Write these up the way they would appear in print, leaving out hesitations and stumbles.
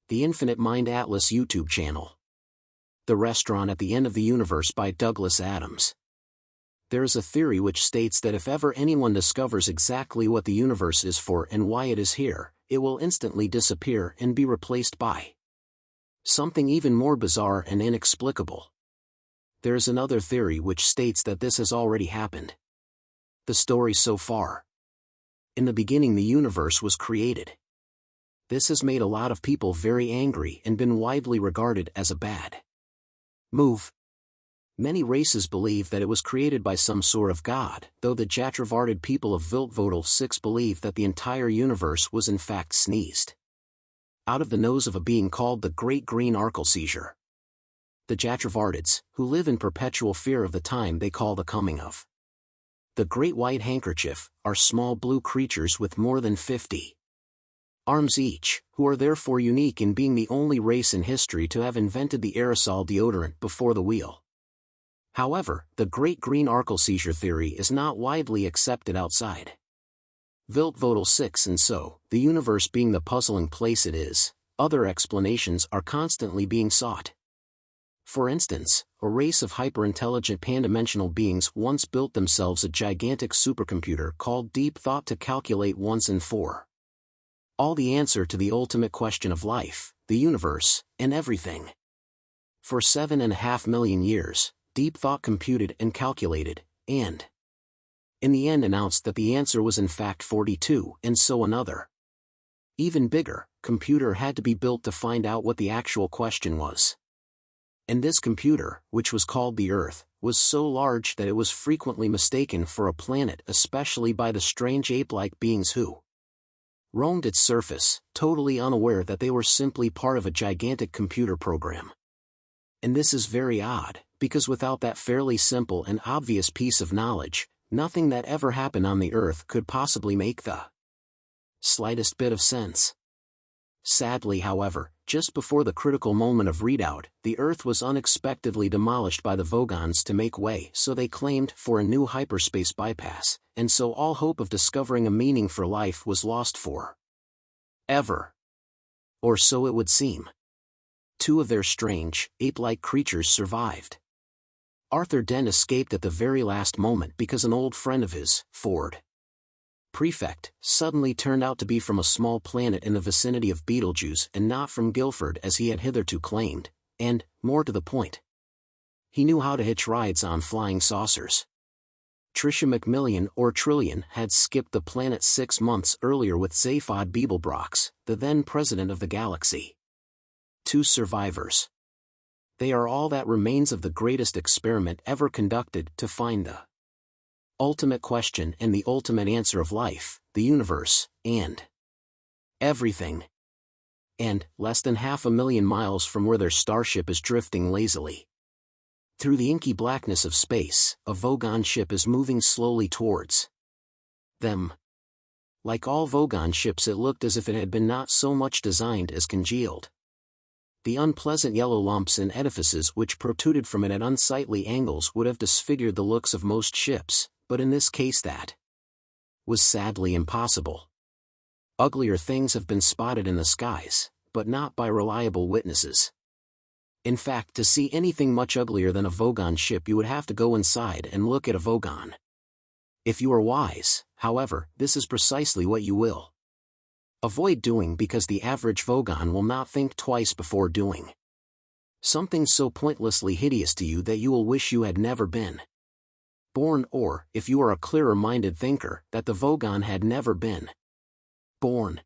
The Infinite Mind Atlas YouTube channel. The Restaurant at the End of the Universe by Douglas Adams. There is a theory which states that if ever anyone discovers exactly what the universe is for and why it is here, it will instantly disappear and be replaced by something even more bizarre and inexplicable. There is another theory which states that this has already happened. The story so far. In the beginning the universe was created. This has made a lot of people very angry and been widely regarded as a bad move. Many races believe that it was created by some sort of god, though the Jatravarded people of Viltvotl 6 believe that the entire universe was in fact sneezed out of the nose of a being called the Great Green Arkelseizure. The Jatravardeds, who live in perpetual fear of the time they call the coming of the Great White Handkerchief, are small blue creatures with more than 50 arms each, who are therefore unique in being the only race in history to have invented the aerosol deodorant before the wheel. However, the Great Green Arkelseizure theory is not widely accepted outside Viltvotl 6, and so, the universe being the puzzling place it is, other explanations are constantly being sought. For instance, a race of hyper-intelligent pan-dimensional beings once built themselves a gigantic supercomputer called Deep Thought to calculate once and for all the answer to the ultimate question of life, the universe, and everything. For 7.5 million years, Deep Thought computed and calculated, and in the end announced that the answer was in fact 42, and so another even bigger computer had to be built to find out what the actual question was. And this computer, which was called the Earth, was so large that it was frequently mistaken for a planet, especially by the strange ape-like beings who roamed its surface, totally unaware that they were simply part of a gigantic computer program. And this is very odd, because without that fairly simple and obvious piece of knowledge, nothing that ever happened on the Earth could possibly make the slightest bit of sense. Sadly, however, just before the critical moment of readout, the Earth was unexpectedly demolished by the Vogons to make way, so they claimed, for a new hyperspace bypass, and so all hope of discovering a meaning for life was lost for ever. Or so it would seem. 2 of their strange, ape-like creatures survived. Arthur Dent escaped at the very last moment because an old friend of his, Ford Prefect, suddenly turned out to be from a small planet in the vicinity of Betelgeuse and not from Guildford as he had hitherto claimed, and, more to the point, he knew how to hitch rides on flying saucers. Tricia McMilan, or Trillian, had skipped the planet 6 months earlier with Zaphod Beeblebrox, the then president of the galaxy. 2 survivors. They are all that remains of the greatest experiment ever conducted to find the ultimate question and the ultimate answer of life, the universe, and everything. And, less than 500,000 miles from where their starship is drifting lazily through the inky blackness of space, a Vogon ship is moving slowly towards them. Like all Vogon ships, it looked as if it had been not so much designed as congealed. The unpleasant yellow lumps and edifices which protruded from it at unsightly angles would have disfigured the looks of most ships, but in this case that was sadly impossible. Uglier things have been spotted in the skies, but not by reliable witnesses. In fact, to see anything much uglier than a Vogon ship you would have to go inside and look at a Vogon. If you are wise, however, this is precisely what you will avoid doing, because the average Vogon will not think twice before doing something so pointlessly hideous to you that you will wish you had never been born, or, if you are a clearer-minded thinker, that the Vogon had never been born.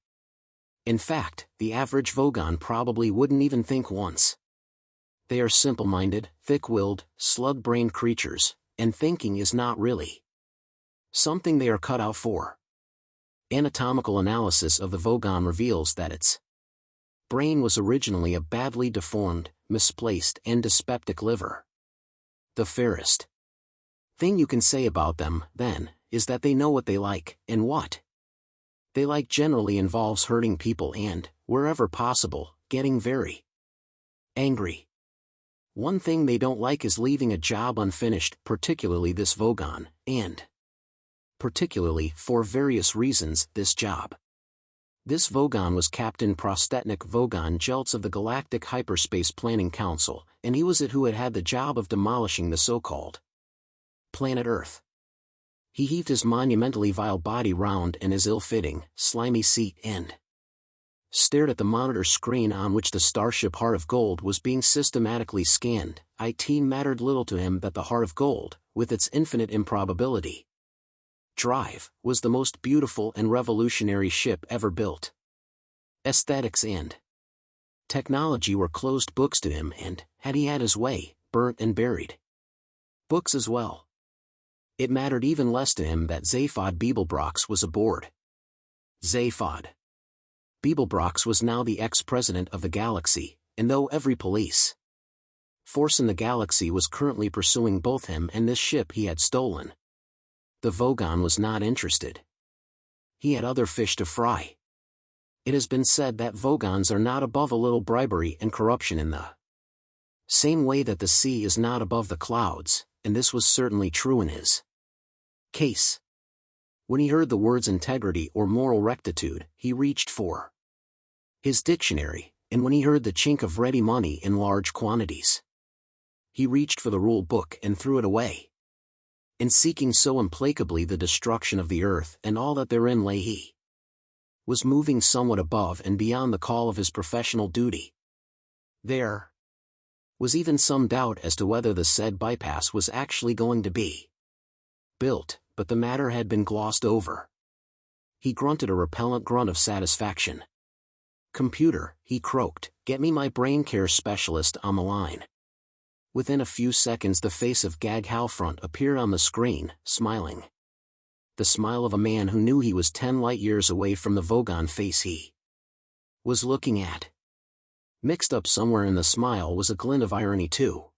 In fact, the average Vogon probably wouldn't even think once. They are simple-minded, thick-willed, slug-brained creatures, and thinking is not really something they are cut out for. Anatomical analysis of the Vogon reveals that its brain was originally a badly deformed, misplaced, and dyspeptic liver. The fairest thing you can say about them, then, is that they know what they like, and what they like generally involves hurting people and, wherever possible, getting very angry. One thing they don't like is leaving a job unfinished, particularly this Vogon, and particularly, for various reasons, this job This Vogon was Captain Prostetnik Vogon Jeltz of the Galactic Hyperspace Planning Council, and he was it who had had the job of demolishing the so-called planet Earth. He heaved his monumentally vile body round in his ill-fitting, slimy seat and stared at the monitor screen on which the starship Heart of Gold was being systematically scanned. It mattered little to him that the Heart of Gold, with its infinite improbability drive, was the most beautiful and revolutionary ship ever built. Aesthetics and technology were closed books to him and, had he had his way, burnt and buried books as well. It mattered even less to him that Zaphod Beeblebrox was aboard. Zaphod Beeblebrox was now the ex-president of the galaxy, and though every police force in the galaxy was currently pursuing both him and this ship he had stolen, the Vogon was not interested. He had other fish to fry. It has been said that Vogons are not above a little bribery and corruption in the same way that the sea is not above the clouds, and this was certainly true in his case. When he heard the words integrity or moral rectitude, he reached for his dictionary, and when he heard the chink of ready money in large quantities, he reached for the rule book and threw it away. In seeking so implacably the destruction of the earth and all that therein lay, he was moving somewhat above and beyond the call of his professional duty. There was even some doubt as to whether the said bypass was actually going to be built, but the matter had been glossed over. He grunted a repellent grunt of satisfaction. "Computer," he croaked, "get me my brain care specialist on the line." Within a few seconds the face of Gag Halfront appeared on the screen, smiling. The smile of a man who knew he was 10 light-years away from the Vogon face he was looking at. Mixed up somewhere in the smile was a glint of irony too.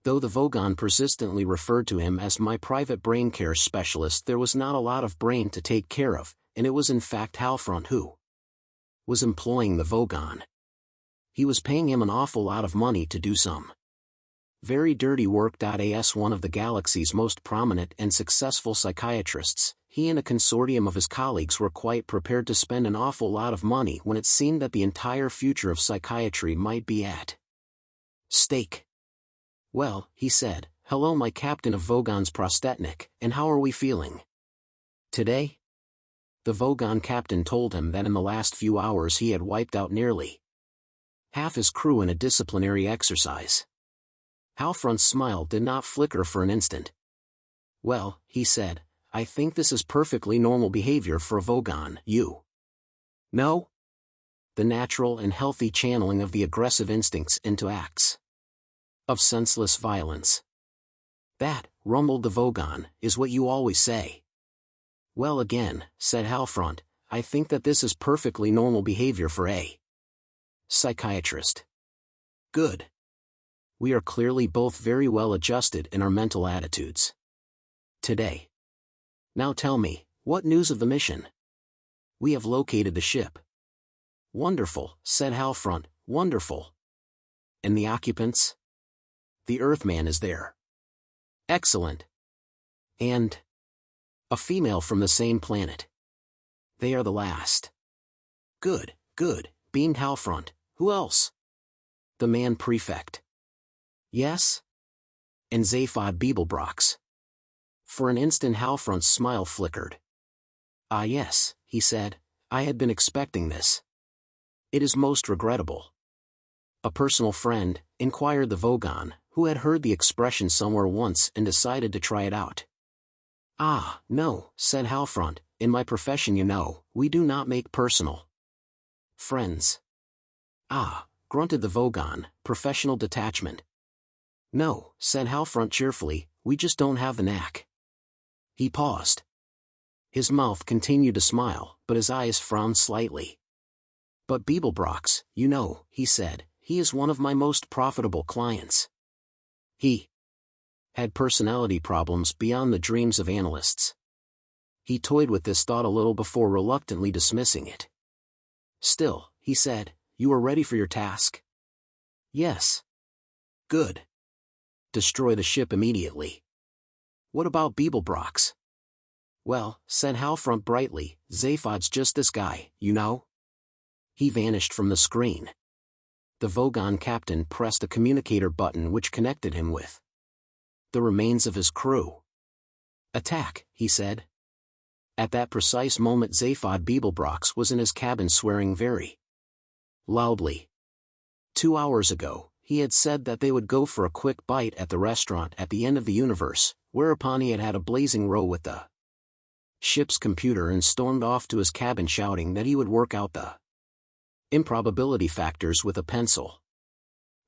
Though the Vogon persistently referred to him as my private brain care specialist, there was not a lot of brain to take care of, and it was in fact Halfront who was employing the Vogon. He was paying him an awful lot of money to do some very dirty work. As one of the galaxy's most prominent and successful psychiatrists, he and a consortium of his colleagues were quite prepared to spend an awful lot of money when it seemed that the entire future of psychiatry might be at stake. "Well," he said, "hello my captain of Vogons Prostetnik, and how are we feeling today?" The Vogon captain told him that in the last few hours he had wiped out nearly half his crew in a disciplinary exercise. Halfront's smile did not flicker for an instant. "Well," he said, "I think this is perfectly normal behavior for a Vogon, you know? The natural and healthy channeling of the aggressive instincts into acts of senseless violence. That," rumbled the Vogon, "is what you always say." "Well again," said Halfront, "I think that this is perfectly normal behavior for a psychiatrist." "Good. We are clearly both very well adjusted in our mental attitudes today. Now tell me, what news of the mission?" "We have located the ship." "Wonderful," said Halfront, "wonderful." "And the occupants?" "The Earthman is there." "Excellent." "And?" "A female from the same planet." "They are the last." "Good, good," beamed Halfront. "Who else?" "The man Prefect." "Yes?" "And Zaphod Beeblebrox." For an instant Halfront's smile flickered. "Ah yes," he said, "I had been expecting this. It is most regrettable." "A personal friend?" inquired the Vogon, who had heard the expression somewhere once and decided to try it out. "Ah, no," said Halfront, "in my profession, you know, we do not make personal friends." "Ah," grunted the Vogon, "professional detachment." "No," said Halfront cheerfully, "we just don't have the knack." He paused. His mouth continued to smile, but his eyes frowned slightly. "But Beeblebrox, you know," he said, "he is one of my most profitable clients. He had personality problems beyond the dreams of analysts." He toyed with this thought a little before reluctantly dismissing it. "Still," he said, "you are ready for your task?" "Yes." "Good. Destroy the ship immediately." "What about Beeblebrox?" "Well," said Halfront brightly, "Zaphod's just this guy, you know?" He vanished from the screen. The Vogon captain pressed a communicator button which connected him with the remains of his crew. "Attack," he said. At that precise moment Zaphod Beeblebrox was in his cabin swearing very loudly. 2 hours ago, he had said that they would go for a quick bite at the restaurant at the end of the universe, whereupon he had had a blazing row with the ship's computer and stormed off to his cabin shouting that he would work out the improbability factors with a pencil.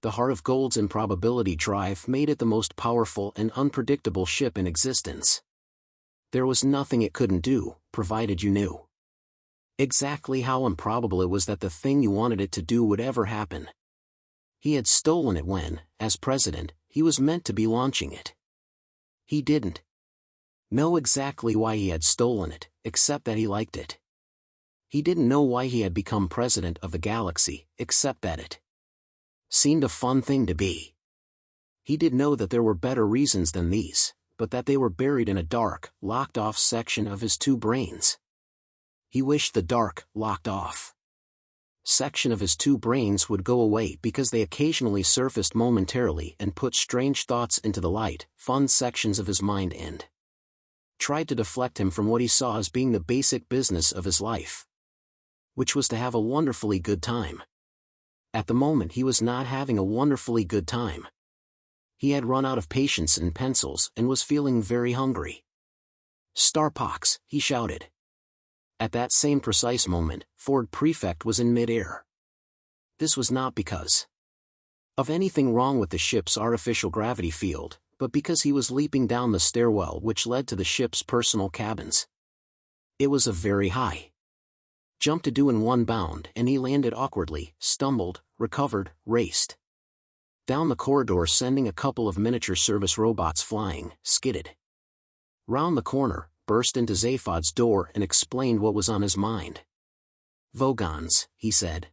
The Heart of Gold's improbability drive made it the most powerful and unpredictable ship in existence. There was nothing it couldn't do, provided you knew exactly how improbable it was that the thing you wanted it to do would ever happen. He had stolen it when, as president, he was meant to be launching it. He didn't know exactly why he had stolen it, except that he liked it. He didn't know why he had become president of the galaxy, except that it seemed a fun thing to be. He did know that there were better reasons than these, but that they were buried in a dark, locked-off section of his two brains. He wished the dark, locked-off section of his two brains would go away because they occasionally surfaced momentarily and put strange thoughts into the light, fun sections of his mind and tried to deflect him from what he saw as being the basic business of his life, which was to have a wonderfully good time. At the moment he was not having a wonderfully good time. He had run out of patience and pencils and was feeling very hungry. "Starpox," he shouted. At that same precise moment, Ford Prefect was in mid-air. This was not because of anything wrong with the ship's artificial gravity field, but because he was leaping down the stairwell which led to the ship's personal cabins. It was a very high jump to do in one bound, and he landed awkwardly, stumbled, recovered, raced down the corridor, sending a couple of miniature service robots flying, skidded round the corner, burst into Zaphod's door and explained what was on his mind. "Vogons," he said.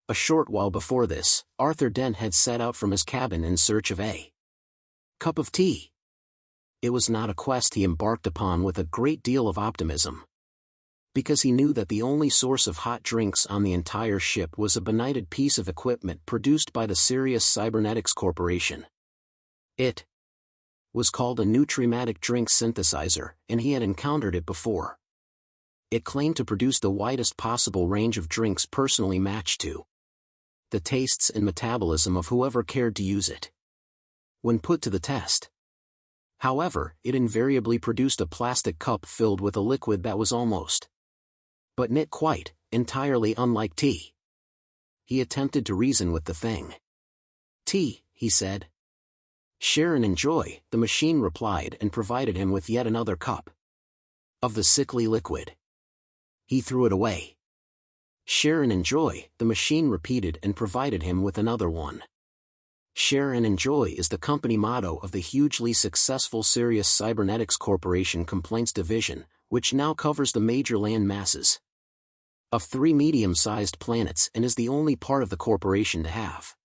A short while before this, Arthur Dent had set out from his cabin in search of a cup of tea. It was not a quest he embarked upon with a great deal of optimism, because he knew that the only source of hot drinks on the entire ship was a benighted piece of equipment produced by the Sirius Cybernetics Corporation. It was called a nutrimatic drink synthesizer, and he had encountered it before. It claimed to produce the widest possible range of drinks personally matched to the tastes and metabolism of whoever cared to use it. When put to the test, however, it invariably produced a plastic cup filled with a liquid that was almost, but not quite, entirely unlike tea. He attempted to reason with the thing. "Tea," he said. "Share and enjoy," the machine replied, and provided him with yet another cup of the sickly liquid. He threw it away. "Share and enjoy," the machine repeated, and provided him with another one. Share and enjoy is the company motto of the hugely successful Sirius Cybernetics Corporation Complaints Division, which now covers the major land masses of 3 medium-sized planets and is the only part of the corporation to have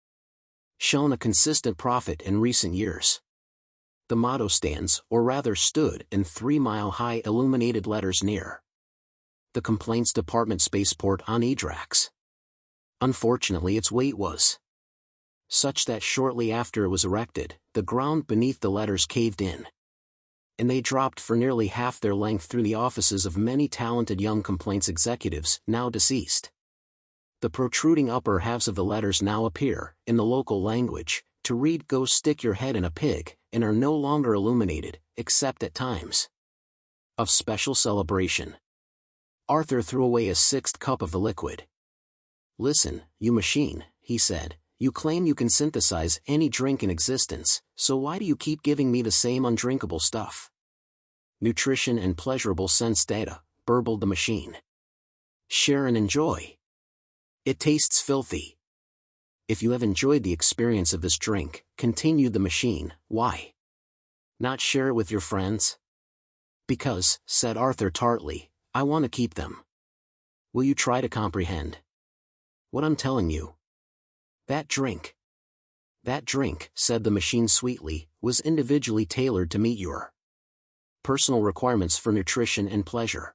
shown a consistent profit in recent years. The motto stands, or rather stood, in 3-mile-high illuminated letters near the Complaints Department spaceport on Edrax. Unfortunately, its weight was such that shortly after it was erected, the ground beneath the letters caved in, and they dropped for nearly half their length through the offices of many talented young complaints executives, now deceased. The protruding upper halves of the letters now appear, in the local language, to read "Go stick your head in a pig," and are no longer illuminated, except at times of special celebration. Arthur threw away a 6th cup of the liquid. "Listen, you machine," he said, "you claim you can synthesize any drink in existence, so why do you keep giving me the same undrinkable stuff?" "Nutrition and pleasurable sense data," burbled the machine. "Share and enjoy. It tastes filthy. If you have enjoyed the experience of this drink," continued the machine, "why not share it with your friends?" "Because," said Arthur tartly, "I want to keep them." "Will you try to comprehend what I'm telling you? That drink," "That drink," said the machine sweetly, "was individually tailored to meet your personal requirements for nutrition and pleasure.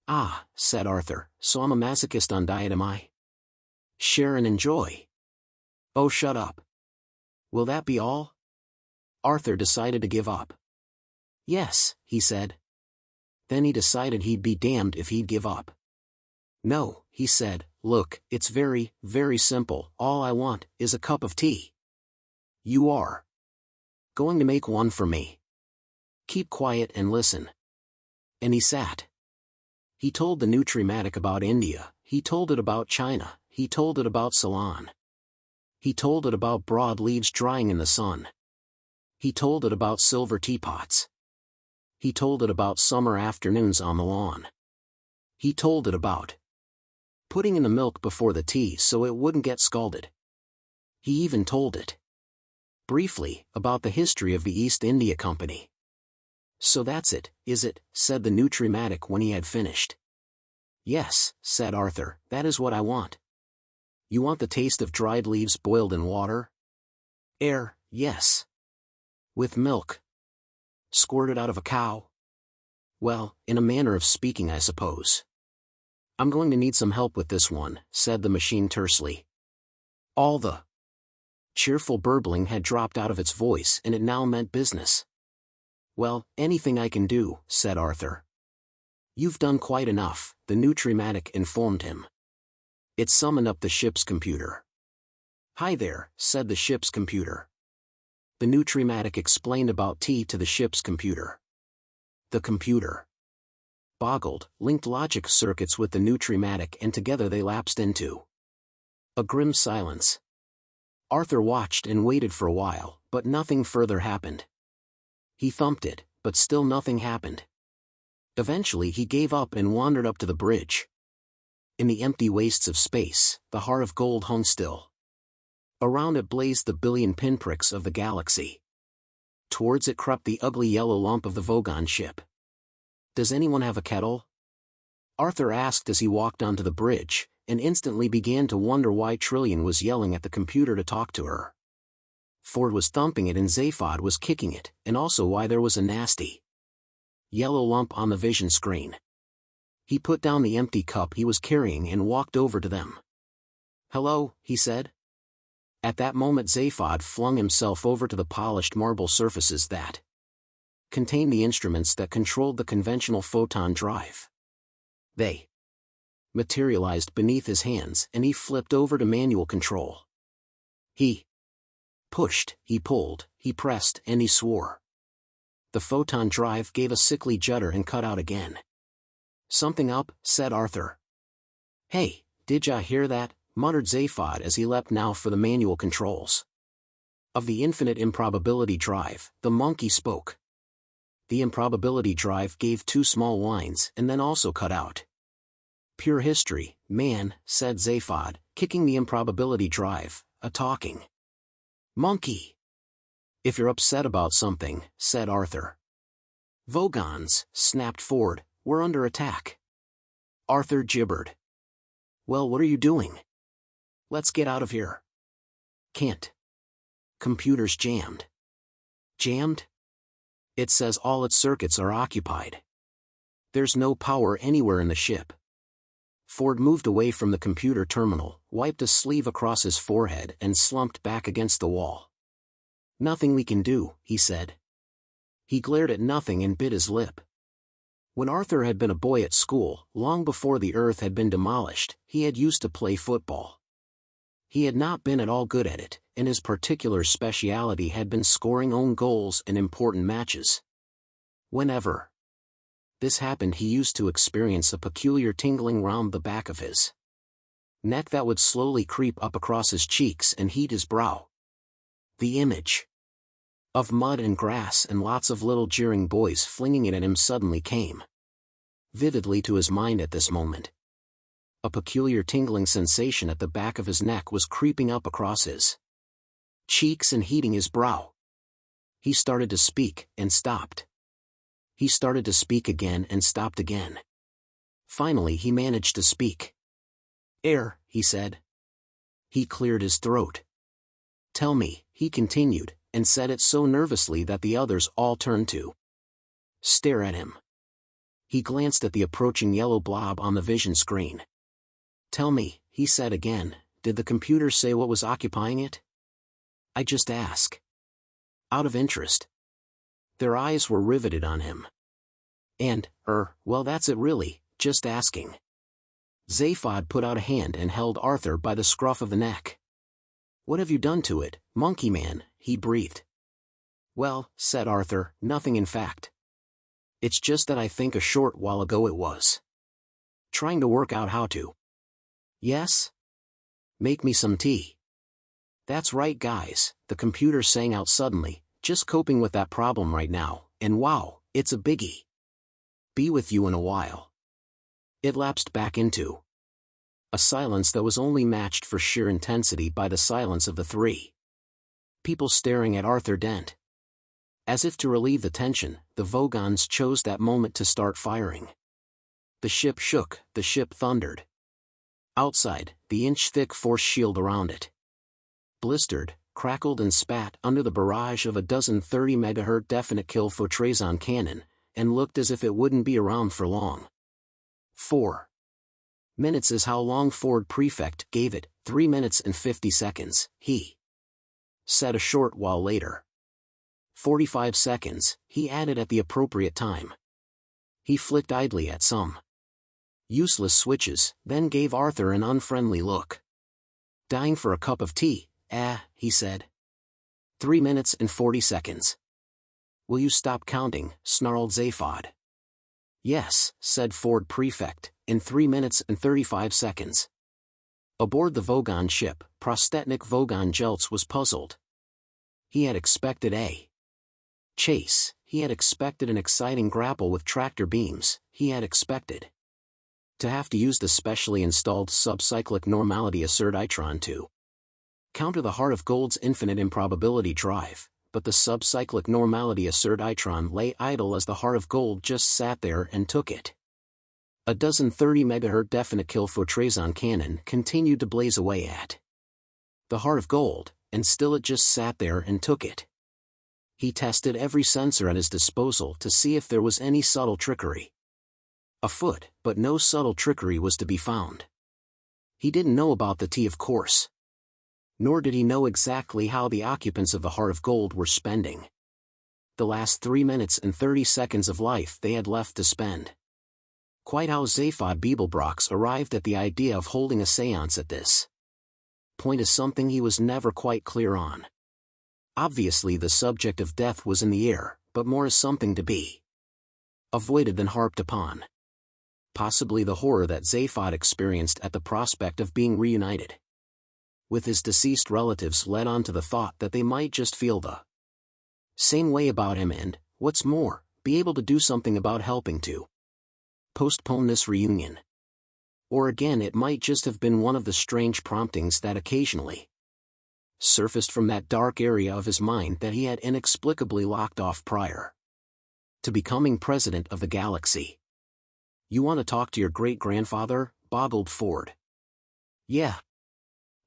Ah, said Arthur, so I'm a masochist on diet, am I? Share and enjoy. Oh, shut up. Will that be all? Arthur decided to give up. Yes, he said. Then he decided he'd be damned if he'd give up. No, he said, look, it's very, very simple, all I want is a cup of tea. You are going to make one for me. Keep quiet and listen. And he sat. He told the Nutrimatic about India, he told it about China, he told it about Ceylon. He told it about broad leaves drying in the sun. He told it about silver teapots. He told it about summer afternoons on the lawn. He told it about putting in the milk before the tea so it wouldn't get scalded. He even told it, briefly, about the history of the East India Company. So that's it, is it? Said the Nutrimatic when he had finished. Yes, said Arthur, that is what I want. You want the taste of dried leaves boiled in water? Yes. With milk. Squirted out of a cow? Well, in a manner of speaking, I suppose. I'm going to need some help with this one, said the machine tersely. All the cheerful burbling had dropped out of its voice and it now meant business. Well, anything I can do, said Arthur. You've done quite enough, the Nutrimatic informed him. It summoned up the ship's computer. Hi there, said the ship's computer. The Nutrimatic explained about tea to the ship's computer. The computer boggled, linked logic circuits with the Nutrimatic, and together they lapsed into a grim silence. Arthur watched and waited for a while, but nothing further happened. He thumped it, but still nothing happened. Eventually he gave up and wandered up to the bridge. In the empty wastes of space, the heart of gold hung still. Around it blazed the billion pinpricks of the galaxy. Towards it crept the ugly yellow lump of the Vogon ship. Does anyone have a kettle? Arthur asked as he walked onto the bridge, and instantly began to wonder why Trillian was yelling at the computer to talk to her. Ford was thumping it and Zaphod was kicking it, and also why there was a nasty yellow lump on the vision screen. He put down the empty cup he was carrying and walked over to them. Hello, he said. At that moment Zaphod flung himself over to the polished marble surfaces that contained the instruments that controlled the conventional photon drive. They materialized beneath his hands and he flipped over to manual control. He pushed, he pulled, he pressed, and he swore. The photon drive gave a sickly judder and cut out again. Something up, said Arthur. Hey, did ya hear that? Muttered Zaphod as he leapt now for the manual controls. Of the infinite improbability drive, the monkey spoke. The improbability drive gave two small whines and then also cut out. Pure history, man, said Zaphod, kicking the improbability drive, a talking monkey. If you're upset about something, said Arthur. Vogons, snapped Ford, we're under attack. Arthur gibbered. Well, what are you doing? Let's get out of here. Can't. Computer's jammed. Jammed? It says all its circuits are occupied. There's no power anywhere in the ship. Ford moved away from the computer terminal, wiped a sleeve across his forehead and slumped back against the wall. Nothing we can do, he said. He glared at nothing and bit his lip. When Arthur had been a boy at school, long before the Earth had been demolished, he had used to play football. He had not been at all good at it, and his particular speciality had been scoring own goals in important matches. Whenever this happened, he used to experience a peculiar tingling round the back of his neck that would slowly creep up across his cheeks and heat his brow. The image of mud and grass and lots of little jeering boys flinging it at him suddenly came vividly to his mind at this moment. A peculiar tingling sensation at the back of his neck was creeping up across his cheeks and heating his brow. He started to speak, and stopped. He started to speak again and stopped again. Finally he managed to speak. Air, he said. He cleared his throat. Tell me, he continued, and said it so nervously that the others all turned to Stare at him. He glanced at the approaching yellow blob on the vision screen. Tell me, he said again, did the computer say what was occupying it? I just ask. Out of interest. Their eyes were riveted on him. And, well that's it really, just asking. Zaphod put out a hand and held Arthur by the scruff of the neck. What have you done to it, monkey man? He breathed. Well, said Arthur, nothing in fact. It's just that I think a short while ago it was trying to work out how to. Yes? Make me some tea. That's right guys, the computer sang out suddenly, just coping with that problem right now, and wow, it's a biggie. Be with you in a while. It lapsed back into a silence that was only matched for sheer intensity by the silence of the three people staring at Arthur Dent. As if to relieve the tension, the Vogons chose that moment to start firing. The ship shook, the ship thundered. Outside, the inch-thick force shield around it blistered, crackled and spat under the barrage of a dozen 30 MHz definite kill Fotrazon cannon, and looked as if it wouldn't be around for long. 4 minutes is how long Ford Prefect gave it, 3 minutes and 50 seconds, he said a short while later. 45 seconds, he added at the appropriate time. He flicked idly at some useless switches, then gave Arthur an unfriendly look. Dying for a cup of tea, he said. 3 minutes and 40 seconds. Will you stop counting, snarled Zaphod. Yes, said Ford Prefect, in 3 minutes and 35 seconds. Aboard the Vogon ship, Prostetnik Vogon Jeltz was puzzled. He had expected a chase, he had expected an exciting grapple with tractor beams, he had expected to have to use the specially installed subcyclic normality Assert-Itron to counter the Heart of Gold's infinite improbability drive, but the subcyclic normality Assert-Itron lay idle as the Heart of Gold just sat there and took it. A dozen 30 MHz definite kill Fotrazon cannon continued to blaze away at the Heart of Gold, and still it just sat there and took it. He tested every sensor at his disposal to see if there was any subtle trickery afoot, but no subtle trickery was to be found. He didn't know about the tea, of course. Nor did he know exactly how the occupants of the Heart of Gold were spending the last 3 minutes and 30 seconds of life they had left to spend. Quite how Zaphod Beeblebrox arrived at the idea of holding a seance at this point is something he was never quite clear on. Obviously the subject of death was in the air, but more is something to be avoided than harped upon. Possibly the horror that Zaphod experienced at the prospect of being reunited with his deceased relatives led on to the thought that they might just feel the same way about him and, what's more, be able to do something about helping to postpone this reunion. Or again it might just have been one of the strange promptings that occasionally surfaced from that dark area of his mind that he had inexplicably locked off prior to becoming president of the galaxy. You want to talk to your great-grandfather? Boggled Ford. Yeah.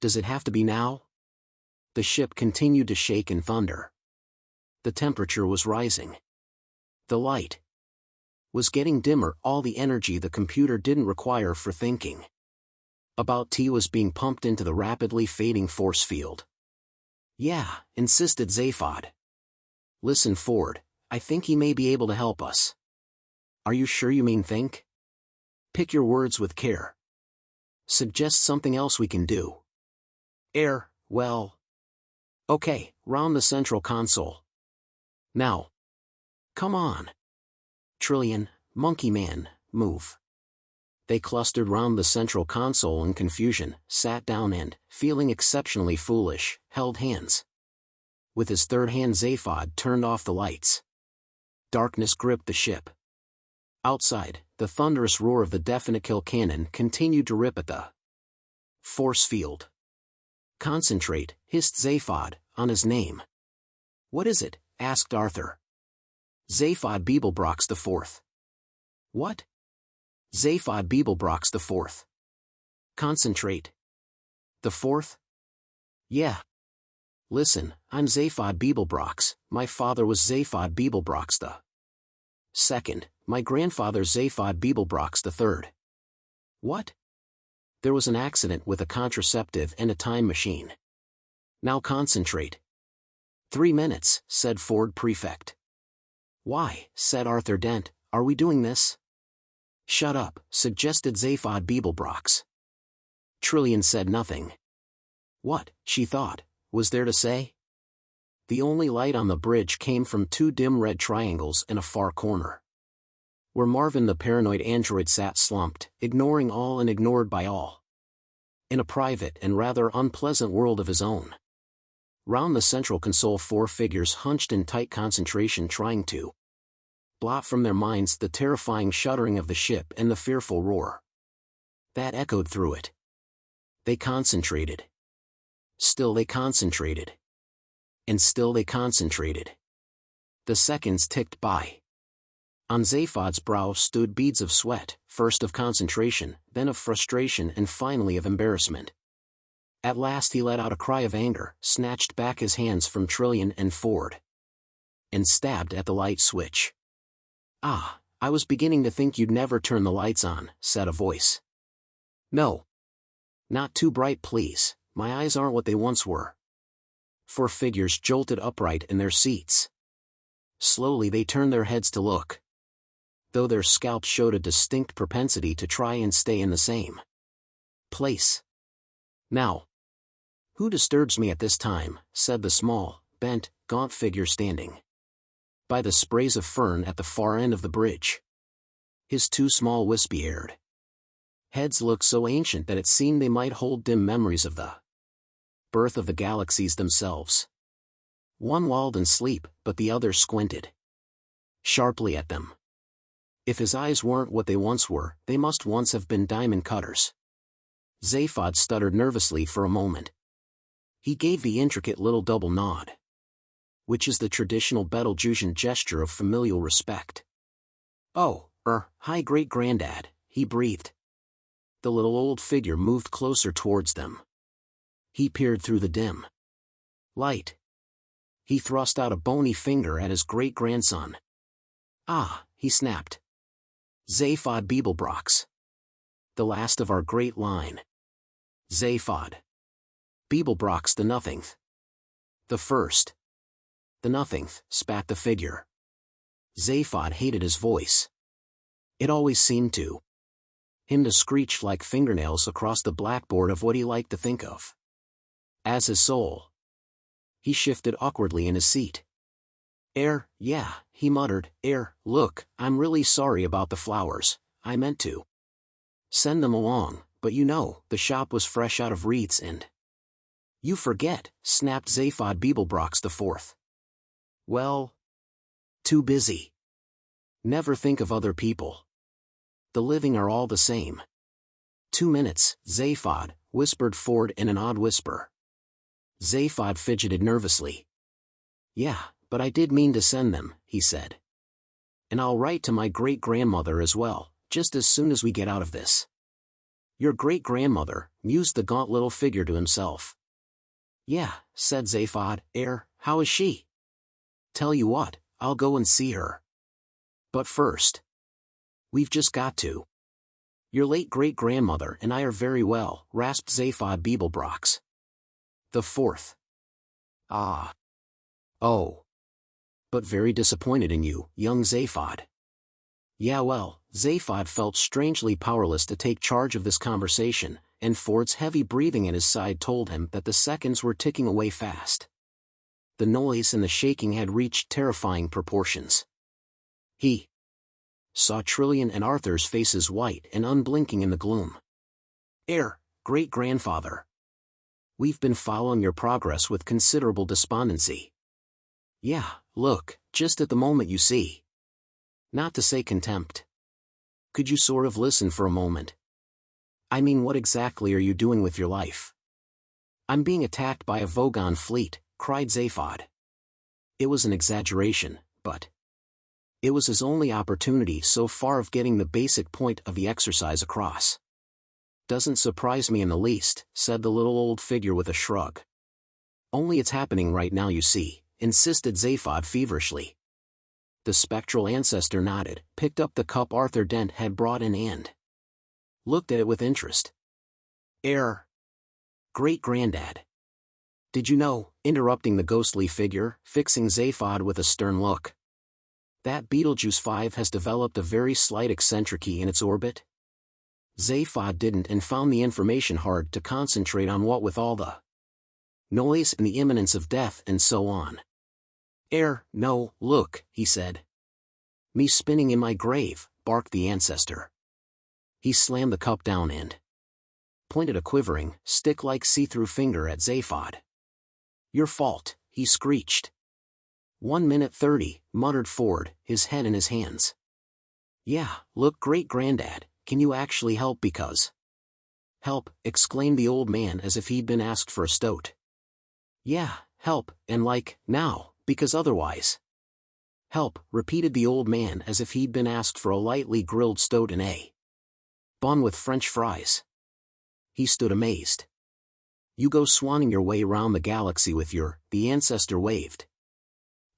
Does it have to be now? The ship continued to shake and thunder. The temperature was rising. The light was getting dimmer, all the energy the computer didn't require for thinking about tea was being pumped into the rapidly fading force field. Yeah, insisted Zaphod. Listen Ford, I think he may be able to help us. Are you sure you mean think? Pick your words with care. Suggest something else we can do. Well. Okay, round the central console. Now. Come on. Trillian, monkey man, move. They clustered round the central console in confusion, sat down and, feeling exceptionally foolish, held hands. With his third hand Zaphod turned off the lights. Darkness gripped the ship. Outside, the thunderous roar of the definite kill cannon continued to rip at the force field. Concentrate, hissed Zaphod, on his name. What is it? Asked Arthur. Zaphod Beeblebrox IV. What? Zaphod Beeblebrox IV. Concentrate. The fourth? Yeah. Listen, I'm Zaphod Beeblebrox, my father was Zaphod Beeblebrox the Second, my grandfather Zaphod Beeblebrox III. What? There was an accident with a contraceptive and a time machine. Now concentrate. 3 minutes, said Ford Prefect. Why, said Arthur Dent, are we doing this? Shut up, suggested Zaphod Beeblebrox. Trillian said nothing. What, she thought, was there to say? The only light on the bridge came from 2 dim red triangles in a far corner. Where Marvin the paranoid android sat slumped, ignoring all and ignored by all. In a private and rather unpleasant world of his own. Round the central console 4 figures hunched in tight concentration trying to blot from their minds the terrifying shuddering of the ship and the fearful roar that echoed through it. They concentrated. Still they concentrated. And still they concentrated. The seconds ticked by. On Zaphod's brow stood beads of sweat, first of concentration, then of frustration and finally of embarrassment. At last he let out a cry of anger, snatched back his hands from Trillian and Ford, and stabbed at the light switch. Ah, I was beginning to think you'd never turn the lights on, said a voice. No. Not too bright, please, my eyes aren't what they once were. 4 figures jolted upright in their seats. Slowly they turned their heads to look, though their scalps showed a distinct propensity to try and stay in the same place. Now. Who disturbs me at this time, said the small, bent, gaunt figure standing by the sprays of fern at the far end of the bridge. His 2 small wispy-haired heads looked so ancient that it seemed they might hold dim memories of the birth of the galaxies themselves. One wallowed in sleep, but the other squinted sharply at them. If his eyes weren't what they once were, they must once have been diamond cutters. Zaphod stuttered nervously for a moment. He gave the intricate little double nod, which is the traditional Betelgeusian gesture of familial respect. Oh, hi great-granddad, he breathed. The little old figure moved closer towards them. He peered through the dim light. He thrust out a bony finger at his great-grandson. Ah, he snapped. Zaphod Beeblebrox. The last of our great line. Zaphod Beeblebrox the Nothingth. The first. The Nothingth, spat the figure. Zaphod hated his voice. It always seemed to him to screech like fingernails across the blackboard of what he liked to think of as his soul. He shifted awkwardly in his seat. Yeah, he muttered, look, I'm really sorry about the flowers, I meant to send them along, but you know, the shop was fresh out of wreaths and... You forget, snapped Zaphod Beeblebrox IV. Well, too busy. Never think of other people. The living are all the same. 2 minutes, Zaphod, whispered Ford in an odd whisper. Zaphod fidgeted nervously. Yeah, but I did mean to send them, he said. And I'll write to my great-grandmother as well, just as soon as we get out of this. Your great-grandmother, mused the gaunt little figure to himself. Yeah, said Zaphod, how is she? Tell you what, I'll go and see her. But first, we've just got to. Your late great-grandmother and I are very well, rasped Zaphod Beeblebrox the fourth. Ah. Oh. But very disappointed in you, young Zaphod. Yeah, well, Zaphod felt strangely powerless to take charge of this conversation, and Ford's heavy breathing at his side told him that the seconds were ticking away fast. The noise and the shaking had reached terrifying proportions. He saw Trillian and Arthur's faces white and unblinking in the gloom. Great-grandfather. We've been following your progress with considerable despondency. Yeah, look, just at the moment you see. Not to say contempt. Could you sort of listen for a moment? I mean, what exactly are you doing with your life? I'm being attacked by a Vogon fleet, cried Zaphod. It was an exaggeration, but it was his only opportunity so far of getting the basic point of the exercise across. Doesn't surprise me in the least, said the little old figure with a shrug. Only it's happening right now, you see, insisted Zaphod feverishly. The spectral ancestor nodded, picked up the cup Arthur Dent had brought in and looked at it with interest. Great-granddad. Did you know, interrupting the ghostly figure, fixing Zaphod with a stern look, that Betelgeuse 5 has developed a very slight eccentricity in its orbit? Zaphod didn't and found the information hard to concentrate on, what with all the noise and the imminence of death and so on. No, look, he said. Me spinning in my grave, barked the ancestor. He slammed the cup down and pointed a quivering, stick-like see-through finger at Zaphod. Your fault, he screeched. 1 minute 30, muttered Ford, his head in his hands. Yeah, look, great-granddad, can you actually help? Because help, exclaimed the old man as if he'd been asked for a stoat. Yeah, help, and like, now, because otherwise. Help, repeated the old man as if he'd been asked for a lightly grilled stoat and a bun with French fries. He stood amazed. You go swanning your way round the galaxy with the ancestor waved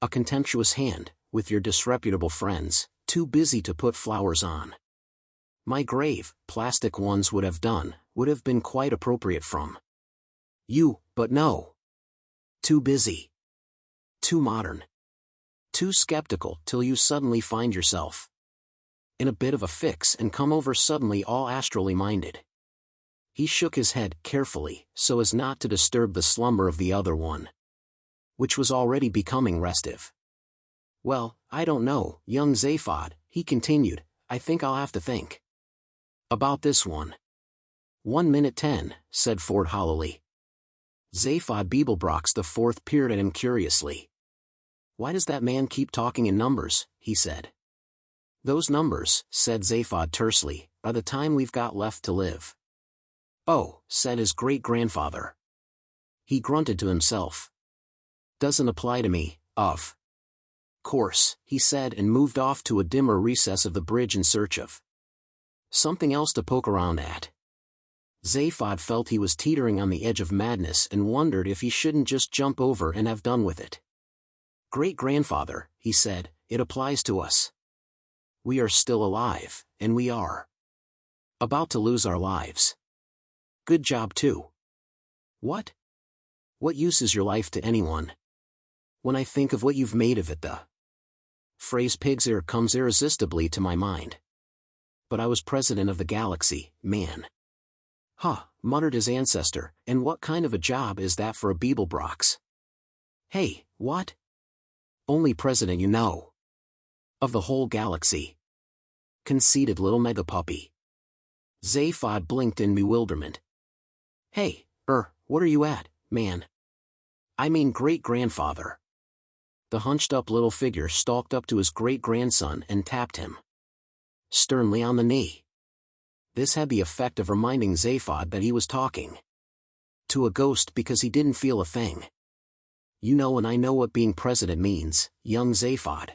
a contemptuous hand, with your disreputable friends, too busy to put flowers on my grave. Plastic ones would have been quite appropriate from you, but no. Too busy. Too modern. Too skeptical, till you suddenly find yourself in a bit of a fix and come over suddenly all astrally minded. He shook his head carefully, so as not to disturb the slumber of the other one, which was already becoming restive. Well, I don't know, young Zaphod, he continued, I think I'll have to think about this one. 1 minute 10, said Ford hollowly. Zaphod Beeblebrox the fourth peered at him curiously. Why does that man keep talking in numbers? He said. Those numbers, said Zaphod tersely, are the time we've got left to live. Oh, said his great-grandfather. He grunted to himself. Doesn't apply to me, of course, he said and moved off to a dimmer recess of the bridge in search of something else to poke around at. Zaphod felt he was teetering on the edge of madness and wondered if he shouldn't just jump over and have done with it. Great-grandfather, he said, it applies to us. We are still alive, and we are about to lose our lives. Good job too. What? What use is your life to anyone? When I think of what you've made of it, the phrase pig's ear comes irresistibly to my mind. But I was president of the galaxy, man. Huh, muttered his ancestor, and what kind of a job is that for a Beeblebrox? Hey, what? Only president, you know. Of the whole galaxy. Conceited little megapuppy. Zaphod blinked in bewilderment. Hey, what are you at, man? I mean great-grandfather. The hunched-up little figure stalked up to his great-grandson and tapped him sternly on the knee. This had the effect of reminding Zaphod that he was talking to a ghost because he didn't feel a thing. You know, and I know what being president means, young Zaphod.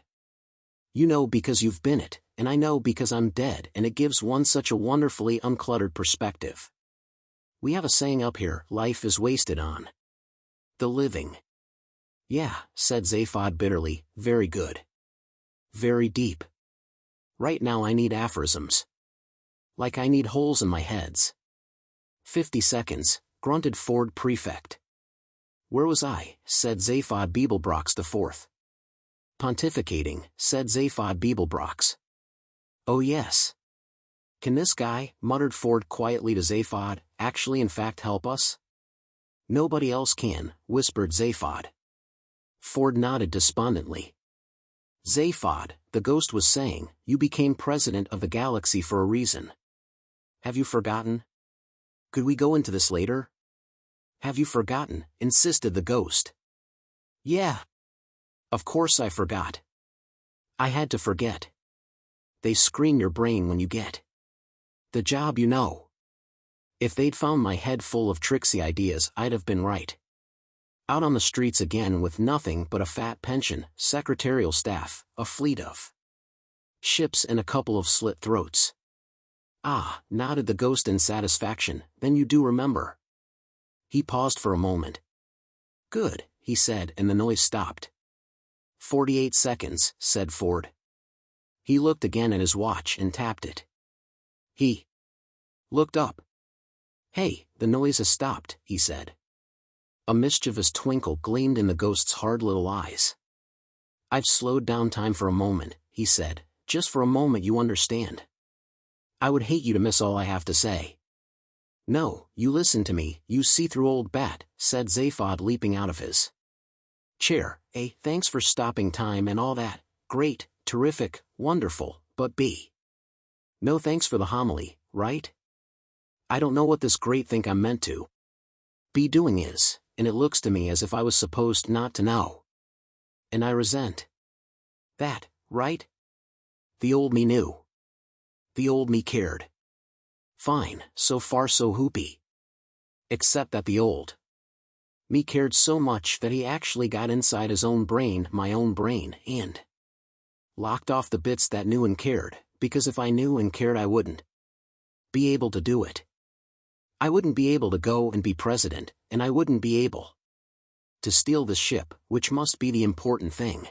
You know because you've been it, and I know because I'm dead, and it gives one such a wonderfully uncluttered perspective. We have a saying up here, life is wasted on the living. Yeah, said Zaphod bitterly, very good. Very deep. Right now I need aphorisms. Like I need holes in my heads. 50 seconds, grunted Ford Prefect. Where was I? Said Zaphod Beeblebrox the fourth. Pontificating, said Zaphod Beeblebrox. Oh yes. Can this guy, muttered Ford quietly to Zaphod, actually in fact help us? Nobody else can, whispered Zaphod. Ford nodded despondently. Zaphod, the ghost was saying, you became president of the galaxy for a reason. Have you forgotten? Could we go into this later? Have you forgotten? Insisted the ghost. Yeah. Of course I forgot. I had to forget. They screen your brain when you get the job, you know. If they'd found my head full of tricksy ideas, I'd have been right. Out on the streets again with nothing but a fat pension, secretarial staff, a fleet of ships and a couple of slit throats. Ah, nodded the ghost in satisfaction, then you do remember. He paused for a moment. Good, he said, and the noise stopped. "48 seconds," said Ford. He looked again at his watch and tapped it. He looked up. "Hey, the noise has stopped," he said. A mischievous twinkle gleamed in the ghost's hard little eyes. "I've slowed down time for a moment," he said, "just for a moment, you understand. I would hate you to miss all I have to say." "No, you listen to me, you see-through old bat," said Zaphod, leaping out of his chair. "A, thanks for stopping time and all that, great, terrific, wonderful, but B. No thanks for the homily, right? I don't know what this great thing I'm meant to be doing is, and it looks to me as if I was supposed not to know. And I resent that, right? The old me knew. The old me cared. Fine, so far so hoopy. Except that the old me cared so much that he actually got inside his own brain, my own brain, and locked off the bits that knew and cared, because if I knew and cared I wouldn't be able to do it. I wouldn't be able to go and be president, and I wouldn't be able to steal the ship, which must be the important thing.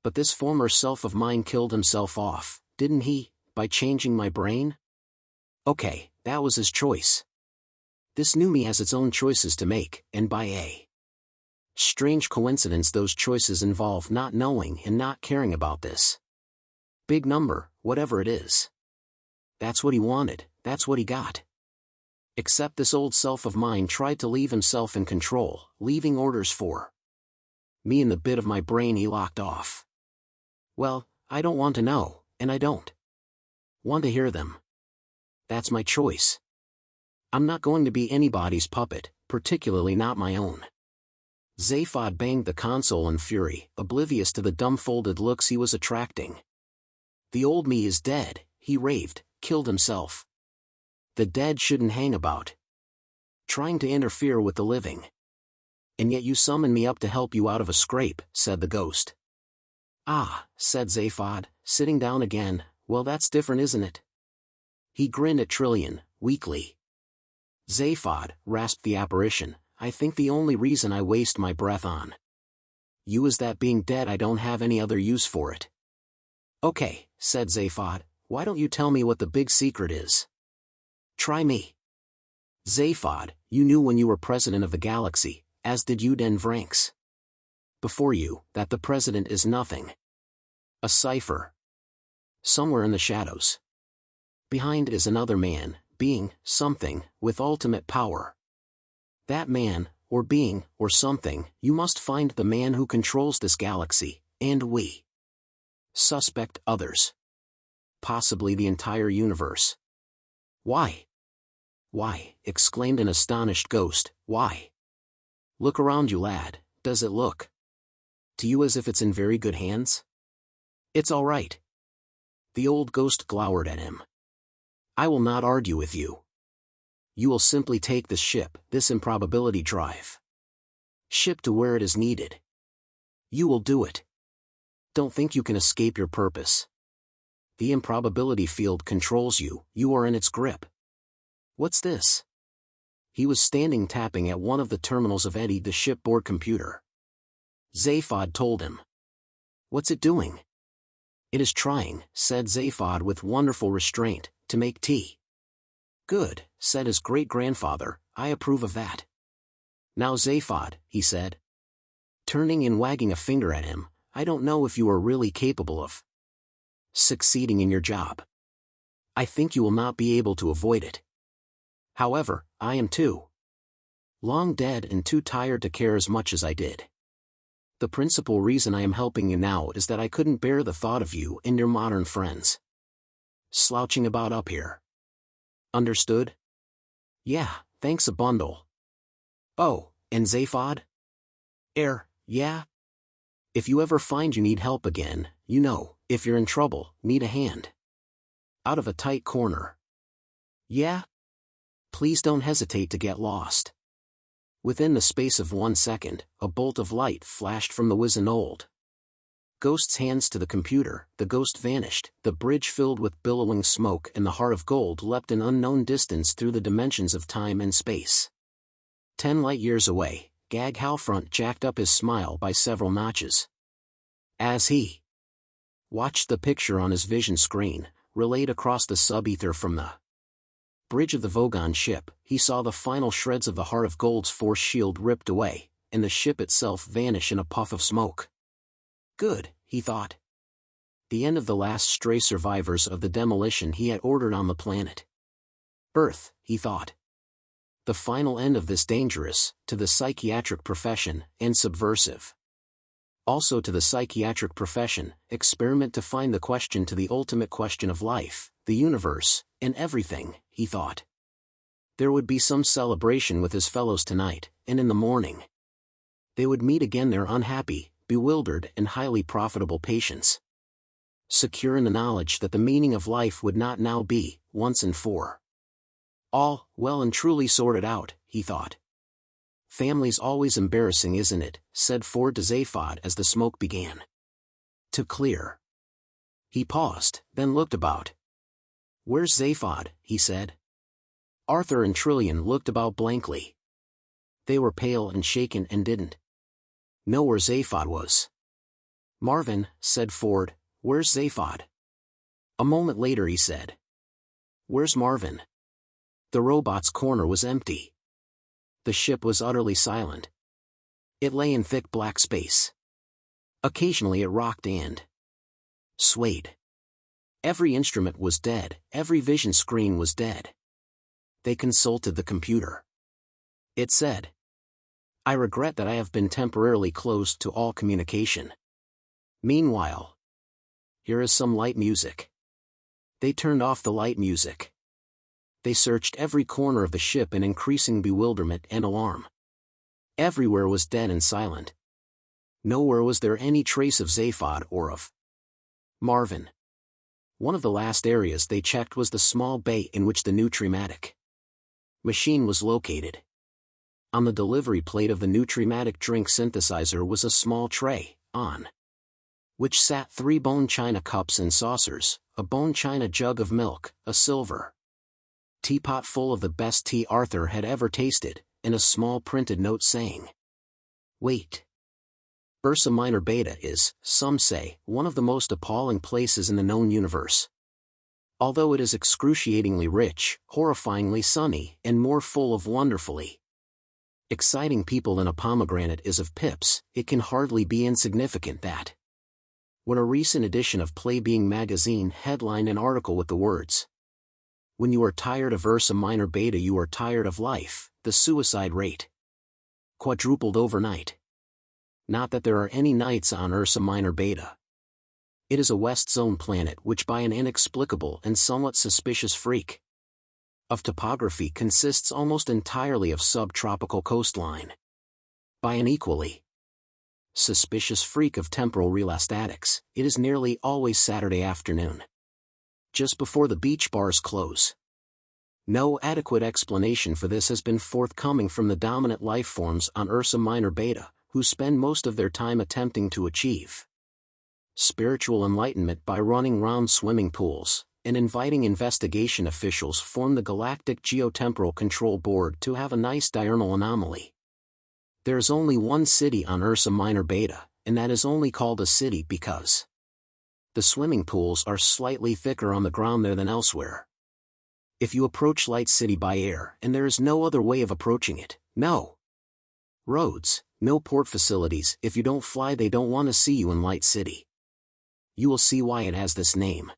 But this former self of mine killed himself off, didn't he, by changing my brain? Okay, that was his choice. This new me has its own choices to make, and by a strange coincidence those choices involve not knowing and not caring about this big number, whatever it is. That's what he wanted, that's what he got. Except this old self of mine tried to leave himself in control, leaving orders for me and the bit of my brain he locked off. Well, I don't want to know, and I don't want to hear them. That's my choice. I'm not going to be anybody's puppet, particularly not my own. Zaphod banged the console in fury, oblivious to the dumbfolded looks he was attracting. The old me is dead, he raved, killed himself. The dead shouldn't hang about trying to interfere with the living. And yet you summoned me up to help you out of a scrape, said the ghost. Ah, said Zaphod, sitting down again, well that's different isn't it? He grinned at Trillian, weakly. Zaphod, rasped the apparition, I think the only reason I waste my breath on you is that being dead I don't have any other use for it. Okay, said Zaphod, why don't you tell me what the big secret is? Try me. Zaphod, you knew when you were president of the galaxy, as did you Den Vranks. Before you, that the president is nothing. A cipher. Somewhere in the shadows. Behind is another man, being, something, with ultimate power. That man, or being, or something, you must find the man who controls this galaxy, and we suspect others. Possibly the entire universe. Why? Why, exclaimed an astonished ghost, why? Look around you, lad, does it look to you as if it's in very good hands? It's all right. The old ghost glowered at him. I will not argue with you. You will simply take this ship, this improbability drive ship to where it is needed. You will do it. Don't think you can escape your purpose. The improbability field controls you, you are in its grip. What's this? He was standing tapping at one of the terminals of Eddie the shipboard computer. Zaphod told him. What's it doing? It is trying, said Zaphod with wonderful restraint, to make tea. Good, said his great-grandfather, I approve of that. Now Zaphod, he said, turning and wagging a finger at him, I don't know if you are really capable of succeeding in your job. I think you will not be able to avoid it. However, I am too long dead and too tired to care as much as I did. The principal reason I am helping you now is that I couldn't bear the thought of you and your modern friends slouching about up here. Understood? Yeah, thanks a bundle. Oh, and Zaphod? Yeah? If you ever find you need help again, you know, if you're in trouble, need a hand out of a tight corner. Yeah? Please don't hesitate to get lost. Within the space of 1 second, a bolt of light flashed from the wizened old ghost's hands to the computer, the ghost vanished, the bridge filled with billowing smoke and the heart of gold leapt an unknown distance through the dimensions of time and space. 10 light-years away, Gag Halfront jacked up his smile by several notches. As he watched the picture on his vision screen, relayed across the sub-ether from the bridge of the Vogon ship, he saw the final shreds of the Heart of Gold's force shield ripped away, and the ship itself vanish in a puff of smoke. Good, he thought. The end of the last stray survivors of the demolition he had ordered on the planet Earth, he thought. The final end of this dangerous, to the psychiatric profession, and subversive. Also to the psychiatric profession, experiment to find the question to the ultimate question of life, the universe, and everything, he thought. There would be some celebration with his fellows tonight, and in the morning they would meet again their unhappy, bewildered and highly profitable patients. Secure in the knowledge that the meaning of life would not now be, once and for all, well and truly sorted out, he thought. Family's always embarrassing, isn't it? Said Ford to Zaphod as the smoke began to clear. He paused, then looked about. Where's Zaphod? He said. Arthur and Trillian looked about blankly. They were pale and shaken and didn't know where Zaphod was. Marvin, said Ford, where's Zaphod? A moment later he said, where's Marvin? The robot's corner was empty. The ship was utterly silent. It lay in thick black space. Occasionally it rocked and swayed. Every instrument was dead, every vision screen was dead. They consulted the computer. It said, I regret that I have been temporarily closed to all communication. Meanwhile, here is some light music. They turned off the light music. They searched every corner of the ship in increasing bewilderment and alarm. Everywhere was dead and silent. Nowhere was there any trace of Zaphod or of Marvin. One of the last areas they checked was the small bay in which the Nutrimatic machine was located. On the delivery plate of the Nutrimatic drink synthesizer was a small tray, on which sat 3 bone china cups and saucers, a bone china jug of milk, a silver teapot full of the best tea Arthur had ever tasted, and a small printed note saying, wait. Ursa Minor Beta is, some say, one of the most appalling places in the known universe. Although it is excruciatingly rich, horrifyingly sunny, and more full of wonderfully exciting people than a pomegranate is of pips, it can hardly be insignificant that when a recent edition of Playbeing magazine headlined an article with the words, when you are tired of Ursa Minor Beta you are tired of life, the suicide rate quadrupled overnight. Not that there are any nights on Ursa Minor Beta. It is a West Zone planet which by an inexplicable and somewhat suspicious freak of topography consists almost entirely of subtropical coastline. By an equally suspicious freak of temporal relastatics, it is nearly always Saturday afternoon, just before the beach bars close. No adequate explanation for this has been forthcoming from the dominant life forms on Ursa Minor Beta, who spend most of their time attempting to achieve spiritual enlightenment by running round swimming pools, and inviting investigation officials form the Galactic Geotemporal Control Board to have a nice diurnal anomaly. There is only one city on Ursa Minor Beta, and that is only called a city because the swimming pools are slightly thicker on the ground there than elsewhere. If you approach Light City by air, and there is no other way of approaching it, no roads, no port facilities, if you don't fly they don't want to see you in Light City. You will see why it has this name.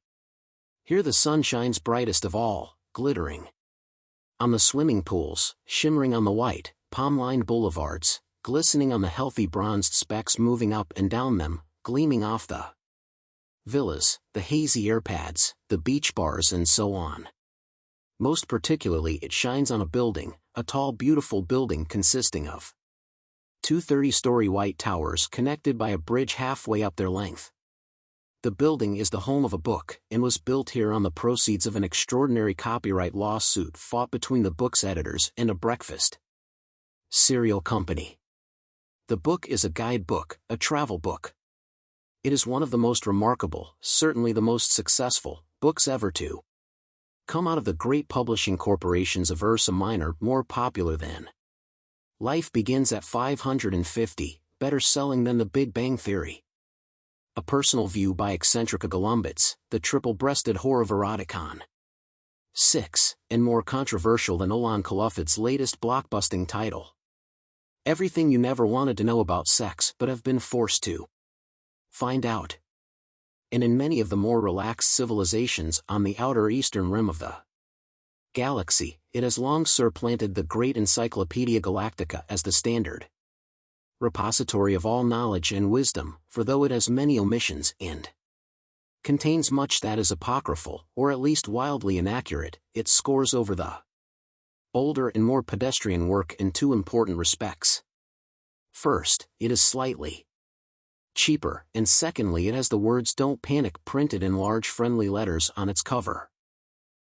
Here the sun shines brightest of all, glittering on the swimming pools, shimmering on the white, palm-lined boulevards, glistening on the healthy bronzed specks moving up and down them, gleaming off the villas, the hazy airpads, the beach bars and so on. Most particularly it shines on a building, a tall beautiful building consisting of 2 30-story white towers connected by a bridge halfway up their length. The building is the home of a book, and was built here on the proceeds of an extraordinary copyright lawsuit fought between the book's editors and a breakfast cereal company. The book is a guidebook, a travel book. It is one of the most remarkable, certainly the most successful, books ever to come out of the great publishing corporations of Ursa Minor, more popular than Life Begins at 550, better selling than The Big Bang Theory. A personal view by Eccentrica Golumbits, the triple-breasted whore of eroticon. 6. And more controversial than Olan Kalufit's latest blockbusting title. Everything you never wanted to know about sex but have been forced to find out. And in many of the more relaxed civilizations on the outer eastern rim of the galaxy, it has long supplanted the great Encyclopedia Galactica as the standard repository of all knowledge and wisdom, for though it has many omissions and contains much that is apocryphal, or at least wildly inaccurate, it scores over the older and more pedestrian work in two important respects. First, it is slightly cheaper, and secondly it has the words "Don't Panic" printed in large friendly letters on its cover.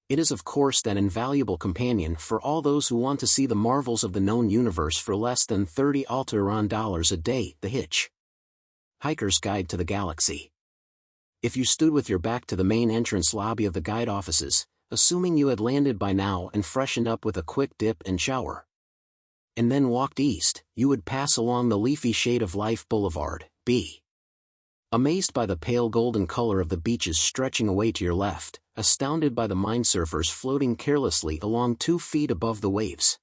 It is of course that invaluable companion for all those who want to see the marvels of the known universe for less than $30 Altaron a day, the Hitch Hiker's Guide to the Galaxy. If you stood with your back to the main entrance lobby of the guide offices, assuming you had landed by now and freshened up with a quick dip and shower, and then walked east, you would pass along the leafy shade of Life Boulevard, be amazed by the pale golden color of the beaches stretching away to your left, astounded by the mindsurfers floating carelessly along 2 feet above the waves,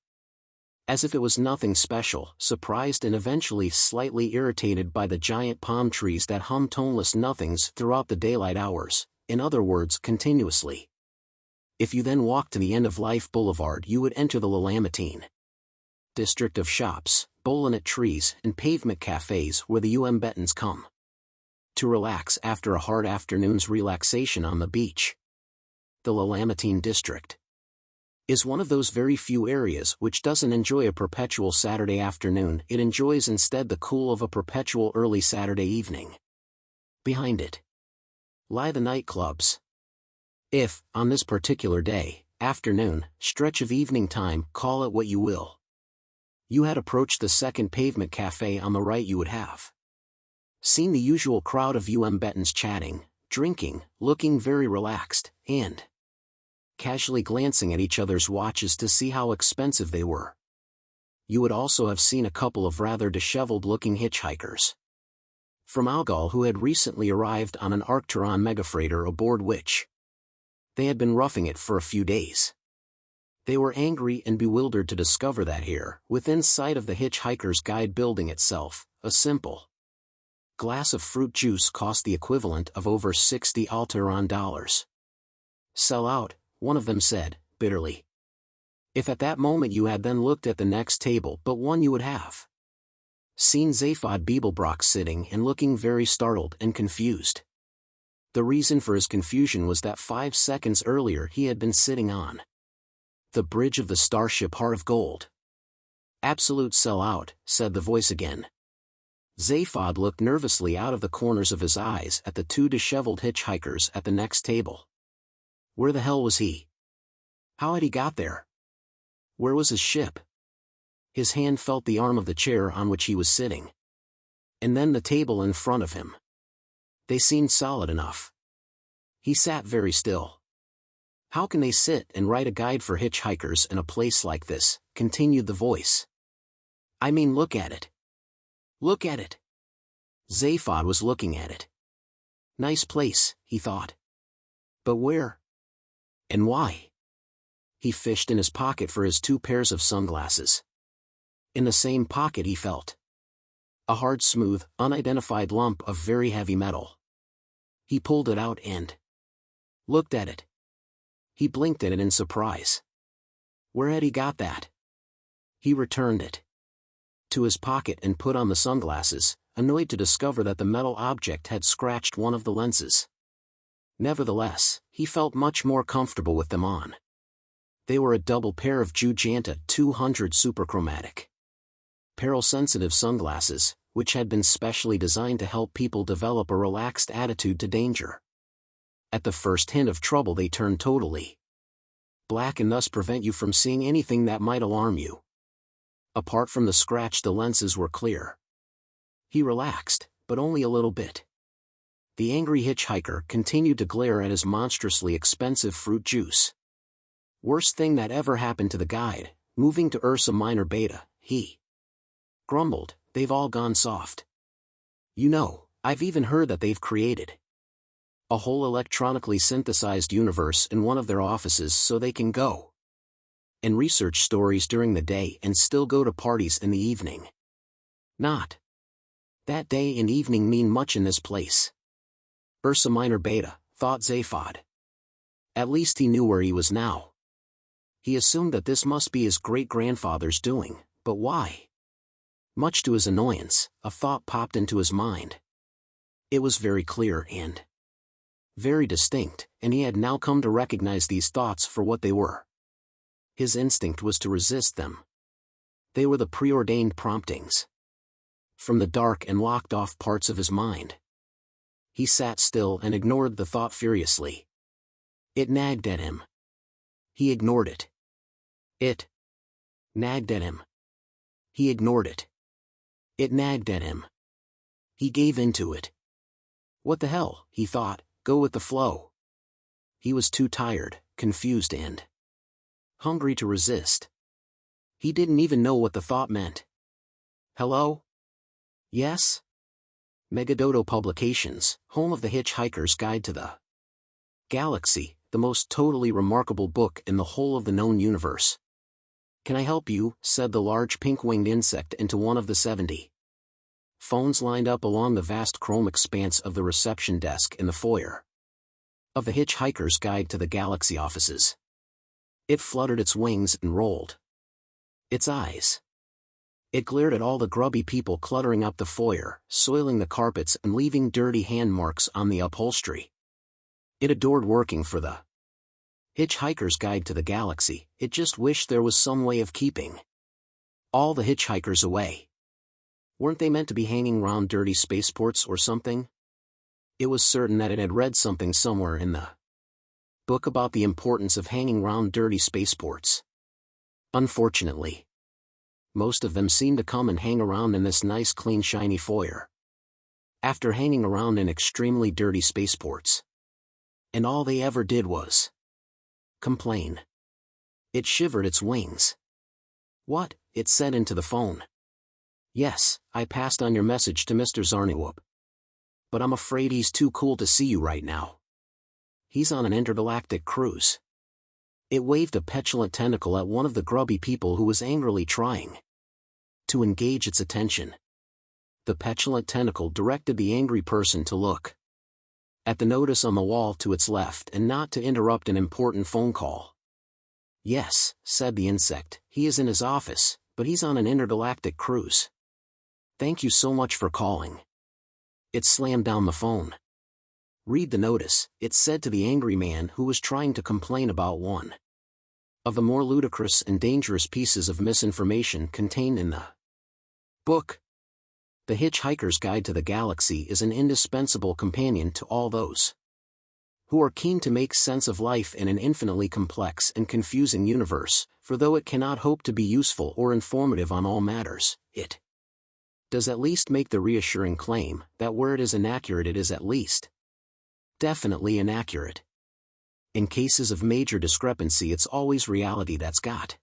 as if it was nothing special, surprised and eventually slightly irritated by the giant palm trees that hum toneless nothings throughout the daylight hours, in other words continuously. If you then walked to the end of Life Boulevard you would enter the Lalamatine district of shops, bolinet trees and pavement cafes where the Betons come to relax after a hard afternoon's relaxation on the beach. The Lalamatine district is one of those very few areas which doesn't enjoy a perpetual Saturday afternoon, it enjoys instead the cool of a perpetual early Saturday evening. Behind it lie the nightclubs. If, on this particular day, afternoon, stretch of evening time, call it what you will, you had approached the second pavement cafe on the right, you would have seen the usual crowd of Betons chatting, drinking, looking very relaxed, and casually glancing at each other's watches to see how expensive they were. You would also have seen a couple of rather disheveled-looking hitchhikers from Algol who had recently arrived on an Arcturon megafreighter aboard which they had been roughing it for a few days. They were angry and bewildered to discover that here, within sight of the Hitch Hiker's Guide building itself, a simple glass of fruit juice cost the equivalent of over $60 Altaron. Sell out, one of them said, bitterly. If at that moment you had then looked at the next table but one, you would have seen Zaphod Beeblebrox sitting and looking very startled and confused. The reason for his confusion was that 5 seconds earlier he had been sitting on the bridge of the starship Heart of Gold. Absolute sellout, said the voice again. Zaphod looked nervously out of the corners of his eyes at the 2 disheveled hitchhikers at the next table. Where the hell was he? How had he got there? Where was his ship? His hand felt the arm of the chair on which he was sitting. And then the table in front of him. They seemed solid enough. He sat very still. How can they sit and write a guide for hitchhikers in a place like this? Continued the voice. I mean, look at it. Look at it. Zaphod was looking at it. Nice place, he thought. But where? And why? He fished in his pocket for his 2 pairs of sunglasses. In the same pocket he felt a hard, smooth, unidentified lump of very heavy metal. He pulled it out and looked at it. He blinked at it in surprise. Where had he got that? He returned it to his pocket and put on the sunglasses, annoyed to discover that the metal object had scratched one of the lenses. Nevertheless, he felt much more comfortable with them on. They were a double pair of Jujanta 200 superchromatic peril-sensitive sunglasses, which had been specially designed to help people develop a relaxed attitude to danger. At the first hint of trouble they turn totally black and thus prevent you from seeing anything that might alarm you. Apart from the scratch, the lenses were clear. He relaxed, but only a little bit. The angry hitchhiker continued to glare at his monstrously expensive fruit juice. Worst thing that ever happened to the guide, moving to Ursa Minor Beta, he grumbled, they've all gone soft. You know, I've even heard that they've created a whole electronically synthesized universe in one of their offices so they can go and research stories during the day and still go to parties in the evening. Not that day and evening mean much in this place. Ursa Minor Beta, thought Zaphod. At least he knew where he was now. He assumed that this must be his great-grandfather's doing, but why? Much to his annoyance, a thought popped into his mind. It was very clear and very distinct, and he had now come to recognize these thoughts for what they were. His instinct was to resist them. They were the preordained promptings from the dark and locked-off parts of his mind. He sat still and ignored the thought furiously. It nagged at him. He ignored it. It nagged at him. He ignored it. It nagged at him. He gave in to it. What the hell, he thought, go with the flow. He was too tired, confused and hungry to resist. He didn't even know what the thought meant. Hello? Yes? Megadodo Publications, home of the Hitch Hiker's Guide to the Galaxy, the most totally remarkable book in the whole of the known universe. Can I help you? Said the large pink-winged insect into one of the 70 phones lined up along the vast chrome expanse of the reception desk in the foyer of the Hitch Hiker's Guide to the Galaxy offices. It fluttered its wings and rolled its eyes. It glared at all the grubby people cluttering up the foyer, soiling the carpets and leaving dirty hand marks on the upholstery. It adored working for the Hitch Hiker's Guide to the Galaxy. It just wished there was some way of keeping all the hitchhikers away. Weren't they meant to be hanging round dirty spaceports or something? It was certain that it had read something somewhere in the book about the importance of hanging round dirty spaceports. Unfortunately, most of them seemed to come and hang around in this nice clean shiny foyer after hanging around in extremely dirty spaceports. And all they ever did was complain. It shivered its wings. What? It said into the phone. Yes, I passed on your message to Mr. Zarniwoop. But I'm afraid he's too cool to see you right now. He's on an intergalactic cruise. It waved a petulant tentacle at one of the grubby people who was angrily trying to engage its attention. The petulant tentacle directed the angry person to look at the notice on the wall to its left and not to interrupt an important phone call. Yes, said the insect, he is in his office, but he's on an intergalactic cruise. Thank you so much for calling. It slammed down the phone. Read the notice, it said to the angry man who was trying to complain about one of the more ludicrous and dangerous pieces of misinformation contained in the book. The Hitch Hiker's Guide to the Galaxy is an indispensable companion to all those who are keen to make sense of life in an infinitely complex and confusing universe, for though it cannot hope to be useful or informative on all matters, it does at least make the reassuring claim that where it is inaccurate it is at least definitely inaccurate. In cases of major discrepancy it's always reality that's got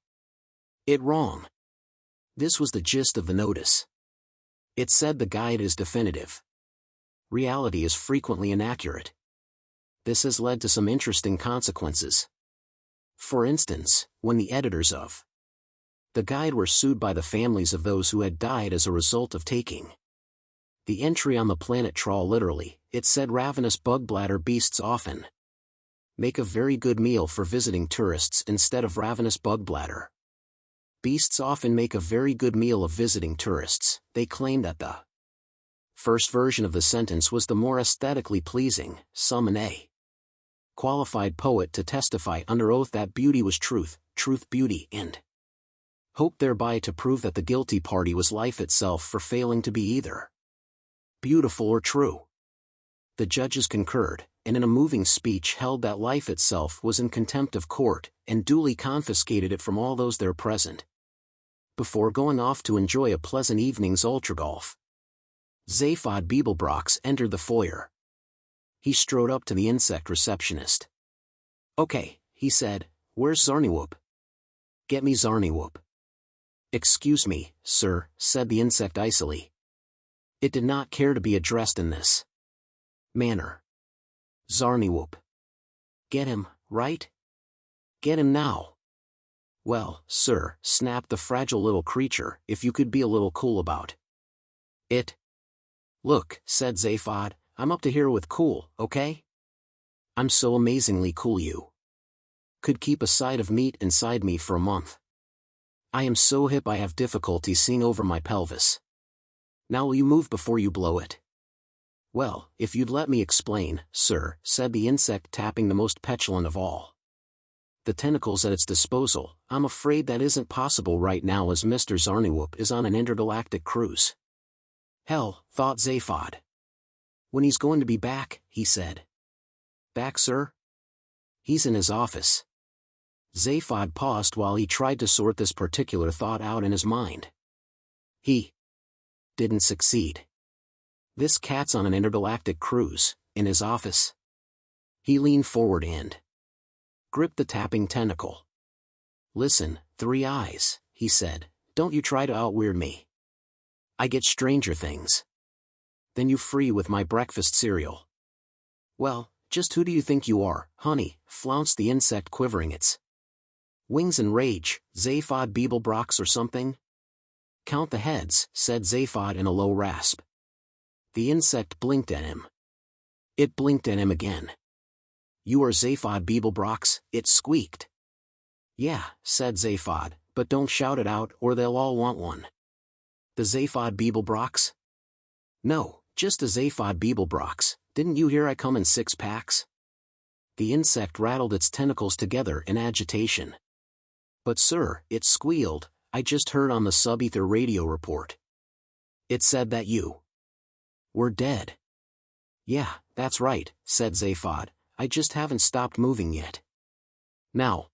it wrong. This was the gist of the notice. It said the guide is definitive. Reality is frequently inaccurate. This has led to some interesting consequences. For instance, when the editors of the guide were sued by the families of those who had died as a result of taking the entry on the planet Trawl literally, it said ravenous bug bladder beasts often make a very good meal for visiting tourists instead of ravenous bug bladder. Beasts often make a very good meal of visiting tourists. They claim that the first version of the sentence was the more aesthetically pleasing. Summon a qualified poet to testify under oath that beauty was truth, truth beauty, and hope thereby to prove that the guilty party was life itself for failing to be either beautiful or true. The judges concurred, and in a moving speech held that life itself was in contempt of court, and duly confiscated it from all those there present. Before going off to enjoy a pleasant evening's ultragolf, Zaphod Beeblebrox entered the foyer. He strode up to the insect receptionist. Okay, he said, where's Zarniwoop? Get me Zarniwoop. Excuse me, sir, said the insect icily. It did not care to be addressed in this manner. Zarniwoop. Get him, right? Get him now. Well, sir, snapped the fragile little creature, if you could be a little cool about it. Look, said Zaphod, I'm up to here with cool, okay? I'm so amazingly cool you could keep a side of meat inside me for a month. I am so hip I have difficulty seeing over my pelvis. Now will you move before you blow it? Well, if you'd let me explain, sir, said the insect, tapping the most petulant of all the tentacles at its disposal. I'm afraid that isn't possible right now, as Mr. Zarniwoop is on an intergalactic cruise. Hell, thought Zaphod. When he's going to be back, he said. Back, sir? He's in his office. Zaphod paused while he tried to sort this particular thought out in his mind. He didn't succeed. This cat's on an intergalactic cruise, in his office. He leaned forward and gripped the tapping tentacle. Listen, Three Eyes, he said, don't you try to outweird me. I get stranger things than you free with my breakfast cereal. Well, just who do you think you are, honey? Flounced the insect, quivering its wings in rage. Zaphod Beeblebrox or something? Count the heads, said Zaphod in a low rasp. The insect blinked at him. It blinked at him again. You are Zaphod Beeblebrox, it squeaked. Yeah, said Zaphod, but don't shout it out or they'll all want one. The Zaphod Beeblebrox? No, just a Zaphod Beeblebrox. Didn't you hear I come in 6 packs? The insect rattled its tentacles together in agitation. But sir, it squealed, I just heard on the sub-ether radio report. It said that you were dead. Yeah, that's right, said Zaphod, I just haven't stopped moving yet. Now,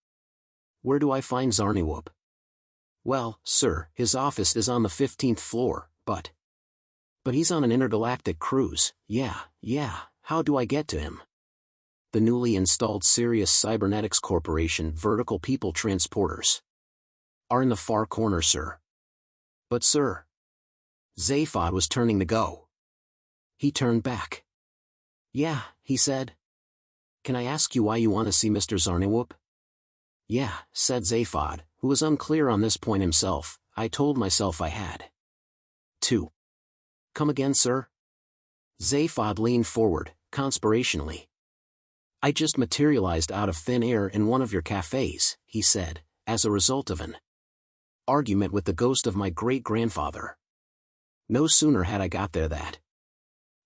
where do I find Zarniwoop? Well, sir, his office is on the 15th floor, but he's on an intergalactic cruise. Yeah, how do I get to him? The newly installed Sirius Cybernetics Corporation vertical people transporters are in the far corner, sir. But sir, Zaphod was turning to go. He turned back. Yeah, he said. Can I ask you why you want to see Mr. Zarniwoop? Yeah, said Zaphod, who was unclear on this point himself. I told myself I had to. Come again, sir? Zaphod leaned forward, conspirationally. I just materialized out of thin air in one of your cafes, he said, as a result of an argument with the ghost of my great-grandfather. No sooner had I got there that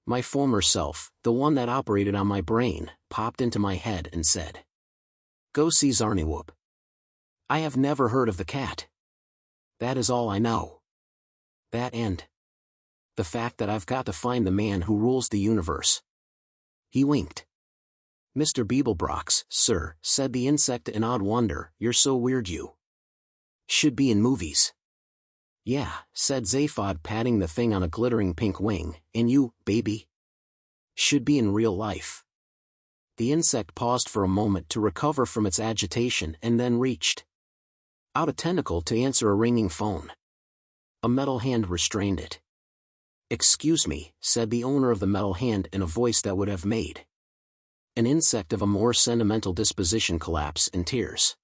my former self, the one that operated on my brain, popped into my head and said, Go see Zarniwoop. I have never heard of the cat. That is all I know. That and the fact that I've got to find the man who rules the universe. He winked. Mr. Beeblebrox, sir, said the insect in odd wonder, you're so weird you should be in movies. Yeah, said Zaphod, patting the thing on a glittering pink wing, and you, baby, should be in real life. The insect paused for a moment to recover from its agitation and then reached out a tentacle to answer a ringing phone. A metal hand restrained it. Excuse me, said the owner of the metal hand in a voice that would have made an insect of a more sentimental disposition collapse in tears.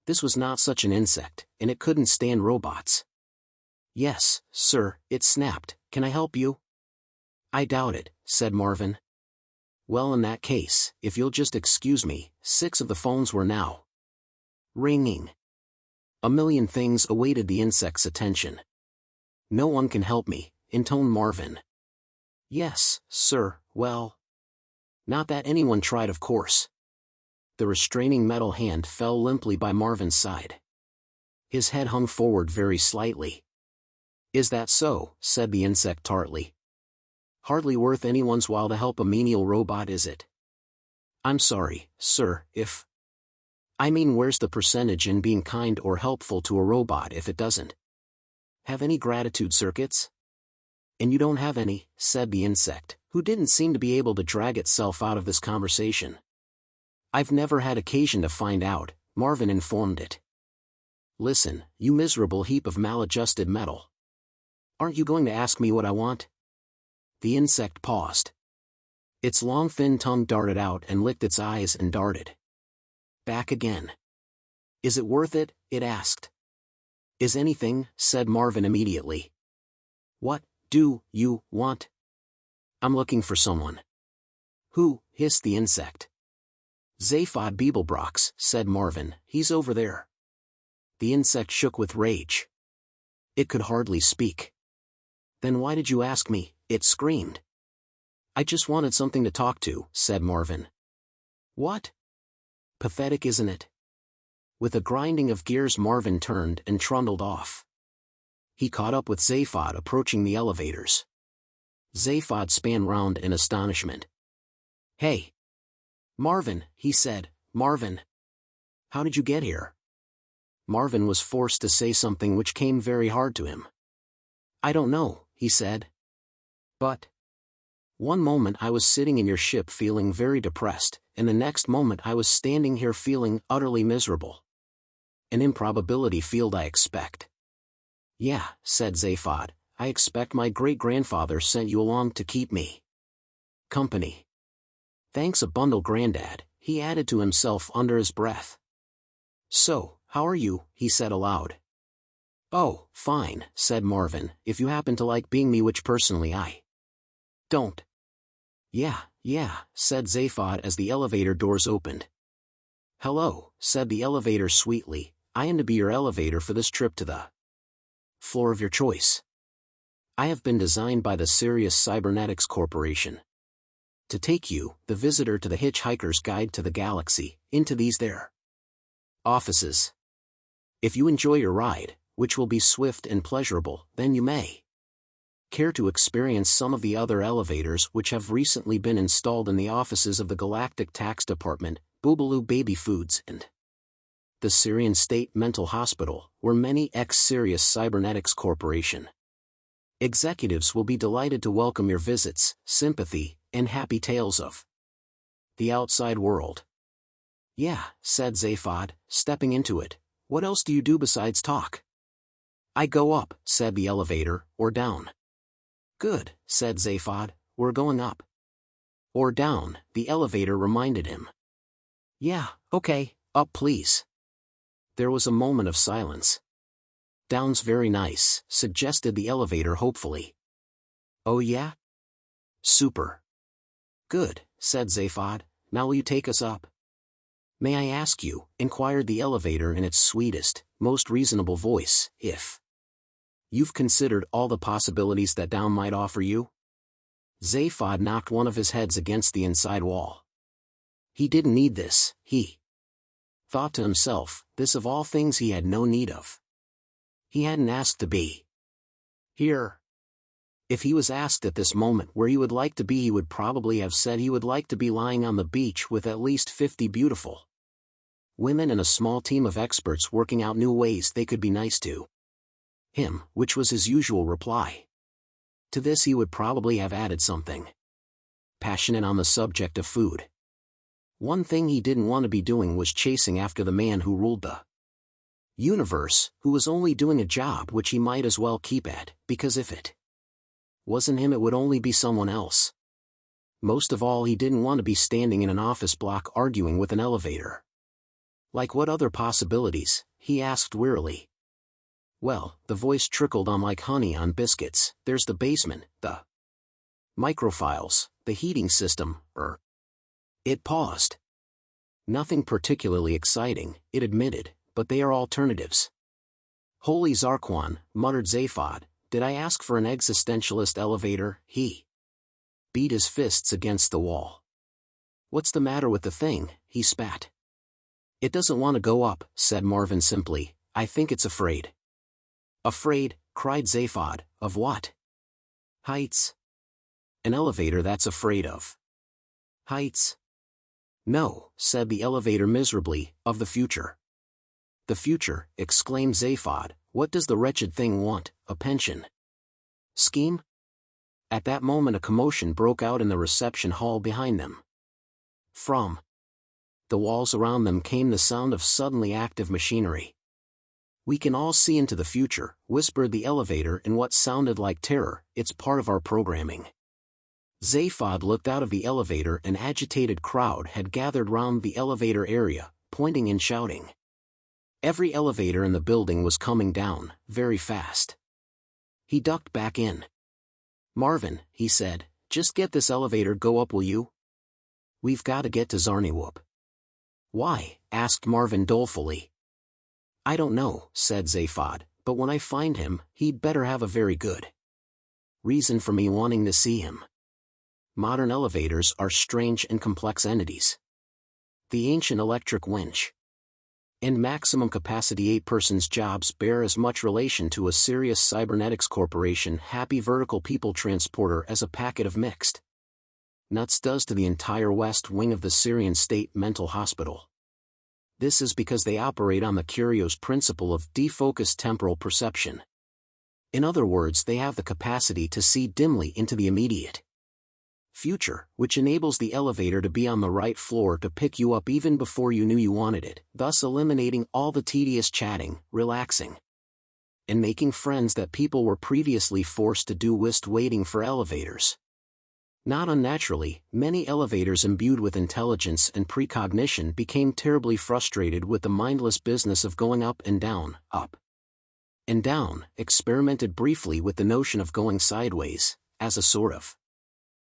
This was not such an insect, and it couldn't stand robots. Yes, sir, it snapped, can I help you? I doubt it, said Marvin. Well, in that case, if you'll just excuse me, 6 of the phones were now ringing. A million things awaited the insect's attention. No one can help me, intoned Marvin. Yes, sir, well. Not that anyone tried, of course. The restraining metal hand fell limply by Marvin's side. His head hung forward very slightly. Is that so? Said the insect tartly. Hardly worth anyone's while to help a menial robot, is it? I'm sorry, sir, if... I mean, where's the percentage in being kind or helpful to a robot if it doesn't have any gratitude circuits? And you don't have any, said the insect, who didn't seem to be able to drag itself out of this conversation. I've never had occasion to find out, Marvin informed it. Listen, you miserable heap of maladjusted metal. Aren't you going to ask me what I want? The insect paused. Its long thin tongue darted out and licked its eyes and darted back again. Is it worth it? It asked. Is anything, said Marvin immediately. What do you want? I'm looking for someone. Who? Hissed the insect. Zaphod Beeblebrox, said Marvin. He's over there. The insect shook with rage. It could hardly speak. Then why did you ask me? It screamed. I just wanted something to talk to, said Marvin. What? Pathetic, isn't it? With a grinding of gears, Marvin turned and trundled off. He caught up with Zaphod approaching the elevators. Zaphod span round in astonishment. Hey! Marvin, he said. Marvin! How did you get here? Marvin was forced to say something which came very hard to him. I don't know, he said. But one moment I was sitting in your ship feeling very depressed, and the next moment I was standing here feeling utterly miserable. An improbability field, I expect. Yeah, said Zaphod, I expect my great-grandfather sent you along to keep me company. Thanks a bundle, Granddad, he added to himself under his breath. So, how are you? He said aloud. Oh, fine, said Marvin, if you happen to like being me, which personally I don't. Yeah, said Zaphod as the elevator doors opened. Hello, said the elevator sweetly, I am to be your elevator for this trip to the floor of your choice. I have been designed by the Sirius Cybernetics Corporation to take you, the visitor, to the Hitch Hiker's Guide to the Galaxy, into these there offices. If you enjoy your ride, which will be swift and pleasurable, then you may care to experience some of the other elevators which have recently been installed in the offices of the Galactic Tax Department, Boobaloo Baby Foods, and the Syrian State Mental Hospital, where many ex-Sirius Cybernetics Corporation executives will be delighted to welcome your visits, sympathy, and happy tales of the outside world. Yeah, said Zaphod, stepping into it. What else do you do besides talk? I go up, said the elevator, or down. Good, said Zaphod, we're going up. Or down, the elevator reminded him. Yeah, okay, up please. There was a moment of silence. Down's very nice, suggested the elevator hopefully. Oh yeah? Super. Good, said Zaphod, now will you take us up? May I ask you, inquired the elevator in its sweetest, most reasonable voice, if you've considered all the possibilities that down might offer you? Zaphod knocked one of his heads against the inside wall. He didn't need this, he thought to himself, this of all things he had no need of. He hadn't asked to be here. If he was asked at this moment where he would like to be, he would probably have said he would like to be lying on the beach with at least 50 beautiful women and a small team of experts working out new ways they could be nice to him, which was his usual reply. To this he would probably have added something passionate on the subject of food. One thing he didn't want to be doing was chasing after the man who ruled the universe, who was only doing a job which he might as well keep at, because if it wasn't him it would only be someone else. Most of all, he didn't want to be standing in an office block arguing with an elevator. Like what other possibilities? He asked wearily. Well, the voice trickled on like honey on biscuits. There's the basement, the microfiles, the heating system, It paused. Nothing particularly exciting, it admitted, but they are alternatives. Holy Zarquan, muttered Zaphod, did I ask for an existentialist elevator? He beat his fists against the wall. What's the matter with the thing? He spat. It doesn't want to go up, said Marvin simply. I think it's afraid. Afraid? Cried Zaphod. Of what? Heights. An elevator that's afraid of heights? No, said the elevator miserably, of the future. The future, exclaimed Zaphod. What does the wretched thing want? A pension scheme? At that moment a commotion broke out in the reception hall behind them. From the walls around them came the sound of suddenly active machinery. We can all see into the future, whispered the elevator in what sounded like terror. It's part of our programming. Zaphod looked out of the elevator. An agitated crowd had gathered round the elevator area, pointing and shouting. Every elevator in the building was coming down, very fast. He ducked back in. "Marvin," he said, "just get this elevator go up, will you? We've got to get to Zarniwoop." "Why?" asked Marvin dolefully. "I don't know," said Zaphod, "but when I find him, he'd better have a very good reason for me wanting to see him." Modern elevators are strange and complex entities. The ancient electric winch and maximum capacity 8-person's jobs bear as much relation to a serious cybernetics corporation happy vertical people transporter as a packet of mixed nuts does to the entire west wing of the Syrian State Mental Hospital. This is because they operate on the curious principle of defocused temporal perception. In other words, they have the capacity to see dimly into the immediate future, which enables the elevator to be on the right floor to pick you up even before you knew you wanted it, thus eliminating all the tedious chatting, relaxing, and making friends that people were previously forced to do whilst waiting for elevators. Not unnaturally, many elevators imbued with intelligence and precognition became terribly frustrated with the mindless business of going up and down, experimented briefly with the notion of going sideways, as a sort of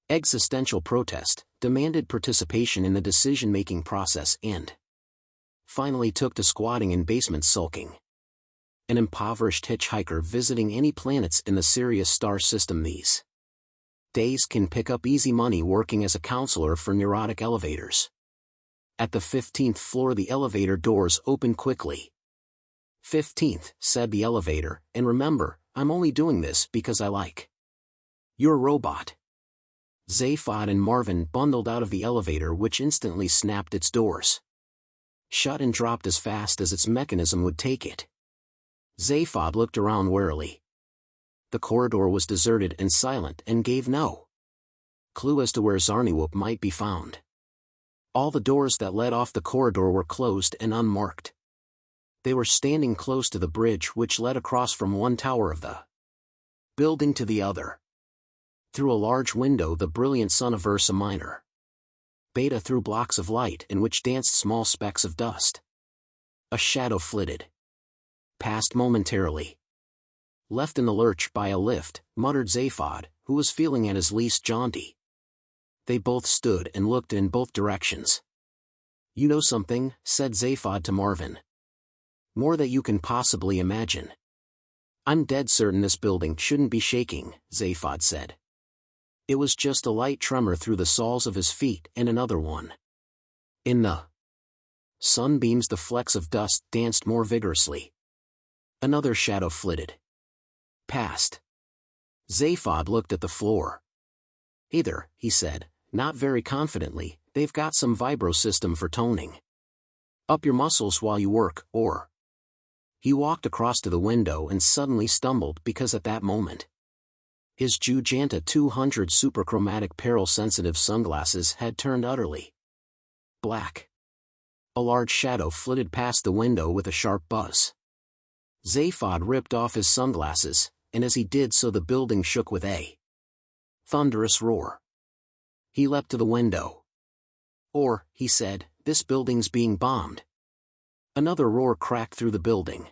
existential protest, demanded participation in the decision-making process and finally took to squatting in basements sulking. An impoverished hitchhiker visiting any planets in the Sirius star system these days can pick up easy money working as a counselor for neurotic elevators. At the 15th floor the elevator doors opened quickly. "15th, said the elevator, "and remember, I'm only doing this because I like your robot." Zaphod and Marvin bundled out of the elevator, which instantly snapped its doors shut and dropped as fast as its mechanism would take it. Zaphod looked around warily. The corridor was deserted and silent and gave no clue as to where Zarniwoop might be found. All the doors that led off the corridor were closed and unmarked. They were standing close to the bridge which led across from one tower of the building to the other. Through a large window the brilliant sun of Ursa Minor Beta threw blocks of light in which danced small specks of dust. A shadow flitted past momentarily. "Left in the lurch by a lift," muttered Zaphod, who was feeling at his least jaunty. They both stood and looked in both directions. "You know something," said Zaphod to Marvin. "More than you can possibly imagine." "I'm dead certain this building shouldn't be shaking," Zaphod said. It was just a light tremor through the soles of his feet and another one. In the sunbeams the flecks of dust danced more vigorously. Another shadow flitted past. Zaphod looked at the floor. "Either," he said, not very confidently, "they've got some vibro system for toning up your muscles while you work, or—" He walked across to the window and suddenly stumbled because at that moment his Jujanta 200 superchromatic peril-sensitive sunglasses had turned utterly black. A large shadow flitted past the window with a sharp buzz. Zaphod ripped off his sunglasses, and as he did so the building shook with a thunderous roar. He leapt to the window. "Or," he said, "this building's being bombed." Another roar cracked through the building.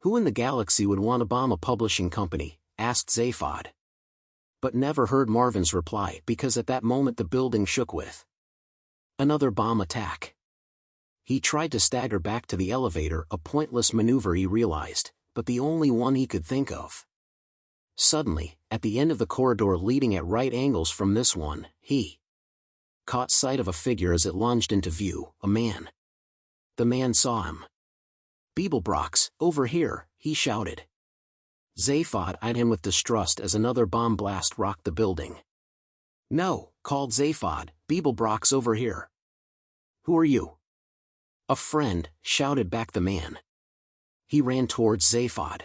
"Who in the galaxy would want to bomb a publishing company?" asked Zaphod. But never heard Marvin's reply because at that moment the building shook with another bomb attack. He tried to stagger back to the elevator, a pointless maneuver he realized, but the only one he could think of. Suddenly, at the end of the corridor leading at right angles from this one, he caught sight of a figure as it lunged into view, a man. The man saw him. "Beeblebrox, over here," he shouted. Zaphod eyed him with distrust as another bomb blast rocked the building. "No," called Zaphod, "Beeblebrox over here." "Who are you?" "A friend," shouted back the man. He ran towards Zaphod.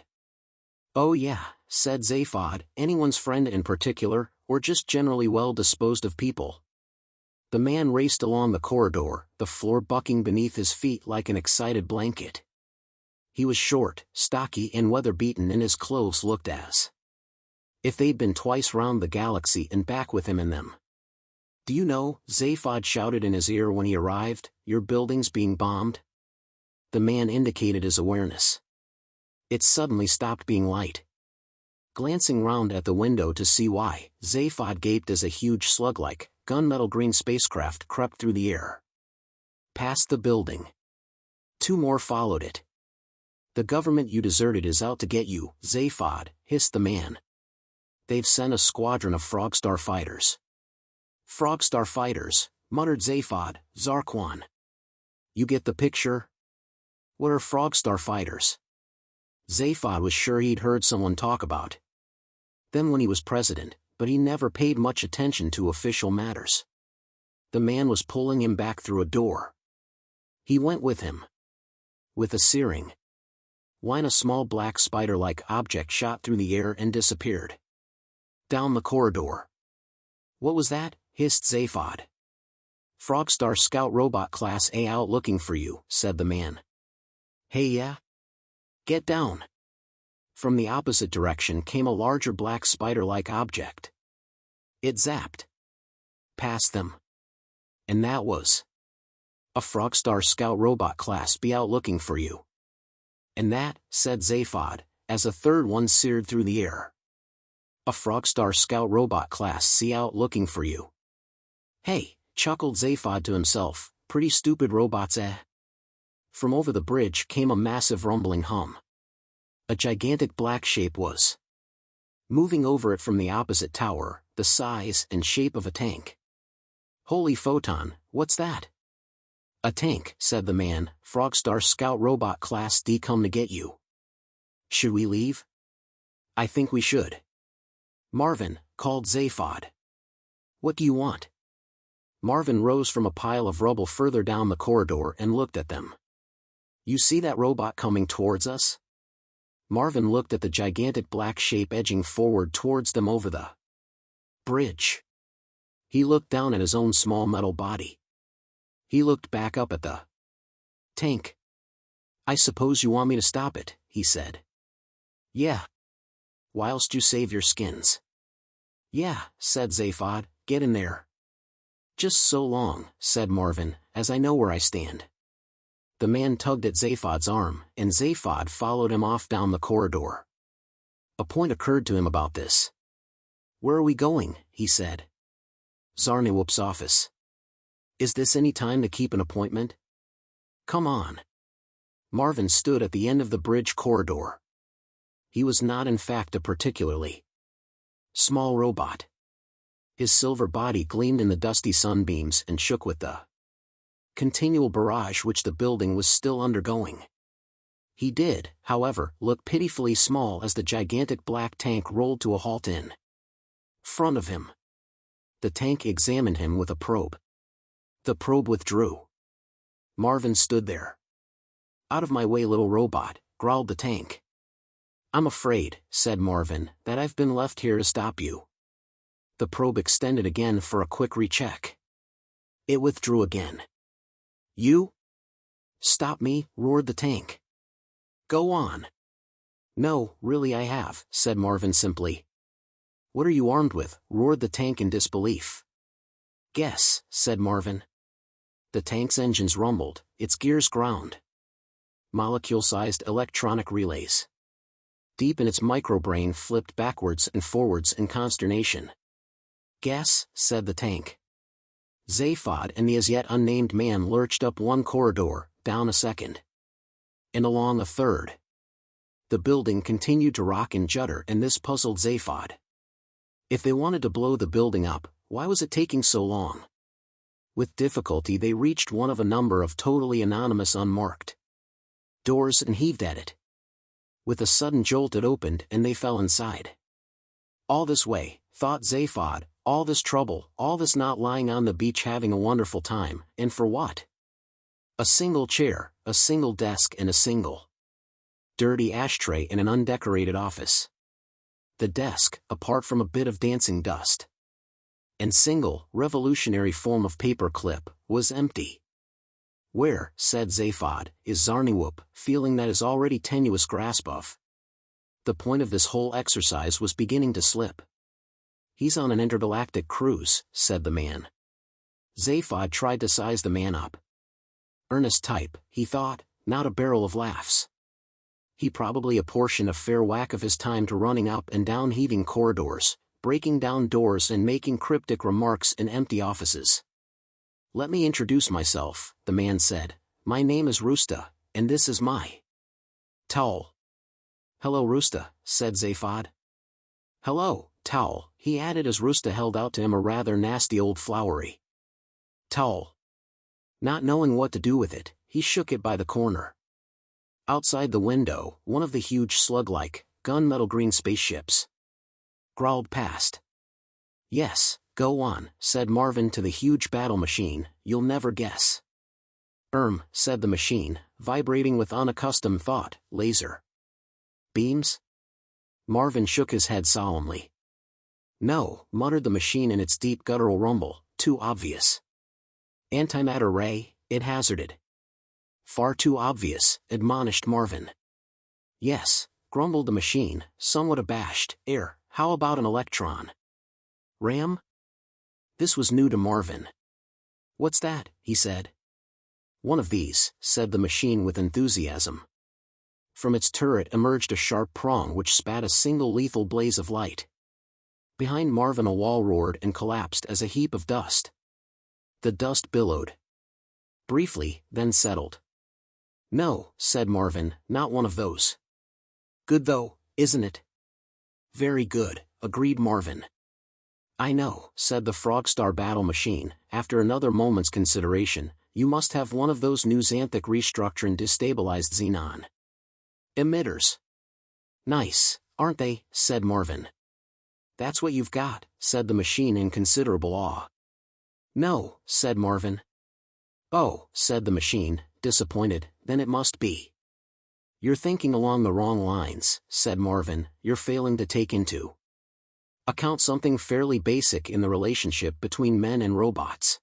"Oh yeah," said Zaphod, "anyone's friend in particular, or just generally well-disposed of people?" The man raced along the corridor, the floor bucking beneath his feet like an excited blanket. He was short, stocky and weather-beaten and his clothes looked as If they'd been twice round the galaxy and back with him in them. Do you know, Zaphod shouted in his ear when he arrived, your building's being bombed? The man indicated his awareness. It suddenly stopped being light. Glancing round at the window to see why, Zaphod gaped as a huge slug-like, gunmetal green spacecraft crept through the air. Past the building. 2 more followed it. The government you deserted is out to get you, Zaphod, hissed the man. They've sent a squadron of Frogstar fighters. Frogstar fighters, muttered Zaphod, Zarquan. You get the picture? What are Frogstar fighters? Zaphod was sure he'd heard someone talk about them when he was president, but he never paid much attention to official matters. The man was pulling him back through a door. He went with him. With a searing whine, a small black spider-like object shot through the air and disappeared down the corridor. What was that? Hissed Zaphod. Frogstar Scout Robot Class A out looking for you, said the man. Hey, yeah? Get down. From the opposite direction came a larger black spider-like object. It zapped past them. And that was a Frogstar Scout Robot Class B out looking for you. And that, said Zaphod, as a third one seared through the air. A Frogstar Scout Robot Class C out looking for you. Hey, chuckled Zaphod to himself, pretty stupid robots, eh? From over the bridge came a massive rumbling hum. A gigantic black shape was moving over it from the opposite tower, the size and shape of a tank. Holy photon, what's that? A tank, said the man, Frogstar Scout Robot Class D come to get you. Should we leave? I think we should. Marvin, called Zaphod. What do you want? Marvin rose from a pile of rubble further down the corridor and looked at them. You see that robot coming towards us? Marvin looked at the gigantic black shape edging forward towards them over the bridge. He looked down at his own small metal body. He looked back up at the tank. I suppose you want me to stop it, he said. Yeah. Whilst you save your skins. Yeah, said Zaphod, get in there. Just so long, said Marvin, as I know where I stand. The man tugged at Zaphod's arm, and Zaphod followed him off down the corridor. A point occurred to him about this. Where are we going? He said. Zarniwoop's office. Is this any time to keep an appointment? Come on. Marvin stood at the end of the bridge corridor. He was not in fact a particularly small robot. His silver body gleamed in the dusty sunbeams and shook with the continual barrage which the building was still undergoing. He did, however, look pitifully small as the gigantic black tank rolled to a halt in front of him. The tank examined him with a probe. The probe withdrew. Marvin stood there. Out of my way, little robot, growled the tank. I'm afraid, said Marvin, that I've been left here to stop you. The probe extended again for a quick recheck. It withdrew again. You? Stop me, roared the tank. Go on. No, really I have, said Marvin simply. What are you armed with? Roared the tank in disbelief. Guess, said Marvin. The tank's engines rumbled, its gears ground. Molecule-sized electronic relays. Deep in its microbrain flipped backwards and forwards in consternation. Guess, said the tank. Zaphod and the as yet unnamed man lurched up one corridor, down a second, and along a third. The building continued to rock and judder, and this puzzled Zaphod. If they wanted to blow the building up, why was it taking so long? With difficulty they reached one of a number of totally anonymous unmarked doors and heaved at it. With a sudden jolt it opened and they fell inside. All this way, thought Zaphod, all this trouble, all this not lying on the beach having a wonderful time, and for what? A single chair, a single desk and a single dirty ashtray in an undecorated office. The desk, apart from a bit of dancing dust and single, revolutionary form of paper clip, was empty. Where, said Zaphod, is Zarniwoop, feeling that his already tenuous grasp of The point of this whole exercise was beginning to slip. "He's on an intergalactic cruise," said the man. Zaphod tried to size the man up. Earnest type, he thought, not a barrel of laughs. He probably apportioned a fair whack of his time to running up and down heaving corridors, breaking down doors and making cryptic remarks in empty offices. "Let me introduce myself," the man said. "My name is Rusta, and this is my towel." "Hello Rusta," said Zaphod. "Hello, towel," he added as Rusta held out to him a rather nasty old flowery towel. Not knowing what to do with it, he shook it by the corner. Outside the window, one of the huge slug-like, gunmetal green spaceships growled past. "Yes, go on," said Marvin to the huge battle machine, "you'll never guess." Said the machine, vibrating with unaccustomed thought, "laser beams?" Marvin shook his head solemnly. "No," muttered the machine in its deep guttural rumble, "too obvious." "Antimatter ray," it hazarded. "Far too obvious," admonished Marvin. "Yes," grumbled the machine, somewhat abashed. How about an electron ram?" This was new to Marvin. "What's that?" he said. "One of these," said the machine with enthusiasm. From its turret emerged a sharp prong which spat a single lethal blaze of light. Behind Marvin a wall roared and collapsed as a heap of dust. The dust billowed briefly, then settled. "No," said Marvin, "not one of those." "Good though, isn't it?" "Very good," agreed Marvin. "I know," said the Frogstar battle machine, after another moment's consideration. "You must have one of those new xanthic restructured destabilized xenon emitters." "Nice, aren't they?" said Marvin. "That's what you've got," said the machine in considerable awe. "No," said Marvin. "Oh," said the machine, disappointed, "then it must be." "You're thinking along the wrong lines," said Marvin. "You're failing to take into account something fairly basic in the relationship between men and robots."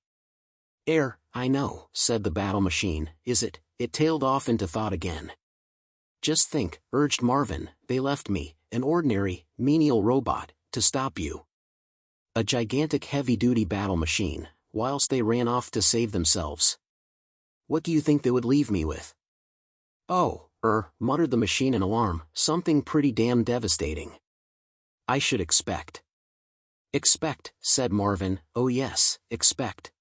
"I know," said the battle machine. "Is it?" It tailed off into thought again. "Just think," urged Marvin, "they left me, an ordinary, menial robot, to stop you. A gigantic heavy-duty battle machine, whilst they ran off to save themselves. What do you think they would leave me with?" "Oh, muttered the machine in alarm, "something pretty damn devastating." "I should expect." "Expect," said Marvin. "Oh yes, expect.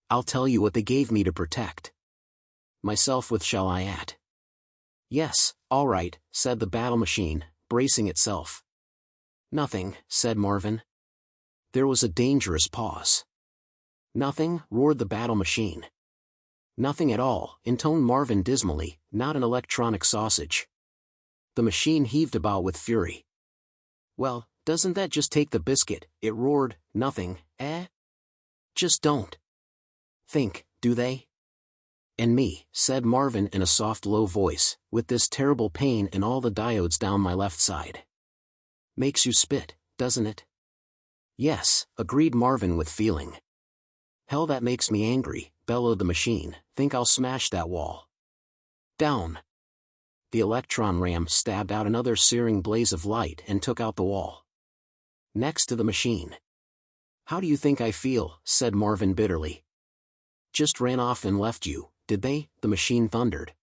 I'll tell you what they gave me to protect myself with, shall I add?" "Yes, all right," said the battle machine, bracing itself. "Nothing," said Marvin. There was a dangerous pause. "Nothing?" roared the battle machine. "Nothing at all," intoned Marvin dismally, "not an electronic sausage." The machine heaved about with fury. "Well, doesn't that just take the biscuit?" it roared. "Nothing, eh? Just don't think, do they?" "And me," said Marvin in a soft low voice, "with this terrible pain in all the diodes down my left side. Makes you spit, doesn't it?" "Yes," agreed Marvin with feeling. "Hell, that makes me angry," bellowed the machine. "Think I'll smash that wall down." The electron ram stabbed out another searing blaze of light and took out the wall next to the machine. "How do you think I feel?" said Marvin bitterly. "Just ran off and left you, did they?" the machine thundered.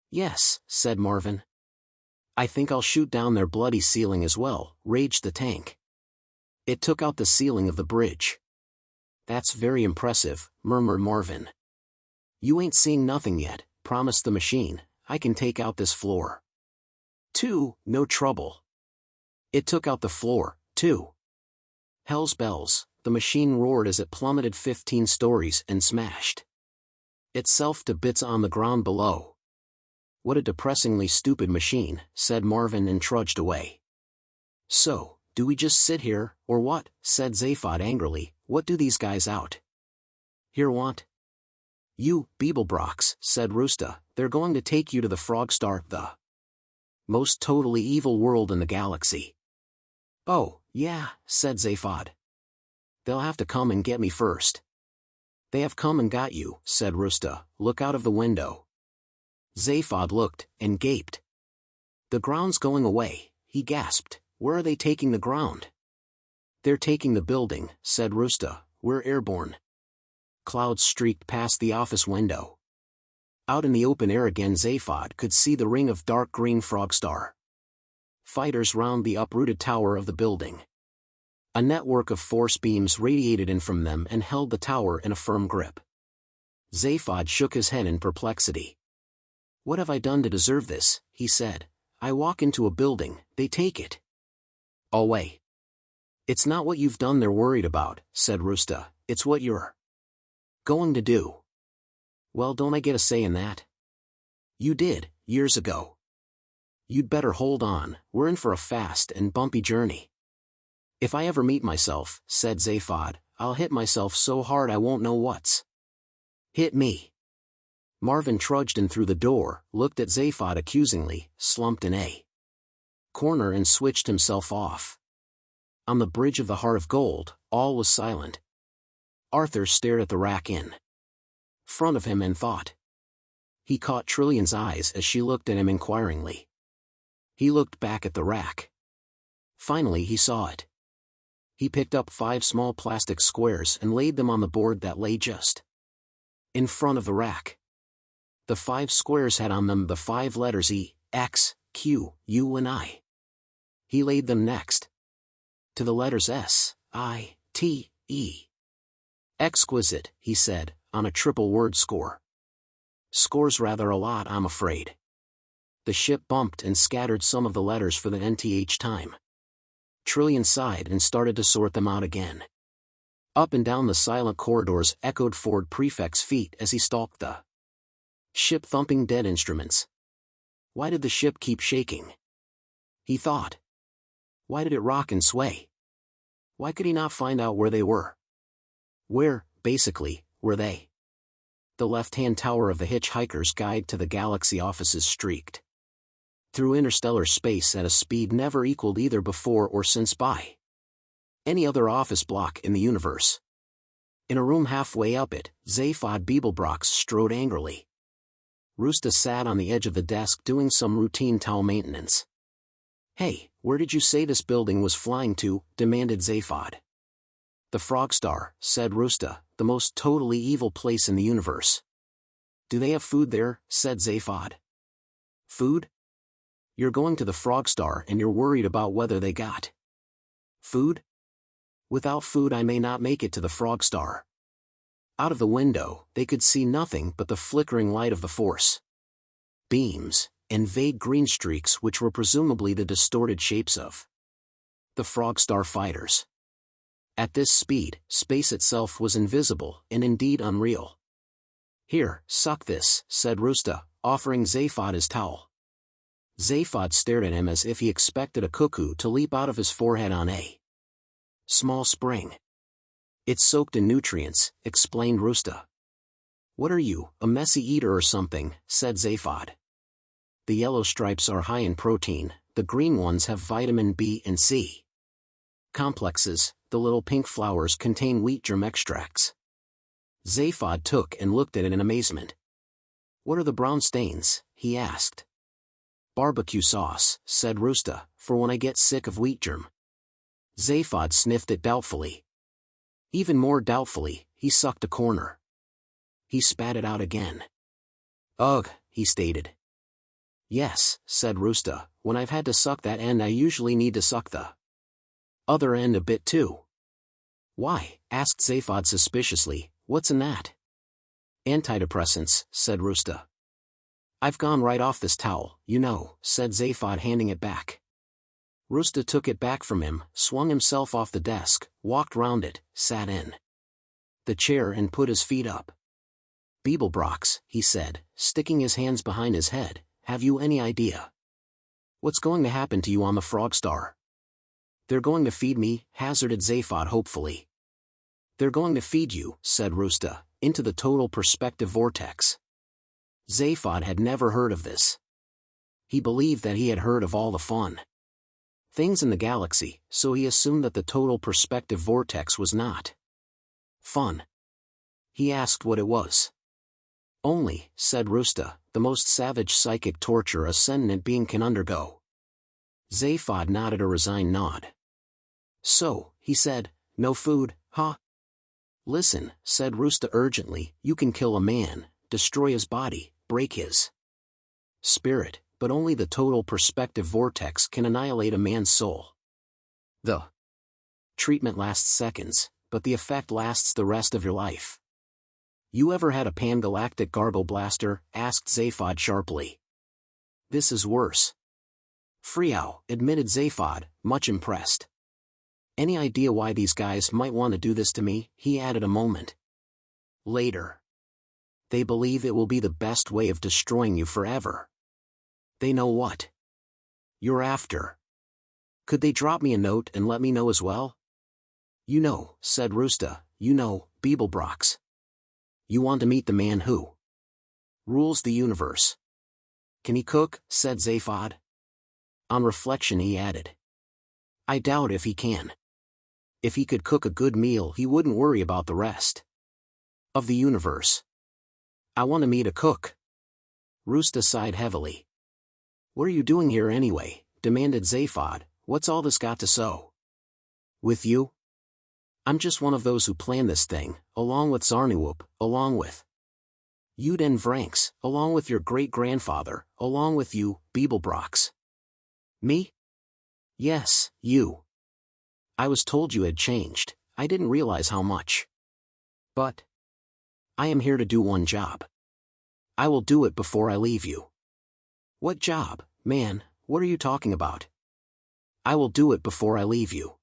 "Yes," said Marvin. "I think I'll shoot down their bloody ceiling as well," raged the tank. "It took out the ceiling of the bridge." "That's very impressive," murmured Marvin. "You ain't seeing nothing yet," promised the machine. "I can take out this floor too, no trouble." It took out the floor, too. Hell's bells, the machine roared as it plummeted 15 stories and smashed itself to bits on the ground below. "What a depressingly stupid machine," said Marvin and trudged away. "So, do we just sit here, or what?" said Zaphod angrily. "What do these guys out here want?" "You, Beeblebrox," said Rusta. "They're going to take you to the Frogstar, the most totally evil world in the galaxy." "Oh, yeah," said Zaphod. "They'll have to come and get me first." "They have come and got you," said Rusta. "Look out of the window." Zaphod looked, and gaped. The ground's going away, he gasped. Where are they taking the ground? They're taking the building, said Rusta. We're airborne. Clouds streaked past the office window. Out in the open air again, Zaphod could see the ring of dark green frog star. Fighters round the uprooted tower of the building. A network of force beams radiated in from them and held the tower in a firm grip. Zaphod shook his head in perplexity. What have I done to deserve this? He said. I walk into a building, they take it away. It's not what you've done they're worried about, said Rusta. It's what you're going to do. Well, don't I get a say in that? You did, years ago. You'd better hold on, we're in for a fast and bumpy journey. If I ever meet myself, said Zaphod, I'll hit myself so hard I won't know what's hit me. Marvin trudged in through the door, looked at Zaphod accusingly, slumped in a corner and switched himself off. On the bridge of the Heart of Gold, all was silent. Arthur stared at the rack in front of him and thought. He caught Trillian's eyes as she looked at him inquiringly. He looked back at the rack. Finally he saw it. He picked up 5 small plastic squares and laid them on the board that lay just in front of the rack. The 5 squares had on them the 5 letters E, X, Q, U and I. He laid them next to the letters S, I, T, E. Exquisite, he said, on a triple word score. Score's rather a lot, I'm afraid. The ship bumped and scattered some of the letters for the nth time. Trillian sighed and started to sort them out again. Up and down the silent corridors echoed Ford Prefect's feet as he stalked the ship, thumping dead instruments. Why did the ship keep shaking? He thought. Why did it rock and sway? Why could he not find out where they were? Where, basically, were they? The left-hand tower of the Hitch Hiker's Guide to the Galaxy offices streaked through interstellar space at a speed never equaled either before or since by any other office block in the universe. In a room halfway up it, Zaphod Beeblebrox strode angrily. Rusta sat on the edge of the desk doing some routine towel maintenance. Hey, where did you say this building was flying to? Demanded Zaphod. The Frog Star, said Rusta, the most totally evil place in the universe. Do they have food there? Said Zaphod. Food? You're going to the Frog Star and you're worried about whether they got food? Without food I may not make it to the Frog Star. Out of the window, they could see nothing but the flickering light of the force beams, and vague green streaks which were presumably the distorted shapes of the Frog Star fighters. At this speed, space itself was invisible and indeed unreal. Here, suck this, said Rusta, offering Zaphod his towel. Zaphod stared at him as if he expected a cuckoo to leap out of his forehead on a small spring. It's soaked in nutrients, explained Rusta. What are you, a messy eater or something? Said Zaphod. The yellow stripes are high in protein, the green ones have vitamin B and C complexes, the little pink flowers contain wheat germ extracts. Zaphod took and looked at it in amazement. What are the brown stains? He asked. Barbecue sauce, said Rusta, for when I get sick of wheat germ. Zaphod sniffed it doubtfully. Even more doubtfully, he sucked a corner. He spat it out again. Ugh, he stated. Yes, said Rusta, when I've had to suck that end I usually need to suck the other end a bit too. Why? Asked Zaphod suspiciously. What's in that? Antidepressants, said Rusta. I've gone right off this towel, you know, said Zaphod handing it back. Rusta took it back from him, swung himself off the desk, walked round it, sat in the chair and put his feet up. Beeblebrox, he said, sticking his hands behind his head, have you any idea what's going to happen to you on the Frog Star? They're going to feed me, hazarded Zaphod hopefully. They're going to feed you, said Rusta, into the total perspective vortex. Zaphod had never heard of this. He believed that he had heard of all the fun things in the galaxy, so he assumed that the total perspective vortex was not fun. He asked what it was. Only, said Rusta, the most savage psychic torture a sentient being can undergo. Zaphod nodded a resigned nod. So, he said, no food, huh? Listen, said Roosta urgently, you can kill a man, destroy his body, break his spirit, but only the total perspective vortex can annihilate a man's soul. The treatment lasts seconds, but the effect lasts the rest of your life. You ever had a pan-galactic garble blaster? Asked Zaphod sharply. This is worse. Freow, admitted Zaphod, much impressed. Any idea why these guys might want to do this to me? He added a moment later. They believe it will be the best way of destroying you forever. They know what you're after. Could they drop me a note and let me know as well? You know, said Roosta, you know, Beeblebrox. You want to meet the man who rules the universe. Can he cook? Said Zaphod. On reflection he added. I doubt if he can. If he could cook a good meal he wouldn't worry about the rest of the universe. I want to meet a cook. Roosta sighed heavily. What are you doing here anyway? Demanded Zaphod. What's all this got to so with you? I'm just one of those who planned this thing, along with Zarniwoop, along with Uden Vranks, along with your great-grandfather, along with you, Beeblebrox. Me? Yes, you. I was told you had changed, I didn't realize how much. But I am here to do one job. I will do it before I leave you. What job, man, what are you talking about? I will do it before I leave you.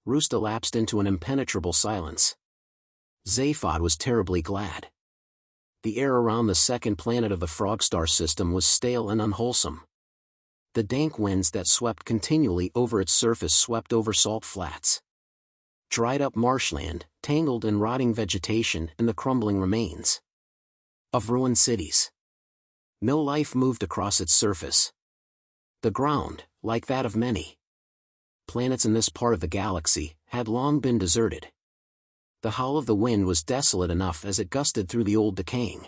Roosta lapsed into an impenetrable silence. Zaphod was terribly glad. The air around the second planet of the Frogstar system was stale and unwholesome. The dank winds that swept continually over its surface swept over salt flats, dried-up marshland, tangled and rotting vegetation and the crumbling remains of ruined cities. No life moved across its surface. The ground, like that of many planets in this part of the galaxy, had long been deserted. The howl of the wind was desolate enough as it gusted through the old decaying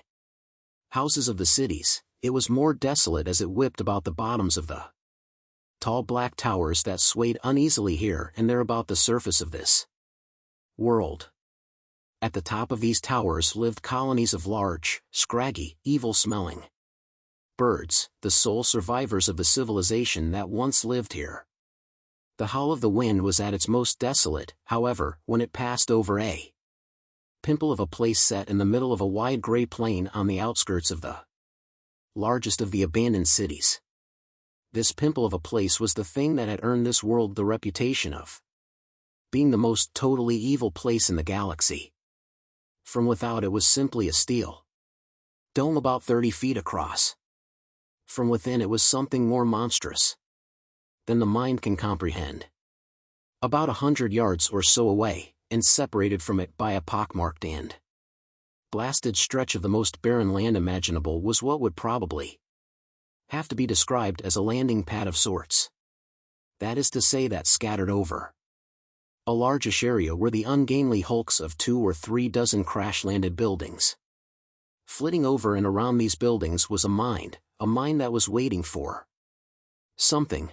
houses of the cities. It was more desolate as it whipped about the bottoms of the tall black towers that swayed uneasily here and there about the surface of this world. At the top of these towers lived colonies of large, scraggy, evil-smelling birds, the sole survivors of the civilization that once lived here. The howl of the wind was at its most desolate, however, when it passed over a pimple of a place set in the middle of a wide gray plain on the outskirts of the largest of the abandoned cities. This pimple of a place was the thing that had earned this world the reputation of being the most totally evil place in the galaxy. From without it was simply a steel dome about 30 feet across. From within it was something more monstrous than the mind can comprehend. About 100 yards or so away, and separated from it by a pockmarked and blasted stretch of the most barren land imaginable, was what would probably have to be described as a landing pad of sorts. That is to say, that scattered over a largish area were the ungainly hulks of 2 or 3 dozen crash-landed buildings. Flitting over and around these buildings was a mind that was waiting for something.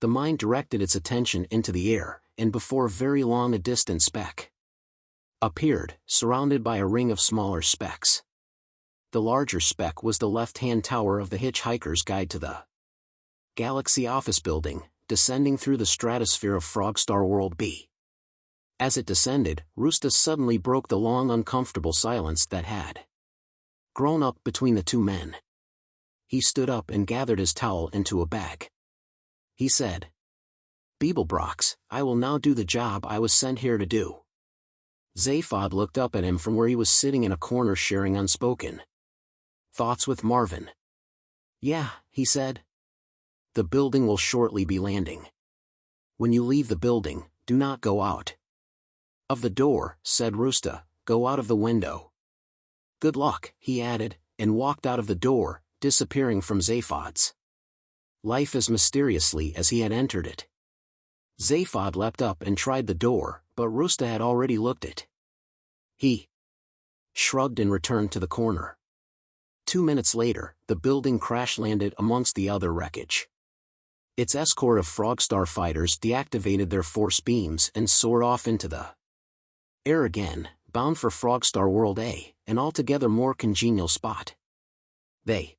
The mind directed its attention into the air, and before very long a distant speck appeared, surrounded by a ring of smaller specks. The larger speck was the left-hand tower of the Hitch Hiker's Guide to the Galaxy office building, descending through the stratosphere of Frogstar World B. As it descended, Roosta suddenly broke the long uncomfortable silence that had grown up between the two men. He stood up and gathered his towel into a bag. He said, Beeblebrox, I will now do the job I was sent here to do. Zaphod looked up at him from where he was sitting in a corner sharing unspoken thoughts with Marvin. Yeah, he said. The building will shortly be landing. When you leave the building, do not go out of the door, said Roosta, go out of the window. Good luck, he added, and walked out of the door, disappearing from Zaphod's life as mysteriously as he had entered it. Zaphod leapt up and tried the door, but Roosta had already looked it. He shrugged and returned to the corner. 2 minutes later, the building crash-landed amongst the other wreckage. Its escort of Frogstar fighters deactivated their force beams and soared off into the air again, bound for Frogstar World A, an altogether more congenial spot. They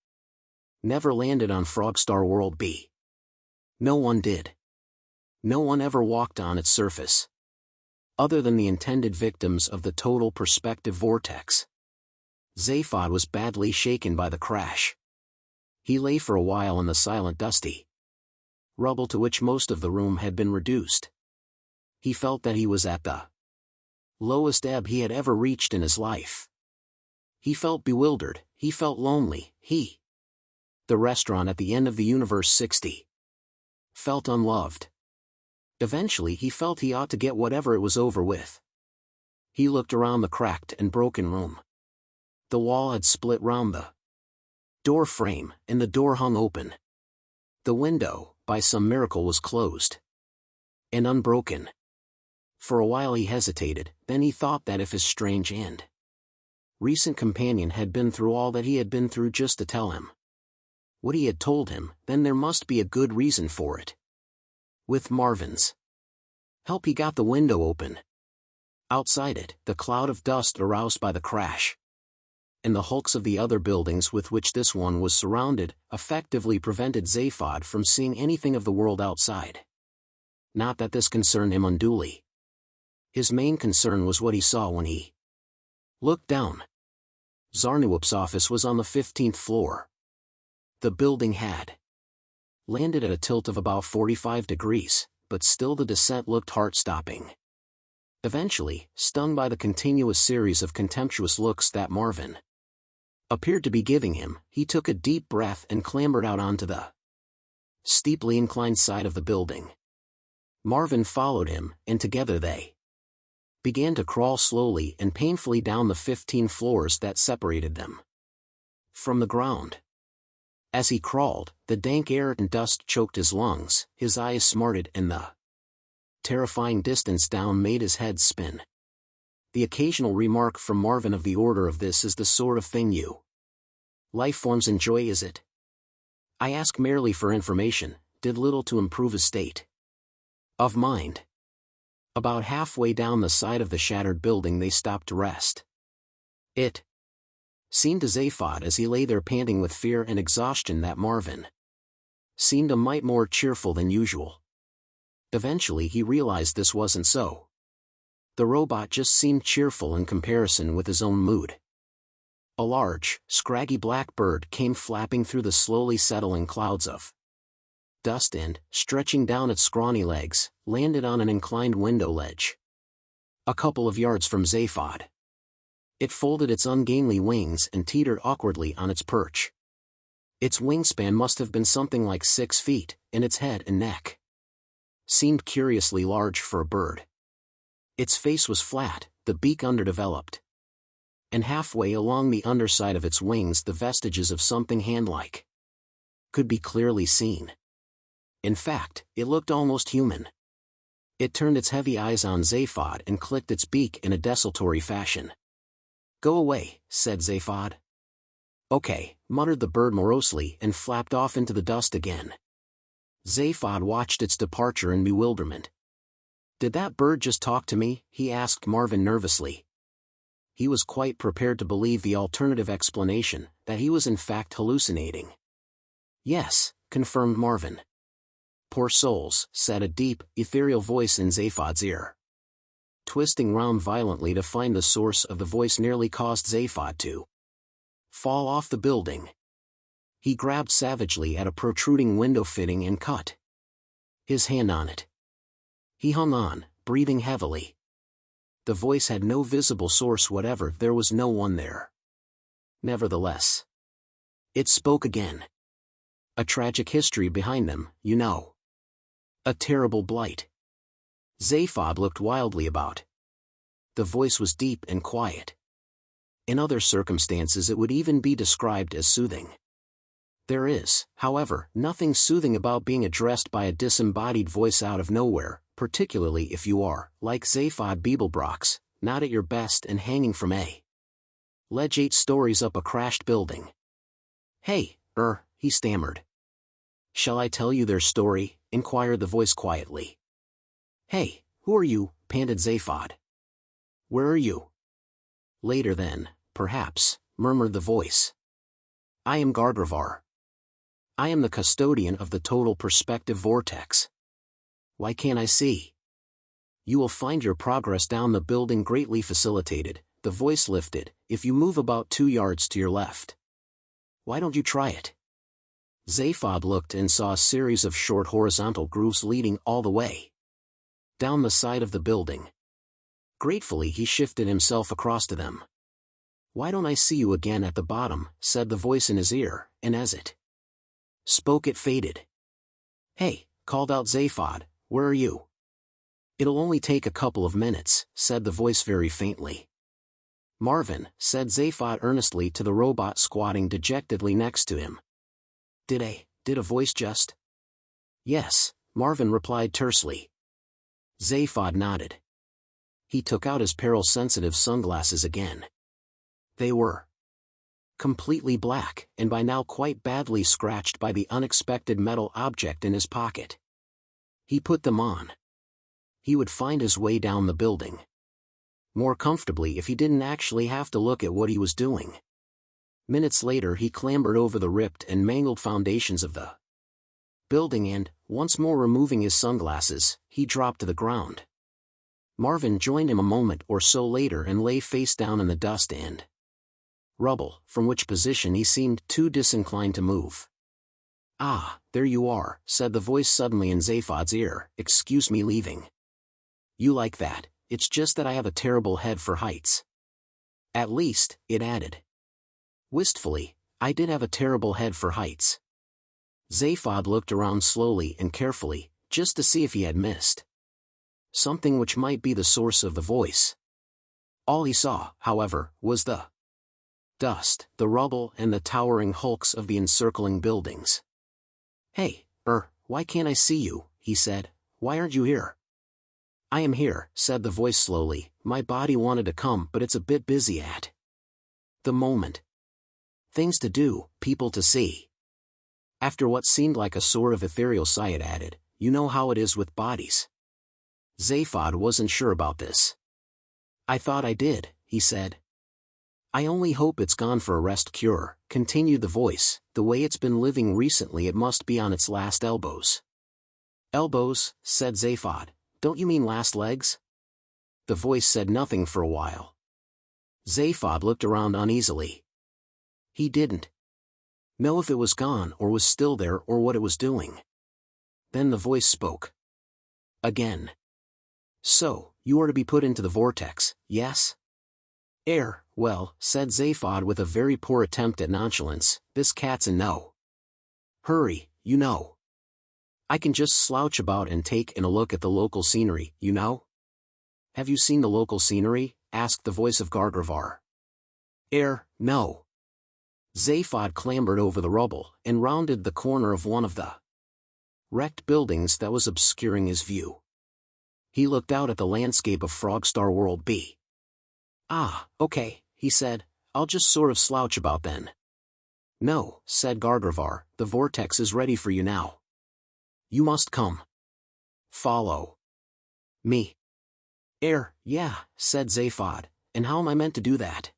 never landed on Frogstar World B. No one did. No one ever walked on its surface. Other than the intended victims of the total perspective vortex. Zaphod was badly shaken by the crash. He lay for a while in the silent dusty rubble to which most of the room had been reduced. He felt that he was at the lowest ebb he had ever reached in his life. He felt bewildered, he felt lonely, the restaurant at the end of the universe 60. Felt unloved. Eventually he felt he ought to get whatever it was over with. He looked around the cracked and broken room. The wall had split round the door frame, and the door hung open. The window, by some miracle, was closed and unbroken. For a while he hesitated, then he thought that if his strange and recent companion had been through all that he had been through just to tell him what he had told him, then there must be a good reason for it. With Marvin's help he got the window open. Outside it, the cloud of dust aroused by the crash and the hulks of the other buildings with which this one was surrounded, effectively prevented Zaphod from seeing anything of the world outside. Not that this concerned him unduly. His main concern was what he saw when he looked down. Zarniwoop's office was on the 15th floor. The building had landed at a tilt of about 45 degrees, but still the descent looked heart-stopping. Eventually, stung by the continuous series of contemptuous looks that Marvin appeared to be giving him, he took a deep breath and clambered out onto the steeply inclined side of the building. Marvin followed him, and together they began to crawl slowly and painfully down the 15 floors that separated them from the ground. As he crawled, the dank air and dust choked his lungs, his eyes smarted, and the terrifying distance down made his head spin. The occasional remark from Marvin of the order of "This is the sort of thing you life forms enjoy, is it? I ask merely for information," did little to improve his state of mind. About halfway down the side of the shattered building they stopped to rest. It seemed to Zaphod as he lay there panting with fear and exhaustion that Marvin seemed a mite more cheerful than usual. Eventually he realized this wasn't so. The robot just seemed cheerful in comparison with his own mood. A large, scraggy black bird came flapping through the slowly settling clouds of dust and, stretching down its scrawny legs, landed on an inclined window ledge a couple of yards from Zaphod. It folded its ungainly wings and teetered awkwardly on its perch. Its wingspan must have been something like 6 feet, and its head and neck seemed curiously large for a bird. Its face was flat, the beak underdeveloped, and halfway along the underside of its wings the vestiges of something hand-like could be clearly seen. In fact, it looked almost human. It turned its heavy eyes on Zaphod and clicked its beak in a desultory fashion. "Go away," said Zaphod. "Okay," muttered the bird morosely and flapped off into the dust again. Zaphod watched its departure in bewilderment. "Did that bird just talk to me?" he asked Marvin nervously. He was quite prepared to believe the alternative explanation, that he was in fact hallucinating. "Yes," confirmed Marvin. "Poor souls," said a deep, ethereal voice in Zaphod's ear. Twisting round violently to find the source of the voice nearly caused Zaphod to fall off the building. He grabbed savagely at a protruding window fitting and cut his hand on it. He hung on, breathing heavily. The voice had no visible source whatever, there was no one there. Nevertheless, it spoke again. A tragic history behind them, you know. A terrible blight. Zaphod looked wildly about. The voice was deep and quiet. In other circumstances it would even be described as soothing. There is, however, nothing soothing about being addressed by a disembodied voice out of nowhere, particularly if you are, like Zaphod Beeblebrox, not at your best and hanging from a ledge 8 stories up a crashed building. "Hey, he stammered. Shall I tell you their story? Inquired the voice quietly. Hey, who are you? Panted Zaphod. Where are you? Later then, perhaps, murmured the voice. I am Gargravar. I am the custodian of the total perspective vortex. Why can't I see? You will find your progress down the building greatly facilitated, the voice lifted, if you move about 2 yards to your left. Why don't you try it? Zaphod looked and saw a series of short horizontal grooves leading all the way down the side of the building. Gratefully he shifted himself across to them. Why don't I see you again at the bottom? Said the voice in his ear, and as it spoke it faded. Hey, called out Zaphod, where are you? It'll only take a couple of minutes, said the voice very faintly. Marvin, said Zaphod earnestly to the robot squatting dejectedly next to him. Did a voice just? Yes, Marvin replied tersely. Zaphod nodded. He took out his peril-sensitive sunglasses again. They were completely black, and by now quite badly scratched by the unexpected metal object in his pocket. He put them on. He would find his way down the building more comfortably if he didn't actually have to look at what he was doing. Minutes later he clambered over the ripped and mangled foundations of the building and, once more removing his sunglasses, he dropped to the ground. Marvin joined him a moment or so later and lay face down in the dust and rubble, from which position he seemed too disinclined to move. Ah, there you are, said the voice suddenly in Zaphod's ear. Excuse me leaving you like that, it's just that I have a terrible head for heights. At least, it added wistfully, I did have a terrible head for heights. Zaphod looked around slowly and carefully, just to see if he had missed something which might be the source of the voice. All he saw, however, was the dust, the rubble and the towering hulks of the encircling buildings. Hey, why can't I see you? He said. Why aren't you here? I am here, said the voice slowly. My body wanted to come, but it's a bit busy at the moment. Things to do, people to see. After what seemed like a sort of ethereal sigh it added, you know how it is with bodies. Zaphod wasn't sure about this. I thought I did, he said. I only hope it's gone for a rest cure, continued the voice. The way it's been living recently it must be on its last elbows. Elbows, said Zaphod. Don't you mean last legs? The voice said nothing for a while. Zaphod looked around uneasily. He didn't know if it was gone or was still there or what it was doing. Then the voice spoke again. So, you are to be put into the vortex, yes? Well, said Zaphod with a very poor attempt at nonchalance, this cat's a no. Hurry, you know. I can just slouch about and take in a look at the local scenery, you know? Have you seen the local scenery? Asked the voice of Gargravar. No. Zaphod clambered over the rubble and rounded the corner of one of the wrecked buildings that was obscuring his view. He looked out at the landscape of Frogstar World B. Ah, okay, he said, I'll just sort of slouch about then. No, said Gargravar, the vortex is ready for you now. You must come. Follow me. Yeah, said Zaphod, and how am I meant to do that?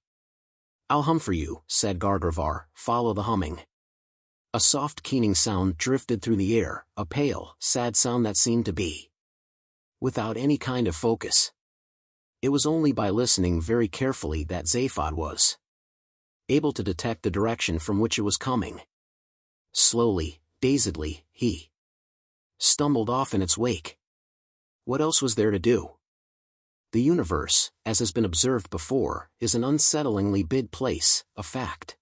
I'll hum for you, said Gargravar, follow the humming. A soft keening sound drifted through the air, a pale, sad sound that seemed to be without any kind of focus. It was only by listening very carefully that Zaphod was able to detect the direction from which it was coming. Slowly, dazedly, he stumbled off in its wake. What else was there to do? The universe, as has been observed before, is an unsettlingly big place, a fact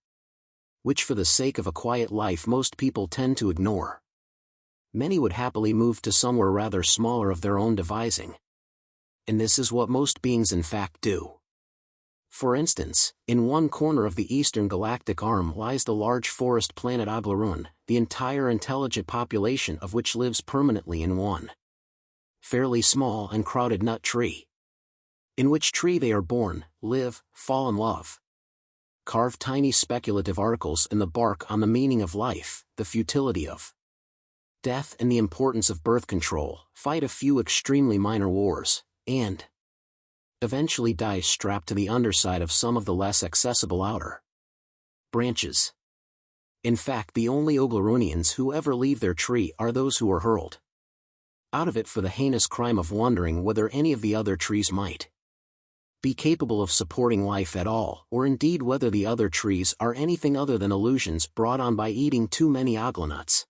which for the sake of a quiet life most people tend to ignore. Many would happily move to somewhere rather smaller of their own devising. And this is what most beings in fact do. For instance, in one corner of the eastern galactic arm lies the large forest planet Oblarun, the entire intelligent population of which lives permanently in one fairly small and crowded nut tree. In which tree they are born, live, fall in love. Carve tiny speculative articles in the bark on the meaning of life, the futility of death and the importance of birth control, fight a few extremely minor wars, and eventually die strapped to the underside of some of the less accessible outer branches. In fact, the only Oglarunians who ever leave their tree are those who are hurled out of it for the heinous crime of wondering whether any of the other trees might be capable of supporting life at all, or indeed whether the other trees are anything other than illusions brought on by eating too many oglanuts.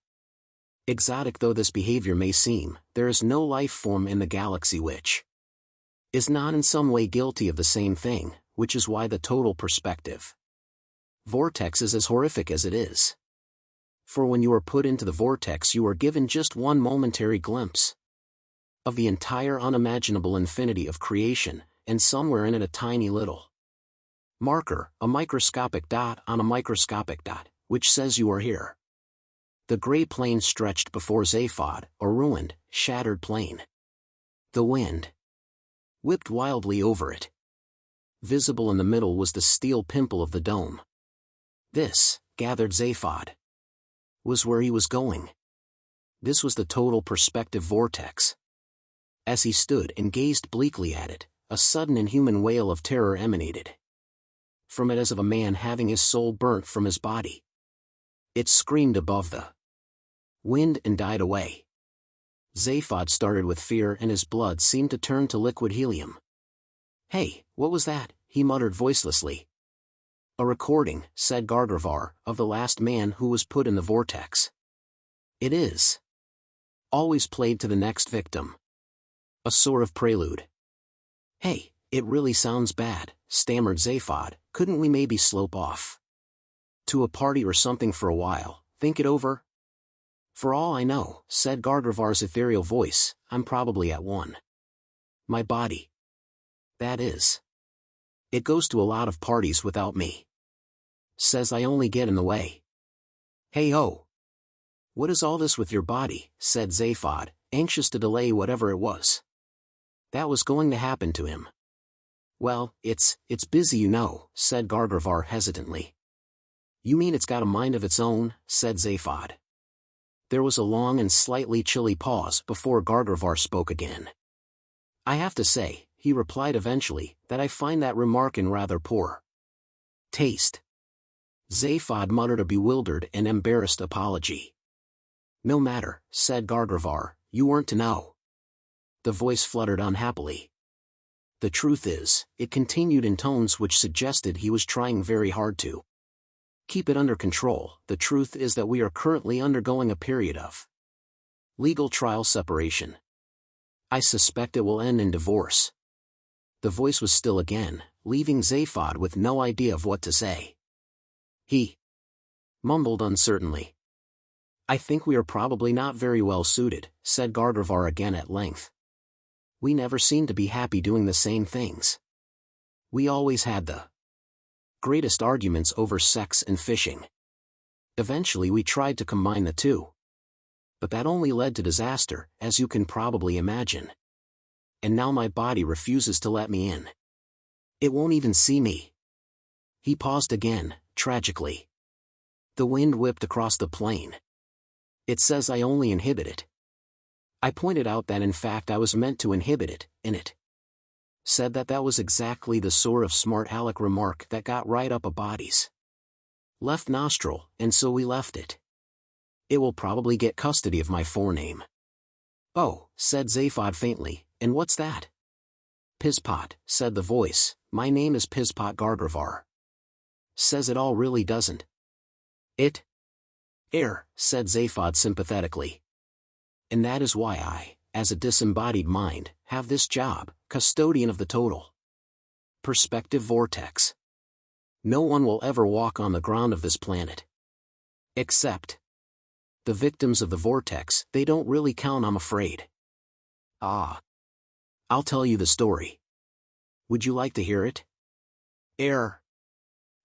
Exotic though this behavior may seem, there is no life form in the galaxy which is not in some way guilty of the same thing, which is why the total perspective vortex is as horrific as it is. For when you are put into the vortex, you are given just one momentary glimpse of the entire unimaginable infinity of creation, and somewhere in it a tiny little marker, a microscopic dot on a microscopic dot, which says you are here. The gray plain stretched before Zaphod, a ruined, shattered plain. The wind whipped wildly over it. Visible in the middle was the steel pimple of the dome. This, gathered Zaphod, was where he was going. This was the total perspective vortex. As he stood and gazed bleakly at it, a sudden inhuman wail of terror emanated from it as of a man having his soul burnt from his body. It screamed above the wind and died away. Zaphod started with fear and his blood seemed to turn to liquid helium. "Hey, what was that?" he muttered voicelessly. "A recording," said Gargravar, "of the last man who was put in the vortex. It is always played to the next victim. A sort of prelude." "Hey, it really sounds bad," stammered Zaphod. "Couldn't we maybe slope off to a party or something for a while, think it over?" "For all I know," said Gargravar's ethereal voice, "I'm probably at one. My body, that is. It goes to a lot of parties without me. Says I only get in the way." "Hey-ho! What is all this with your body?" said Zaphod, anxious to delay whatever it was that was going to happen to him. "Well, it's busy, you know," said Gargravar hesitantly. "You mean it's got a mind of its own?" said Zaphod. There was a long and slightly chilly pause before Gargravar spoke again. "I have to say," he replied eventually, "that I find that remark in rather poor taste." Zaphod muttered a bewildered and embarrassed apology. "No matter," said Gargravar, "you weren't to know." The voice fluttered unhappily. "The truth is," it continued in tones which suggested he was trying very hard to keep it under control, "the truth is that we are currently undergoing a period of legal trial separation. I suspect it will end in divorce." The voice was still again, leaving Zaphod with no idea of what to say. He mumbled uncertainly. "I think we are probably not very well suited," said Gargravar again at length. "We never seem to be happy doing the same things. We always had the greatest arguments over sex and fishing. Eventually we tried to combine the two. But that only led to disaster, as you can probably imagine. And now my body refuses to let me in. It won't even see me." He paused again, tragically. The wind whipped across the plain. "It says I only inhibit it. I pointed out that in fact I was meant to inhibit it, and it said that that was exactly the sort of smart aleck remark that got right up a body's left nostril, and so we left it. It will probably get custody of my forename." "Oh," said Zaphod faintly, "and what's that?" "Pispot," said the voice, "my name is Pispot Gargravar." "Says it all really doesn't it?" Said Zaphod sympathetically. "And that is why I, as a disembodied mind, have this job, custodian of the total perspective vortex. No one will ever walk on the ground of this planet. Except the victims of the vortex. They don't really count, I'm afraid." "Ah. I'll tell you the story. Would you like to hear it?"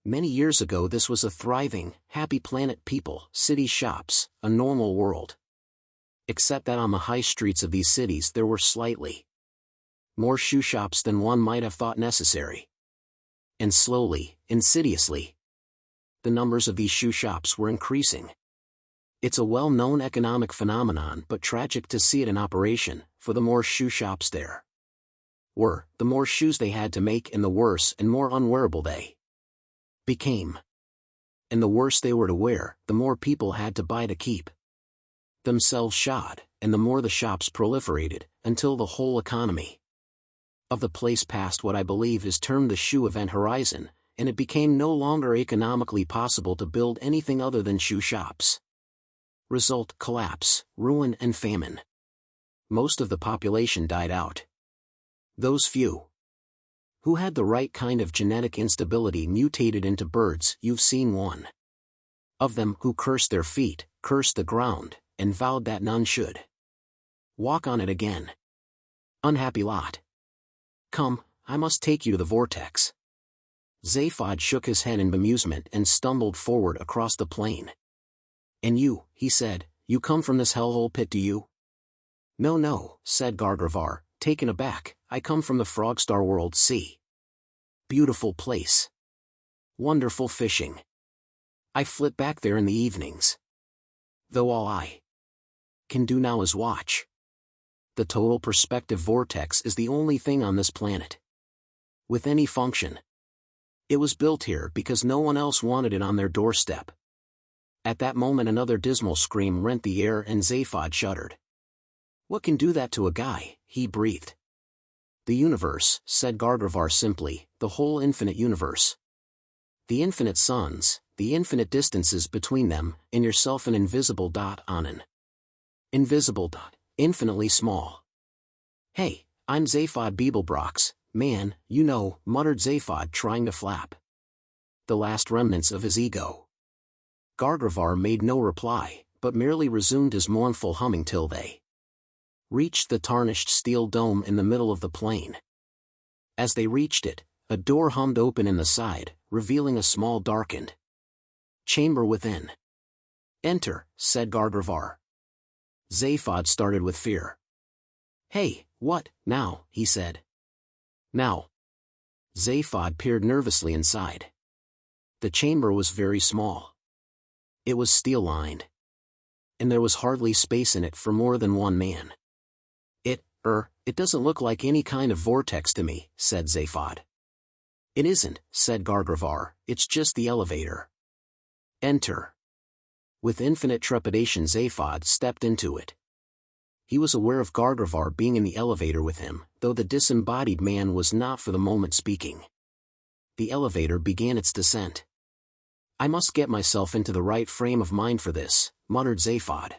Many years ago this was a thriving, happy planet, people, cities, shops, a normal world. Except that on the high streets of these cities there were slightly more shoe shops than one might have thought necessary. And slowly, insidiously, the numbers of these shoe shops were increasing. It's a well-known economic phenomenon, but tragic to see it in operation, for the more shoe shops there were, the more shoes they had to make, and the worse and more unwearable they became. And the worse they were to wear, the more people had to buy to keep themselves shod, and the more the shops proliferated, until the whole economy of the place passed what I believe is termed the shoe event horizon, and it became no longer economically possible to build anything other than shoe shops. Result: collapse, ruin, and famine. Most of the population died out. Those few who had the right kind of genetic instability mutated into birds. You've seen one of them who cursed their feet, cursed the ground, and vowed that none should walk on it again. Unhappy lot. Come, I must take you to the vortex. Zaphod shook his head in bemusement and stumbled forward across the plain. And you, he said, you come from this hellhole pit, do you? No, no, said Gargravar, taken aback, I come from the Frogstar world. See. Beautiful place. Wonderful fishing. I flit back there in the evenings. Though all I can do now is watch. The total perspective vortex is the only thing on this planet with any function. It was built here because no one else wanted it on their doorstep. At that moment another dismal scream rent the air and Zaphod shuddered. What can do that to a guy? He breathed. The universe, said Gargravar simply, the whole infinite universe. The infinite suns, the infinite distances between them, and yourself an invisible dot on an invisible dot, infinitely small. Hey, I'm Zaphod Beeblebrox, man, you know, muttered Zaphod, trying to flap the last remnants of his ego. Gargravar made no reply, but merely resumed his mournful humming till they reached the tarnished steel dome in the middle of the plain. As they reached it, a door hummed open in the side, revealing a small darkened chamber within. Enter, said Gargravar. Zaphod started with fear. Hey, what, now, he said. Now. Zaphod peered nervously inside. The chamber was very small. It was steel-lined. And there was hardly space in it for more than one man. It doesn't look like any kind of vortex to me, said Zaphod. It isn't, said Gargravar, it's just the elevator. Enter. With infinite trepidation Zaphod stepped into it. He was aware of Gargravar being in the elevator with him, though the disembodied man was not for the moment speaking. The elevator began its descent. I must get myself into the right frame of mind for this, muttered Zaphod.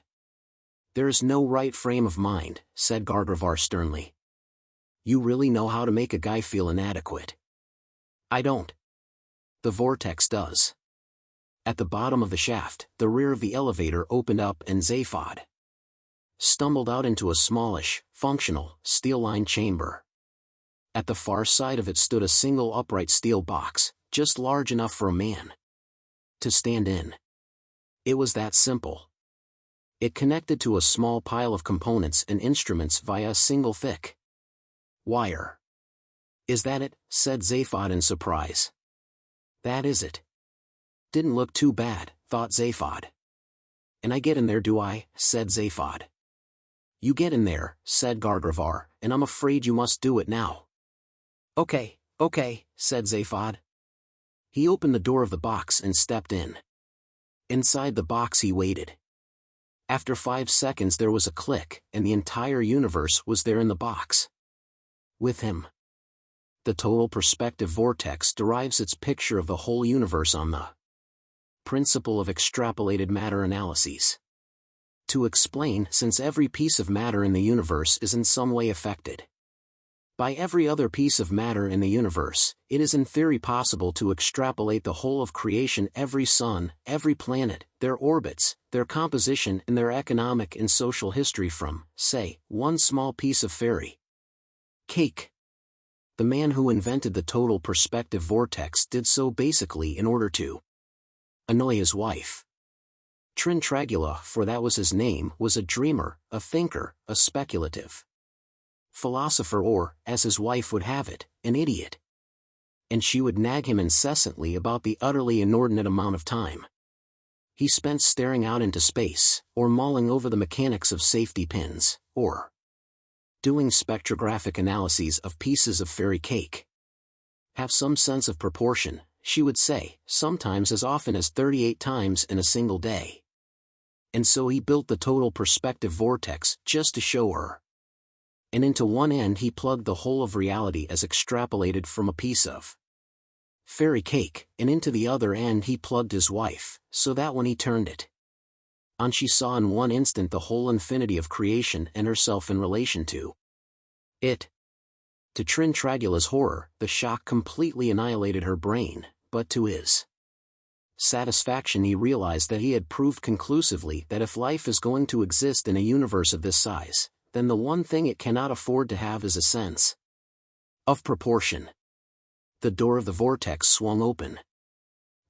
There is no right frame of mind, said Gargravar sternly. You really know how to make a guy feel inadequate. I don't. The vortex does. At the bottom of the shaft, the rear of the elevator opened up and Zaphod stumbled out into a smallish, functional, steel-lined chamber. At the far side of it stood a single upright steel box, just large enough for a man to stand in. It was that simple. It connected to a small pile of components and instruments via a single thick wire. Is that it? Said Zaphod in surprise. That is it. Didn't look too bad, thought Zaphod. And I get in there, do I? Said Zaphod. You get in there, said Gargravar, and I'm afraid you must do it now. Okay, said Zaphod. He opened the door of the box and stepped in. Inside the box he waited. After 5 seconds there was a click, and the entire universe was there in the box. With him. The total perspective vortex derives its picture of the whole universe on the principle of extrapolated matter analyses. To explain, since every piece of matter in the universe is in some way affected by every other piece of matter in the universe, it is in theory possible to extrapolate the whole of creation, every sun, every planet, their orbits, their composition and their economic and social history from, say, one small piece of fairy cake. The man who invented the total perspective vortex did so basically in order to annoy his wife. Trintragula, for that was his name, was a dreamer, a thinker, a speculative philosopher, or, as his wife would have it, an idiot. And she would nag him incessantly about the utterly inordinate amount of time He spent staring out into space, or mulling over the mechanics of safety pins, or doing spectrographic analyses of pieces of fairy cake. Have some sense of proportion, she would say, sometimes as often as 38 times in a single day. And so he built the total perspective vortex just to show her. And into one end he plugged the whole of reality as extrapolated from a piece of fairy cake, and into the other end he plugged his wife, so that when he turned it on she saw in one instant the whole infinity of creation and herself in relation to it. To Trintradula's horror, the shock completely annihilated her brain, but to his satisfaction he realized that he had proved conclusively that if life is going to exist in a universe of this size, then the one thing it cannot afford to have is a sense of proportion. The door of the vortex swung open.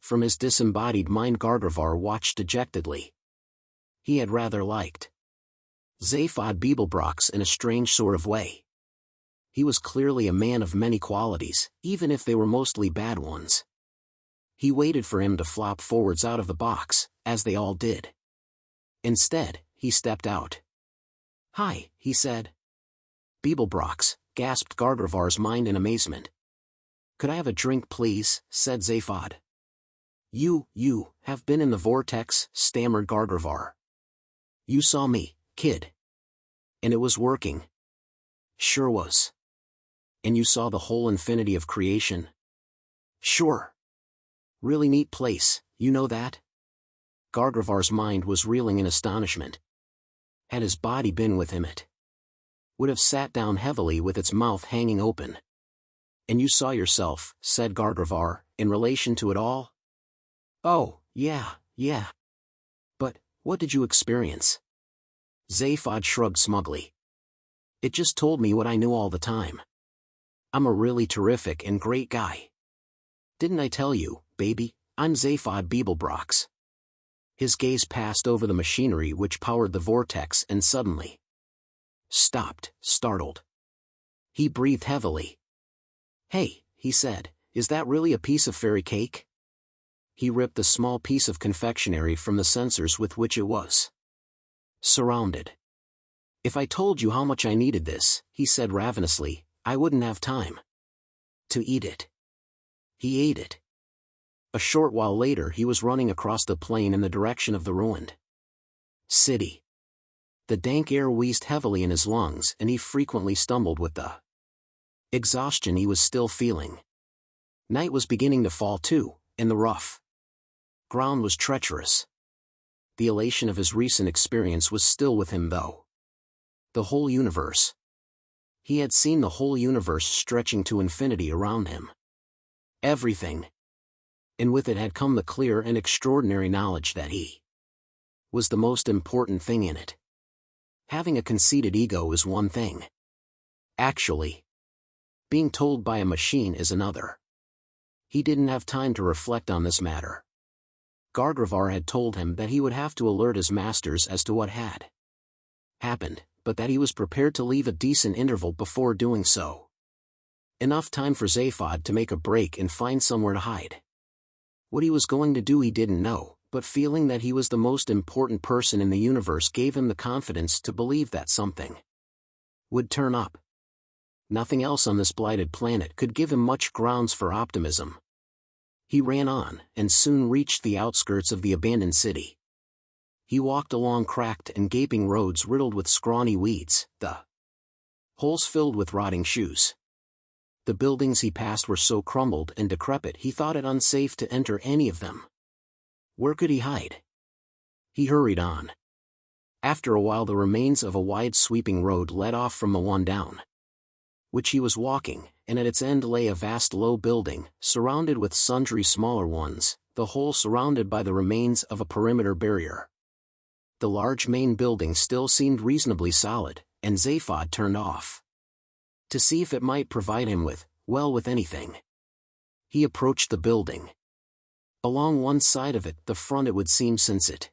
From his disembodied mind Gargravar watched dejectedly. He had rather liked Zaphod Beeblebrox in a strange sort of way. He was clearly a man of many qualities, even if they were mostly bad ones. He waited for him to flop forwards out of the box, as they all did. Instead, he stepped out. "Hi," he said. "Beeblebrox," gasped Gargravar's mind in amazement. "Could I have a drink please?" said Zaphod. You have been in the vortex," stammered Gargravar. "You saw me, kid. And it was working." "Sure was." "And you saw the whole infinity of creation?" "Sure. Really neat place, you know that?" Gargravar's mind was reeling in astonishment. Had his body been with him it would have sat down heavily with its mouth hanging open. "And you saw yourself," said Gargravar, "in relation to it all?" "Oh, yeah. But, what did you experience?" Zaphod shrugged smugly. "It just told me what I knew all the time. I'm a really terrific and great guy. Didn't I tell you, baby, I'm Zaphod Beeblebrox." His gaze passed over the machinery which powered the vortex and suddenly stopped, startled. He breathed heavily. "Hey," he said, "is that really a piece of fairy cake?" He ripped a small piece of confectionery from the sensors with which it was surrounded. "If I told you how much I needed this," he said ravenously, "I wouldn't have time to eat it." He ate it. A short while later he was running across the plain in the direction of the ruined city. The dank air wheezed heavily in his lungs and he frequently stumbled with the exhaustion he was still feeling. Night was beginning to fall too, and the rough ground was treacherous. The elation of his recent experience was still with him though. The whole universe. He had seen the whole universe stretching to infinity around him. Everything. And with it had come the clear and extraordinary knowledge that he was the most important thing in it. Having a conceited ego is one thing. Actually, being told by a machine is another. He didn't have time to reflect on this matter. Gargravar had told him that he would have to alert his masters as to what had happened, but that he was prepared to leave a decent interval before doing so. Enough time for Zaphod to make a break and find somewhere to hide. What he was going to do he didn't know, but feeling that he was the most important person in the universe gave him the confidence to believe that something would turn up. Nothing else on this blighted planet could give him much grounds for optimism. He ran on, and soon reached the outskirts of the abandoned city. He walked along cracked and gaping roads riddled with scrawny weeds, the holes filled with rotting shoes. The buildings he passed were so crumbled and decrepit he thought it unsafe to enter any of them. Where could he hide? He hurried on. After a while the remains of a wide sweeping road led off from the one down which he was walking, and at its end lay a vast low building, surrounded with sundry smaller ones, the whole surrounded by the remains of a perimeter barrier. The large main building still seemed reasonably solid, and Zaphod turned off to see if it might provide him with anything. He approached the building. Along one side of it, the front it would seem since it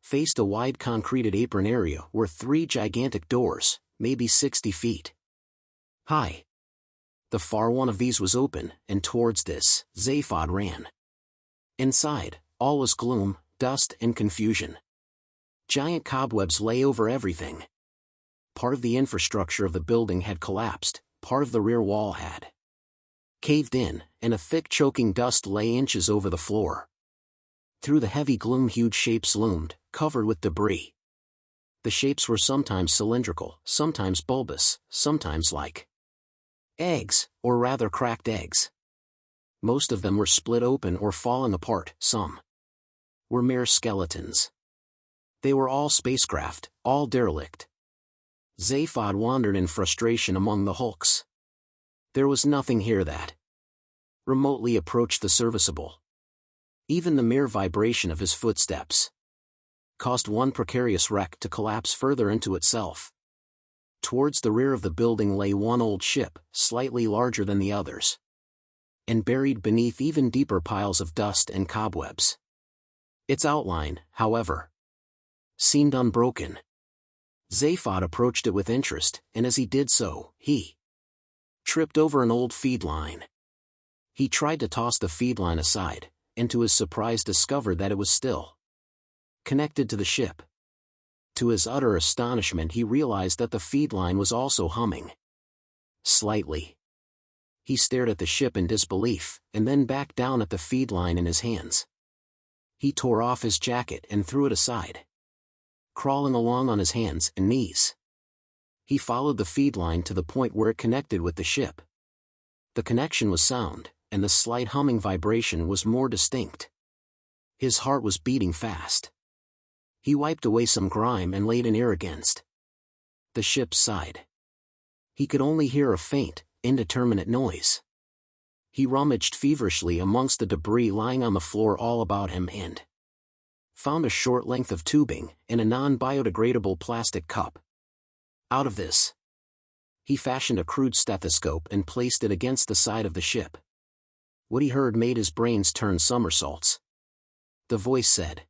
faced a wide concreted apron area, were 3 gigantic doors, maybe 60 feet high. The far one of these was open, and towards this, Zaphod ran. Inside, all was gloom, dust and confusion. Giant cobwebs lay over everything. Part of the infrastructure of the building had collapsed, part of the rear wall had caved in, and a thick choking dust lay inches over the floor. Through the heavy gloom huge shapes loomed, covered with debris. The shapes were sometimes cylindrical, sometimes bulbous, sometimes like eggs, or rather cracked eggs. Most of them were split open or falling apart, some were mere skeletons. They were all spacecraft, all derelict. Zaphod wandered in frustration among the hulks. There was nothing here that remotely approached the serviceable. Even the mere vibration of his footsteps caused one precarious wreck to collapse further into itself. Towards the rear of the building lay one old ship, slightly larger than the others, and buried beneath even deeper piles of dust and cobwebs. Its outline, however, seemed unbroken. Zaphod approached it with interest, and as he did so, he tripped over an old feed line. He tried to toss the feed line aside, and to his surprise discovered that it was still connected to the ship. To his utter astonishment he realized that the feed line was also humming slightly. He stared at the ship in disbelief, and then back down at the feed line in his hands. He tore off his jacket and threw it aside. Crawling along on his hands and knees, he followed the feed line to the point where it connected with the ship. The connection was sound, and the slight humming vibration was more distinct. His heart was beating fast. He wiped away some grime and laid an ear against the ship's side. He could only hear a faint, indeterminate noise. He rummaged feverishly amongst the debris lying on the floor all about him and found a short length of tubing and a non-biodegradable plastic cup. Out of this, he fashioned a crude stethoscope and placed it against the side of the ship. What he heard made his brains turn somersaults. The voice said,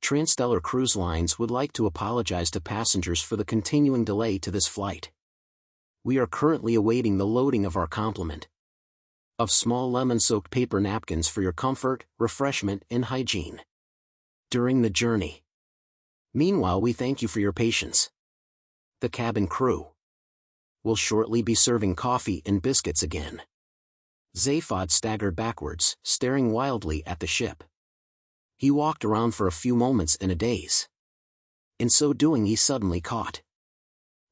"Transstellar Cruise Lines would like to apologize to passengers for the continuing delay to this flight. We are currently awaiting the loading of our complement of small lemon-soaked paper napkins for your comfort, refreshment, and hygiene during the journey. Meanwhile, we thank you for your patience. The cabin crew will shortly be serving coffee and biscuits again." Zaphod staggered backwards, staring wildly at the ship. He walked around for a few moments in a daze. In so doing he suddenly caught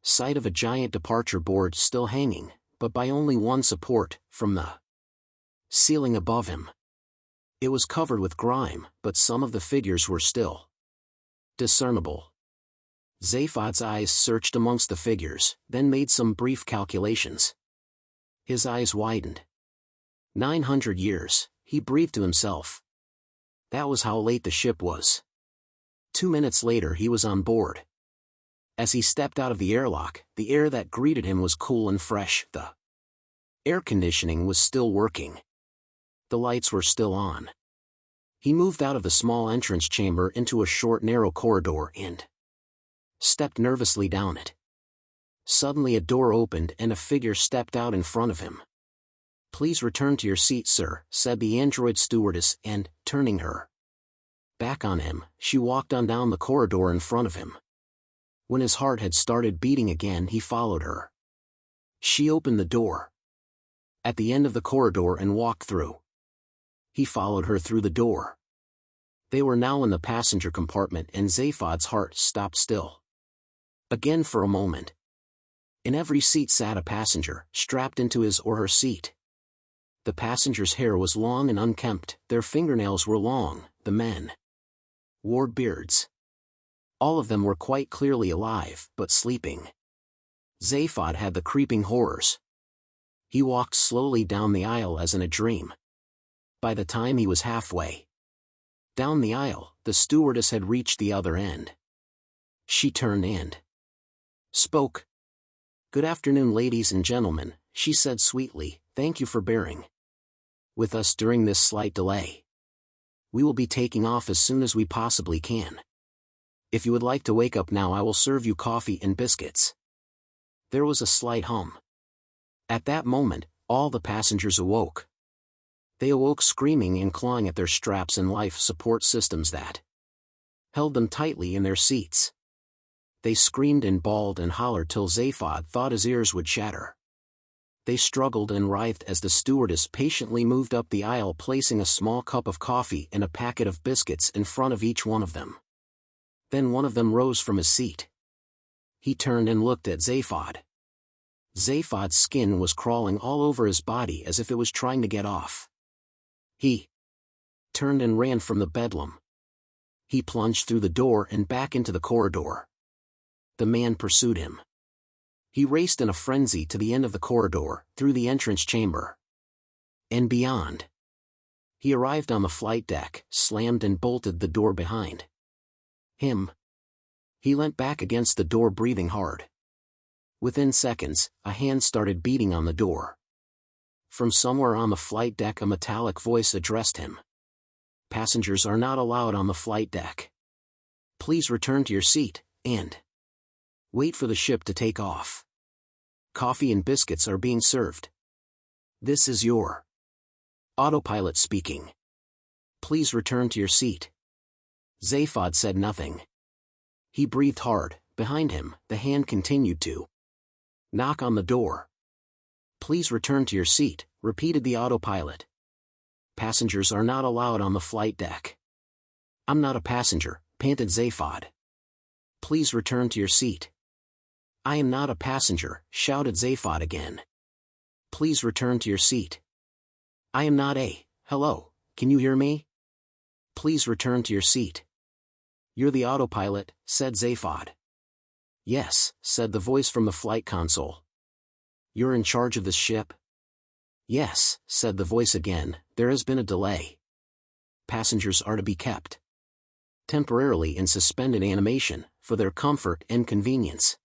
sight of a giant departure board still hanging, but by only one support, from the ceiling above him. It was covered with grime, but some of the figures were still discernible. Zaphod's eyes searched amongst the figures, then made some brief calculations. His eyes widened. 900 years, he breathed to himself. That was how late the ship was. 2 minutes later he was on board. As he stepped out of the airlock, the air that greeted him was cool and fresh. The air conditioning was still working. The lights were still on. He moved out of the small entrance chamber into a short narrow corridor and stepped nervously down it. Suddenly a door opened and a figure stepped out in front of him. "Please return to your seat, sir," said the android stewardess, and, turning her back on him, she walked on down the corridor in front of him. When his heart had started beating again he followed her. She opened the door at the end of the corridor and walked through. He followed her through the door. They were now in the passenger compartment and Zaphod's heart stopped still again for a moment. In every seat sat a passenger, strapped into his or her seat. The passenger's hair was long and unkempt, their fingernails were long, the men wore beards. All of them were quite clearly alive, but sleeping. Zaphod had the creeping horrors. He walked slowly down the aisle as in a dream. By the time he was halfway down the aisle, the stewardess had reached the other end. She turned and spoke. "Good afternoon, ladies and gentlemen," she said sweetly, "thank you for bearing with us during this slight delay. We will be taking off as soon as we possibly can. If you would like to wake up now, I will serve you coffee and biscuits." There was a slight hum. At that moment, all the passengers awoke. They awoke screaming and clawing at their straps and life support systems that held them tightly in their seats. They screamed and bawled and hollered till Zaphod thought his ears would shatter. They struggled and writhed as the stewardess patiently moved up the aisle, placing a small cup of coffee and a packet of biscuits in front of each one of them. Then one of them rose from his seat. He turned and looked at Zaphod. Zaphod's skin was crawling all over his body as if it was trying to get off. He turned and ran from the bedlam. He plunged through the door and back into the corridor. The man pursued him. He raced in a frenzy to the end of the corridor, through the entrance chamber, and beyond. He arrived on the flight deck, slammed and bolted the door behind him. He leant back against the door, breathing hard. Within seconds, a hand started beating on the door. From somewhere on the flight deck, a metallic voice addressed him. "Passengers are not allowed on the flight deck. Please return to your seat, and wait for the ship to take off. Coffee and biscuits are being served. This is your autopilot speaking. Please return to your seat." Zaphod said nothing. He breathed hard. Behind him, the hand continued to knock on the door. "Please return to your seat," repeated the autopilot. "Passengers are not allowed on the flight deck." "I'm not a passenger," panted Zaphod. "Please return to your seat." "I am not a passenger," shouted Zaphod again. "Please return to your seat." "I am not a, hello, can you hear me? Please return to your seat." "You're the autopilot," said Zaphod. "Yes," said the voice from the flight console. "You're in charge of this ship?" "Yes," said the voice again, "there has been a delay. Passengers are to be kept temporarily in suspended animation, for their comfort and convenience.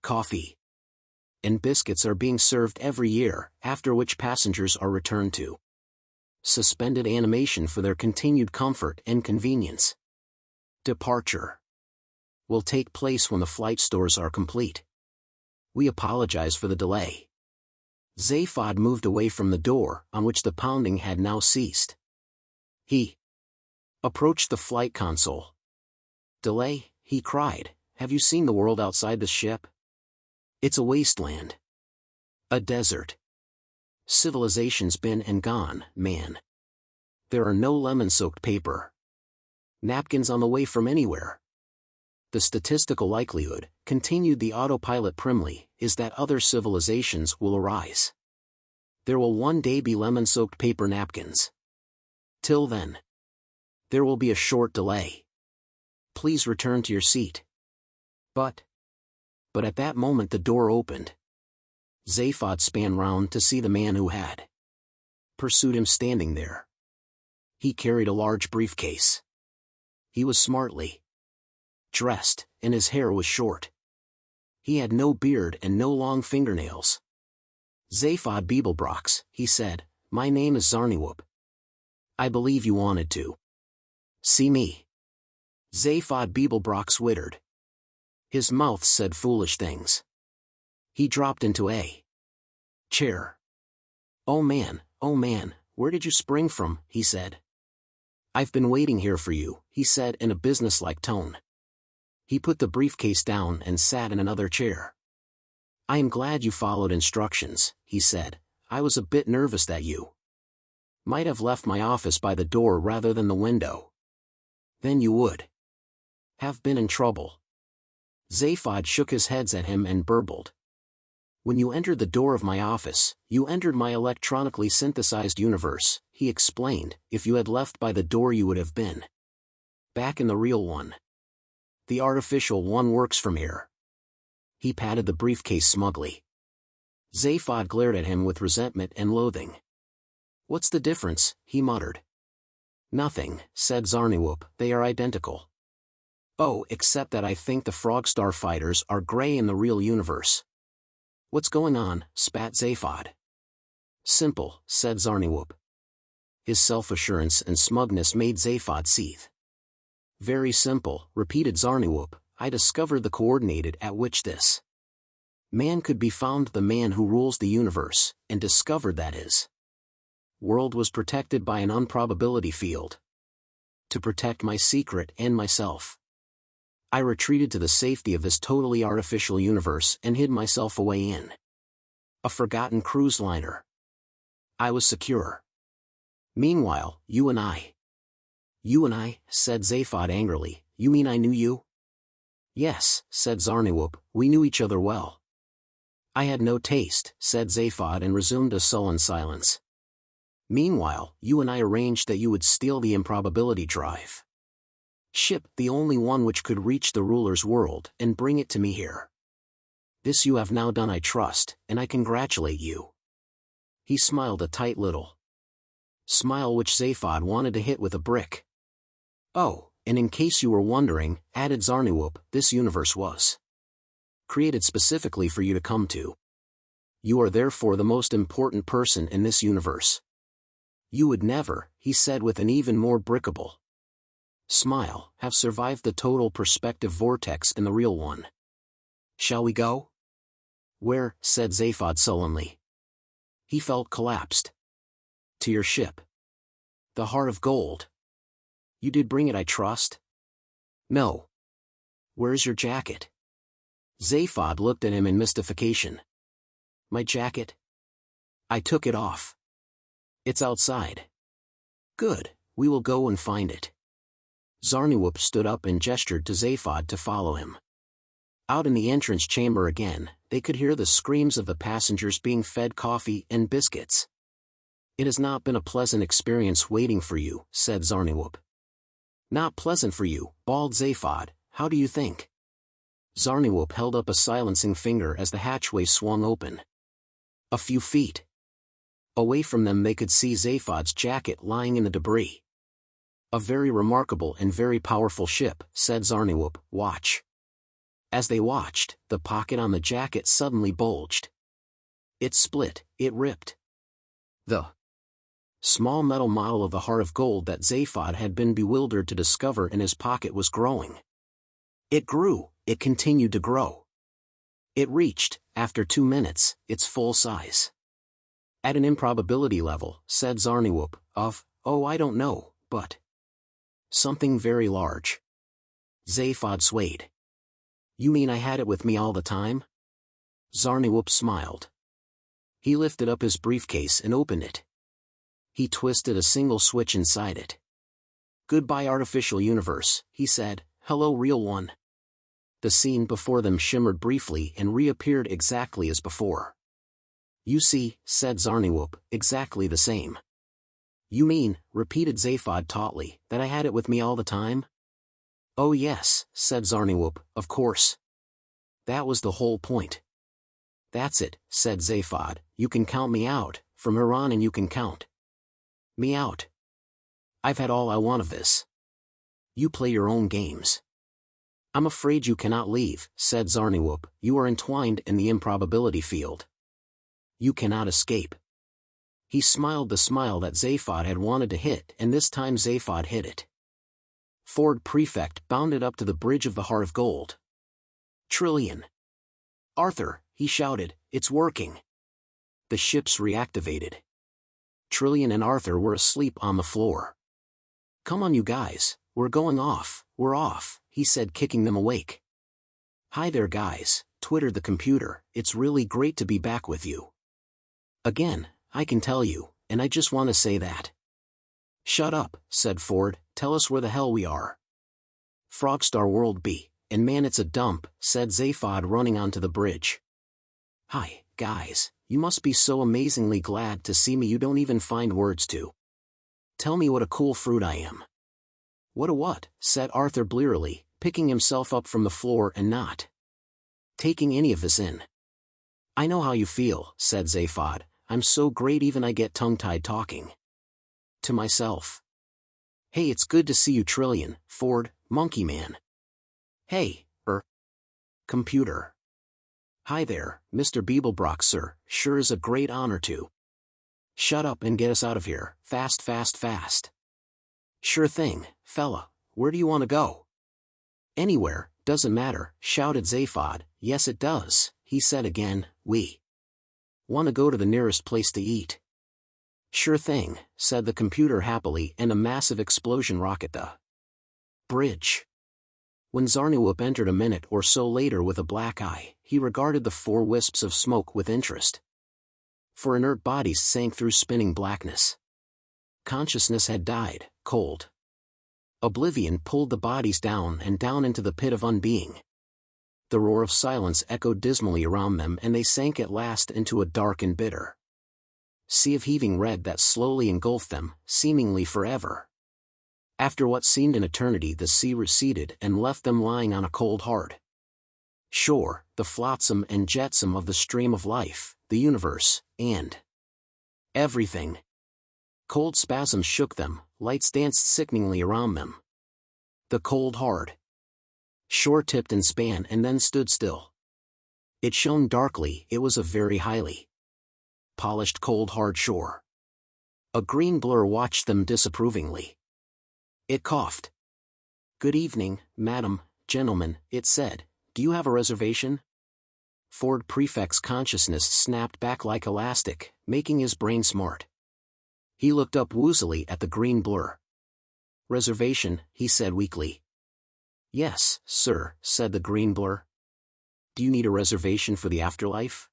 Coffee and biscuits are being served every year, after which passengers are returned to suspended animation for their continued comfort and convenience. Departure will take place when the flight stores are complete. We apologize for the delay." Zaphod moved away from the door, on which the pounding had now ceased. He approached the flight console. "Delay?" he cried. "Have you seen the world outside the ship? It's a wasteland. A desert. Civilization's been and gone, man. There are no lemon-soaked paper napkins on the way from anywhere. The statistical likelihood," continued the autopilot primly, "is that other civilizations will arise. There will one day be lemon-soaked paper napkins. Till then, there will be a short delay. Please return to your seat." But at that moment the door opened. Zaphod span round to see the man who had pursued him standing there. He carried a large briefcase. He was smartly dressed, and his hair was short. He had no beard and no long fingernails. "Zaphod Beeblebrox," he said, "my name is Zarniwoop. I believe you wanted to see me." Zaphod Beeblebrox wittered. His mouth said foolish things. He dropped into a chair. Oh man, where did you spring from?" he said. "I've been waiting here for you," he said in a businesslike tone. He put the briefcase down and sat in another chair. "I am glad you followed instructions," he said. "I was a bit nervous that you might have left my office by the door rather than the window. Then you would have been in trouble." Zaphod shook his head at him and burbled. "When you entered the door of my office, you entered my electronically synthesized universe," he explained. "If you had left by the door you would have been back in the real one. The artificial one works from here." He patted the briefcase smugly. Zaphod glared at him with resentment and loathing. "What's the difference?" he muttered. "Nothing," said Zarniwoop, "they are identical. Oh, except that I think the Frogstar fighters are gray in the real universe." "What's going on?" spat Zaphod. "Simple," said Zarniwoop. His self-assurance and smugness made Zaphod seethe. "Very simple," repeated Zarniwoop. "I discovered the coordinate at which this man could be found, the man who rules the universe, and discovered that his world was protected by an improbability field. to protect my secret and myself. I retreated to the safety of this totally artificial universe and hid myself away in a forgotten cruise liner. I was secure. Meanwhile, you and I, said Zaphod angrily. You mean I knew you? Yes, said Zarniwoop, we knew each other well. I had no taste, said Zaphod and resumed a sullen silence. Meanwhile, you and I arranged that you would steal the improbability drive ship, the only one which could reach the ruler's world, and bring it to me here. This you have now done, I trust, and I congratulate you. He smiled a tight little smile which Zaphod wanted to hit with a brick. Oh, and in case you were wondering, added Zarniwoop, this universe was created specifically for you to come to. You are therefore the most important person in this universe. You would never, he said with an even more brickable smile, have survived the total perspective vortex in the real one. Shall we go? Where? Said Zaphod sullenly. He felt collapsed. To your ship. The Heart of Gold. You did bring it, I trust? No. Where's your jacket? Zaphod looked at him in mystification. My jacket? I took it off. It's outside. Good, we will go and find it. Zarniwoop stood up and gestured to Zaphod to follow him. Out in the entrance chamber again, they could hear the screams of the passengers being fed coffee and biscuits. It has not been a pleasant experience waiting for you, said Zarniwoop. Not pleasant for you, bawled Zaphod, how do you think? Zarniwoop held up a silencing finger as the hatchway swung open. A few feet away from them they could see Zaphod's jacket lying in the debris. A very remarkable and very powerful ship, said Zarniwoop, watch. As they watched, the pocket on the jacket suddenly bulged. It split, it ripped. The small metal model of the Heart of Gold that Zaphod had been bewildered to discover in his pocket was growing. It grew, it continued to grow. It reached, after 2 minutes, its full size. At an improbability level, said Zarniwoop, oh I don't know, but something very large. Zaphod swayed. You mean I had it with me all the time? Zarniwoop smiled. He lifted up his briefcase and opened it. He twisted a single switch inside it. Goodbye artificial universe, he said, hello real one. The scene before them shimmered briefly and reappeared exactly as before. You see, said Zarniwoop, exactly the same. You mean, repeated Zaphod tautly, that I had it with me all the time? Oh yes, said Zarniwoop, of course. That was the whole point. That's it, said Zaphod, you can count me out, from here on and you can count me out. I've had all I want of this. You play your own games. I'm afraid you cannot leave, said Zarniwoop, you are entwined in the improbability field. You cannot escape. He smiled the smile that Zaphod had wanted to hit, and this time Zaphod hit it. Ford Prefect bounded up to the bridge of the Heart of Gold. Trillian. Arthur, he shouted, it's working. The ships reactivated. Trillian and Arthur were asleep on the floor. Come on you guys, we're going off, we're off, he said, kicking them awake. Hi there guys, twittered the computer, it's really great to be back with you. Again, I can tell you, and I just want to say that. Shut up, said Ford, tell us where the hell we are. Frogstar World B, and man it's a dump, said Zaphod running onto the bridge. Hi, guys, you must be so amazingly glad to see me you don't even find words to tell me what a cool fruit I am. What a what, said Arthur blearily, picking himself up from the floor and not taking any of this in. I know how you feel, said Zaphod, I'm so great even I get tongue-tied talking to myself. Hey, it's good to see you Trillian, Ford, Monkey Man. Hey, computer. Hi there, Mr. Beeblebrox sir, sure is a great honor to. Shut up and get us out of here, fast fast fast. Sure thing, fella, where do you want to go? Anywhere, doesn't matter, shouted Zaphod. Yes it does, he said again, we want to go to the nearest place to eat. Sure thing, said the computer happily, and a massive explosion rocket the Bridge. When Zarniwoop entered a minute or so later with a black eye, he regarded the 4 wisps of smoke with interest. 4 inert bodies sank through spinning blackness. Consciousness had died, cold. Oblivion pulled the bodies down and down into the pit of unbeing. The roar of silence echoed dismally around them, and they sank at last into a dark and bitter sea of heaving red that slowly engulfed them, seemingly forever. After what seemed an eternity, the sea receded and left them lying on a cold hard shore, the flotsam and jetsam of the stream of life, the universe, and everything. Cold spasms shook them, lights danced sickeningly around them. The cold hard shore tipped and span and then stood still. It shone darkly. It was a very highly polished cold hard shore. A green blur watched them disapprovingly. It coughed. "Good evening, madam, gentlemen," it said. "Do you have a reservation?" Ford Prefect's consciousness snapped back like elastic, making his brain smart. He looked up woozily at the green blur. "Reservation," he said weakly. "Yes, sir," said the green blur. "Do you need a reservation for the afterlife?"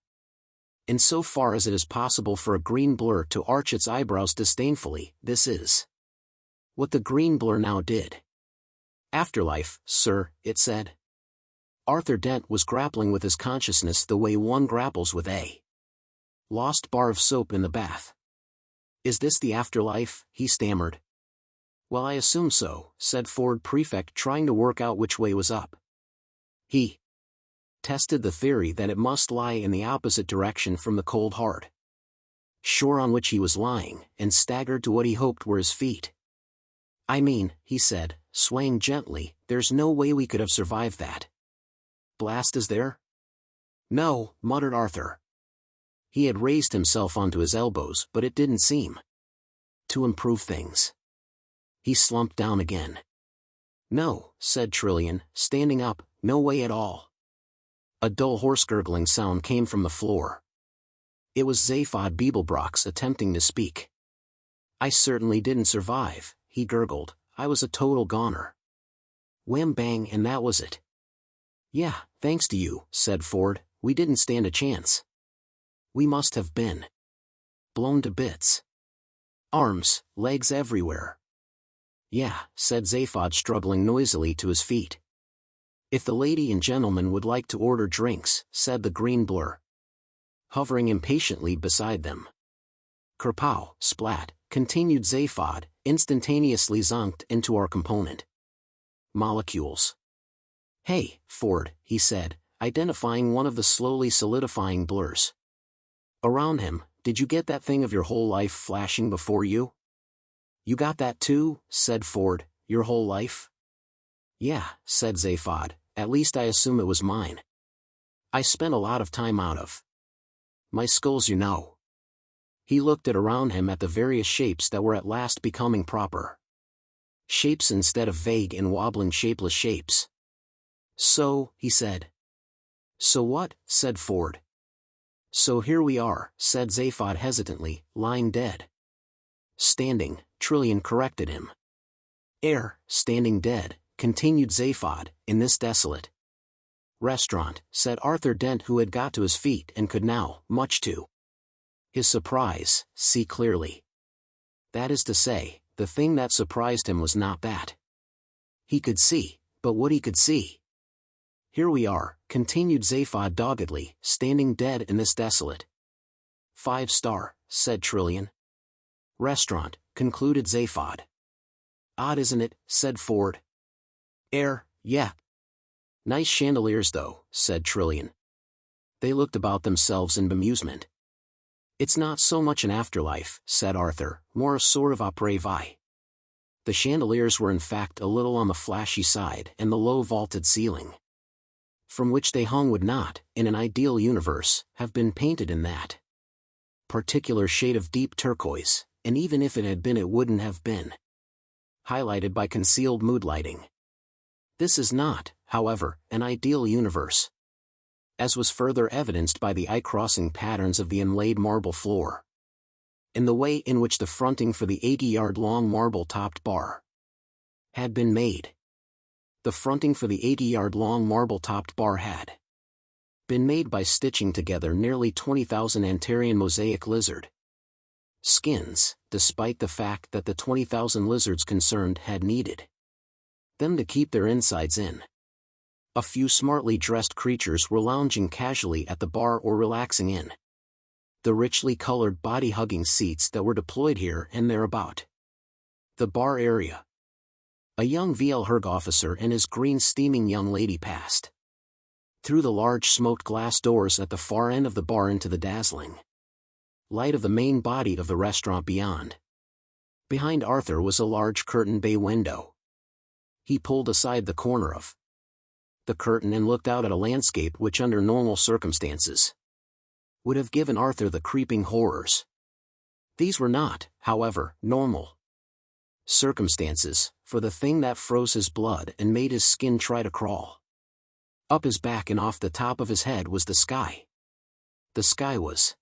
Insofar as it is possible for a green blur to arch its eyebrows disdainfully, this is what the green blur now did. "Afterlife, sir," it said. Arthur Dent was grappling with his consciousness the way one grapples with a lost bar of soap in the bath. "Is this the afterlife?" he stammered. "Well, I assume so," said Ford Prefect, trying to work out which way was up. He tested the theory that it must lie in the opposite direction from the cold hard shore on which he was lying, and staggered to what he hoped were his feet. "I mean," he said, swaying gently, "there's no way we could have survived that blast, is there?" "No," muttered Arthur. He had raised himself onto his elbows, but it didn't seem to improve things. He slumped down again. "No," said Trillian, standing up, "no way at all." A dull horse-gurgling sound came from the floor. It was Zaphod Beeblebrox attempting to speak. "I certainly didn't survive," he gurgled. "I was a total goner. Wham bang, and that was it." "Yeah, thanks to you," said Ford, "we didn't stand a chance. We must have been blown to bits. Arms, legs everywhere." "Yeah," said Zaphod, struggling noisily to his feet. "If the lady and gentleman would like to order drinks," said the green blur, hovering impatiently beside them. "Kerpow, splat," continued Zaphod, instantaneously zonked into our component molecules. "Hey, Ford," he said, identifying one of the slowly solidifying blurs around him, "did you get that thing of your whole life flashing before you?" "You got that too?" said Ford. "Your whole life?" "Yeah," said Zaphod, "at least I assume it was mine. I spent a lot of time out of my skulls, you know." He looked around him at the various shapes that were at last becoming proper shapes instead of vague and wobbling shapeless shapes. "So," he said. "So what?" said Ford. "So here we are," said Zaphod hesitantly, "lying dead." "Standing," Trillian corrected him. Standing dead," continued Zaphod, "in this desolate restaurant," said Arthur Dent, who had got to his feet and could now, much to his surprise, see clearly. That is to say, the thing that surprised him was not that he could see, but what he could see. "Here we are," continued Zaphod doggedly, "standing dead in this desolate 5-star, said Trillian. "Restaurant," concluded Zaphod. "Odd, isn't it?" said Ford. Yeah. "Nice chandeliers though," said Trillian. They looked about themselves in bemusement. "It's not so much an afterlife," said Arthur, "more a sort of après-vie." The chandeliers were in fact a little on the flashy side, and the low vaulted ceiling from which they hung would not, in an ideal universe, have been painted in that particular shade of deep turquoise, and even if it had been, it wouldn't have been highlighted by concealed mood lighting. This is not, however, an ideal universe, as was further evidenced by the eye-crossing patterns of the inlaid marble floor, in the way in which the fronting for the 80-yard-long marble-topped bar had been made. The fronting for the 80-yard-long marble-topped bar had been made by stitching together nearly 20,000 Antarian mosaic lizard skins, despite the fact that the 20,000 lizards concerned had needed them to keep their insides in. A few smartly dressed creatures were lounging casually at the bar or relaxing in the richly colored body-hugging seats that were deployed here and there about the bar area. A young VL officer and his green steaming young lady passed through the large smoked glass doors at the far end of the bar into the dazzling light of the main body of the restaurant beyond. Behind Arthur was a large curtain bay window. He pulled aside the corner of the curtain and looked out at a landscape which under normal circumstances would have given Arthur the creeping horrors. These were not, however, normal circumstances, for the thing that froze his blood and made his skin try to crawl up his back and off the top of his head was the sky. The sky was.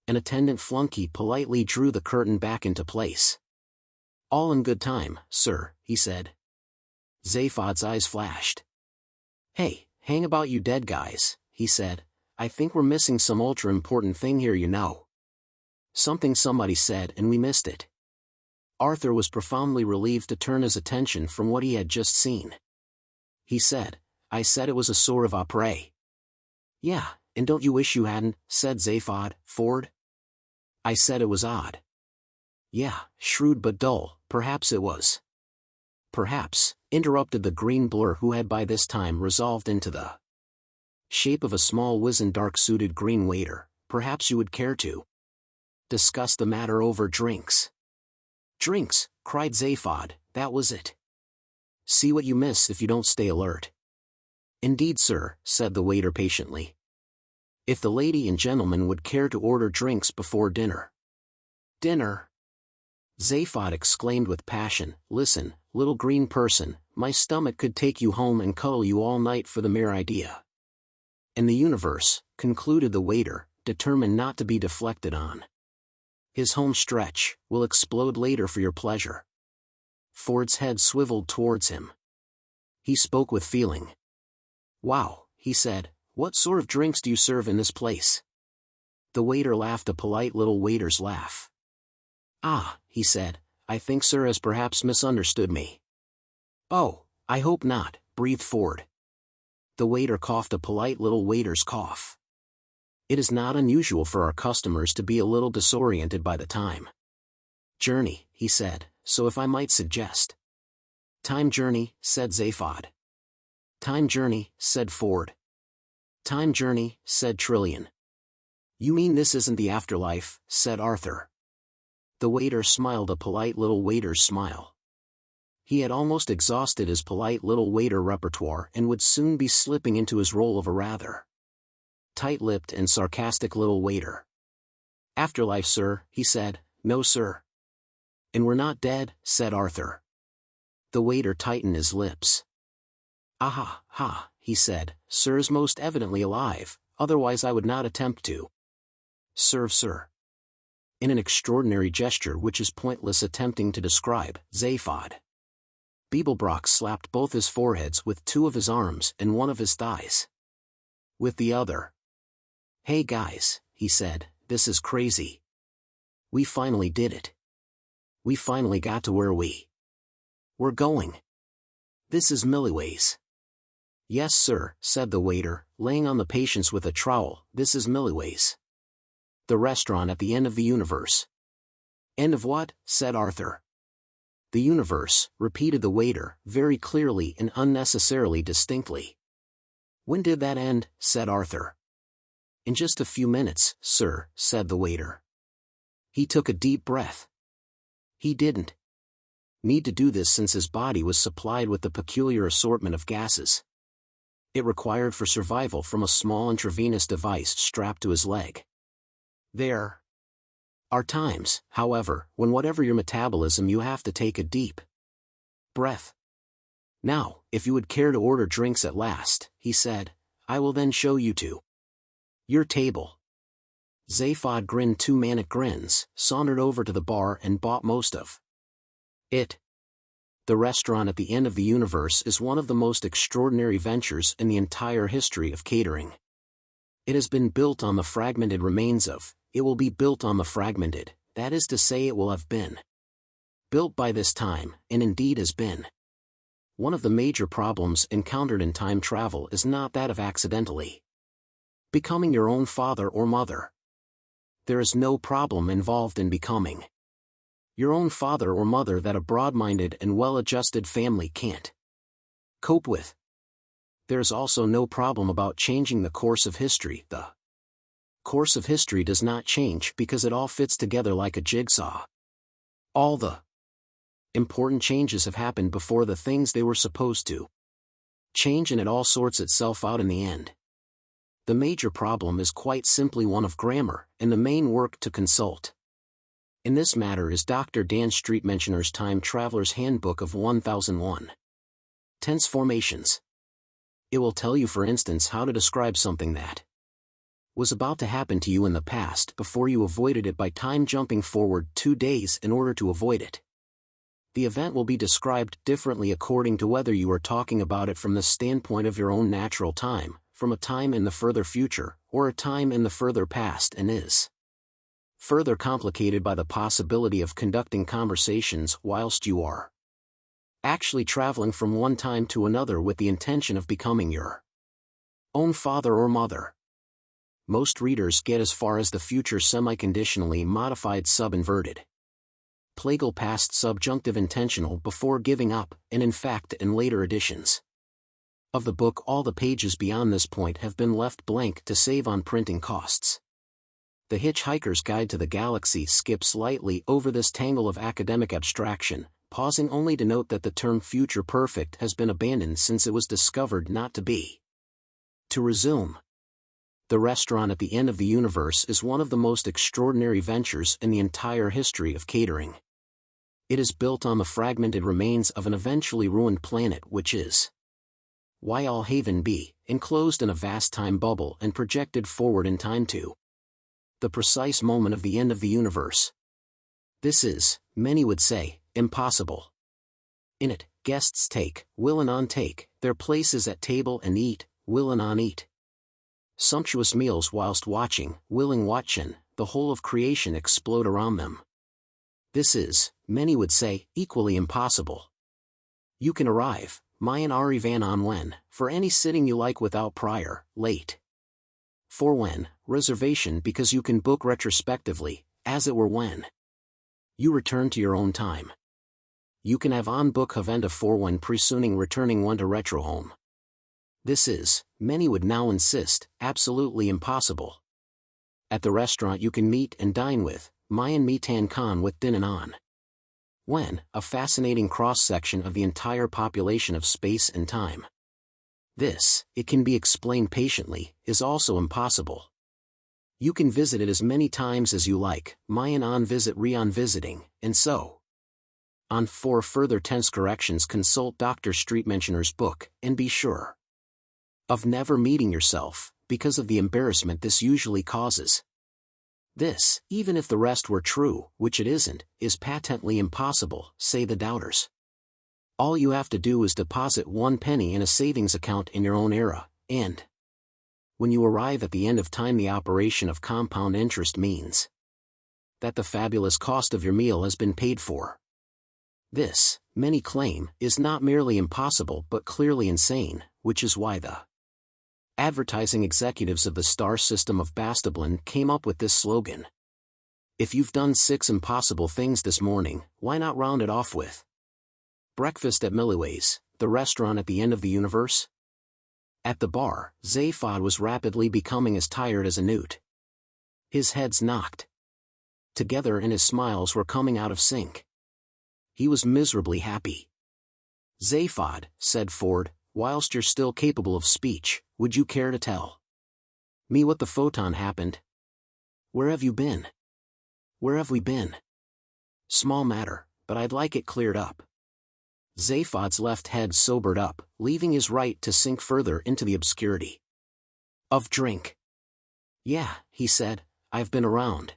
An attendant flunky politely drew the curtain back into place. "All in good time, sir," he said. Zaphod's eyes flashed. "Hey, hang about you dead guys," he said. "I think we're missing some ultra-important thing here, you know. Something somebody said and we missed it." Arthur was profoundly relieved to turn his attention from what he had just seen. He said, "I said it was a source of après." "Yeah, and don't you wish you hadn't," said Zaphod, Ford. "I said it was odd." "Yeah, shrewd but dull, perhaps it was." "Perhaps," interrupted the green blur who had by this time resolved into the shape of a small wizened dark-suited green waiter, "perhaps you would care to discuss the matter over drinks." "Drinks," cried Zaphod, "that was it. See what you miss if you don't stay alert." "Indeed, sir," said the waiter patiently. "If the lady and gentleman would care to order drinks before dinner." "Dinner?" Zaphod exclaimed with passion. "Listen, little green person, my stomach could take you home and cuddle you all night for the mere idea." "And the universe," concluded the waiter, determined not to be deflected on his home stretch, "will explode later for your pleasure." Ford's head swiveled towards him. He spoke with feeling. "Wow," he said, "what sort of drinks do you serve in this place?" The waiter laughed a polite little waiter's laugh. "Ah," he said, "I think sir has perhaps misunderstood me." "Oh, I hope not," breathed Ford. The waiter coughed a polite little waiter's cough. "It is not unusual for our customers to be a little disoriented by the time journey," he said, "so if I might suggest—" "Time journey," said Zaphod. "Time journey," said Ford. "Time journey," said Trillian. "You mean this isn't the afterlife," said Arthur. The waiter smiled a polite little waiter's smile. He had almost exhausted his polite little waiter repertoire and would soon be slipping into his role of a rather tight-lipped and sarcastic little waiter. "Afterlife, sir," he said. "No, sir." "And we're not dead," said Arthur. The waiter tightened his lips. "Aha, ha," he said, "sir is most evidently alive, otherwise I would not attempt to serve sir." In an extraordinary gesture which is pointless attempting to describe, Zaphod Beeblebrox slapped both his foreheads with two of his arms and one of his thighs with the other. "Hey guys," he said, "this is crazy. We finally did it. We finally got to where we're going. This is Milliways." "Yes sir," said the waiter, laying on the patients with a trowel, "this is Milliways. The restaurant at the end of the universe." "End of what?" said Arthur. "The universe," repeated the waiter, very clearly and unnecessarily distinctly. "When did that end?" said Arthur. "In just a few minutes, sir," said the waiter. He took a deep breath. He didn't need to do this since his body was supplied with the peculiar assortment of gases it required for survival from a small intravenous device strapped to his leg. There are times, however, when whatever your metabolism you have to take a deep breath. "Now, if you would care to order drinks at last," he said, "I will then show you to your table." Zaphod grinned two manic grins, sauntered over to the bar and bought most of it. The restaurant at the end of the universe is one of the most extraordinary ventures in the entire history of catering. It has been built on the fragmented remains of, it will be built on the fragmented, that is to say it will have been built by this time, and indeed has been. One of the major problems encountered in time travel is not that of accidentally becoming your own father or mother. There is no problem involved in becoming your own father or mother that a broad-minded and well-adjusted family can't cope with. There is also no problem about changing the course of history. The course of history does not change because it all fits together like a jigsaw. All the important changes have happened before the things they were supposed to change, and it all sorts itself out in the end. The major problem is quite simply one of grammar, and the main work to consult in this matter is Dr. Dan Streetmentioner's Time Traveler's Handbook of 1001 Tense Formations. It will tell you, for instance, how to describe something that was about to happen to you in the past before you avoided it by time jumping forward 2 days in order to avoid it. The event will be described differently according to whether you are talking about it from the standpoint of your own natural time, from a time in the further future, or a time in the further past, and is further complicated by the possibility of conducting conversations whilst you are actually traveling from one time to another with the intention of becoming your own father or mother. Most readers get as far as the future semi-conditionally modified sub-inverted plagal past subjunctive intentional before giving up, and in fact in later editions of the book all the pages beyond this point have been left blank to save on printing costs. The Hitch Hiker's Guide to the Galaxy skips lightly over this tangle of academic abstraction, pausing only to note that the term future perfect has been abandoned since it was discovered not to be. To resume, the restaurant at the end of the universe is one of the most extraordinary ventures in the entire history of catering. It is built on the fragmented remains of an eventually ruined planet which is Wyall Haven B, enclosed in a vast time bubble and projected forward in time to the precise moment of the end of the universe. This is, many would say, impossible. In it, guests will and on take their places at table and eat, will and on eat sumptuous meals whilst watching, willing watchin', the whole of creation explode around them. This is, many would say, equally impossible. You can arrive, Mayan Arivan on when, for any sitting you like without prior, late. For when, reservation because you can book retrospectively, as it were when you return to your own time. You can have on book havenda for when presooning returning one to retro home. This is, many would now insist, absolutely impossible. At the restaurant you can meet and dine with, Mayan Mitan Khan with din and on. When, a fascinating cross-section of the entire population of space and time. This, it can be explained patiently, is also impossible. You can visit it as many times as you like, Mayan on visit re-on visiting, and so on. For further tense corrections consult Dr. Streetmentioner's book, and be sure of never meeting yourself, because of the embarrassment this usually causes. This, even if the rest were true, which it isn't, is patently impossible, say the doubters. All you have to do is deposit 1 penny in a savings account in your own era, and when you arrive at the end of time the operation of compound interest means that the fabulous cost of your meal has been paid for. This, many claim, is not merely impossible but clearly insane, which is why the advertising executives of the star system of Bastablin came up with this slogan. If you've done 6 impossible things this morning, why not round it off with breakfast at Milliway's, the restaurant at the end of the universe? At the bar, Zaphod was rapidly becoming as tired as a newt. His heads knocked together and his smiles were coming out of sync. He was miserably happy. Zaphod, said Ford, whilst you're still capable of speech, would you care to tell me what the photon happened? Where have you been? Where have we been? Small matter, but I'd like it cleared up. Zaphod's left head sobered up, leaving his right to sink further into the obscurity of drink. Yeah, he said, I've been around.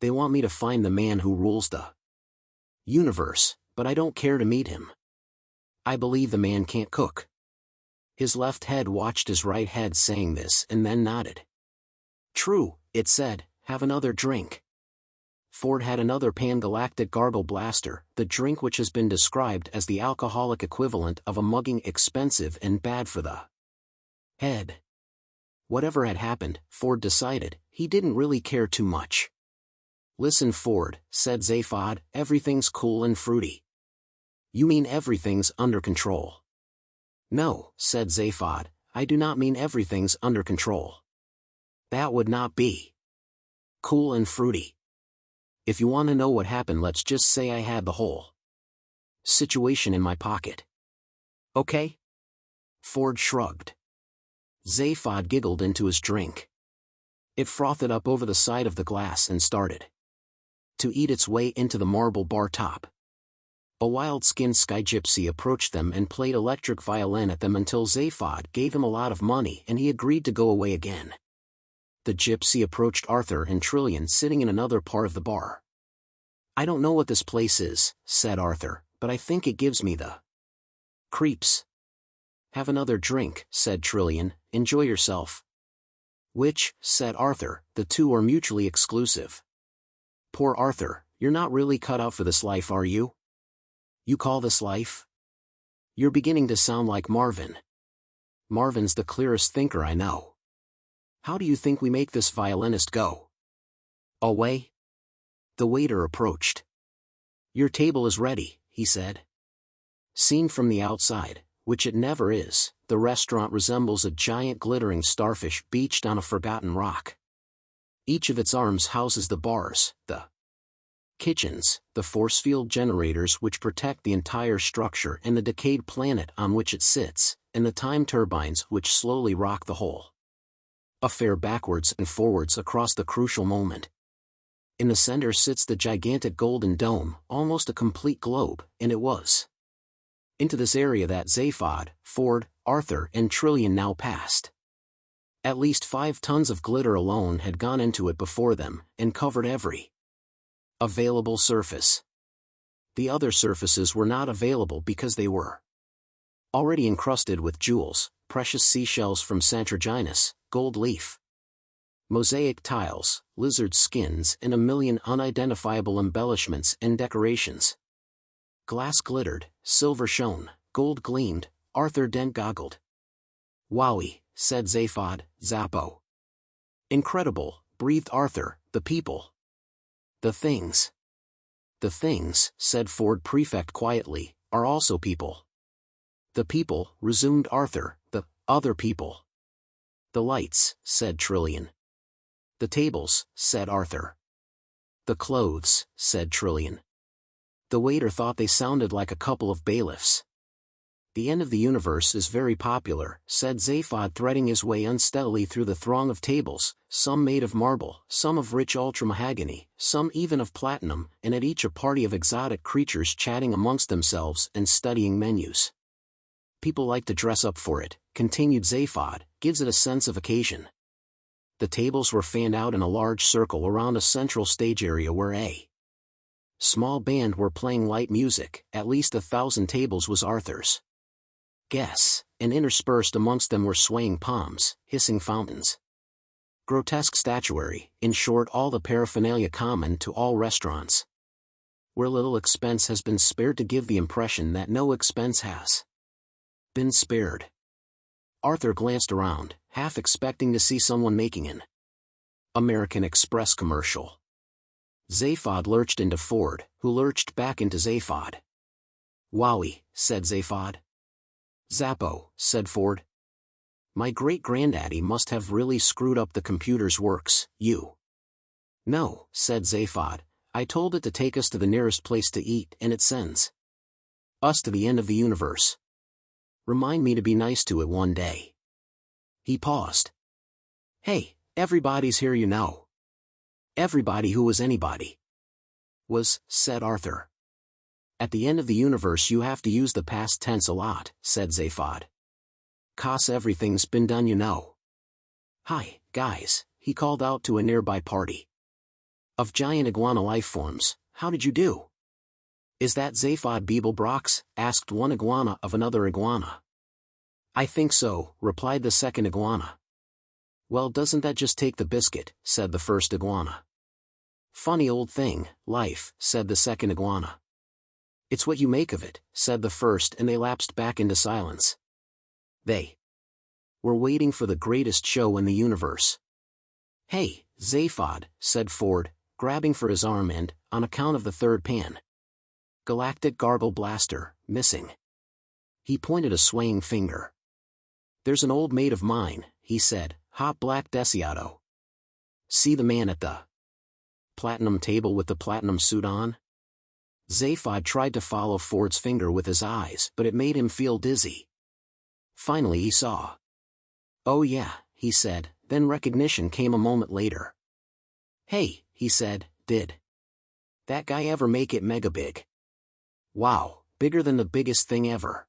They want me to find the man who rules the universe, but I don't care to meet him. I believe the man can't cook. His left head watched his right head saying this and then nodded. True, it said, have another drink. Ford had another Pan-Galactic Gargle Blaster, the drink which has been described as the alcoholic equivalent of a mugging, expensive and bad for the head. Whatever had happened, Ford decided, he didn't really care too much. Listen, Ford, said Zaphod, everything's cool and fruity. You mean everything's under control? No, said Zaphod, I do not mean everything's under control. That would not be cool and fruity. If you want to know what happened, let's just say I had the whole situation in my pocket. Okay? Ford shrugged. Zaphod giggled into his drink. It frothed up over the side of the glass and started to eat its way into the marble bar top. A wild-skinned sky gypsy approached them and played electric violin at them until Zaphod gave him a lot of money and he agreed to go away again. The gypsy approached Arthur and Trillian sitting in another part of the bar. I don't know what this place is, said Arthur, but I think it gives me the creeps. Have another drink, said Trillian, enjoy yourself. Which, said Arthur, the two are mutually exclusive. Poor Arthur, you're not really cut out for this life, are you? You call this life? You're beginning to sound like Marvin. Marvin's the clearest thinker I know. How do you think we make this violinist go away? The waiter approached. Your table is ready, he said. Seen from the outside, which it never is, the restaurant resembles a giant glittering starfish beached on a forgotten rock. Each of its arms houses the bars, the kitchens, the force field generators which protect the entire structure and the decayed planet on which it sits, and the time turbines which slowly rock the whole affair backwards and forwards across the crucial moment. In the center sits the gigantic golden dome, almost a complete globe, and it was into this area that Zaphod, Ford, Arthur and Trillian now passed. At least 5 tons of glitter alone had gone into it before them, and covered every available surface. The other surfaces were not available because they were already encrusted with jewels, precious seashells from Santroginus, gold leaf, mosaic tiles, lizard skins and a million unidentifiable embellishments and decorations. Glass glittered, silver shone, gold gleamed, Arthur Dent goggled. Wowie, said Zaphod, Zappo. Incredible, breathed Arthur, the people. The things. The things, said Ford Prefect quietly, are also people. The people, resumed Arthur, the other people. The lights, said Trillian. The tables, said Arthur. The clothes, said Trillian. The waiter thought they sounded like a couple of bailiffs. The end of the universe is very popular, said Zaphod, threading his way unsteadily through the throng of tables, some made of marble, some of rich ultramahogany, some even of platinum, and at each a party of exotic creatures chatting amongst themselves and studying menus. People like to dress up for it, continued Zaphod, gives it a sense of occasion. The tables were fanned out in a large circle around a central stage area where a small band were playing light music. At least 1,000 tables was Arthur's guess, and interspersed amongst them were swaying palms, hissing fountains, grotesque statuary, in short all the paraphernalia common to all restaurants, where little expense has been spared to give the impression that no expense has been spared. Arthur glanced around, half expecting to see someone making an American Express commercial. Zaphod lurched into Ford, who lurched back into Zaphod. Wowie, said Zaphod. Zappo, said Ford. My great-granddaddy must have really screwed up the computer's works, you. No, said Zaphod, I told it to take us to the nearest place to eat and it sends us to the end of the universe. Remind me to be nice to it one day. He paused. Hey, everybody's here you know. Everybody who was anybody was, said Arthur. At the end of the universe you have to use the past tense a lot, said Zaphod. 'Cause everything's been done you know. Hi, guys, he called out to a nearby party of giant iguana life forms, how did you do? Is that Zaphod Beeblebrox? Asked one iguana of another iguana. I think so, replied the second iguana. Well, doesn't that just take the biscuit, said the first iguana. Funny old thing, life, said the second iguana. It's what you make of it, said the first, and they lapsed back into silence. They were waiting for the greatest show in the universe. Hey, Zaphod, said Ford, grabbing for his arm and, on account of the third pan. Galactic Gargle Blaster, missing. He pointed a swaying finger. There's an old mate of mine, he said, hot black Desiato. See the man at the platinum table with the platinum suit on? Zaphod tried to follow Ford's finger with his eyes, but it made him feel dizzy. Finally he saw. Oh yeah, he said, then recognition came a moment later. Hey, he said, did that guy ever make it mega big? Wow, bigger than the biggest thing ever.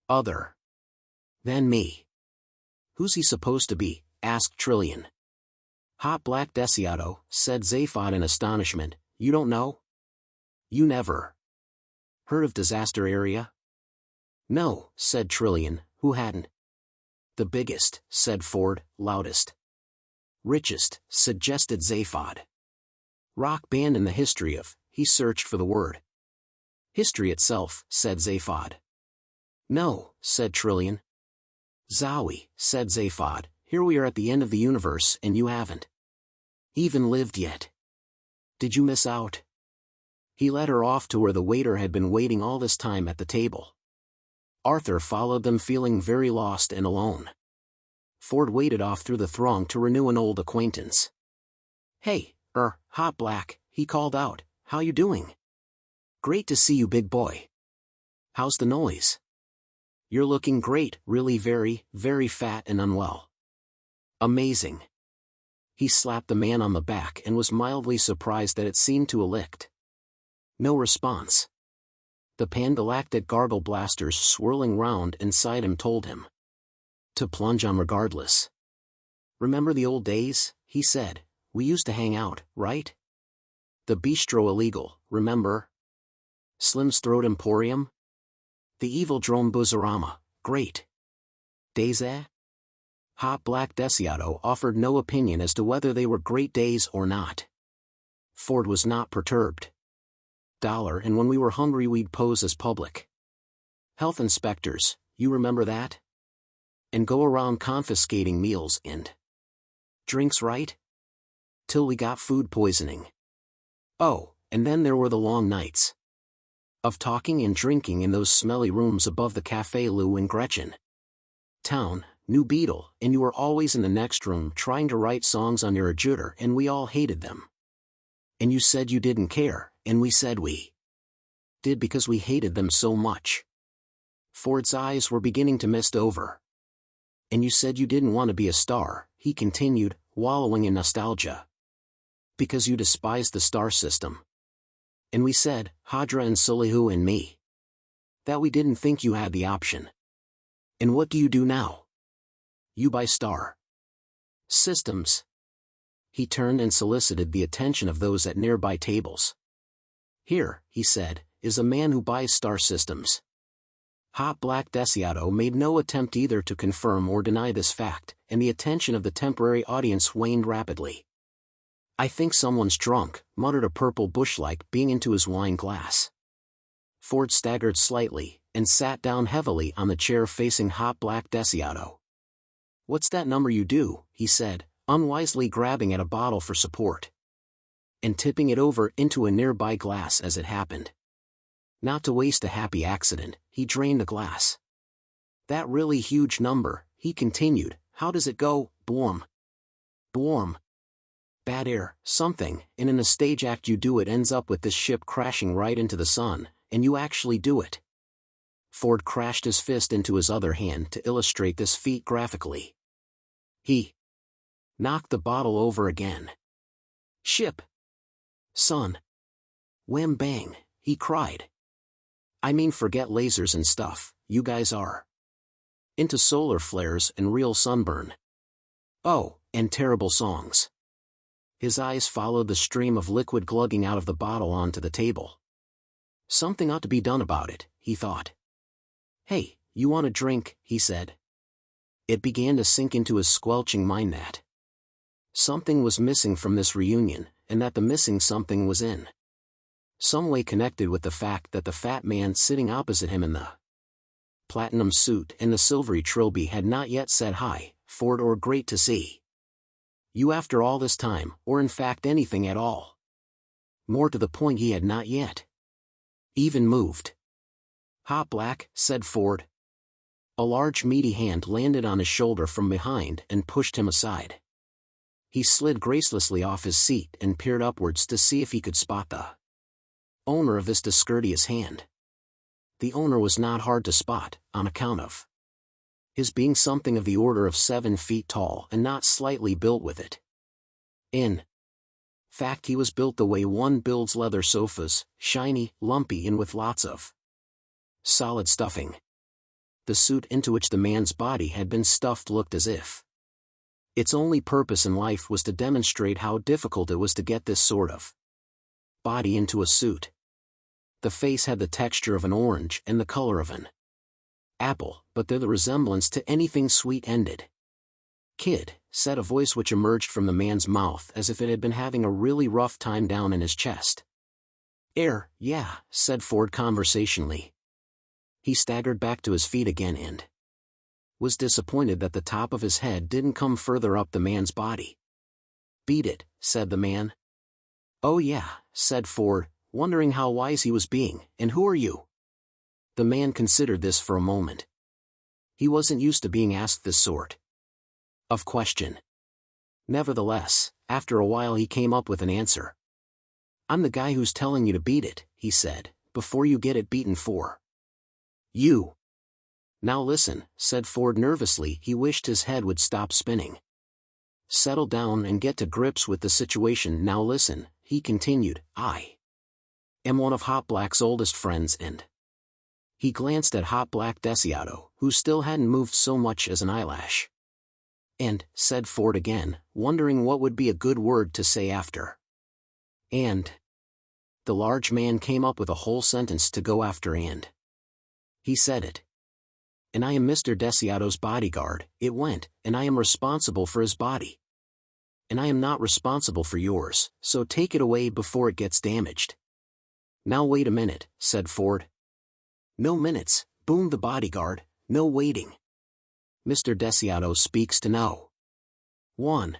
Other than me. Who's he supposed to be? Asked Trillian. Hot black Desiato, said Zaphod in astonishment. You don't know? You never heard of Disaster Area? No, said Trillian, who hadn't? The biggest, said Ford, loudest. Richest, suggested Zaphod. Rock band in the history of, he searched for the word. History itself, said Zaphod. No, said Trillian. Zowie, said Zaphod, here we are at the end of the universe and you haven't even lived yet. Did you miss out? He led her off to where the waiter had been waiting all this time at the table. Arthur followed them feeling very lost and alone. Ford waded off through the throng to renew an old acquaintance. Hey, Hot Black, he called out, how you doing? Great to see you, big boy. How's the noise? You're looking great, really very, very fat and unwell. Amazing. He slapped the man on the back and was mildly surprised that it seemed to elect. No response. The pan-galactic gargle blasters swirling round inside him told him to plunge on regardless. Remember the old days, he said, we used to hang out, right? The bistro illegal, remember? Slim's Throat Emporium? The evil drone Buzzarama, great. Days eh? Hot Black Desiato offered no opinion as to whether they were great days or not. Ford was not perturbed. And when we were hungry we'd pose as public health inspectors, you remember that? And go around confiscating meals and drinks, right? Till we got food poisoning. Oh, and then there were the long nights of talking and drinking in those smelly rooms above the Café Lou in Gretchen Town, New Beetle, and you were always in the next room trying to write songs on your adjutor and we all hated them. And you said you didn't care, and we said we did because we hated them so much. Ford's eyes were beginning to mist over. And you said you didn't want to be a star, he continued, wallowing in nostalgia. Because you despised the star system. And we said, Hadra and Sulihu and me, that we didn't think you had the option. And what do you do now? You buy star systems. He turned and solicited the attention of those at nearby tables. Here, he said, is a man who buys star systems. Hot Black Desiato made no attempt either to confirm or deny this fact, and the attention of the temporary audience waned rapidly. I think someone's drunk, muttered a purple bushlike being into his wine glass. Ford staggered slightly, and sat down heavily on the chair facing Hot Black Desiato. What's that number you do, he said, unwisely grabbing at a bottle for support. And tipping it over into a nearby glass as it happened. Not to waste a happy accident, he drained the glass. That really huge number, he continued, how does it go, Blorm? Blorm. Bad air, something, and in a stage act you do it ends up with this ship crashing right into the sun, and you actually do it. Ford crashed his fist into his other hand to illustrate this feat graphically. He knocked the bottle over again. Ship. Sun. Wham bang, he cried. I mean forget lasers and stuff, you guys are into solar flares and real sunburn. Oh, and terrible songs. His eyes followed the stream of liquid glugging out of the bottle onto the table. Something ought to be done about it, he thought. Hey, you want a drink, he said. It began to sink into his squelching mind that something was missing from this reunion, and that the missing something was in some way connected with the fact that the fat man sitting opposite him in the platinum suit and the silvery trilby had not yet said hi, Ford, or great to see you after all this time, or in fact anything at all. More to the point, he had not yet even moved. "Hot Black," said Ford. A large meaty hand landed on his shoulder from behind and pushed him aside. He slid gracelessly off his seat and peered upwards to see if he could spot the owner of this discourteous hand. The owner was not hard to spot, on account of his being something of the order of 7 feet tall and not slightly built with it. In fact, he was built the way one builds leather sofas, shiny, lumpy, and with lots of solid stuffing. The suit into which the man's body had been stuffed looked as if its only purpose in life was to demonstrate how difficult it was to get this sort of body into a suit. The face had the texture of an orange and the color of an apple, but the resemblance to anything sweet ended. "Kid," said a voice which emerged from the man's mouth as if it had been having a really rough time down in his chest. Yeah," said Ford conversationally. He staggered back to his feet again and was disappointed that the top of his head didn't come further up the man's body. "Beat it," said the man. "Oh yeah," said Ford, wondering how wise he was being. "And who are you?" The man considered this for a moment. He wasn't used to being asked this sort of question. Nevertheless, after a while he came up with an answer. "I'm the guy who's telling you to beat it," he said, "before you get it beaten for you." "Now listen," said Ford nervously. He wished his head would stop spinning. "Settle down and get to grips with the situation. Now listen," he continued, "I am one of Hot Black's oldest friends and—" He glanced at Hot Black Desiato, who still hadn't moved so much as an eyelash. "And," said Ford again, wondering what would be a good word to say after "and." The large man came up with a whole sentence to go after "and." He said it. "And I am Mr. Desiato's bodyguard," it went, "and I am responsible for his body. And I am not responsible for yours, so take it away before it gets damaged." "Now wait a minute," said Ford. "No minutes," boomed the bodyguard, "no waiting. Mr. Desiato speaks to no one."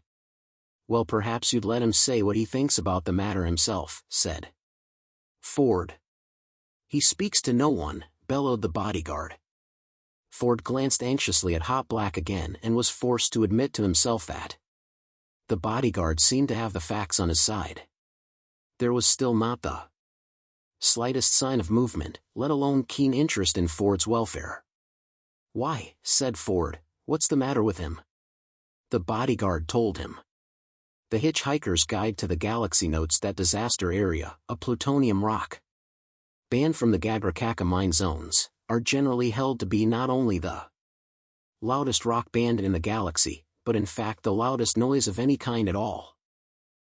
"Well, perhaps you'd let him say what he thinks about the matter himself," said Ford. "He speaks to no one," bellowed the bodyguard. Ford glanced anxiously at Hot Black again and was forced to admit to himself that the bodyguard seemed to have the facts on his side. There was still not the slightest sign of movement, let alone keen interest in Ford's welfare. "Why," said Ford, "what's the matter with him?" The bodyguard told him. The Hitch Hiker's Guide to the Galaxy notes that disaster area, a plutonium rock banned from the Gagracaka mine zones, are generally held to be not only the loudest rock band in the galaxy, but in fact the loudest noise of any kind at all.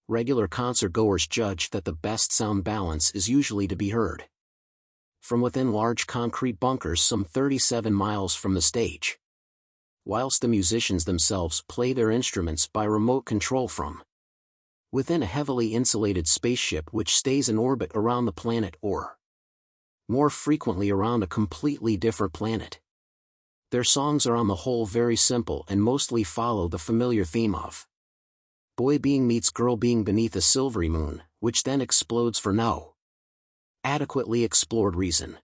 Regular concert-goers judge that the best sound balance is usually to be heard from within large concrete bunkers some 37 miles from the stage, whilst the musicians themselves play their instruments by remote control from within a heavily insulated spaceship which stays in orbit around the planet or, more frequently, around a completely different planet. Their songs are on the whole very simple and mostly follow the familiar theme of boy being meets girl being beneath a silvery moon, which then explodes for no adequately explored reason.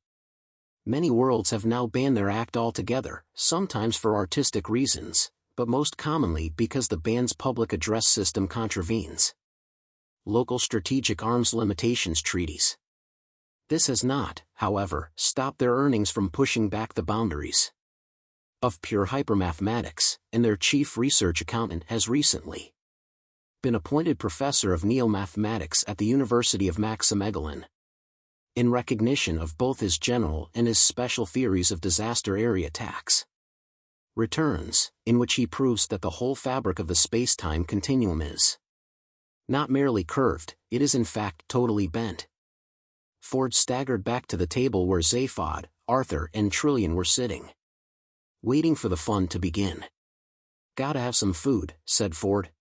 Many worlds have now banned their act altogether, sometimes for artistic reasons, but most commonly because the band's public address system contravenes local strategic arms limitations treaties. This has not, however, stopped their earnings from pushing back the boundaries of pure hypermathematics, and their chief research accountant has recently been appointed professor of neo-mathematics at the University of Maximilian, in recognition of both his general and his special theories of disaster area attacks. Returns, in which he proves that the whole fabric of the space-time continuum is not merely curved, it is in fact totally bent. Ford staggered back to the table where Zaphod, Arthur, and Trillian were sitting, waiting for the fun to begin. "Gotta have some food," said Ford.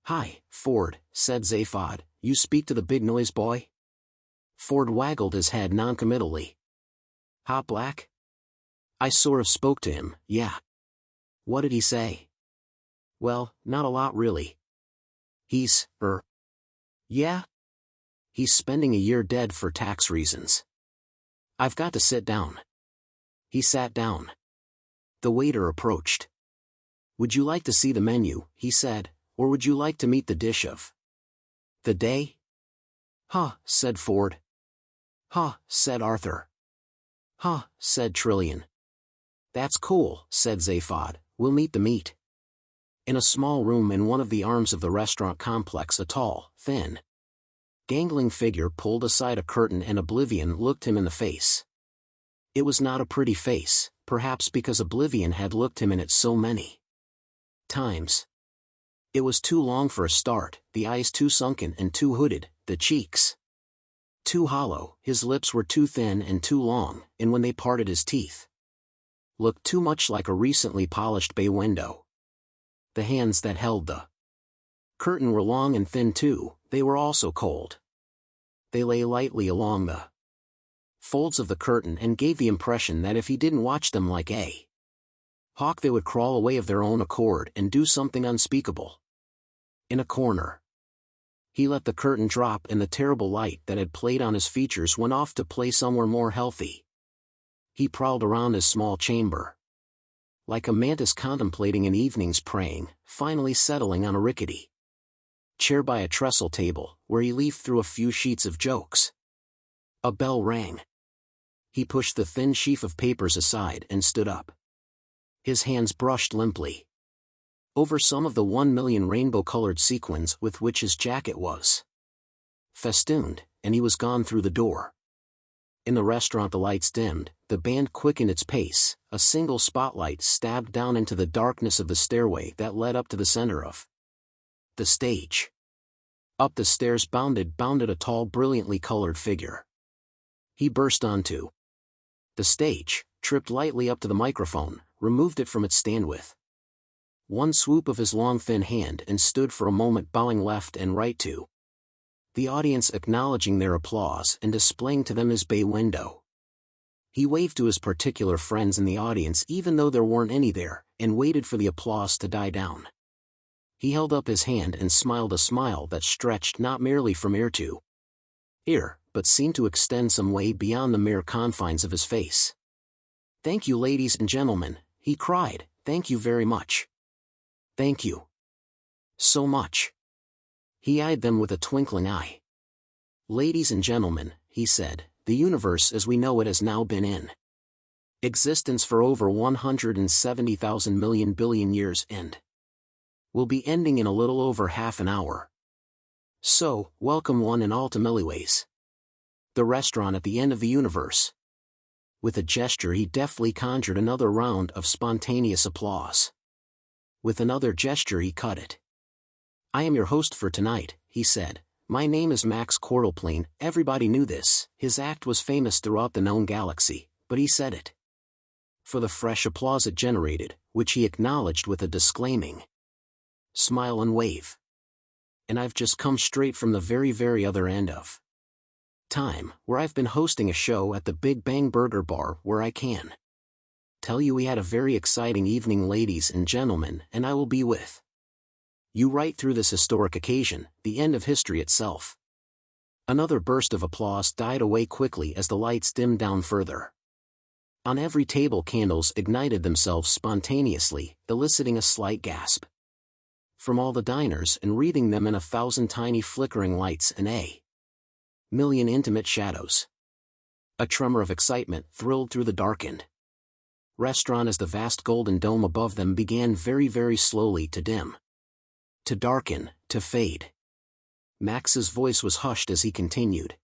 "Hi, Ford," said Zaphod, "you speak to the big noise boy?" Ford waggled his head noncommittally. "Hot black?" "I sort of spoke to him, yeah." "What did he say?" "Well, not a lot really. He's, yeah? He's spending a year dead for tax reasons. I've got to sit down." He sat down. The waiter approached. "Would you like to see the menu," he said, "or would you like to meet the dish of the day?" "Huh," said Ford. "Huh," said Arthur. "Huh," said Trillian. "That's cool," said Zaphod, "we'll meet the meat." In a small room in one of the arms of the restaurant complex, a tall, thin, gangling figure pulled aside a curtain and Oblivion looked him in the face. It was not a pretty face, perhaps because Oblivion had looked him in it so many times. It was too long for a start, the eyes too sunken and too hooded, the cheeks too hollow, his lips were too thin and too long, and when they parted his teeth looked too much like a recently polished bay window. The hands that held the curtain were long and thin too, they were also cold. They lay lightly along the folds of the curtain and gave the impression that if he didn't watch them like a hawk they would crawl away of their own accord and do something unspeakable. In a corner, he let the curtain drop and the terrible light that had played on his features went off to play somewhere more healthy. He prowled around his small chamber, like a mantis contemplating an evening's praying, finally settling on a rickety chair by a trestle table, where he leafed through a few sheets of jokes. A bell rang. He pushed the thin sheaf of papers aside and stood up. His hands brushed limply over some of the 1,000,000 rainbow-colored sequins with which his jacket was festooned, and he was gone through the door. In the restaurant the lights dimmed, the band quickened its pace, a single spotlight stabbed down into the darkness of the stairway that led up to the center of the stage. Up the stairs bounded a tall, brilliantly colored figure. He burst onto the stage, tripped lightly up to the microphone, removed it from its stand with one swoop of his long thin hand and stood for a moment bowing left and right to the audience, acknowledging their applause and displaying to them his bay window. He waved to his particular friends in the audience even though there weren't any there, and waited for the applause to die down. He held up his hand and smiled a smile that stretched not merely from ear to ear, but seemed to extend some way beyond the mere confines of his face. "Thank you, ladies and gentlemen," he cried, "thank you very much. Thank you so much." He eyed them with a twinkling eye. "Ladies and gentlemen," he said, "the universe as we know it has now been in existence for over 170,000 million billion years and will be ending in a little over half an hour. So, welcome one and all to Milliways, the restaurant at the end of the universe." With a gesture he deftly conjured another round of spontaneous applause. With another gesture he cut it. "I am your host for tonight," he said. "My name is Max Quartleplane." Everybody knew this, his act was famous throughout the known galaxy, but he said it for the fresh applause it generated, which he acknowledged with a disclaiming smile and wave. "And I've just come straight from the very other end of time, where I've been hosting a show at the Big Bang Burger Bar, where I can tell you we had a very exciting evening, ladies and gentlemen, and I will be with you right through this historic occasion, the end of history itself." Another burst of applause died away quickly as the lights dimmed down further. On every table candles ignited themselves spontaneously, eliciting a slight gasp from all the diners and wreathing them in 1,000 tiny flickering lights and a million intimate shadows. A tremor of excitement thrilled through the darkened restaurant as the vast golden dome above them began very slowly to dim, to darken, to fade. Max's voice was hushed as he continued.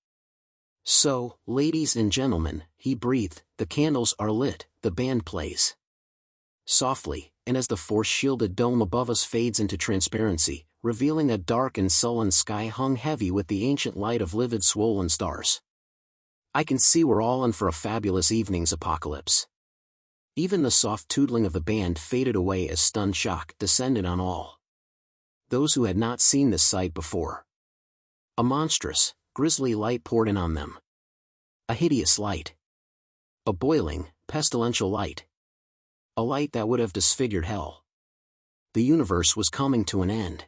"So, ladies and gentlemen," he breathed, "the candles are lit, the band plays softly, and as the force-shielded dome above us fades into transparency, revealing a dark and sullen sky hung heavy with the ancient light of livid swollen stars, I can see we're all in for a fabulous evening's apocalypse. Even the soft tootling of the band faded away as stunned shock descended on all those who had not seen this sight before. A monstrous, grisly light poured in on them. A hideous light. A boiling, pestilential light. A light that would have disfigured hell. The universe was coming to an end.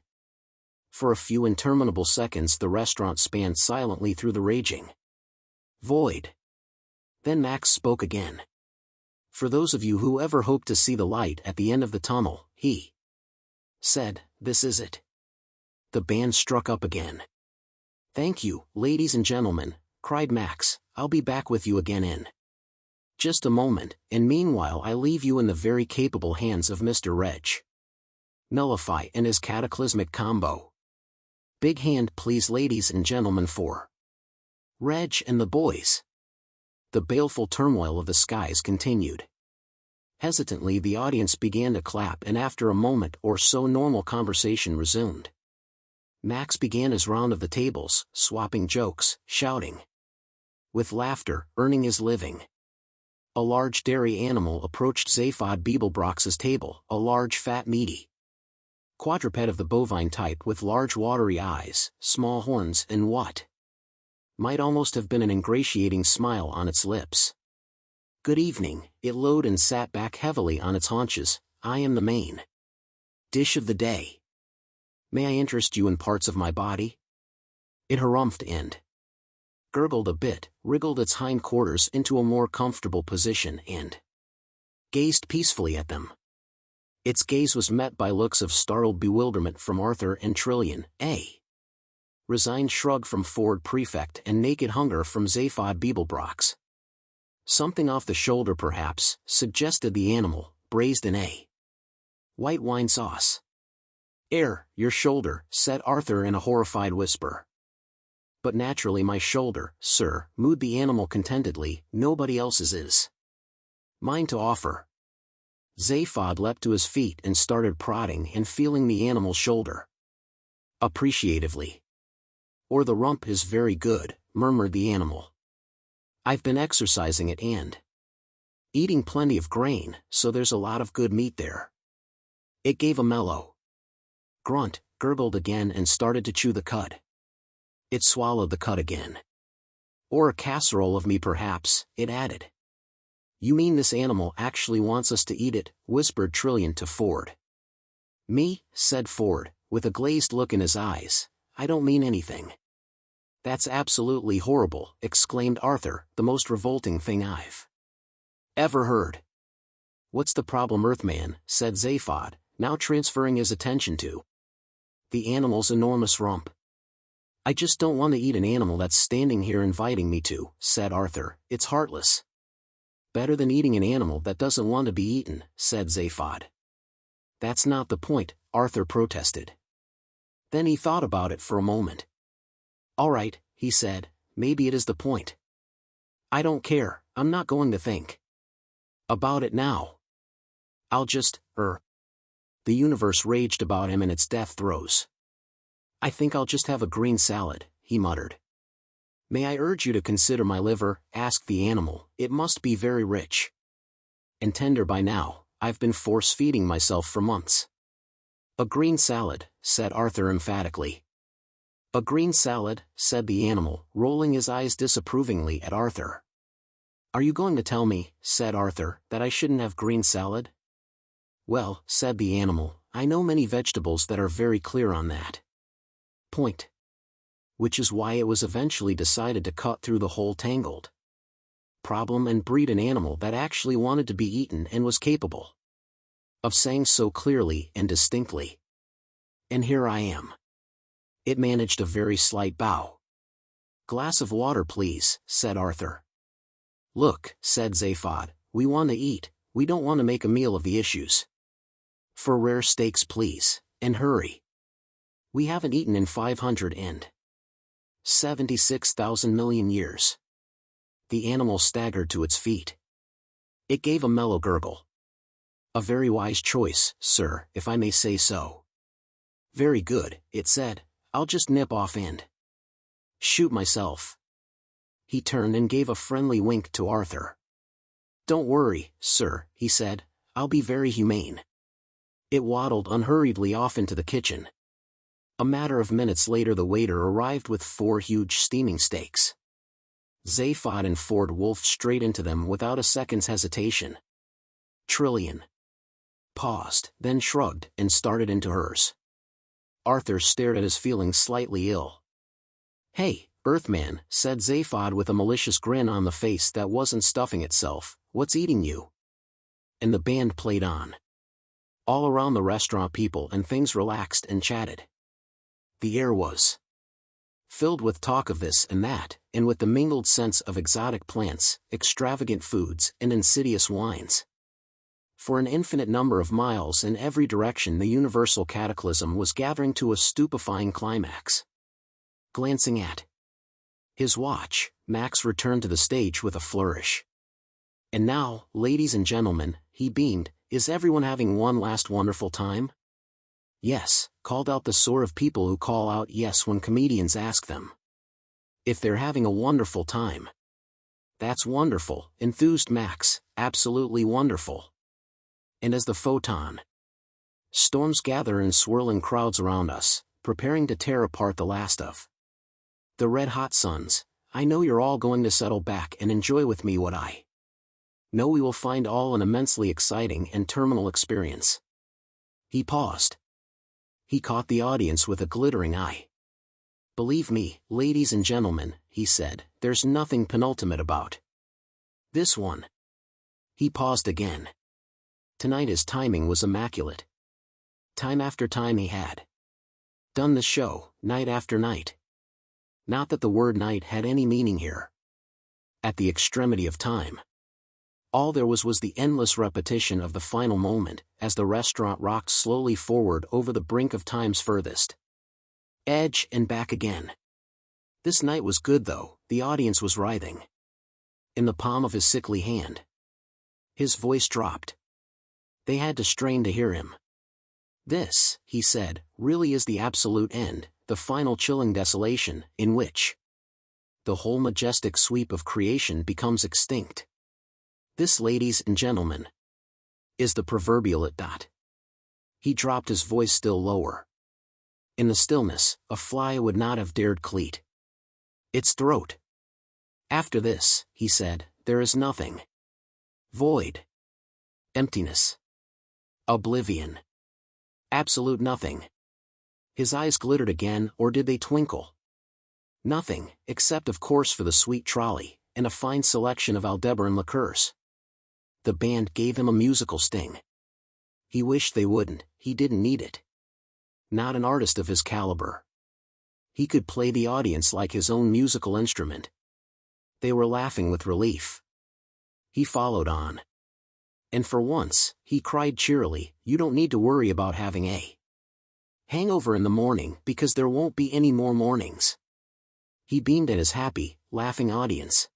For a few interminable seconds the restaurant spanned silently through the raging void. Then Max spoke again. For those of you who ever hoped to see the light at the end of the tunnel, he said, this is it. The band struck up again. Thank you, ladies and gentlemen, cried Max, I'll be back with you again in just a moment, and meanwhile I leave you in the very capable hands of Mr. Reg Nullify and his cataclysmic combo. Big hand please ladies and gentlemen for Reg and the boys. The baleful turmoil of the skies continued. Hesitantly the audience began to clap, and after a moment or so normal conversation resumed. Max began his round of the tables, swapping jokes, shouting with laughter, earning his living. A large dairy animal approached Zaphod Beeblebrox's table, a large fat meaty quadruped of the bovine type with large watery eyes, small horns and what might almost have been an ingratiating smile on its lips. Good evening, it lowed and sat back heavily on its haunches. I am the main dish of the day. May I interest you in parts of my body? It harumphed and gurgled a bit, wriggled its hindquarters into a more comfortable position and gazed peacefully at them. Its gaze was met by looks of startled bewilderment from Arthur and Trillian, a resigned shrug from Ford Prefect, and naked hunger from Zaphod Beeblebrox. Something off the shoulder perhaps, suggested the animal, braised in a white wine sauce. Your shoulder, said Arthur in a horrified whisper. But naturally my shoulder, sir, mooed the animal contentedly, nobody else's is mine to offer. Zaphod leapt to his feet and started prodding and feeling the animal's shoulder appreciatively. Or the rump is very good, murmured the animal. I've been exercising it and eating plenty of grain, so there's a lot of good meat there. It gave a mellow grunt, gurgled again and started to chew the cud. It swallowed the cud again. Or a casserole of me perhaps, it added. You mean this animal actually wants us to eat it, whispered Trillian to Ford. Me, said Ford, with a glazed look in his eyes, I don't mean anything. That's absolutely horrible, exclaimed Arthur, the most revolting thing I've ever heard. What's the problem, Earthman, said Zaphod, now transferring his attention to the animal's enormous rump. I just don't want to eat an animal that's standing here inviting me to, said Arthur, it's heartless. Better than eating an animal that doesn't want to be eaten, said Zaphod. That's not the point, Arthur protested. Then he thought about it for a moment. All right, he said, maybe it is the point. I don't care, I'm not going to think about it now. I'll just, The universe raged about him in its death throes. I think I'll just have a green salad, he muttered. May I urge you to consider my liver, asked the animal, it must be very rich and tender by now, I've been force-feeding myself for months. A green salad, said Arthur emphatically. A green salad, said the animal, rolling his eyes disapprovingly at Arthur. Are you going to tell me, said Arthur, that I shouldn't have green salad? Well, said the animal, I know many vegetables that are very clear on that point. Which is why it was eventually decided to cut through the whole tangled problem and breed an animal that actually wanted to be eaten and was capable of saying so clearly and distinctly. And here I am. It managed a very slight bow. Glass of water please, said Arthur. Look, said Zaphod, we want to eat, we don't want to make a meal of the issues. For rare steaks please, and hurry. We haven't eaten in 576,000 million years. The animal staggered to its feet. It gave a mellow gurgle. A very wise choice, sir, if I may say so. Very good, it said, I'll just nip off and shoot myself. he turned and gave a friendly wink to Arthur. "Don't worry, sir," he said, "I'll be very humane." It waddled unhurriedly off into the kitchen. A matter of minutes later the waiter arrived with 4 huge steaming steaks. Zaphod and Ford wolfed straight into them without a second's hesitation. Trillian paused, then shrugged, and started into hers. Arthur stared at his feeling slightly ill. "Hey, Earthman," said Zaphod with a malicious grin on the face that wasn't stuffing itself, "what's eating you?" And the band played on. All around the restaurant people and things relaxed and chatted. The air was filled with talk of this and that, and with the mingled sense of exotic plants, extravagant foods, and insidious wines. For an infinite number of miles in every direction the universal cataclysm was gathering to a stupefying climax. Glancing at his watch, Max returned to the stage with a flourish. "And now, ladies and gentlemen," he beamed, "is everyone having one last wonderful time?" "Yes," called out the sort of people who call out yes when comedians ask them if they're having a wonderful time. "That's wonderful," enthused Max, "absolutely wonderful." And as the photon storms gather in swirling crowds around us, preparing to tear apart the last of the red-hot suns, I know you're all going to settle back and enjoy with me what I know we will find all an immensely exciting and terminal experience. He paused. He caught the audience with a glittering eye. "Believe me, ladies and gentlemen," he said, "there's nothing penultimate about this one." He paused again. Tonight his timing was immaculate. Time after time he had done the show, night after night. Not that the word night had any meaning here. At the extremity of time, all there was the endless repetition of the final moment, as the restaurant rocked slowly forward over the brink of time's furthest edge and back again. This night was good though, the audience was writhing in the palm of his sickly hand. His voice dropped. They had to strain to hear him. "This," he said, "really is the absolute end, the final chilling desolation, in which the whole majestic sweep of creation becomes extinct. This, ladies and gentlemen, is the proverbial it dot." He dropped his voice still lower. In the stillness, a fly would not have dared cleat its throat. "After this," he said, "there is nothing. Void. Emptiness. Oblivion. Absolute nothing." His eyes glittered again, or did they twinkle? "Nothing, except of course for the sweet trolley, and a fine selection of Aldebaran liqueurs." The band gave him a musical sting. He wished they wouldn't, he didn't need it. Not an artist of his caliber. He could play the audience like his own musical instrument. They were laughing with relief. He followed on. "And for once," he cried cheerily, "you don't need to worry about having a hangover in the morning, because there won't be any more mornings." He beamed at his happy, laughing audience.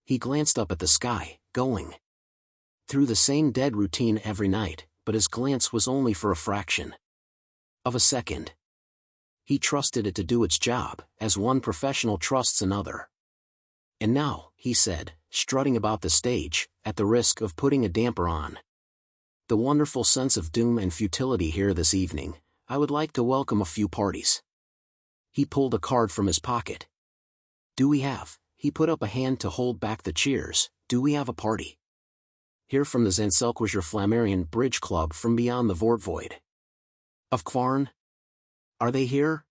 He glanced up at the sky, going through the same dead routine every night, but his glance was only for a fraction of a second. He trusted it to do its job, as one professional trusts another. "And now," he said, strutting about the stage, at the risk of putting a damper on the wonderful sense of doom and futility here this evening, "I would like to welcome a few parties." He pulled a card from his pocket. "Do we have," he put up a hand to hold back the cheers, "do we have a party here from the Zanselquischer Flammarian Bridge Club from beyond the Vortvoid of Kvarn? Are they here?"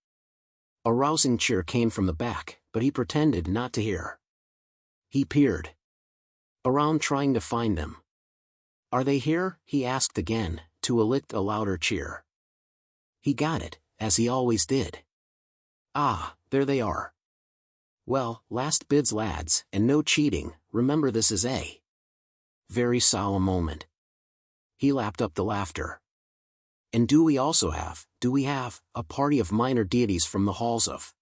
A rousing cheer came from the back, but he pretended not to hear. He peered around trying to find them. "Are they here?" he asked again, to elicit a louder cheer. He got it, as he always did. "Ah, there they are. Well, last bids lads, and no cheating, remember this is a very solemn moment." He lapped up the laughter. "And do we have, a party of minor deities from the halls of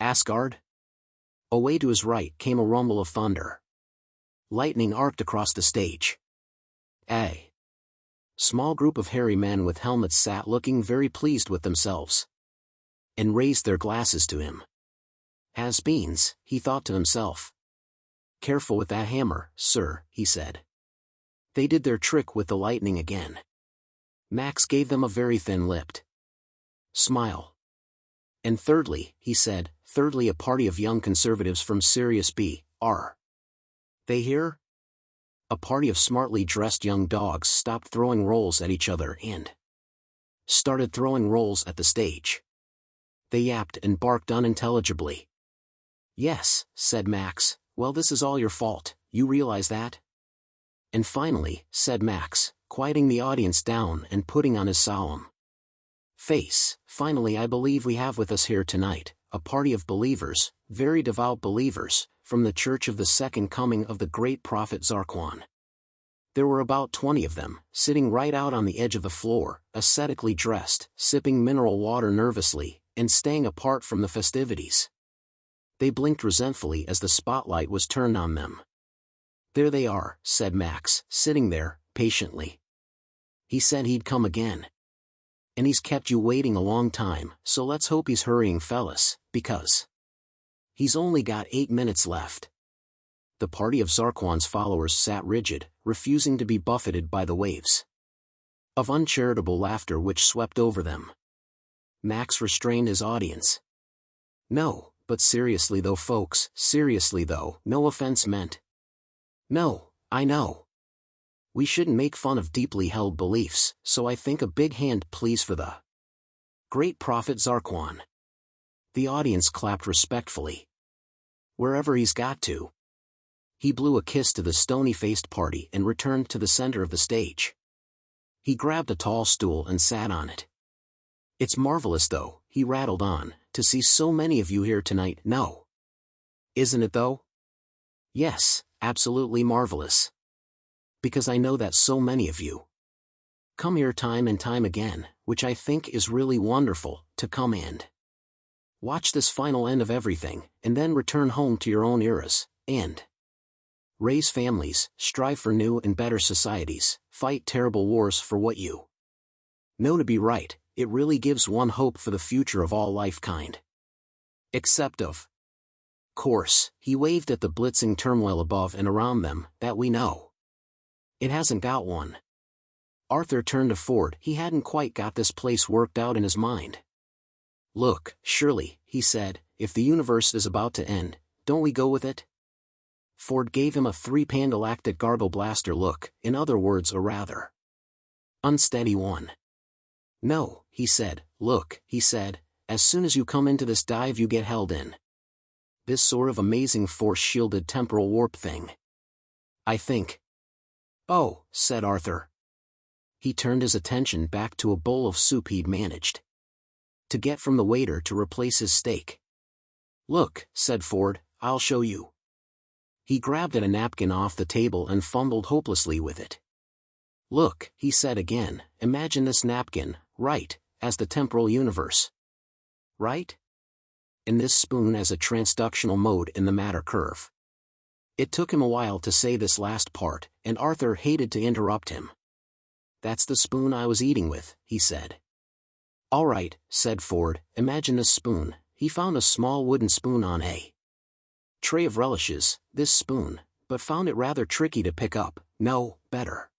Asgard?" Away to his right came a rumble of thunder. Lightning arced across the stage. A small group of hairy men with helmets sat looking very pleased with themselves, and raised their glasses to him. Has-beens, he thought to himself. Careful with that hammer, sir, he said. They did their trick with the lightning again. Max gave them a very thin-lipped smile. And thirdly, he said, thirdly a party of young conservatives from Sirius B, are they here? A party of smartly dressed young dogs stopped throwing rolls at each other and started throwing rolls at the stage. They yapped and barked unintelligibly. Yes, said Max, well this is all your fault, you realize that? And finally, said Max, quieting the audience down and putting on his solemn face, finally I believe we have with us here tonight, a party of believers, very devout believers, from the church of the second coming of the great prophet Zarquan. There were about 20 of them, sitting right out on the edge of the floor, ascetically dressed, sipping mineral water nervously, and staying apart from the festivities. They blinked resentfully as the spotlight was turned on them. There they are, said Max, sitting there, patiently. He said he'd come again. And he's kept you waiting a long time, so let's hope he's hurrying, fellas, because he's only got 8 minutes left. The party of Zarquan's followers sat rigid, refusing to be buffeted by the waves of uncharitable laughter which swept over them. Max restrained his audience. No, but seriously though folks, seriously though, no offense meant. No, I know. We shouldn't make fun of deeply held beliefs, so I think a big hand please for the great prophet Zarquan. The audience clapped respectfully. Wherever he's got to. He blew a kiss to the stony-faced party and returned to the center of the stage. He grabbed a tall stool and sat on it. It's marvelous though, he rattled on, to see so many of you here tonight, no. Isn't it though? Yes, absolutely marvelous. Because I know that so many of you come here time and time again, which I think is really wonderful, to come and watch this final end of everything, and then return home to your own eras, and raise families, strive for new and better societies, fight terrible wars for what you know to be right. It really gives one hope for the future of all life kind. Except of course, he waved at the blitzing turmoil above and around them, that we know. It hasn't got one. Arthur turned to Ford. He hadn't quite got this place worked out in his mind. Look, surely, he said, if the universe is about to end, don't we go with it? Ford gave him a three-pandalactic gargle blaster look, in other words a rather unsteady one. No, he said, look, he said, as soon as you come into this dive you get held in this sort of amazing force-shielded temporal warp thing. I think. Oh, said Arthur. He turned his attention back to a bowl of soup he'd managed to get from the waiter to replace his steak. Look, said Ford, I'll show you. He grabbed at a napkin off the table and fumbled hopelessly with it. Look, he said again, imagine this napkin, right, as the temporal universe. Right? And this spoon as a transductional mode in the matter curve. It took him a while to say this last part, and Arthur hated to interrupt him. That's the spoon I was eating with, he said. All right, said Ford, imagine this spoon. He found a small wooden spoon on a tray of relishes, this spoon, but found it rather tricky to pick up. No, better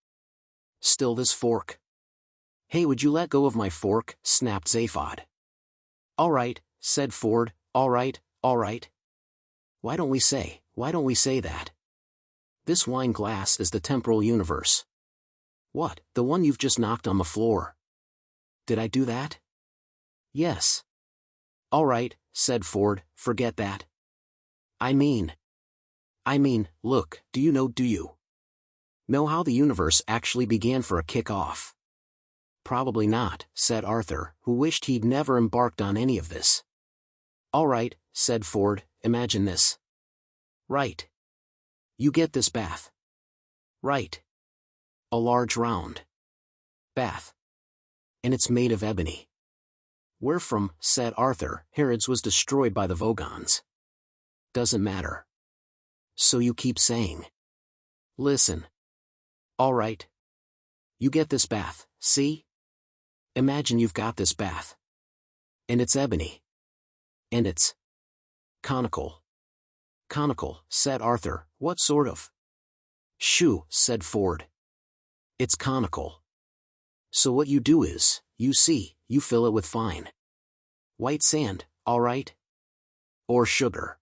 still this fork. Hey, would you let go of my fork? Snapped Zaphod. All right, said Ford, all right, all right. Why don't we say that? This wine glass is the temporal universe. What, the one you've just knocked on the floor? Did I do that? Yes. All right, said Ford, forget that. I mean, look, do you know how the universe actually began for a kick-off? Probably not, said Arthur, who wished he'd never embarked on any of this. All right, said Ford, imagine this. Right. You get this bath. Right. A large round bath. And it's made of ebony. Where from, said Arthur, Herod's was destroyed by the Vogons. Doesn't matter. So you keep saying. Listen. All right. You get this bath, see? Imagine you've got this bath. And it's ebony. And it's Conical. Conical, said Arthur. What sort of? Shoo, said Ford. It's conical. So what you do is, you fill it with fine white sand, all right? Or sugar.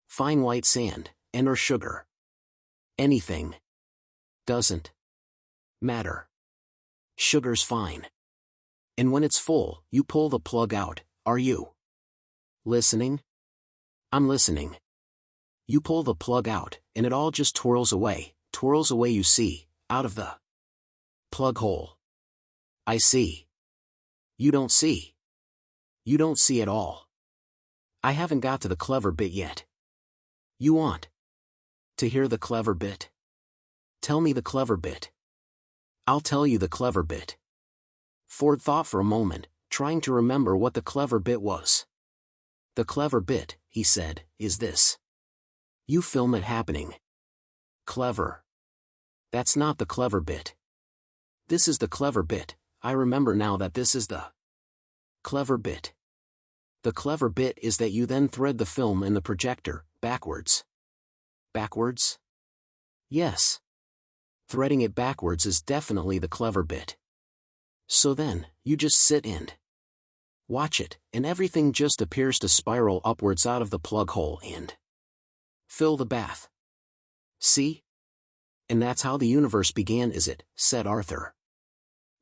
Fine white sand, or sugar. Anything. Doesn't matter. Sugar's fine. And when it's full, you pull the plug out, are you listening? I'm listening. You pull the plug out, and it all just twirls away, you see, out of the plug hole. I see. You don't see. You don't see at all. I haven't got to the clever bit yet. You want to hear the clever bit? Tell me the clever bit. I'll tell you the clever bit. Ford thought for a moment, trying to remember what the clever bit was. The clever bit, he said, is this. You film it happening. Clever. That's not the clever bit. This is the clever bit. I remember now that this is the clever bit. The clever bit is that you then thread the film in the projector, backwards. Backwards? Yes. Threading it backwards is definitely the clever bit. So then, you just sit and watch it, and everything just appears to spiral upwards out of the plug hole and fill the bath. See? And that's how the universe began, is it? Said Arthur.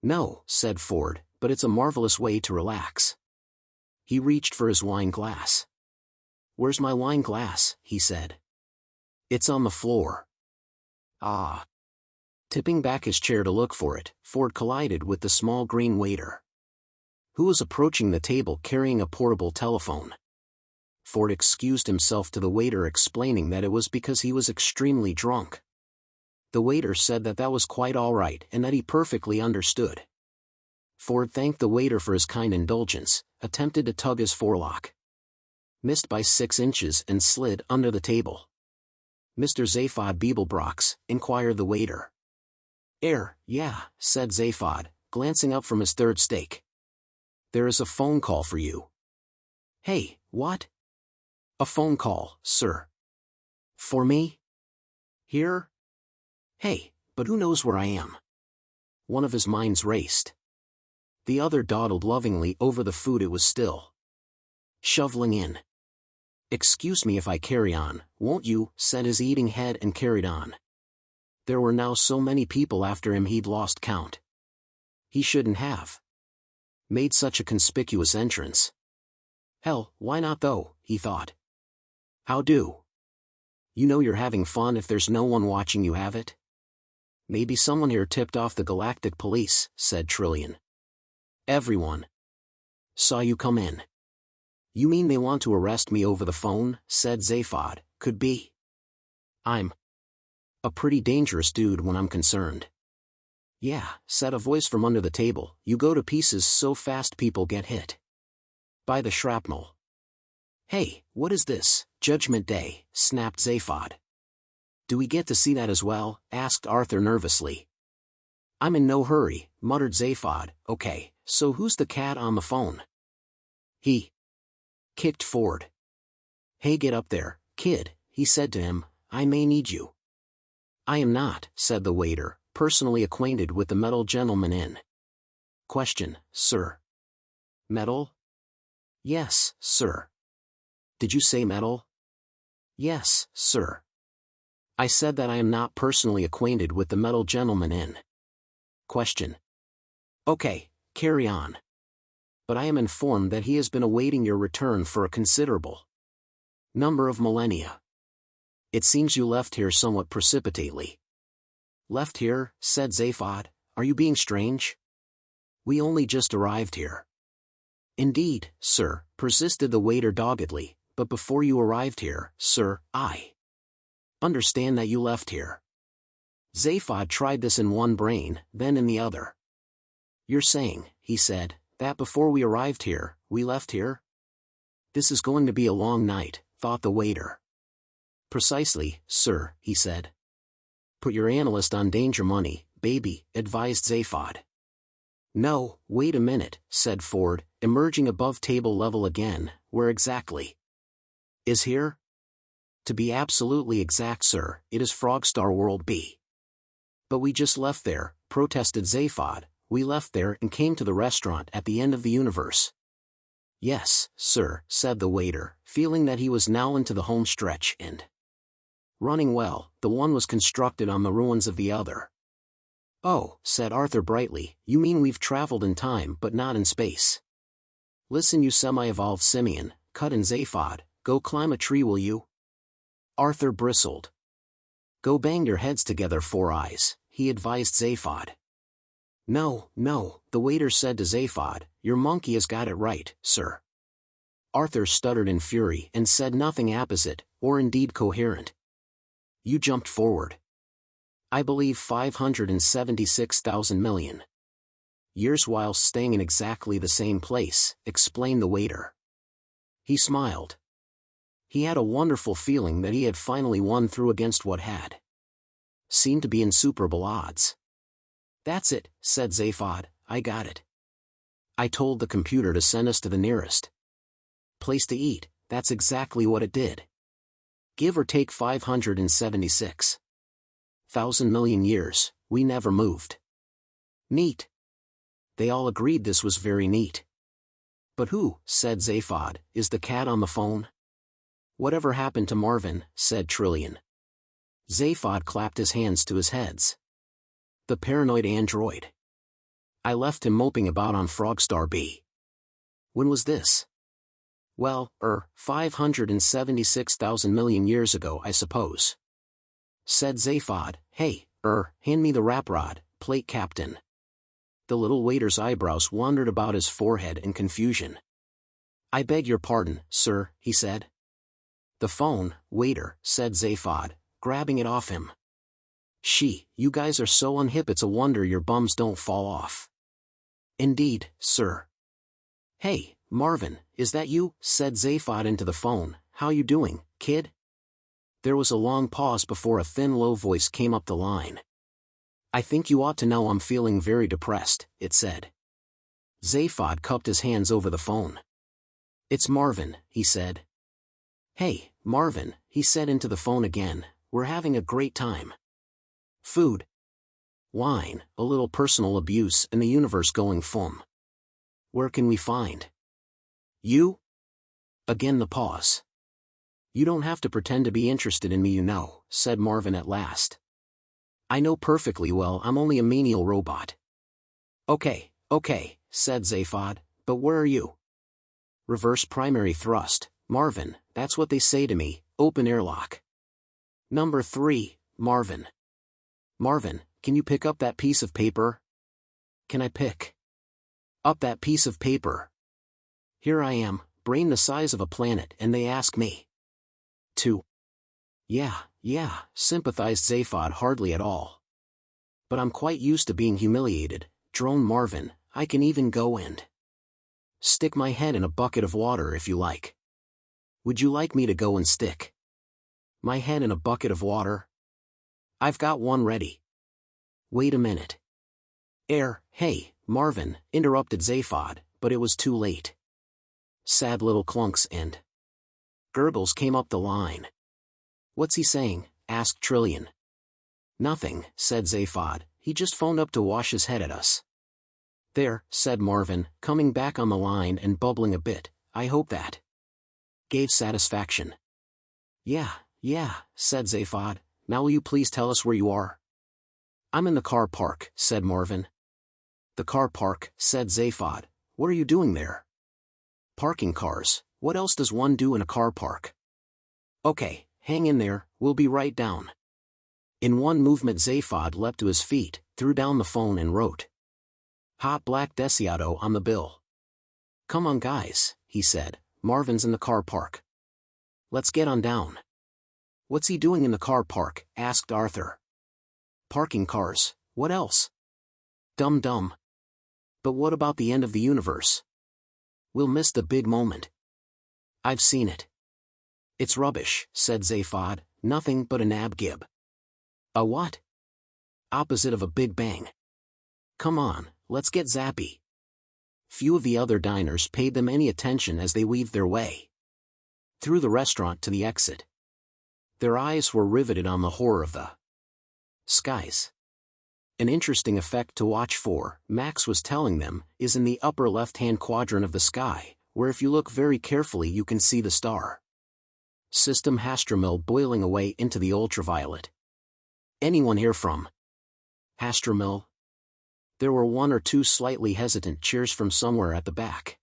No, said Ford, but it's a marvelous way to relax. He reached for his wine glass. Where's my wine glass? He said. It's on the floor. Ah. Tipping back his chair to look for it, Ford collided with the small green waiter, who was approaching the table carrying a portable telephone. Ford excused himself to the waiter, explaining that it was because he was extremely drunk. The waiter said that was quite all right and that he perfectly understood. Ford thanked the waiter for his kind indulgence, attempted to tug his forelock. Missed by 6 inches and slid under the table. Mr. Zaphod Beeblebrox, inquired the waiter. Yeah, said Zaphod, glancing up from his third steak. There is a phone call for you. Hey, what? A phone call, sir. For me? Here? Hey, but who knows where I am? One of his minds raced. The other dawdled lovingly over the food it was still shoveling in. Excuse me if I carry on, won't you? Said his eating head and carried on. There were now so many people after him he'd lost count. He shouldn't have made such a conspicuous entrance. Hell, why not though, he thought. How do? You know you're having fun if there's no one watching you have it? Maybe someone here tipped off the galactic police, said Trillian. Everyone saw you come in. You mean they want to arrest me over the phone? Said Zaphod. Could be. I'm a pretty dangerous dude when I'm concerned. Yeah, said a voice from under the table. You go to pieces so fast people get hit by the shrapnel. Hey, what is this? Judgment Day, snapped Zaphod. Do we get to see that as well? Asked Arthur nervously. I'm in no hurry, muttered Zaphod. Okay, so who's the cat on the phone? He kicked Ford. Hey, get up there, kid, he said to him. I may need you. I am not, said the waiter, personally acquainted with the metal gentleman in question, sir. Metal? Yes, sir. Did you say metal? Yes, sir. I said that I am not personally acquainted with the metal gentleman in question. Okay, carry on. But I am informed that he has been awaiting your return for a considerable number of millennia. It seems you left here somewhat precipitately. Left here, said Zaphod. Are you being strange? We only just arrived here. Indeed, sir, persisted the waiter doggedly, but before you arrived here, sir, I understand that you left here. Zaphod tried this in one brain, then in the other. You're saying, he said, that before we arrived here, we left here? This is going to be a long night, thought the waiter. Precisely, sir, he said. Put your analyst on danger money, baby, advised Zaphod. No, wait a minute, said Ford, emerging above table level again. Where exactly? Is here? To be absolutely exact, sir, it is Frogstar World B. But we just left there, protested Zaphod. We left there and came to the restaurant at the end of the universe. Yes, sir, said the waiter, feeling that he was now into the home stretch and running well. The one was constructed on the ruins of the other. Oh, said Arthur brightly, you mean we've traveled in time but not in space. Listen, you semi-evolved simian, cut in Zaphod, go climb a tree, will you? Arthur bristled. Go bang your heads together, Four Eyes, he advised Zaphod. No, no, the waiter said to Zaphod, your monkey has got it right, sir. Arthur stuttered in fury and said nothing apposite, or indeed coherent. You jumped forward. I believe 576,000 million years whilst staying in exactly the same place, explained the waiter. He smiled. He had a wonderful feeling that he had finally won through against what had seemed to be insuperable odds. That's it, said Zaphod, I got it. I told the computer to send us to the nearest place to eat. That's exactly what it did. Give or take 576,000 million years, we never moved. Neat. They all agreed this was very neat. But who, said Zaphod, is the cat on the phone? Whatever happened to Marvin, said Trillian. Zaphod clapped his hands to his heads. The paranoid android. I left him moping about on Frogstar B. When was this? Well, 576,000 million years ago, I suppose. Said Zaphod, hey, hand me the wrap rod, plate captain. The little waiter's eyebrows wandered about his forehead in confusion. I beg your pardon, sir, he said. The phone, waiter, said Zaphod, grabbing it off him. You guys are so unhip, it's a wonder your bums don't fall off. Indeed, sir. Hey, Marvin, is that you? Said Zaphod into the phone. How you doing, kid? There was a long pause before a thin low voice came up the line. I think you ought to know I'm feeling very depressed, it said. Zaphod cupped his hands over the phone. It's Marvin, he said. Hey, Marvin, he said into the phone again, we're having a great time. Food, wine, a little personal abuse, and the universe going fum. Where can we find you? Again the pause. You don't have to pretend to be interested in me, you know, said Marvin at last. I know perfectly well I'm only a menial robot. Okay, said Zaphod, but where are you? Reverse primary thrust, Marvin, that's what they say to me, open airlock. Number 3, Marvin. Marvin, can you pick up that piece of paper? Can I pick up that piece of paper? Here I am, brain the size of a planet, and they ask me to. Yeah, sympathized Zaphod hardly at all. But I'm quite used to being humiliated, droned Marvin. I can even go and stick my head in a bucket of water if you like. Would you like me to go and stick my head in a bucket of water? I've got one ready. Wait a minute. Hey, Marvin, interrupted Zaphod, but it was too late. Sad little clunks and gurgles came up the line. What's he saying? Asked Trillian. Nothing, said Zaphod, he just phoned up to wash his head at us. There, said Marvin, coming back on the line and bubbling a bit, I hope that gave satisfaction. Yeah, said Zaphod, now will you please tell us where you are? I'm in the car park, said Marvin. The car park, said Zaphod, what are you doing there? Parking cars, what else does one do in a car park? Okay, hang in there, we'll be right down. In one movement Zaphod leapt to his feet, threw down the phone and wrote Hot Black Desiato on the bill. Come on guys, he said, Marvin's in the car park. Let's get on down. What's he doing in the car park? Asked Arthur. Parking cars, what else? Dumb. But what about the end of the universe? We'll miss the big moment. I've seen it. It's rubbish, said Zaphod, nothing but a nab-gib. A what? Opposite of a big bang. Come on, let's get zappy. Few of the other diners paid them any attention as they weaved their way through the restaurant to the exit. Their eyes were riveted on the horror of the skies. An interesting effect to watch for, Max was telling them, is in the upper left-hand quadrant of the sky, where if you look very carefully you can see the star system Hastromil boiling away into the ultraviolet. Anyone here from Hastromil? There were one or two slightly hesitant cheers from somewhere at the back.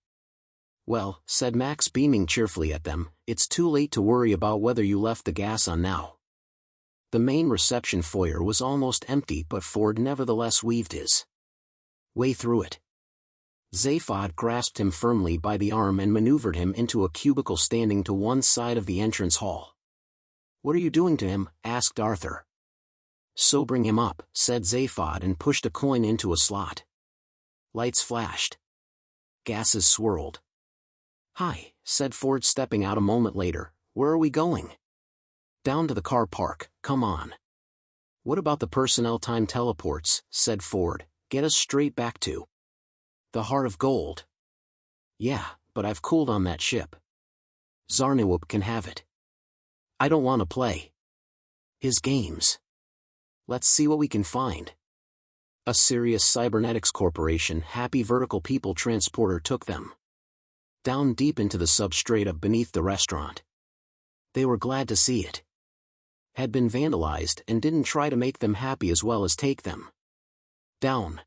Well, said Max, beaming cheerfully at them, it's too late to worry about whether you left the gas on now. The main reception foyer was almost empty, but Ford nevertheless weaved his way through it. Zaphod grasped him firmly by the arm and maneuvered him into a cubicle standing to one side of the entrance hall. What are you doing to him? Asked Arthur. Sobering him up, said Zaphod, and pushed a coin into a slot. Lights flashed. Gases swirled. Hi, said Ford, stepping out a moment later. Where are we going? Down to the car park, come on. What about the personnel time teleports? Said Ford. Get us straight back to the Heart of Gold. Yeah, but I've cooled on that ship. Zarniwoop can have it. I don't want to play his games. Let's see what we can find. A Sirius Cybernetics Corporation Happy Vertical People Transporter took them down deep into the substrata beneath the restaurant. They were glad to see it had been vandalized and didn't try to make them happy as well as take them down.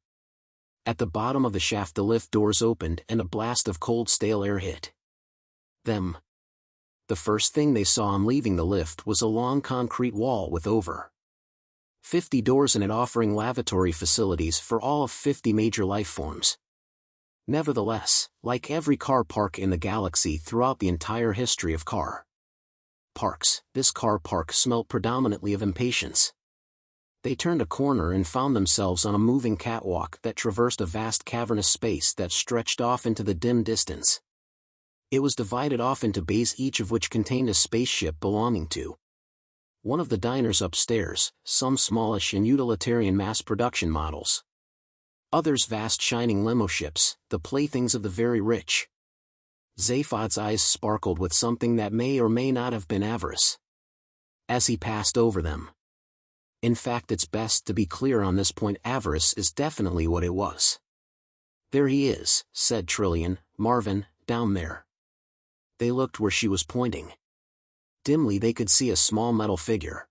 At the bottom of the shaft the lift doors opened and a blast of cold stale air hit them. The first thing they saw on leaving the lift was a long concrete wall with over 50 doors in it, offering lavatory facilities for all of 50 major life forms. Nevertheless, like every car park in the galaxy throughout the entire history of car parks, this car park smelt predominantly of impatience. They turned a corner and found themselves on a moving catwalk that traversed a vast cavernous space that stretched off into the dim distance. It was divided off into bays, each of which contained a spaceship belonging to one of the diners upstairs, some smallish and utilitarian mass-production models. Others vast shining limo ships, the playthings of the very rich. Zaphod's eyes sparkled with something that may or may not have been avarice as he passed over them. In fact, it's best to be clear on this point, avarice is definitely what it was. There he is, said Trillian. Marvin, down there. They looked where she was pointing. Dimly they could see a small metal figure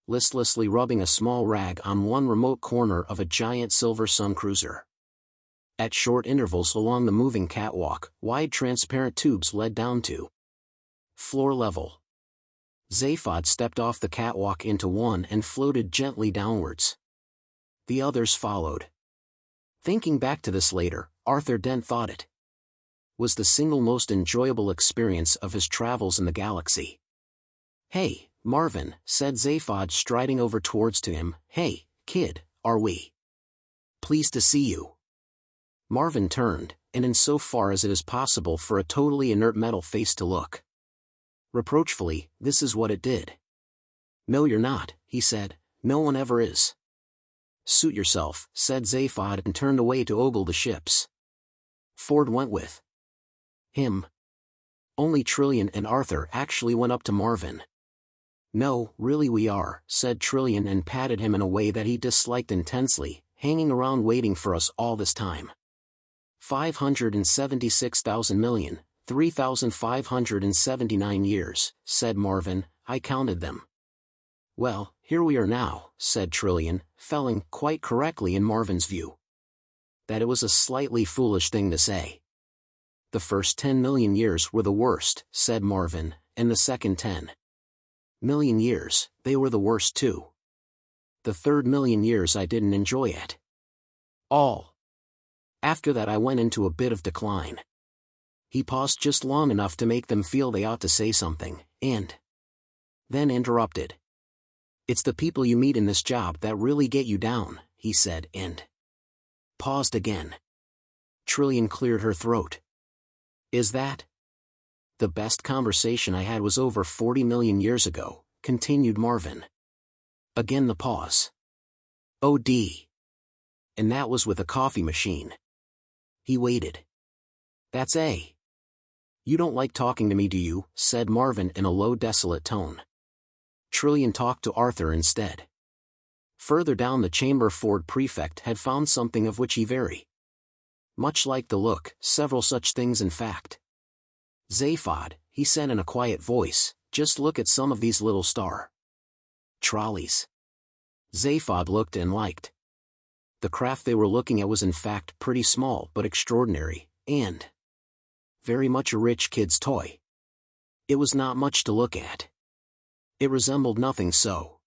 listlessly rubbing a small rag on one remote corner of a giant silver sun cruiser. At short intervals along the moving catwalk, wide transparent tubes led down to floor level. Zaphod stepped off the catwalk into one and floated gently downwards. The others followed. Thinking back to this later, Arthur Dent thought it was the single most enjoyable experience of his travels in the galaxy. Hey, Marvin, said Zaphod, striding over towards to him. Hey, kid, are we pleased to see you? Marvin turned, and in so far as it is possible for a totally inert metal face to look reproachfully, this is what it did. No, you're not, he said. No one ever is. Suit yourself, said Zaphod, and turned away to ogle the ships. Ford went with him. Only Trillian and Arthur actually went up to Marvin. No, really we are, said Trillian, and patted him in a way that he disliked intensely. Hanging around waiting for us all this time. 576,000 million, 3,579 years, said Marvin. I counted them. Well, here we are now, said Trillian, felling, quite correctly in Marvin's view, that it was a slightly foolish thing to say. The first 10 million years were the worst, said Marvin, and the second 10 million years, they were the worst too. The third million years I didn't enjoy at all. After that I went into a bit of decline. He paused just long enough to make them feel they ought to say something, and then interrupted. It's the people you meet in this job that really get you down, he said, and paused again. Trillian cleared her throat. Is that? The best conversation I had was over 40 million years ago, continued Marvin. Again the pause. OD. And that was with a coffee machine. He waited. That's a "You don't like talking to me, do you?" said Marvin in a low, desolate tone. Trillian talked to Arthur instead. Further down the chamber, Ford Prefect had found something of which he very much liked the look, several such things in fact. "Zaphod," he said in a quiet voice, "just look at some of these little star trolleys." Zaphod looked and liked. The craft they were looking at was in fact pretty small but extraordinary, and very much a rich kid's toy. It was not much to look at. It resembled nothing so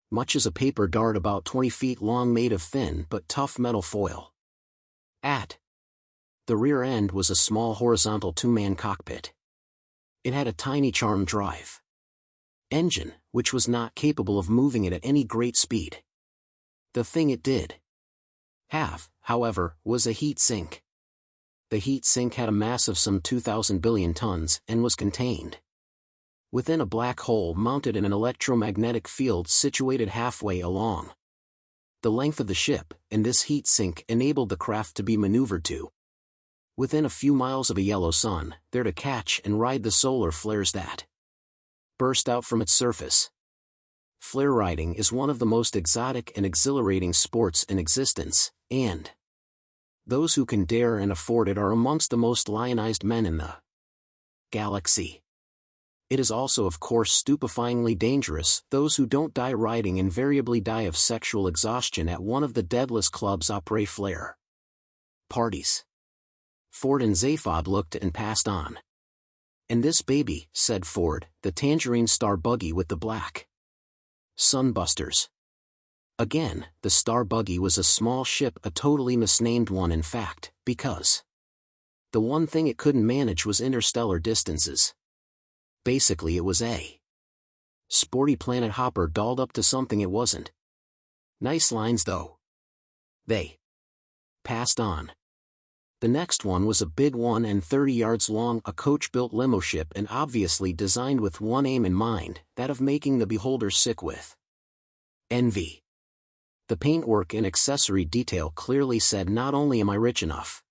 much as a paper dart about 20 feet long made of thin but tough metal foil. At the rear end was a small horizontal two-man cockpit. It had a tiny charm drive engine, which was not capable of moving it at any great speed. The thing it did have, however, was a heat sink. The heat sink had a mass of some 2,000 billion tons and was contained within a black hole mounted in an electromagnetic field situated halfway along the length of the ship, and this heat sink enabled the craft to be maneuvered to within a few miles of a yellow sun, there to catch and ride the solar flares that burst out from its surface. Flare riding is one of the most exotic and exhilarating sports in existence, and those who can dare and afford it are amongst the most lionized men in the galaxy. It is also of course stupefyingly dangerous. Those who don't die riding invariably die of sexual exhaustion at one of the deadless club's après flare parties. Ford and Zaphod looked and passed on. "And this baby," said Ford, "the tangerine star buggy with the black sunbusters." Again, the star buggy was a small ship, a totally misnamed one in fact, because the one thing it couldn't manage was interstellar distances. Basically it was a sporty planet hopper dolled up to something it wasn't. Nice lines though. They passed on. The next one was a big 130 yards long, a coach-built limo ship, and obviously designed with one aim in mind, that of making the beholder sick with envy. The paintwork and accessory detail clearly said, "Not only am I rich enough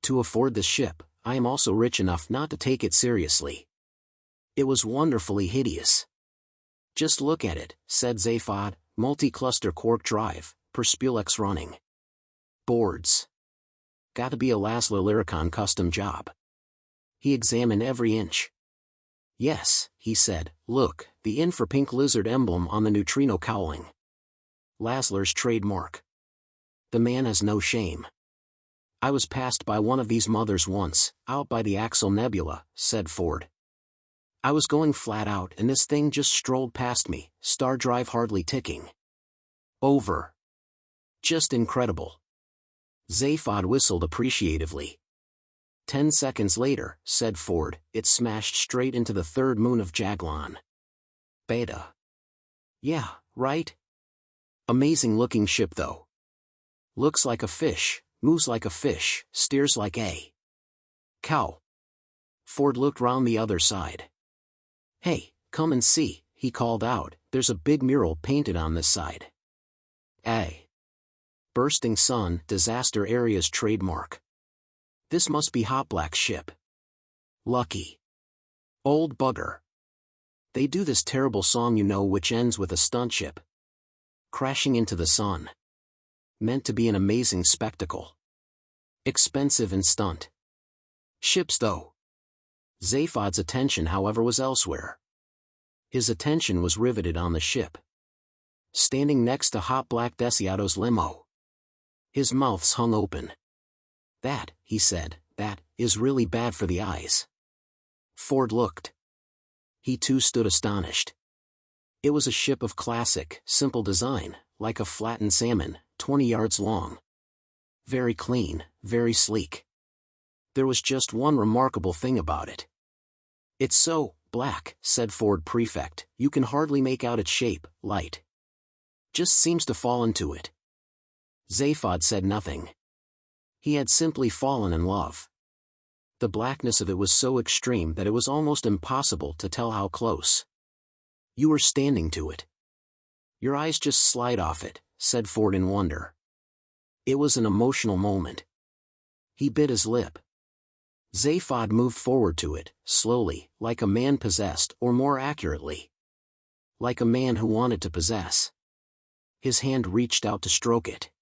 to afford this ship, I am also rich enough not to take it seriously." It was wonderfully hideous. "Just look at it," said Zaphod, "multi-cluster quark drive, Perspulex running boards. Gotta be a Laszlo Lyricon custom job." He examined every inch. "Yes," he said, "look, the infrapink lizard emblem on the neutrino cowling. Laszlo's trademark. The man has no shame. I was passed by one of these mothers once, out by the Axel Nebula," said Ford. "I was going flat out and this thing just strolled past me, star drive hardly ticking over. Just incredible." Zaphod whistled appreciatively. 10 seconds later," said Ford, "it smashed straight into the third moon of Jaglon. Beta. Yeah, right? Amazing looking ship though. Looks like a fish, moves like a fish, steers like a cow." Ford looked round the other side. "Hey, come and see," he called out, "there's a big mural painted on this side. A bursting sun, disaster area's trademark. This must be Hot Black's ship. Lucky old bugger. They do this terrible song, you know, which ends with a stunt ship crashing into the sun. Meant to be an amazing spectacle. Expensive and stunt ships though." Zaphod's attention, however, was elsewhere. His attention was riveted on the ship standing next to Hot Black Desiato's limo. His mouth's hung open. "That," he said, "that is really bad for the eyes." Ford looked. He too stood astonished. It was a ship of classic, simple design, like a flattened salmon, 20 yards long. Very clean, very sleek. There was just one remarkable thing about it. "It's so black," said Ford Prefect, "you can hardly make out its shape, light just seems to fall into it." Zaphod said nothing. He had simply fallen in love. The blackness of it was so extreme that it was almost impossible to tell how close you were standing to it. "Your eyes just slide off it," said Ford in wonder. It was an emotional moment. He bit his lip. Zaphod moved forward to it, slowly, like a man possessed, or more accurately, like a man who wanted to possess. His hand reached out to stroke it.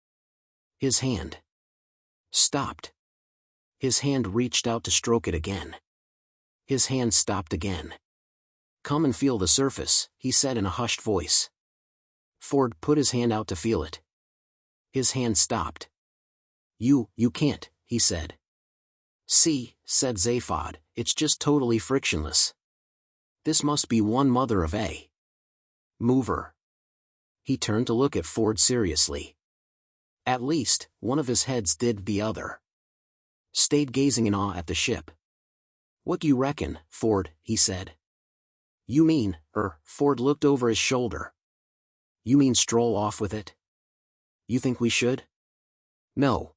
His hand stopped. His hand reached out to stroke it again. His hand stopped again. "Come and feel the surface," he said in a hushed voice. Ford put his hand out to feel it. His hand stopped. You can't," he said. "See," said Zaphod, "it's just totally frictionless. This must be one mother of a mover." He turned to look at Ford seriously. At least, one of his heads did, the other stayed gazing in awe at the ship. "What do you reckon, Ford?" he said. "You mean, Ford looked over his shoulder. "You mean stroll off with it? You think we should?" "No.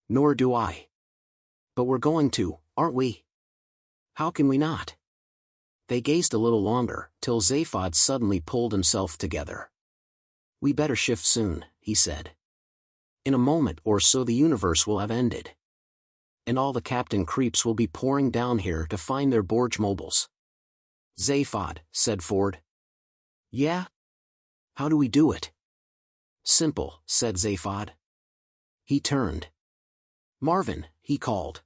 Nor do I. But we're going to, aren't we? How can we not?" They gazed a little longer, till Zaphod suddenly pulled himself together. "We better shift soon," he said. "In a moment or so the universe will have ended. And all the captain creeps will be pouring down here to find their Borg mobiles." "Zaphod," said Ford. "Yeah? How do we do it?" "Simple," said Zaphod. He turned. "Marvin," he called.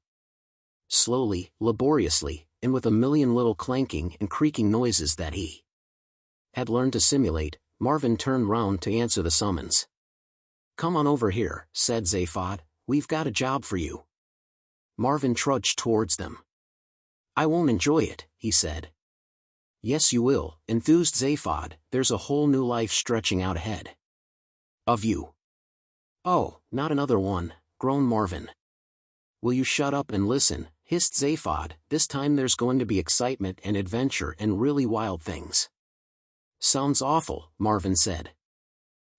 Slowly, laboriously, and with a million little clanking and creaking noises that he had learned to simulate, Marvin turned round to answer the summons. "Come on over here," said Zaphod. "We've got a job for you." Marvin trudged towards them. "I won't enjoy it," he said. "Yes you will," enthused Zaphod. "There's a whole new life stretching out ahead of you." "Oh, not another one," groaned Marvin. "Will you shut up and listen?" hissed Zaphod. "This time there's going to be excitement and adventure and really wild things." "Sounds awful," Marvin said.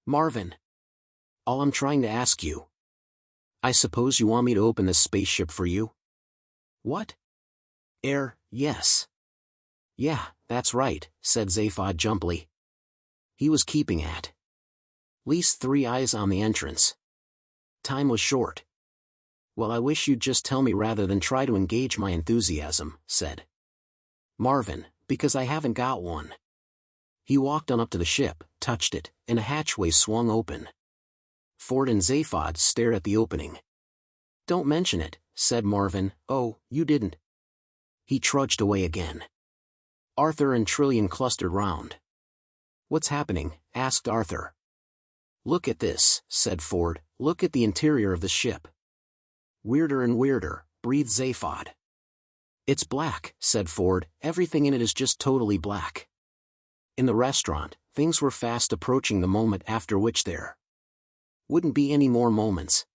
"Marvin. All I'm trying to ask you. I suppose you want me to open this spaceship for you?" "What?" Yes. "Yeah, that's right," said Zaphod jumpily. He was keeping at least 3 eyes on the entrance. Time was short. "Well, I wish you'd just tell me rather than try to engage my enthusiasm," said Marvin, "because I haven't got one." He walked on up to the ship, touched it, and a hatchway swung open. Ford and Zaphod stared at the opening. "Don't mention it," said Marvin. "Oh, you didn't." He trudged away again. Arthur and Trillian clustered round. "What's happening?" asked Arthur. "Look at this," said Ford. "Look at the interior of the ship." "Weirder and weirder," breathed Zaphod. "It's black," said Ford. "Everything in it is just totally black." In the restaurant, things were fast approaching the moment after which there wouldn't be any more moments.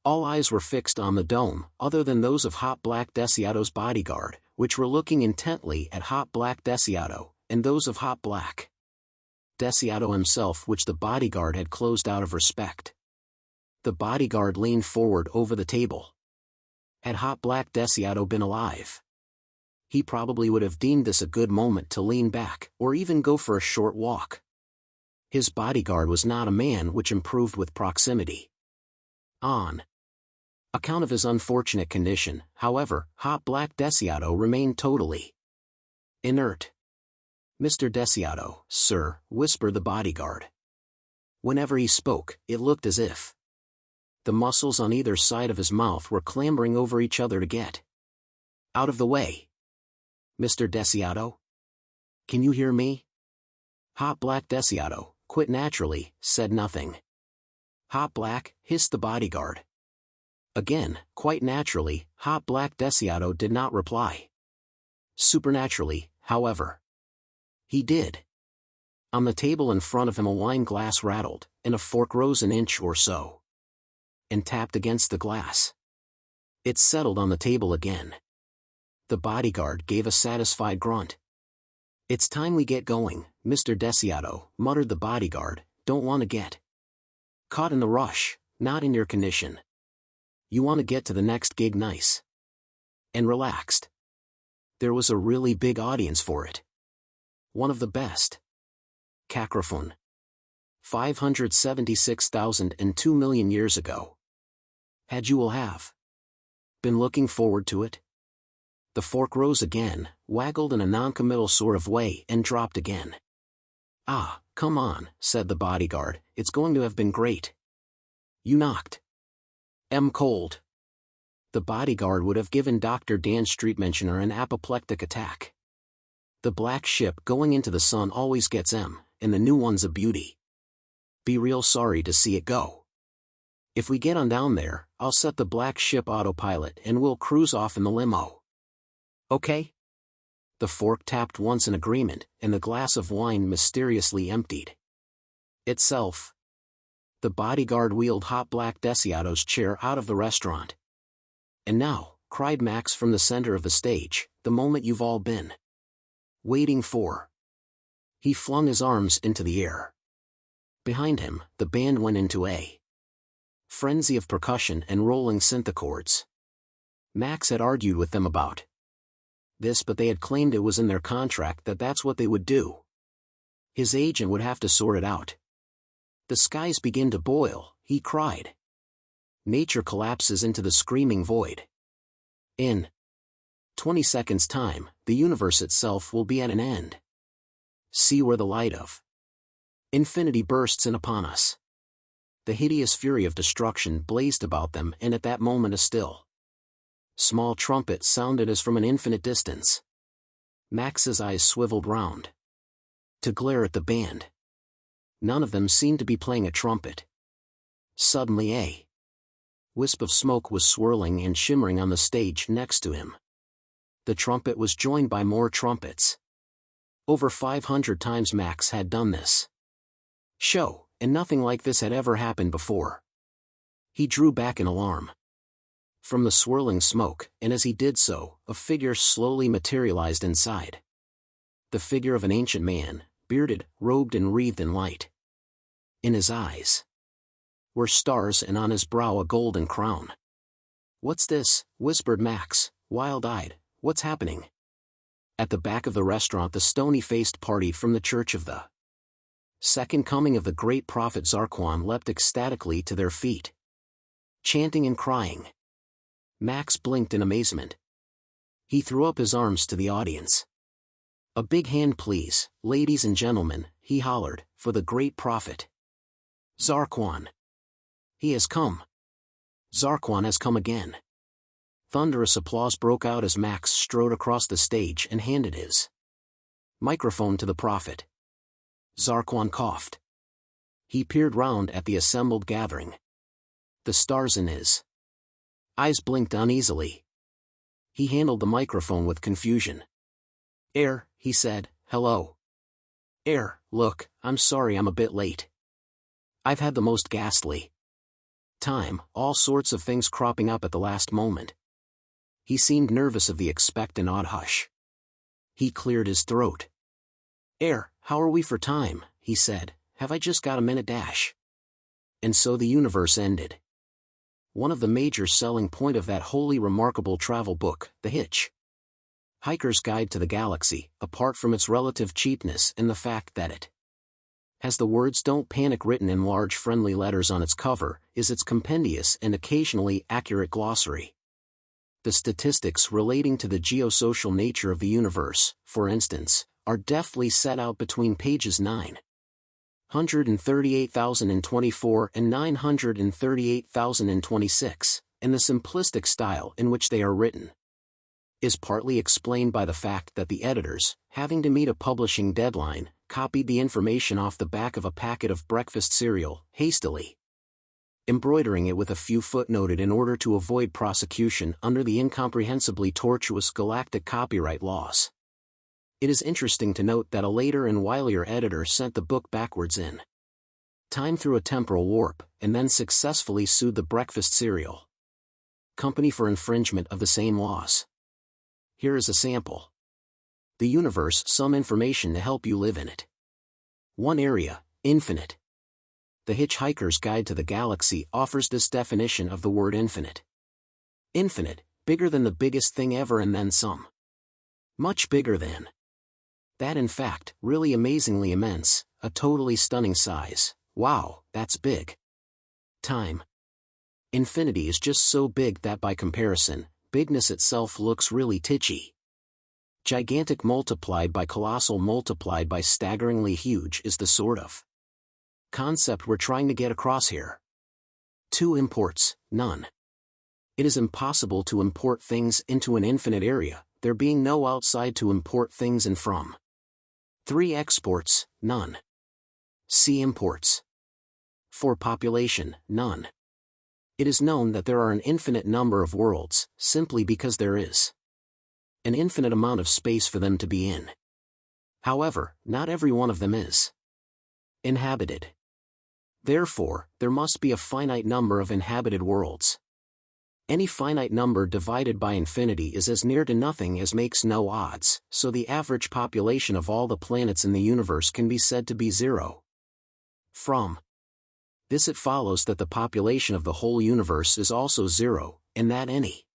All eyes were fixed on the dome, other than those of Hot Black Desiato's bodyguard, which were looking intently at Hot Black Desiato, and those of Hot Black Desiato himself, which the bodyguard had closed out of respect. The bodyguard leaned forward over the table. Had Hot Black Desiato been alive, he probably would have deemed this a good moment to lean back, or even go for a short walk. His bodyguard was not a man which improved with proximity. On account of his unfortunate condition, however, Hot Black Desiato remained totally inert. "Mr. Desiato, sir," whispered the bodyguard. Whenever he spoke, it looked as if the muscles on either side of his mouth were clambering over each other to get out of the way. "Mr. Desiato? Can you hear me?" Hot Black Desiato, quite naturally, said nothing. "Hot Black," hissed the bodyguard. Again, quite naturally, Hot Black Desiato did not reply. Supernaturally, however, he did. On the table in front of him a wine glass rattled, and a fork rose an inch or so and tapped against the glass. It settled on the table again. The bodyguard gave a satisfied grunt. "It's time we get going, Mr. Desiato," muttered the bodyguard. "Don't want to get caught in the rush, not in your condition. You want to get to the next gig nice and relaxed." There was a really big audience for it. One of the best. Cacophone. 576,002 million years ago. Had you will have Been looking forward to it? The fork rose again, waggled in a noncommittal sort of way and dropped again. Ah, come on, said the bodyguard, it's going to have been great. You knocked. Cold. The bodyguard would have given Dr. Dan Streetmentioner an apoplectic attack. The black ship going into the sun always gets and the new one's a beauty. Be real sorry to see it go. If we get on down there, I'll set the black ship autopilot and we'll cruise off in the limo. Okay? The fork tapped once in agreement, and the glass of wine mysteriously emptied itself. The bodyguard wheeled hot black Desiato's chair out of the restaurant. And now, cried Max from the center of the stage, the moment you've all been waiting for. He flung his arms into the air. Behind him, the band went into a frenzy of percussion and rolling synthachords. Max had argued with them about this, but they had claimed it was in their contract that that's what they would do. His agent would have to sort it out. The skies begin to boil, he cried. Nature collapses into the screaming void. In 20 seconds' time, the universe itself will be at an end. See where the light of infinity bursts in upon us. The hideous fury of destruction blazed about them, and at that moment a still, small trumpet sounded as from an infinite distance. Max's eyes swiveled round to glare at the band. None of them seemed to be playing a trumpet. Suddenly a wisp of smoke was swirling and shimmering on the stage next to him. The trumpet was joined by more trumpets. Over 500 times Max had done this show, and nothing like this had ever happened before. He drew back in alarm from the swirling smoke, and as he did so, a figure slowly materialized inside. The figure of an ancient man, bearded, robed and wreathed in light. In his eyes were stars and on his brow a golden crown. What's this? Whispered Max, wild-eyed. What's happening? At the back of the restaurant, the stony-faced party from the Church of the Second Coming of the Great Prophet Zarquan leapt ecstatically to their feet, chanting and crying. Max blinked in amazement. He threw up his arms to the audience. A big hand, please, ladies and gentlemen, he hollered, for the Great Prophet Zarquan. He has come. Zarquan has come again. Thunderous applause broke out as Max strode across the stage and handed his microphone to the prophet. Zarquan coughed. He peered round at the assembled gathering. The stars in his eyes blinked uneasily. He handled the microphone with confusion. He said, hello. Look, I'm sorry I'm a bit late. I've had the most ghastly time, all sorts of things cropping up at the last moment. He seemed nervous of the expectant odd hush. He cleared his throat. How are we for time? He said. Have I just got a minute dash? And so the universe ended. One of the major selling point of that wholly remarkable travel book, The Hitch Hiker's Guide to the Galaxy, apart from its relative cheapness and the fact that it has the words "Don't Panic" written in large friendly letters on its cover, is its compendious and occasionally accurate glossary. The statistics relating to the geosocial nature of the universe, for instance, are deftly set out between pages 938,024 and 938,026, and the simplistic style in which they are written is partly explained by the fact that the editors, having to meet a publishing deadline, copied the information off the back of a packet of breakfast cereal, hastily embroidering it with a few footnoted in order to avoid prosecution under the incomprehensibly tortuous galactic copyright laws. It is interesting to note that a later and wilier editor sent the book backwards in time through a temporal warp, and then successfully sued the breakfast cereal company for infringement of the same laws. Here is a sample. The universe, some information to help you live in it. One area, infinite. The Hitch Hiker's Guide to the Galaxy offers this definition of the word infinite. Infinite, bigger than the biggest thing ever and then some. Much bigger than that, in fact, really amazingly immense, a totally stunning size. Wow, that's big. Time. Infinity is just so big that by comparison, bigness itself looks really titchy. Gigantic multiplied by colossal multiplied by staggeringly huge is the sort of concept we're trying to get across here. 2 imports, none. It is impossible to import things into an infinite area, there being no outside to import things in from. 3 exports, none. C imports. 4 population, none. It is known that there are an infinite number of worlds, simply because there is an infinite amount of space for them to be in. However, not every one of them is inhabited. Therefore, there must be a finite number of inhabited worlds. Any finite number divided by infinity is as near to nothing as makes no odds, so the average population of all the planets in the universe can be said to be 0. From this it follows that the population of the whole universe is also 0, and that any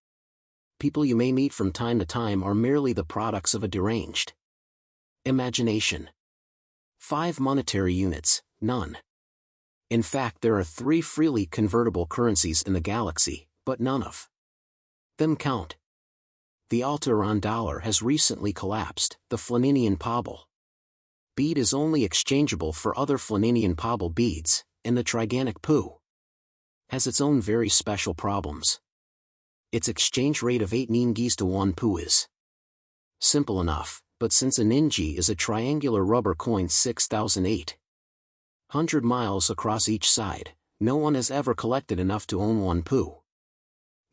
people you may meet from time to time are merely the products of a deranged imagination. 5 monetary units, none. In fact, there are 3 freely convertible currencies in the galaxy, but none of them count. The Altaron dollar has recently collapsed, the Flaninian Pobble bead is only exchangeable for other Flaninian Pobble beads, and the Triganic Poo has its own very special problems. Its exchange rate of 8 ningies to 1 Poo is simple enough, but since a ningi is a triangular rubber coin 6,800 miles across each side, no one has ever collected enough to own 1 Poo.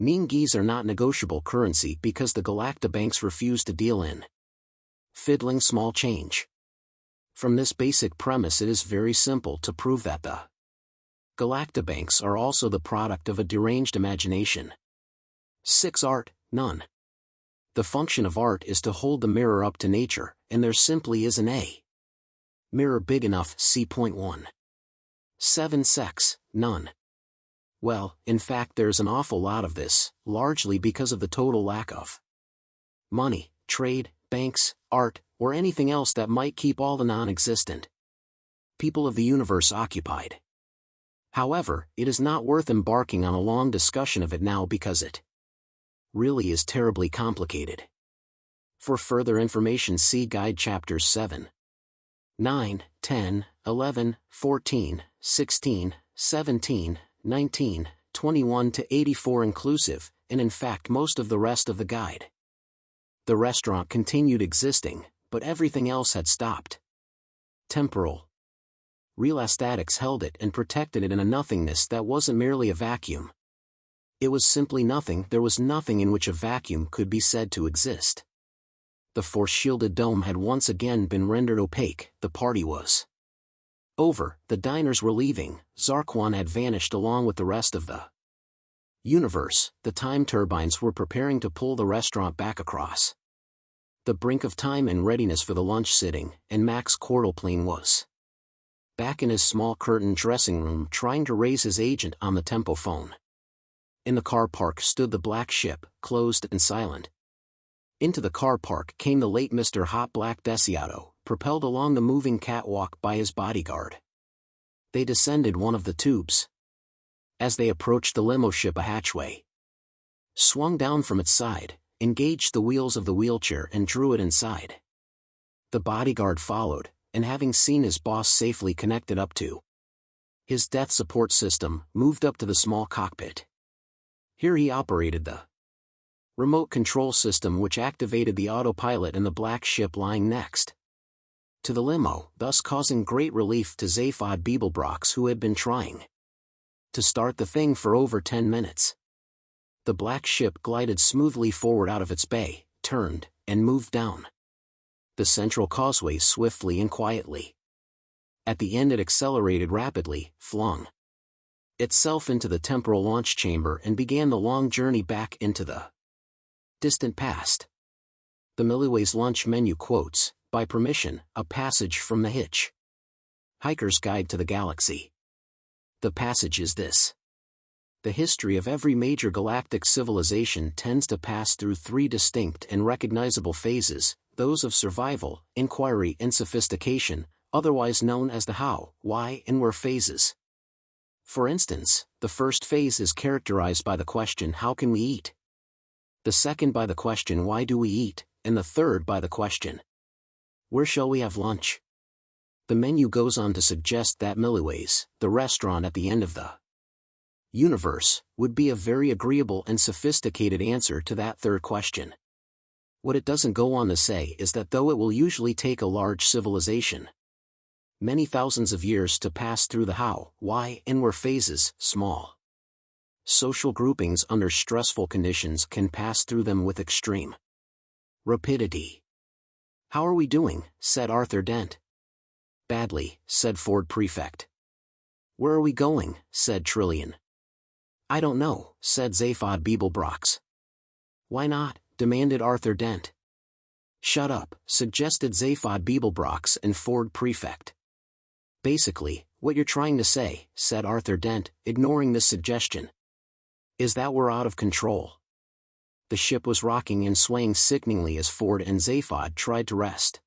Ningies are not negotiable currency because the galactobanks refuse to deal in fiddling small change. From this basic premise it is very simple to prove that the galactobanks are also the product of a deranged imagination. 6 art, none. The function of art is to hold the mirror up to nature, and there simply isn't a mirror big enough. C.1. 7 sex, none. Well, in fact there's an awful lot of this, largely because of the total lack of money, trade, banks, art, or anything else that might keep all the non-existent people of the universe occupied. However, it is not worth embarking on a long discussion of it now because it really is terribly complicated. For further information see Guide Chapters 7, 9, 10, 11, 14, 16, 17, 19, 21 to 84 inclusive, and in fact most of the rest of the guide. The restaurant continued existing, but everything else had stopped. Temporal relastatics held it and protected it in a nothingness that wasn't merely a vacuum. It was simply nothing. There was nothing in which a vacuum could be said to exist. The force-shielded dome had once again been rendered opaque, the party was over, the diners were leaving, Zarquan had vanished along with the rest of the universe, the time turbines were preparing to pull the restaurant back across the brink of time in readiness for the lunch sitting, and Max Quartleplane was back in his small curtained dressing room trying to raise his agent on the tempo phone. In the car park stood the black ship, closed and silent. Into the car park came the late Mr. Hot Black Desiato, propelled along the moving catwalk by his bodyguard. They descended one of the tubes. As they approached the limo ship, a hatchway swung down from its side, engaged the wheels of the wheelchair and drew it inside. The bodyguard followed, and having seen his boss safely connected up to his death support system, moved up to the small cockpit. Here he operated the remote control system which activated the autopilot in the black ship lying next to the limo, thus causing great relief to Zaphod Beeblebrox, who had been trying to start the thing for over 10 minutes. The black ship glided smoothly forward out of its bay, turned, and moved down the central causeway swiftly and quietly. At the end it accelerated rapidly, flung itself into the temporal launch chamber and began the long journey back into the distant past. The Milliways lunch menu quotes, by permission, a passage from the Hitch Hiker's Guide to the Galaxy. The passage is this: the history of every major galactic civilization tends to pass through 3 distinct and recognizable phases, those of survival, inquiry and sophistication, otherwise known as the how, why and where phases. For instance, the first phase is characterized by the question, how can we eat? The second by the question why do we eat, and the third by the question where shall we have lunch? The menu goes on to suggest that Milliways, the restaurant at the end of the universe, would be a very agreeable and sophisticated answer to that third question. What it doesn't go on to say is that though it will usually take a large civilization many thousands of years to pass through the how, why, and where phases, small social groupings under stressful conditions can pass through them with extreme rapidity. How are we doing? Said Arthur Dent. Badly, said Ford Prefect. Where are we going? Said Trillian. I don't know, said Zaphod Beeblebrox. Why not? Demanded Arthur Dent. Shut up, suggested Zaphod Beeblebrox and Ford Prefect. Basically, what you're trying to say, said Arthur Dent, ignoring this suggestion, is that we're out of control. The ship was rocking and swaying sickeningly as Ford and Zaphod tried to wrest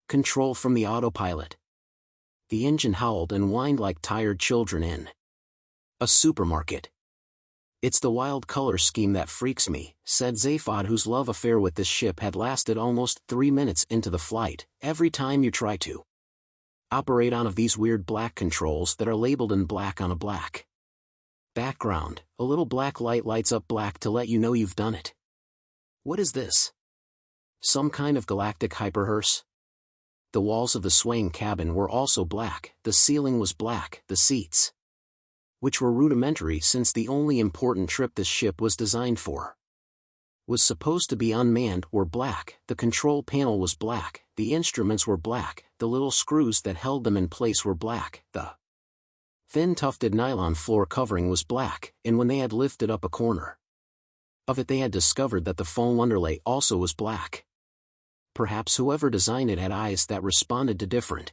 control from the autopilot. The engine howled and whined like tired children in a supermarket. It's the wild color scheme that freaks me, said Zaphod, whose love affair with this ship had lasted almost 3 minutes into the flight. Every time you try to operate on of these weird black controls that are labeled in black on a black background, a little black light lights up black to let you know you've done it. What is this? Some kind of galactic hyperhearse? The walls of the swaying cabin were also black, the ceiling was black, the seats, which were rudimentary since the only important trip this ship was designed for was supposed to be unmanned, were black, the control panel was black, the instruments were black, the little screws that held them in place were black, the thin tufted nylon floor covering was black, and when they had lifted up a corner of it they had discovered that the foam underlay also was black. Perhaps whoever designed it had eyes that responded to different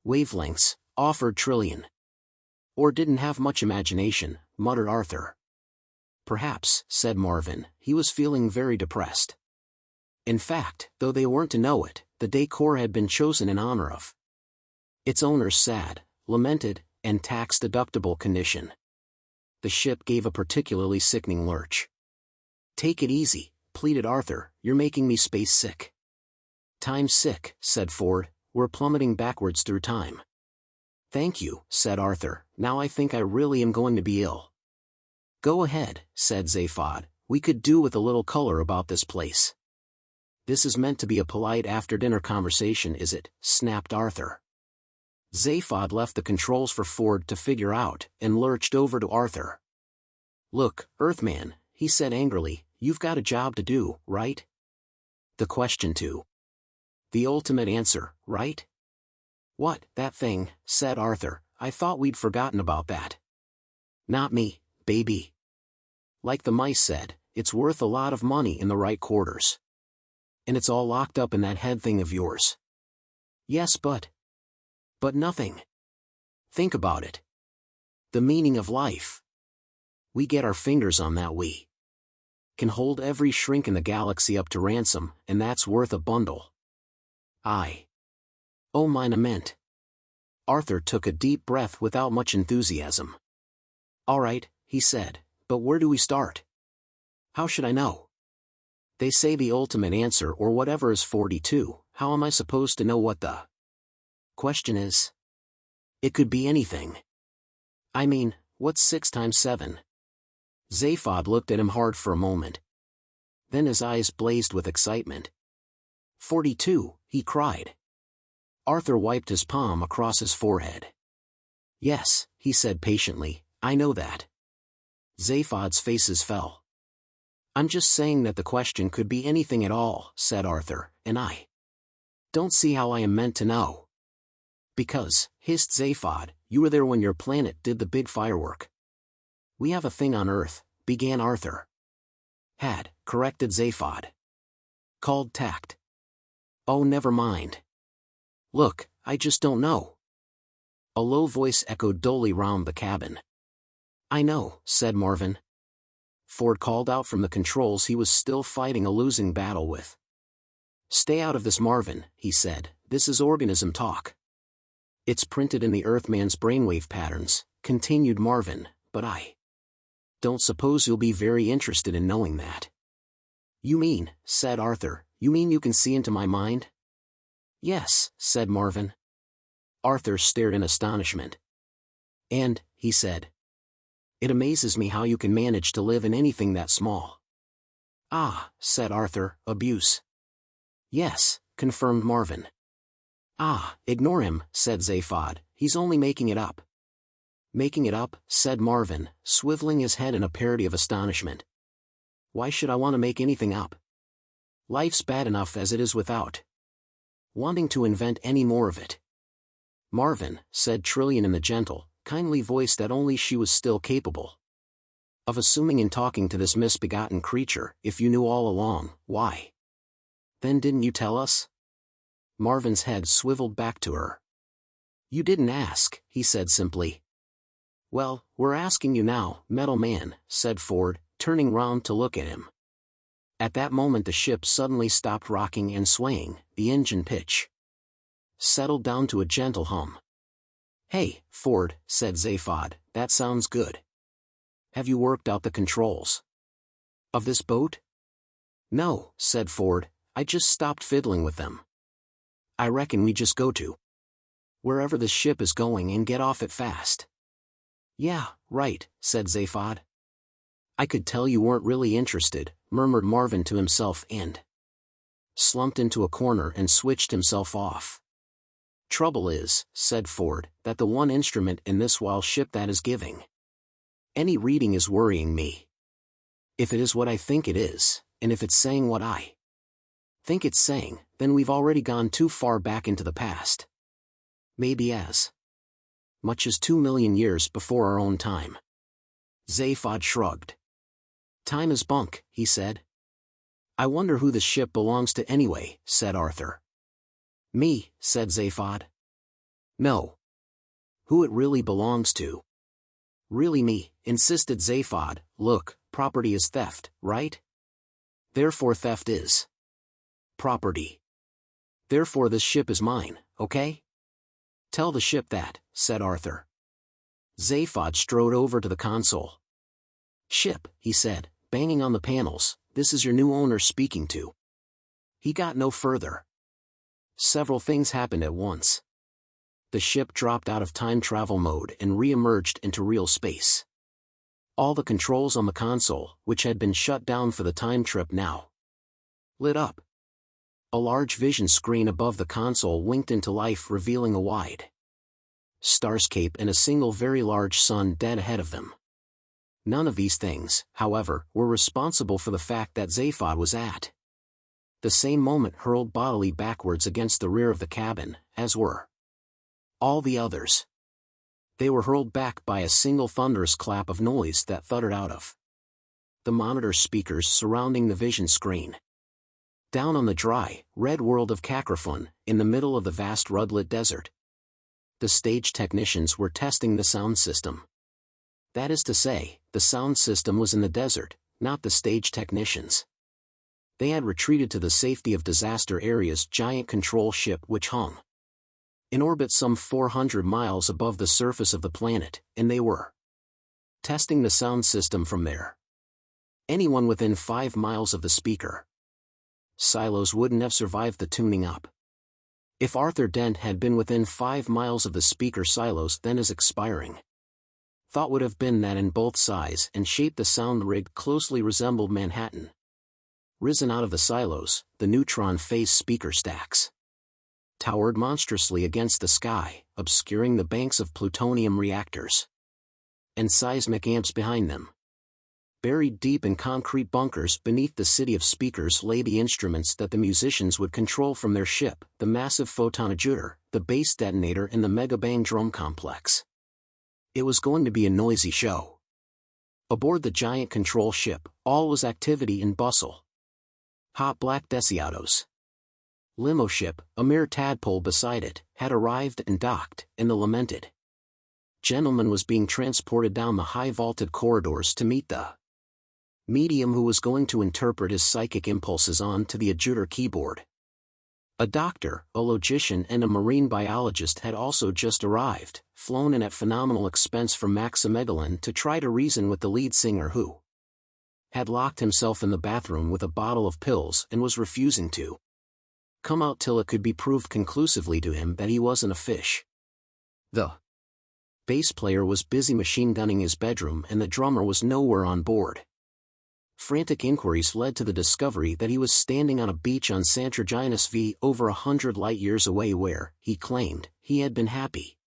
wavelengths, offered Trillian. Or didn't have much imagination, muttered Arthur. Perhaps, said Marvin, he was feeling very depressed. In fact, though they weren't to know it, the decor had been chosen in honor of its owner's sad, lamented, and tax-deductible condition. The ship gave a particularly sickening lurch. Take it easy, pleaded Arthur, you're making me space sick. Time sick, said Ford, we're plummeting backwards through time. Thank you, said Arthur, now I think I really am going to be ill. Go ahead, said Zaphod, we could do with a little color about this place. This is meant to be a polite after-dinner conversation, is it? Snapped Arthur. Zaphod left the controls for Ford to figure out, and lurched over to Arthur. Look, Earthman, he said angrily, you've got a job to do, right? The question to the ultimate answer, right? What, that thing, said Arthur, I thought we'd forgotten about that. Not me, baby. Like the mice said, it's worth a lot of money in the right quarters. And it's all locked up in that head thing of yours. Yes, but nothing. Think about it. The meaning of life. We get our fingers on that, we can hold every shrink in the galaxy up to ransom, and that's worth a bundle. Oh mine meant. Arthur took a deep breath without much enthusiasm. All right, he said, but where do we start? How should I know? They say the ultimate answer or whatever is 42, how am I supposed to know what the question is? It could be anything. I mean, what's 6 times 7? Zaphod looked at him hard for a moment. Then his eyes blazed with excitement. 42, he cried. Arthur wiped his palm across his forehead. Yes, he said patiently, I know that. Zaphod's faces fell. I'm just saying that the question could be anything at all, said Arthur, and I don't see how I am meant to know. Because, hissed Zaphod, you were there when your planet did the big firework. We have a thing on Earth, began Arthur. Had, corrected Zaphod. Called tact. Oh, never mind. Look, I just don't know. A low voice echoed dully round the cabin. I know, said Marvin. Ford called out from the controls he was still fighting a losing battle with. Stay out of this, Marvin, he said, this is organism talk. It's printed in the Earthman's brainwave patterns, continued Marvin, but I don't suppose you'll be very interested in knowing that. You mean, said Arthur, you mean you can see into my mind? Yes, said Marvin. Arthur stared in astonishment. And, he said, it amazes me how you can manage to live in anything that small. Ah, said Arthur, abuse. Yes, confirmed Marvin. Ah, ignore him, said Zaphod, he's only making it up. Making it up, said Marvin, swiveling his head in a parody of astonishment. Why should I want to make anything up? Life's bad enough as it is without wanting to invent any more of it. Marvin, said Trillian in the gentle, kindly voice that only she was still capable of assuming in talking to this misbegotten creature, if you knew all along, why? Then didn't you tell us? Marvin's head swiveled back to her. You didn't ask, he said simply. Well, we're asking you now, metal man, said Ford, turning round to look at him. At that moment the ship suddenly stopped rocking and swaying, the engine pitch settled down to a gentle hum. Hey, Ford, said Zaphod, that sounds good. Have you worked out the controls of this boat? No, said Ford, I just stopped fiddling with them. I reckon we just go to wherever the ship is going and get off it fast. Yeah, right, said Zaphod. I could tell you weren't really interested, murmured Marvin to himself and slumped into a corner and switched himself off. Trouble is, said Ford, that the one instrument in this wild ship that is giving any reading is worrying me. If it is what I think it is, and if it's saying what I think it's saying, then we've already gone too far back into the past. Maybe as much as 2 million years before our own time. Zaphod shrugged. Time is bunk, he said. I wonder who the ship belongs to anyway, said Arthur. Me, said Zaphod. No. Who it really belongs to. Really me, insisted Zaphod. Look, property is theft, right? Therefore theft is property. Therefore this ship is mine, okay? Tell the ship that, said Arthur. Zaphod strode over to the console. Ship, he said, banging on the panels, this is your new owner speaking to. He got no further. Several things happened at once. The ship dropped out of time travel mode and re-emerged into real space. All the controls on the console, which had been shut down for the time trip now, lit up. A large vision screen above the console winked into life, revealing a wide starscape and a single very large sun dead ahead of them. None of these things, however, were responsible for the fact that Zaphod was at the same moment hurled bodily backwards against the rear of the cabin, as were all the others. They were hurled back by a single thunderous clap of noise that thundered out of the monitor speakers surrounding the vision screen. Down on the dry, red world of Kakrafun, in the middle of the vast rudlit desert, the stage technicians were testing the sound system. That is to say, the sound system was in the desert, not the stage technicians. They had retreated to the safety of Disaster Area's giant control ship which hung in orbit some 400 miles above the surface of the planet, and they were testing the sound system from there. Anyone within 5 miles of the speaker silos wouldn't have survived the tuning up. If Arthur Dent had been within 5 miles of the speaker silos, then his expiring thought would have been that in both size and shape the sound rig closely resembled Manhattan. Risen out of the silos, the neutron phase speaker stacks towered monstrously against the sky, obscuring the banks of plutonium reactors and seismic amps behind them. Buried deep in concrete bunkers beneath the city of speakers lay the instruments that the musicians would control from their ship, the massive photonajutor, the base detonator and the megabang drum complex. It was going to be a noisy show. Aboard the giant control ship, all was activity and bustle. Hot black Desiatos limo ship, a mere tadpole beside it, had arrived and docked, and the lamented gentleman was being transported down the high-vaulted corridors to meet the medium who was going to interpret his psychic impulses on to the adjutor keyboard. A doctor, a logician and a marine biologist had also just arrived, flown in at phenomenal expense from Maximegolon to try to reason with the lead singer who had locked himself in the bathroom with a bottle of pills and was refusing to come out till it could be proved conclusively to him that he wasn't a fish. The bass player was busy machine gunning his bedroom and the drummer was nowhere on board. Frantic inquiries led to the discovery that he was standing on a beach on Santroginus V over 100 light-years away where, he claimed, he had been happy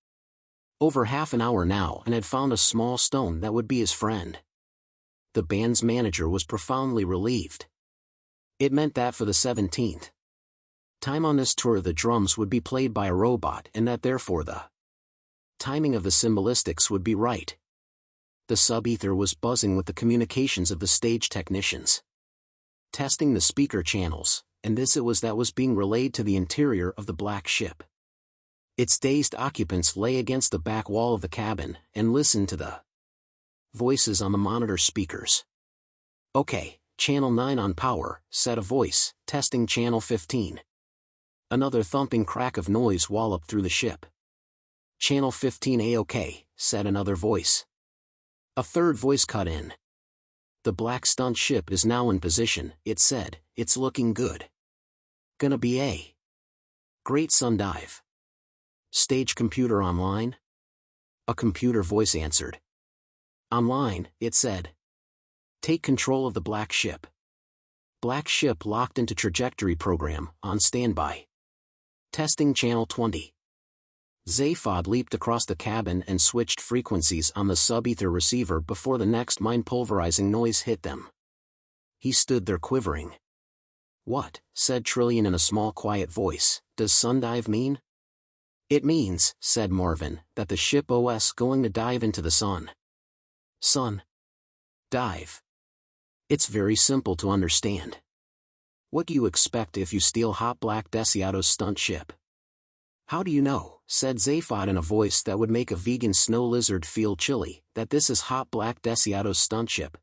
over half an hour now and had found a small stone that would be his friend. The band's manager was profoundly relieved. It meant that for the 17th time on this tour the drums would be played by a robot and that therefore the timing of the symbolistics would be right. The sub-ether was buzzing with the communications of the stage technicians, testing the speaker channels, and this it was that was being relayed to the interior of the black ship. Its dazed occupants lay against the back wall of the cabin and listened to the voices on the monitor speakers. "Okay, channel 9 on power," said a voice, testing channel 15. Another thumping crack of noise walloped through the ship. "Channel 15 A-OK," said another voice. A third voice cut in. "The black stunt ship is now in position," it said, "it's looking good. Gonna be a great sun dive. Stage computer online?" A computer voice answered. "Online," it said. "Take control of the black ship. Black ship locked into trajectory program, on standby. Testing channel 20. Zaphod leaped across the cabin and switched frequencies on the sub-ether receiver before the next mind-pulverizing noise hit them. He stood there quivering. "What?" said Trillian in a small quiet voice, "does sundive mean?" "It means," said Marvin, "that the ship OS going to dive into the sun." "Sun dive. It's very simple to understand. What do you expect if you steal Hot Black Desiato's stunt ship?" "How do you know," said Zaphod in a voice that would make a vegan snow lizard feel chilly, "that this is Hot Black Desiato's stunt ship?"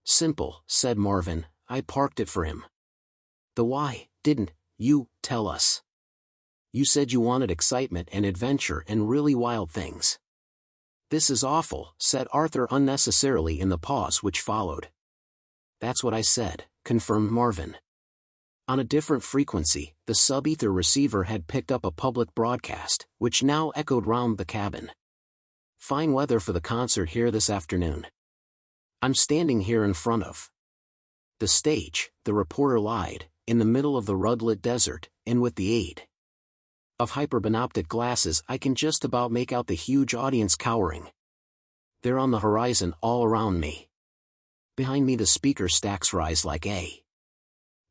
"Simple," said Marvin, "I parked it for him." "The why, didn't you tell us? You said you wanted excitement and adventure and really wild things." "This is awful," said Arthur unnecessarily in the pause which followed. "That's what I said," confirmed Marvin. On a different frequency, the sub-ether receiver had picked up a public broadcast, which now echoed round the cabin. "Fine weather for the concert here this afternoon. I'm standing here in front of the stage," the reporter lied, "in the middle of the rudlit desert, and with the aid of hyperbinoptic glasses I can just about make out the huge audience cowering. They're on the horizon all around me. Behind me the speaker stacks rise like a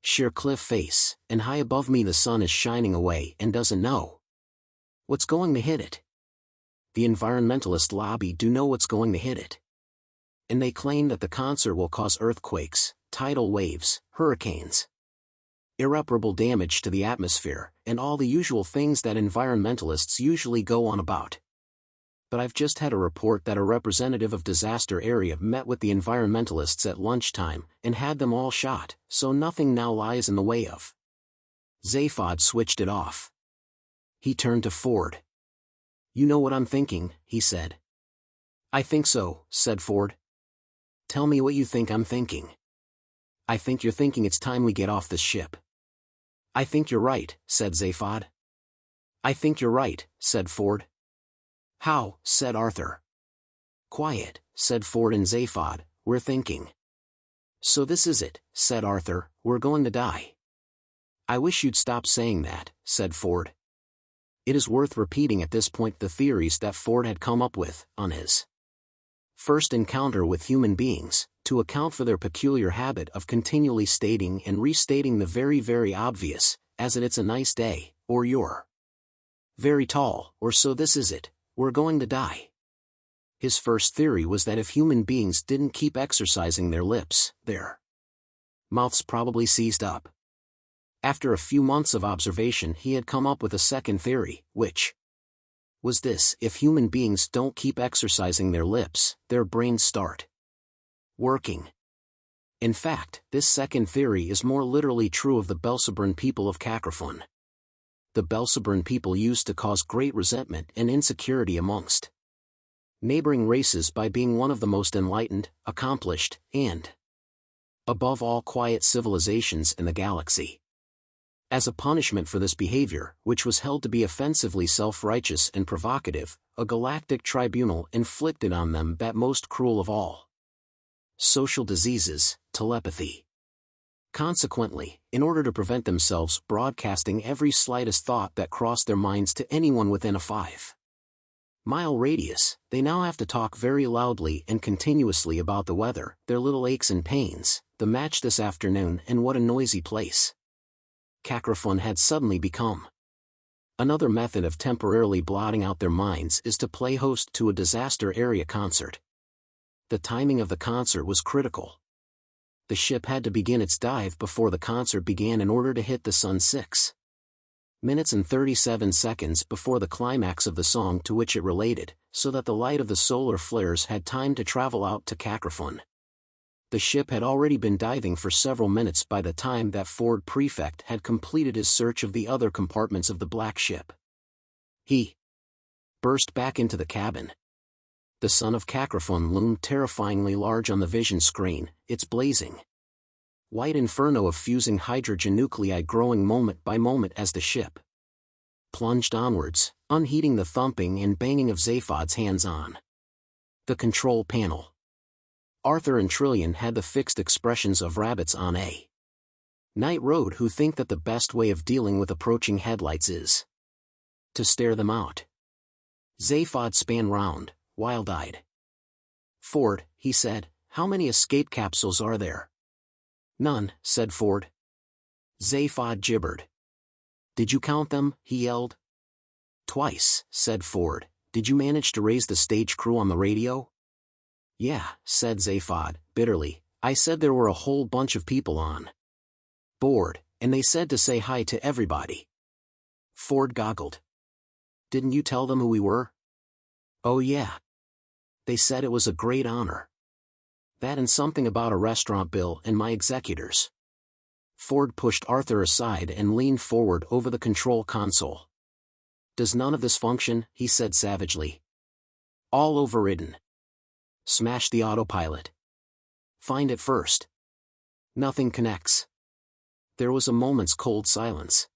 sheer cliff face, and high above me the sun is shining away and doesn't know what's going to hit it. The environmentalist lobby do know what's going to hit it. And they claim that the concert will cause earthquakes, tidal waves, hurricanes, irreparable damage to the atmosphere, and all the usual things that environmentalists usually go on about. But I've just had a report that a representative of disaster area met with the environmentalists at lunchtime and had them all shot, so nothing now lies in the way of." Zaphod switched it off. He turned to Ford. "You know what I'm thinking," he said. "I think so," said Ford. "Tell me what you think I'm thinking." "I think you're thinking it's time we get off this ship." "I think you're right," said Zaphod. "I think you're right," said Ford. "How?" said Arthur. "Quiet," said Ford and Zaphod, "we're thinking." "So this is it," said Arthur, "we're going to die." "I wish you'd stop saying that," said Ford. It is worth repeating at this point the theories that Ford had come up with, on his first encounter with human beings, to account for their peculiar habit of continually stating and restating the very, very obvious, as in "it's a nice day," or "you're very tall," or "so this is it, we're going to die." His first theory was that if human beings didn't keep exercising their lips, their mouths probably seized up. After a few months of observation he had come up with a second theory, which was this: if human beings don't keep exercising their lips, their brains start working. In fact, this second theory is more literally true of the Belsebran people of Cacrophon. The Belsebran people used to cause great resentment and insecurity amongst neighboring races by being one of the most enlightened, accomplished, and above all quiet civilizations in the galaxy. As a punishment for this behavior, which was held to be offensively self-righteous and provocative, a galactic tribunal inflicted on them that most cruel of all: social diseases, telepathy. Consequently, in order to prevent themselves broadcasting every slightest thought that crossed their minds to anyone within a 5-mile radius, they now have to talk very loudly and continuously about the weather, their little aches and pains, the match this afternoon, and what a noisy place Kakrafun had suddenly become. Another method of temporarily blotting out their minds is to play host to a disaster area concert. The timing of the concert was critical. The ship had to begin its dive before the concert began in order to hit the sun 6 minutes and 37 seconds before the climax of the song to which it related, so that the light of the solar flares had time to travel out to Kakrafun. The ship had already been diving for several minutes by the time that Ford Prefect had completed his search of the other compartments of the black ship. He burst back into the cabin. The sun of Kakrafun loomed terrifyingly large on the vision screen, its blazing white inferno of fusing hydrogen nuclei growing moment by moment as the ship plunged onwards, unheeding the thumping and banging of Zaphod's hands on the control panel. Arthur and Trillian had the fixed expressions of rabbits on a night road who think that the best way of dealing with approaching headlights is to stare them out. Zaphod span round, wild-eyed. "Ford," he said, "how many escape capsules are there?" "None," said Ford. Zaphod gibbered. "Did you count them?" he yelled. "Twice," said Ford. "Did you manage to raise the stage crew on the radio?" "Yeah," said Zaphod, bitterly. "I said there were a whole bunch of people on board, and they said to say hi to everybody." Ford goggled. "Didn't you tell them who we were?" "Oh yeah. They said it was a great honor. That and something about a restaurant bill and my executors." Ford pushed Arthur aside and leaned forward over the control console. "Does none of this function?" he said savagely. "All overridden. Smash the autopilot. Find it first. Nothing connects." There was a moment's cold silence.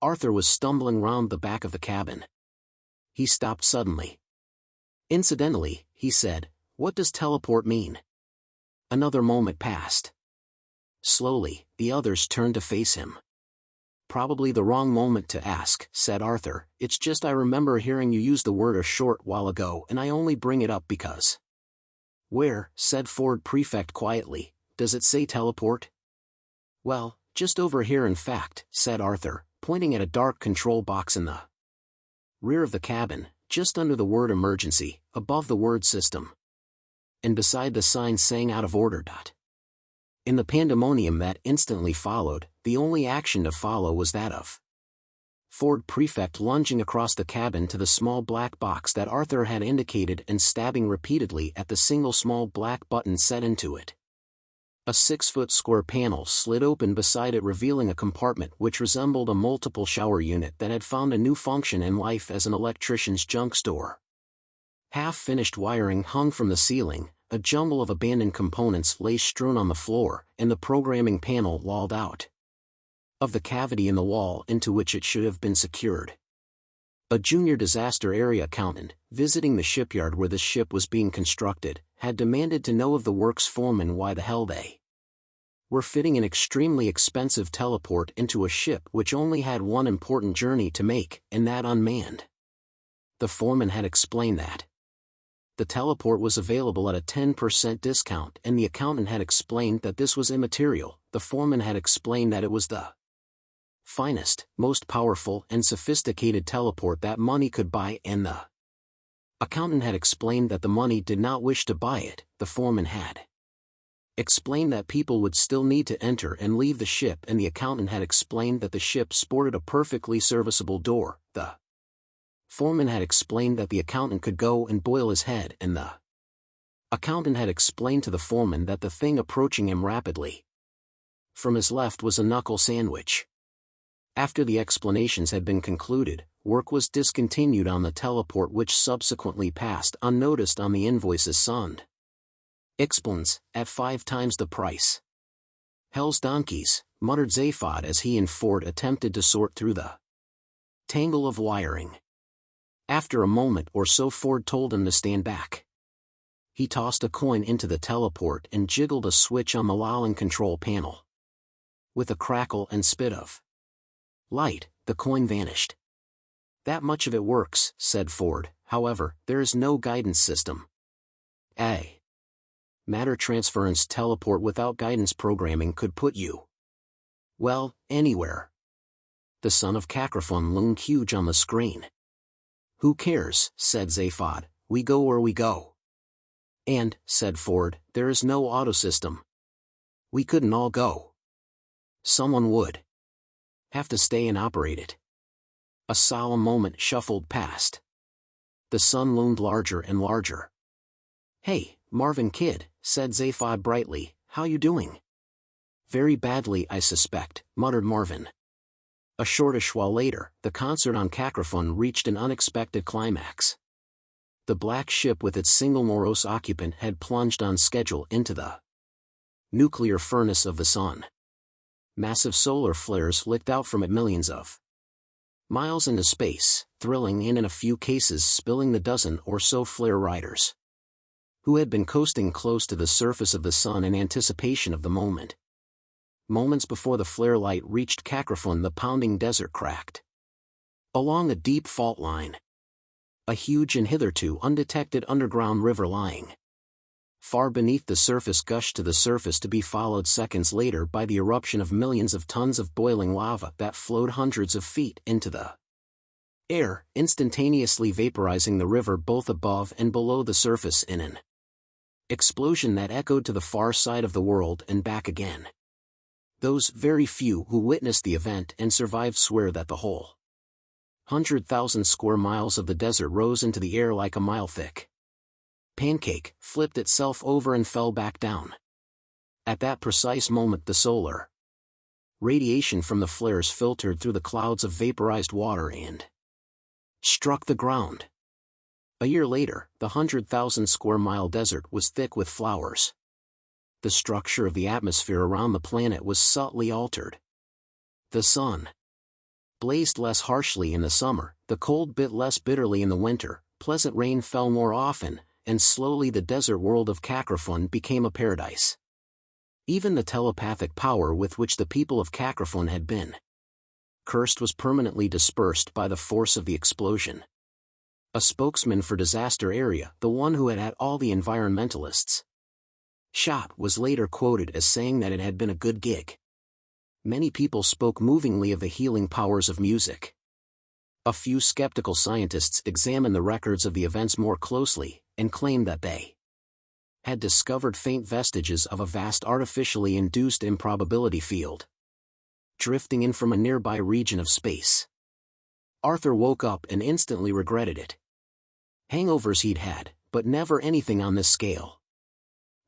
Arthur was stumbling round the back of the cabin. He stopped suddenly. "Incidentally," he said, "what does teleport mean?" Another moment passed. Slowly, the others turned to face him. "Probably the wrong moment to ask," said Arthur. "It's just I remember hearing you use the word a short while ago and I only bring it up because—" "Where," said Ford Prefect quietly, "does it say teleport?" "Well, just over here in fact," said Arthur, pointing at a dark control box in the rear of the cabin, just under the word emergency, above the word system. And beside the sign saying out of order. In the pandemonium that instantly followed, the only action to follow was that of Ford Prefect lunging across the cabin to the small black box that Arthur had indicated and stabbing repeatedly at the single small black button set into it. A 6-foot square panel slid open beside it, revealing a compartment which resembled a multiple shower unit that had found a new function in life as an electrician's junk store. Half-finished wiring hung from the ceiling, a jumble of abandoned components lay strewn on the floor, and the programming panel lolled out of the cavity in the wall into which it should have been secured. A junior disaster area accountant, visiting the shipyard where the ship was being constructed, had demanded to know of the works foreman why the hell they were fitting an extremely expensive teleport into a ship which only had one important journey to make, and that unmanned. The foreman had explained that the teleport was available at a 10% discount, and the accountant had explained that this was immaterial. The foreman had explained that it was the finest, most powerful and sophisticated teleport that money could buy, and the accountant had explained that the money did not wish to buy it. The foreman had explained that people would still need to enter and leave the ship, and the accountant had explained that the ship sported a perfectly serviceable door. The foreman had explained that the accountant could go and boil his head, and the accountant had explained to the foreman that the thing approaching him rapidly from his left was a knuckle sandwich. After the explanations had been concluded, work was discontinued on the teleport, which subsequently passed unnoticed on the invoices. Sund. Explains, at 5 times the price. Hell's donkeys, muttered Zaphod as he and Ford attempted to sort through the tangle of wiring. After a moment or so, Ford told him to stand back. He tossed a coin into the teleport and jiggled a switch on the lolling control panel. With a crackle and spit of light, the coin vanished. That much of it works, said Ford. However, there is no guidance system. Matter transference teleport without guidance programming could put you, well, anywhere. The son of Cacrophon loomed huge on the screen. Who cares, said Zaphod, we go where we go. And, said Ford, there is no auto system. We couldn't all go. Someone would have to stay and operate it. A solemn moment shuffled past. The sun loomed larger and larger. Hey, Marvin kid, said Zaphod brightly, how you doing? Very badly, I suspect, muttered Marvin. A shortish while later, the concert on Cacrophon reached an unexpected climax. The black ship with its single morose occupant had plunged on schedule into the nuclear furnace of the sun. Massive solar flares licked out from it millions of miles into space, thrilling in a few cases spilling the dozen or so flare riders who had been coasting close to the surface of the sun in anticipation of the moment. Moments before the flare light reached Cacrophon, the pounding desert cracked along a deep fault line. A huge and hitherto undetected underground river lying far beneath the surface gushed to the surface to be followed seconds later by the eruption of millions of tons of boiling lava that flowed hundreds of feet into the air, instantaneously vaporizing the river both above and below the surface in an explosion that echoed to the far side of the world and back again. Those very few who witnessed the event and survived swear that the whole 100,000 square miles of the desert rose into the air like a mile-thick pancake, flipped itself over and fell back down. At that precise moment the solar radiation from the flares filtered through the clouds of vaporized water and struck the ground. A year later, the 100,000 square mile desert was thick with flowers. The structure of the atmosphere around the planet was subtly altered. The sun blazed less harshly in the summer, the cold bit less bitterly in the winter, pleasant rain fell more often, and slowly the desert world of Cacrophon became a paradise. Even the telepathic power with which the people of Cacrophon had been cursed was permanently dispersed by the force of the explosion. A spokesman for disaster area, the one who had had all the environmentalists shot, was later quoted as saying that it had been a good gig. Many people spoke movingly of the healing powers of music. A few skeptical scientists examined the records of the events more closely, and claimed that they had discovered faint vestiges of a vast artificially induced improbability field drifting in from a nearby region of space. Arthur woke up and instantly regretted it. Hangovers he'd had, but never anything on this scale.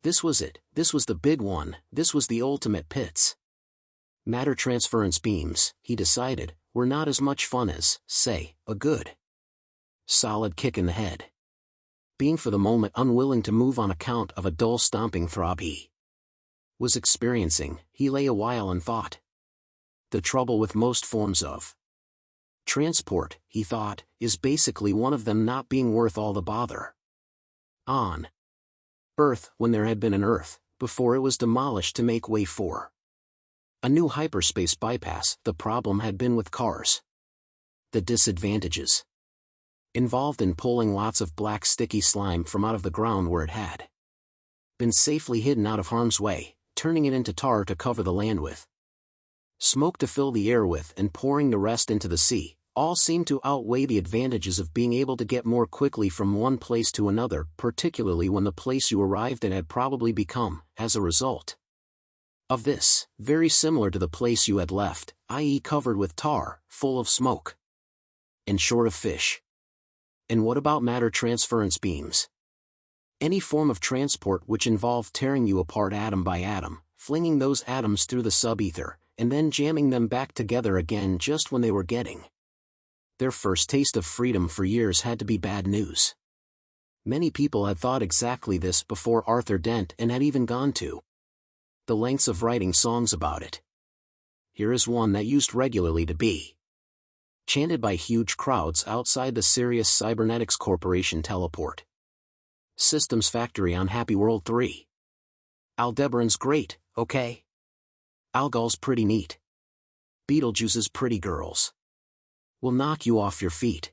This was it, this was the big one, this was the ultimate pits. Matter transference beams, he decided, were not as much fun as, say, a good solid kick in the head. Being for the moment unwilling to move on account of a dull stomping throb he was experiencing, he lay a while and thought. The trouble with most forms of transport, he thought, is basically one of them not being worth all the bother. On Earth, when there had been an Earth, before it was demolished to make way for a new hyperspace bypass, the problem had been with cars. The disadvantages involved in pulling lots of black sticky slime from out of the ground where it had been safely hidden out of harm's way, turning it into tar to cover the land with, smoke to fill the air with, and pouring the rest into the sea, all seemed to outweigh the advantages of being able to get more quickly from one place to another, particularly when the place you arrived at had probably become, as a result of this, very similar to the place you had left, i.e. covered with tar, full of smoke, and short of fish. And what about matter transference beams? Any form of transport which involved tearing you apart atom by atom, flinging those atoms through the sub-ether, and then jamming them back together again just when they were getting their first taste of freedom for years had to be bad news. Many people had thought exactly this before Arthur Dent and had even gone to the lengths of writing songs about it. Here is one that used regularly to be chanted by huge crowds outside the Sirius Cybernetics Corporation teleport systems factory on Happy World 3. Aldebaran's great, okay? Algol's pretty neat. Beetlejuice's pretty girls will knock you off your feet.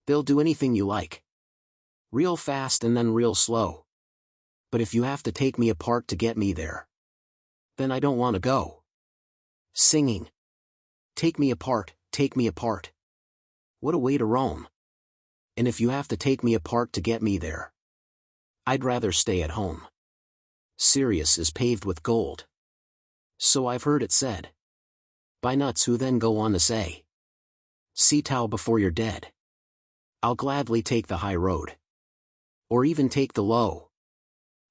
They'll do anything you like. Real fast and then real slow. But if you have to take me apart to get me there, then I don't want to go. Singing. Take me apart, take me apart. What a way to roam. And if you have to take me apart to get me there, I'd rather stay at home. Sirius is paved with gold. So I've heard it said. By nuts who then go on to say. See Tao before you're dead. I'll gladly take the high road. Or even take the low.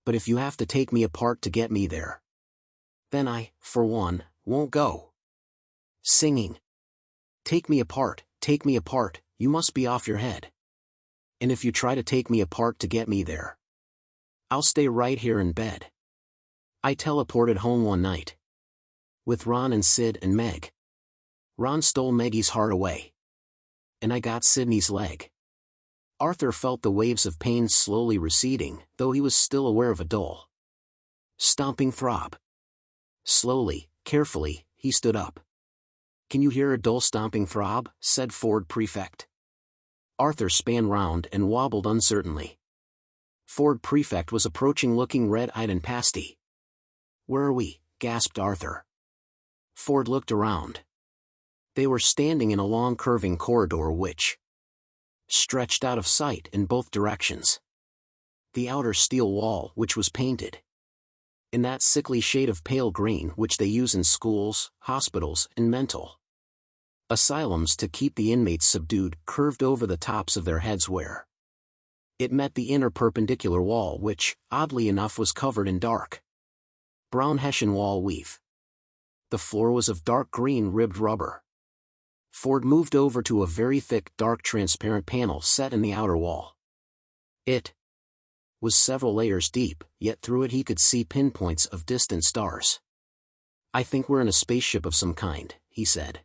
But if you have to take me apart to get me there, then I, for one, won't go. Singing. Take me apart, you must be off your head. And if you try to take me apart to get me there, I'll stay right here in bed. I teleported home one night. With Ron and Sid and Meg. Ron stole Maggie's heart away. And I got Sydney's leg. Arthur felt the waves of pain slowly receding, though he was still aware of a dull stomping throb. Slowly, carefully, he stood up. Can you hear a dull stomping throb? Said Ford Prefect. Arthur span round and wobbled uncertainly. Ford Prefect was approaching looking red-eyed and pasty. Where are we? Gasped Arthur. Ford looked around. They were standing in a long curving corridor which stretched out of sight in both directions. The outer steel wall, which was painted in that sickly shade of pale green which they use in schools, hospitals, and mental asylums to keep the inmates subdued, curved over the tops of their heads where it met the inner perpendicular wall which, oddly enough, was covered in dark brown Hessian wall weave. The floor was of dark green ribbed rubber. Ford moved over to a very thick, dark transparent panel set in the outer wall. It was several layers deep, yet through it he could see pinpoints of distant stars. I think we're in a spaceship of some kind, he said.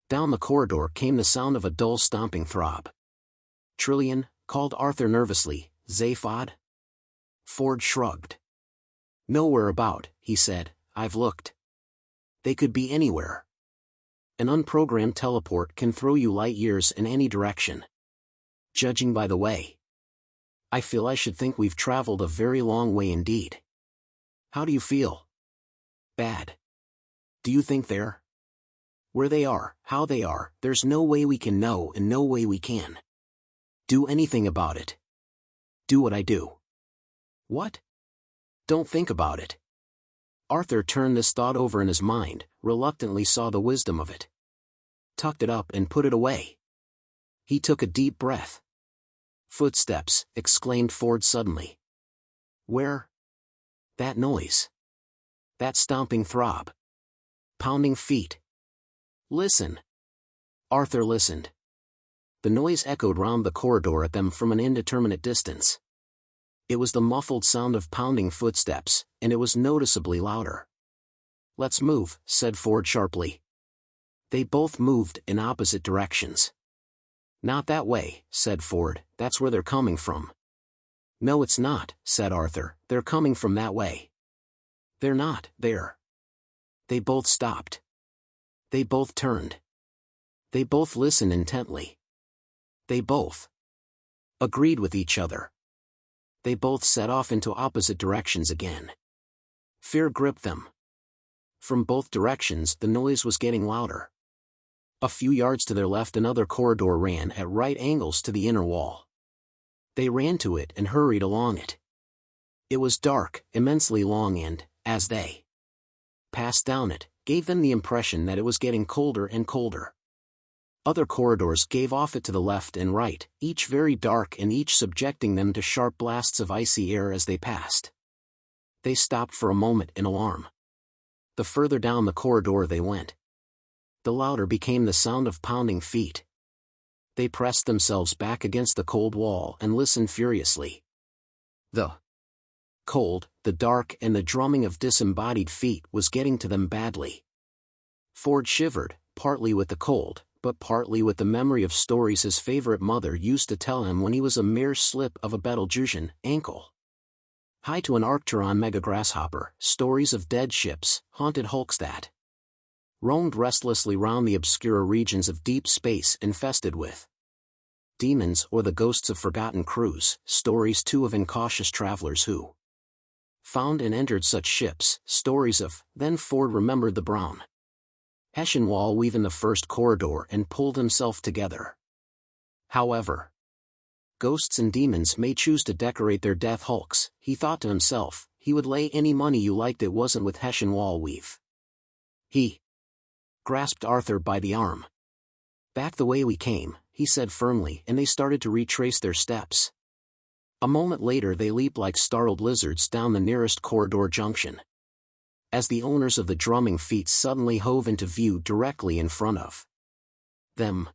Down the corridor came the sound of a dull stomping throb. Trillian, called Arthur nervously. Zaphod? Ford shrugged. Nowhere about, he said. I've looked. They could be anywhere. An unprogrammed teleport can throw you light years in any direction. Judging by the way I feel, I should think we've traveled a very long way indeed. How do you feel? Bad. Do you think they're where they are, how they are? There's no way we can know and no way we can do anything about it. Do what I do. What? Don't think about it. Arthur turned this thought over in his mind, reluctantly saw the wisdom of it. Tucked it up and put it away. He took a deep breath. Footsteps, exclaimed Ford suddenly. Where? That noise. That stomping throb. Pounding feet. Listen. Arthur listened. The noise echoed round the corridor at them from an indeterminate distance. It was the muffled sound of pounding footsteps, and it was noticeably louder. Let's move, said Ford sharply. They both moved in opposite directions. Not that way, said Ford, that's where they're coming from. No, it's not, said Arthur, they're coming from that way. They're not, there. They both stopped. They both turned. They both listened intently. They both agreed with each other. They both set off into opposite directions again. Fear gripped them. From both directions the noise was getting louder. A few yards to their left another corridor ran at right angles to the inner wall. They ran to it and hurried along it. It was dark, immensely long and, as they passed down it, gave them the impression that it was getting colder and colder. Other corridors gave off it to the left and right, each very dark and each subjecting them to sharp blasts of icy air as they passed. They stopped for a moment in alarm. The further down the corridor they went, the louder became the sound of pounding feet. They pressed themselves back against the cold wall and listened furiously. The Cold, the dark and the drumming of disembodied feet was getting to them badly. Ford shivered, partly with the cold, but partly with the memory of stories his favorite mother used to tell him when he was a mere slip of a Betelgeusian ankle. High to an Arcturon megagrasshopper, stories of dead ships, haunted hulks that roamed restlessly round the obscure regions of deep space infested with demons or the ghosts of forgotten crews, stories too of incautious travelers who found and entered such ships, stories of, then Ford remembered the brown Hessian wall weave in the first corridor and pulled himself together. However, ghosts and demons may choose to decorate their death hulks, he thought to himself, he would lay any money you liked it wasn't with Hessian wall weave. He grasped Arthur by the arm. Back the way we came, he said firmly, and they started to retrace their steps. A moment later they leaped like startled lizards down the nearest corridor junction. As the owners of the drumming feet suddenly hove into view directly in front of them.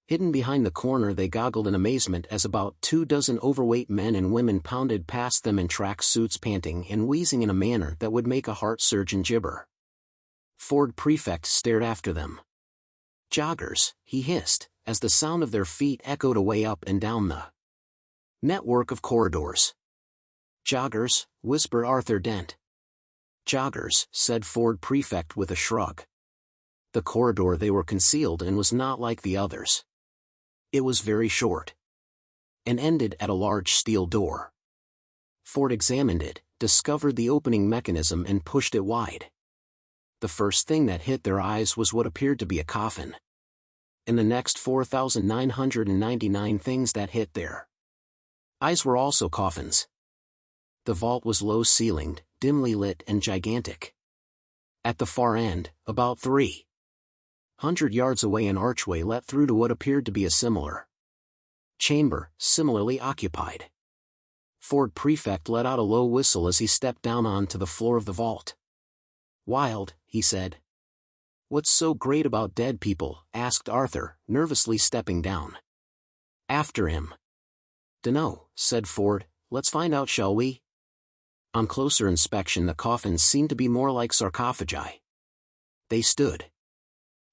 Hidden behind the corner they goggled in amazement as about 24 overweight men and women pounded past them in track suits panting and wheezing in a manner that would make a heart surgeon gibber. Ford Prefect stared after them. "Joggers," he hissed, as the sound of their feet echoed away up and down the network of corridors. "Joggers," whispered Arthur Dent. "Joggers," said Ford Prefect with a shrug. The corridor they were concealed in was not like the others. It was very short and ended at a large steel door. Ford examined it, discovered the opening mechanism and pushed it wide. The first thing that hit their eyes was what appeared to be a coffin. And the next 4,999 things that hit their eyes were also coffins. The vault was low-ceilinged, dimly lit and gigantic. At the far end, about 300 yards away, an archway led through to what appeared to be a similar chamber, similarly occupied. Ford Prefect let out a low whistle as he stepped down onto the floor of the vault. "Wild," he said. "What's so great about dead people?" asked Arthur, nervously stepping down after him. "Dunno," said Ford. "Let's find out, shall we?" On closer inspection the coffins seemed to be more like sarcophagi. They stood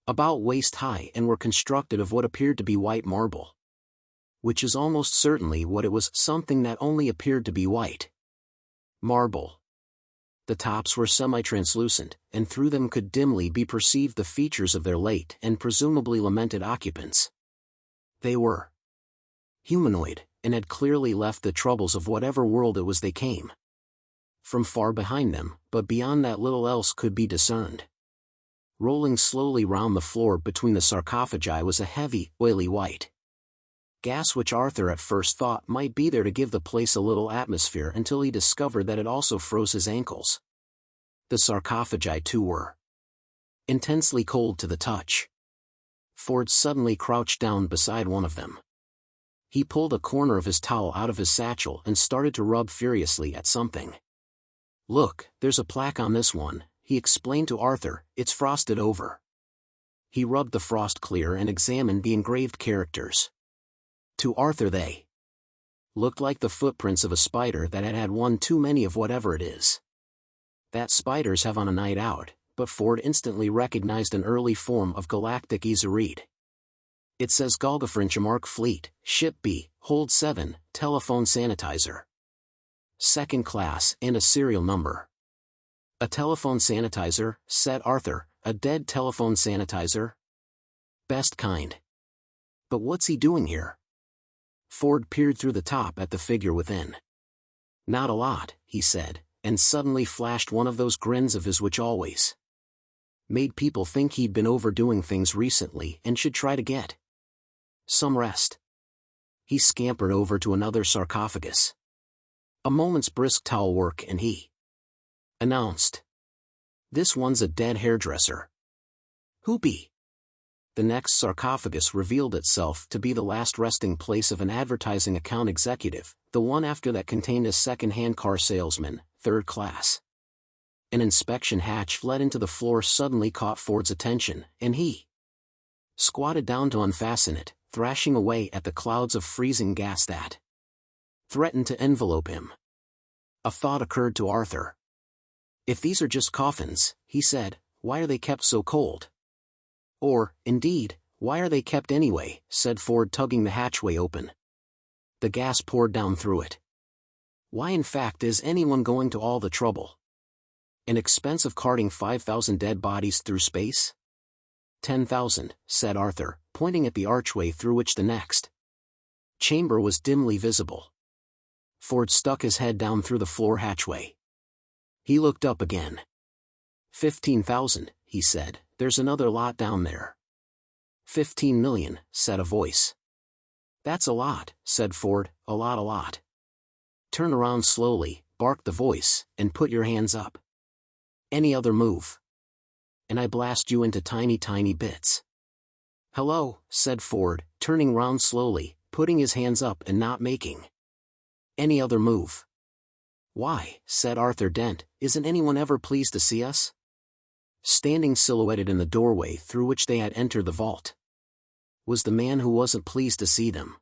about waist-high and were constructed of what appeared to be white marble. Which is almost certainly what it was, something that only appeared to be white marble. The tops were semi-translucent, and through them could dimly be perceived the features of their late and presumably lamented occupants. They were humanoid, and had clearly left the troubles of whatever world it was they came from far behind them, but beyond that little else could be discerned. Rolling slowly round the floor between the sarcophagi was a heavy, oily white gas which Arthur at first thought might be there to give the place a little atmosphere until he discovered that it also froze his ankles. The sarcophagi too were intensely cold to the touch. Ford suddenly crouched down beside one of them. He pulled a corner of his towel out of his satchel and started to rub furiously at something. "Look, there's a plaque on this one," he explained to Arthur. "It's frosted over." He rubbed the frost clear and examined the engraved characters. To Arthur they looked like the footprints of a spider that had had one too many of whatever it is that spiders have on a night out, but Ford instantly recognized an early form of galactic Easereed. It says Golgafrinch Mark Fleet, Ship B, Hold 7, Telephone Sanitizer. Second class and a serial number. "A telephone sanitizer," said Arthur. "A dead telephone sanitizer? Best kind. But what's he doing here?" Ford peered through the top at the figure within. "Not a lot," he said, and suddenly flashed one of those grins of his which always made people think he'd been overdoing things recently and should try to get some rest. He scampered over to another sarcophagus. A moment's brisk towel work and he announced, "This one's a dead hairdresser." "Whoopee." The next sarcophagus revealed itself to be the last resting place of an advertising account executive, the one after that contained a second-hand car salesman, third class. An inspection hatch let into the floor suddenly caught Ford's attention, and he squatted down to unfasten it, thrashing away at the clouds of freezing gas that threatened to envelope him. A thought occurred to Arthur. If these are just coffins, he said, why are they kept so cold? Or, indeed, why are they kept anyway, said Ford, tugging the hatchway open. The gas poured down through it. Why in fact is anyone going to all the trouble? An expense of carting 5,000 dead bodies through space? 10,000, said Arthur, pointing at the archway through which the next chamber was dimly visible. Ford stuck his head down through the floor hatchway. He looked up again. 15,000, he said, there's another lot down there. 15 million, said a voice. That's a lot, said Ford, a lot. Turn around slowly, barked the voice, and put your hands up. Any other move, and I blast you into tiny bits. Hello, said Ford, turning round slowly, putting his hands up and not making any other move. Why, said Arthur Dent, isn't anyone ever pleased to see us? Standing silhouetted in the doorway through which they had entered the vault was the man who wasn't pleased to see them.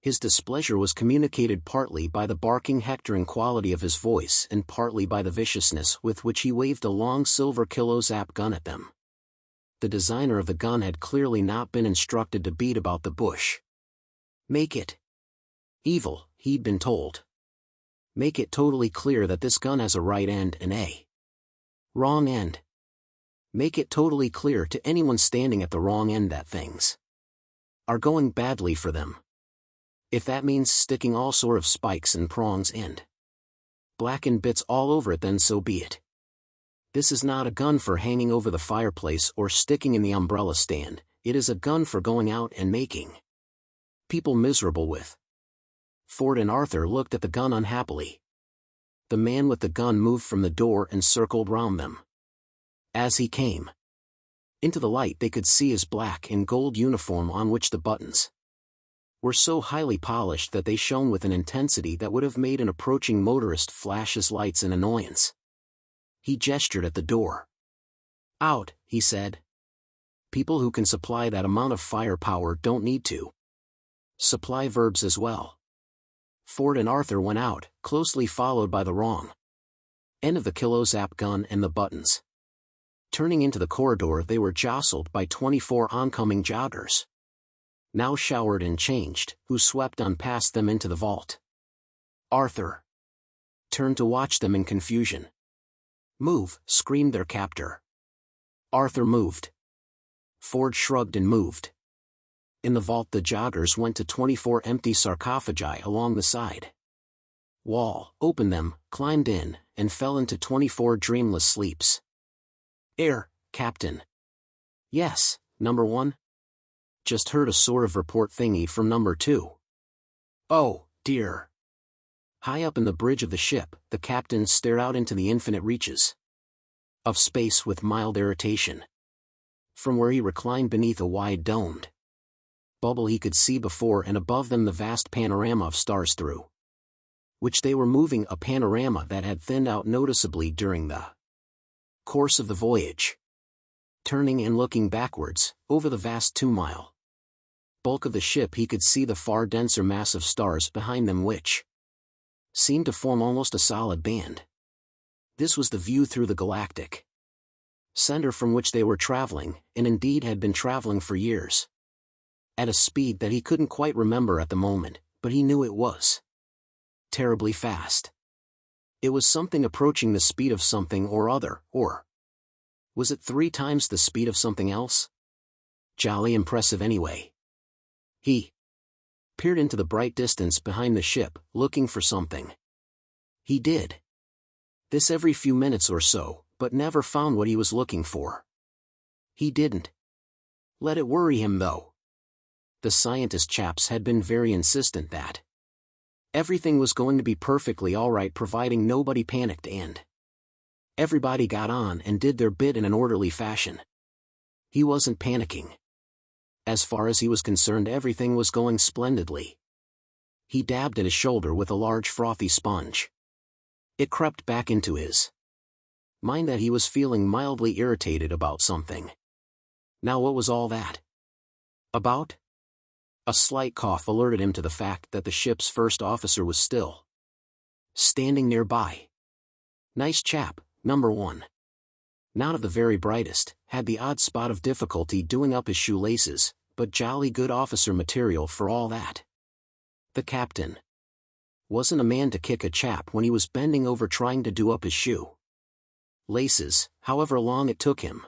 His displeasure was communicated partly by the barking, hectoring quality of his voice and partly by the viciousness with which he waved a long silver kilo-zap gun at them. The designer of the gun had clearly not been instructed to beat about the bush. Make it evil, he'd been told. Make it totally clear that this gun has a right end and a wrong end. Make it totally clear to anyone standing at the wrong end that things are going badly for them. If that means sticking all sort of spikes and prongs and blackened bits all over it, then so be it. This is not a gun for hanging over the fireplace or sticking in the umbrella stand, it is a gun for going out and making people miserable with. Ford and Arthur looked at the gun unhappily. The man with the gun moved from the door and circled round them. As he came into the light, they could see his black and gold uniform, on which the buttons were so highly polished that they shone with an intensity that would have made an approaching motorist flash his lights in annoyance. He gestured at the door. Out, he said. People who can supply that amount of firepower don't need to supply verbs as well. Ford and Arthur went out, closely followed by the wrong end of the kilo-zap gun and the buttons. Turning into the corridor, they were jostled by 24 oncoming joggers, now showered and changed, who swept on past them into the vault. Arthur turned to watch them in confusion. Move, screamed their captor. Arthur moved. Ford shrugged and moved. In the vault, the joggers went to 24 empty sarcophagi along the side wall, opened them, climbed in, and fell into 24 dreamless sleeps. Air, Captain. Yes, number 1. Just heard a sort of report thingy from number 2. Oh, dear. High up in the bridge of the ship, the captain stared out into the infinite reaches of space with mild irritation. From where he reclined beneath a wide domed bubble, he could see before and above them the vast panorama of stars through which they were moving, a panorama that had thinned out noticeably during the course of the voyage. Turning and looking backwards, over the vast 2-mile bulk of the ship, he could see the far denser mass of stars behind them, which seemed to form almost a solid band. This was the view through the galactic center from which they were traveling, and indeed had been traveling for years, at a speed that he couldn't quite remember at the moment, but he knew it was terribly fast. It was something approaching the speed of something or other, or was it 3 times the speed of something else? Jolly impressive anyway. He peered into the bright distance behind the ship, looking for something. He did this every few minutes or so, but never found what he was looking for. He didn't let it worry him, though. The scientist chaps had been very insistent that everything was going to be perfectly all right, providing nobody panicked and everybody got on and did their bit in an orderly fashion. He wasn't panicking. As far as he was concerned, everything was going splendidly. He dabbed at his shoulder with a large frothy sponge. It crept back into his mind that he was feeling mildly irritated about something. Now what was all that about? A slight cough alerted him to the fact that the ship's first officer was still Standing nearby. Nice chap, number 1. Not of the very brightest, had the odd spot of difficulty doing up his shoelaces, but jolly good officer material for all that. The captain wasn't a man to kick a chap when he was bending over trying to do up his shoe laces, however long it took him.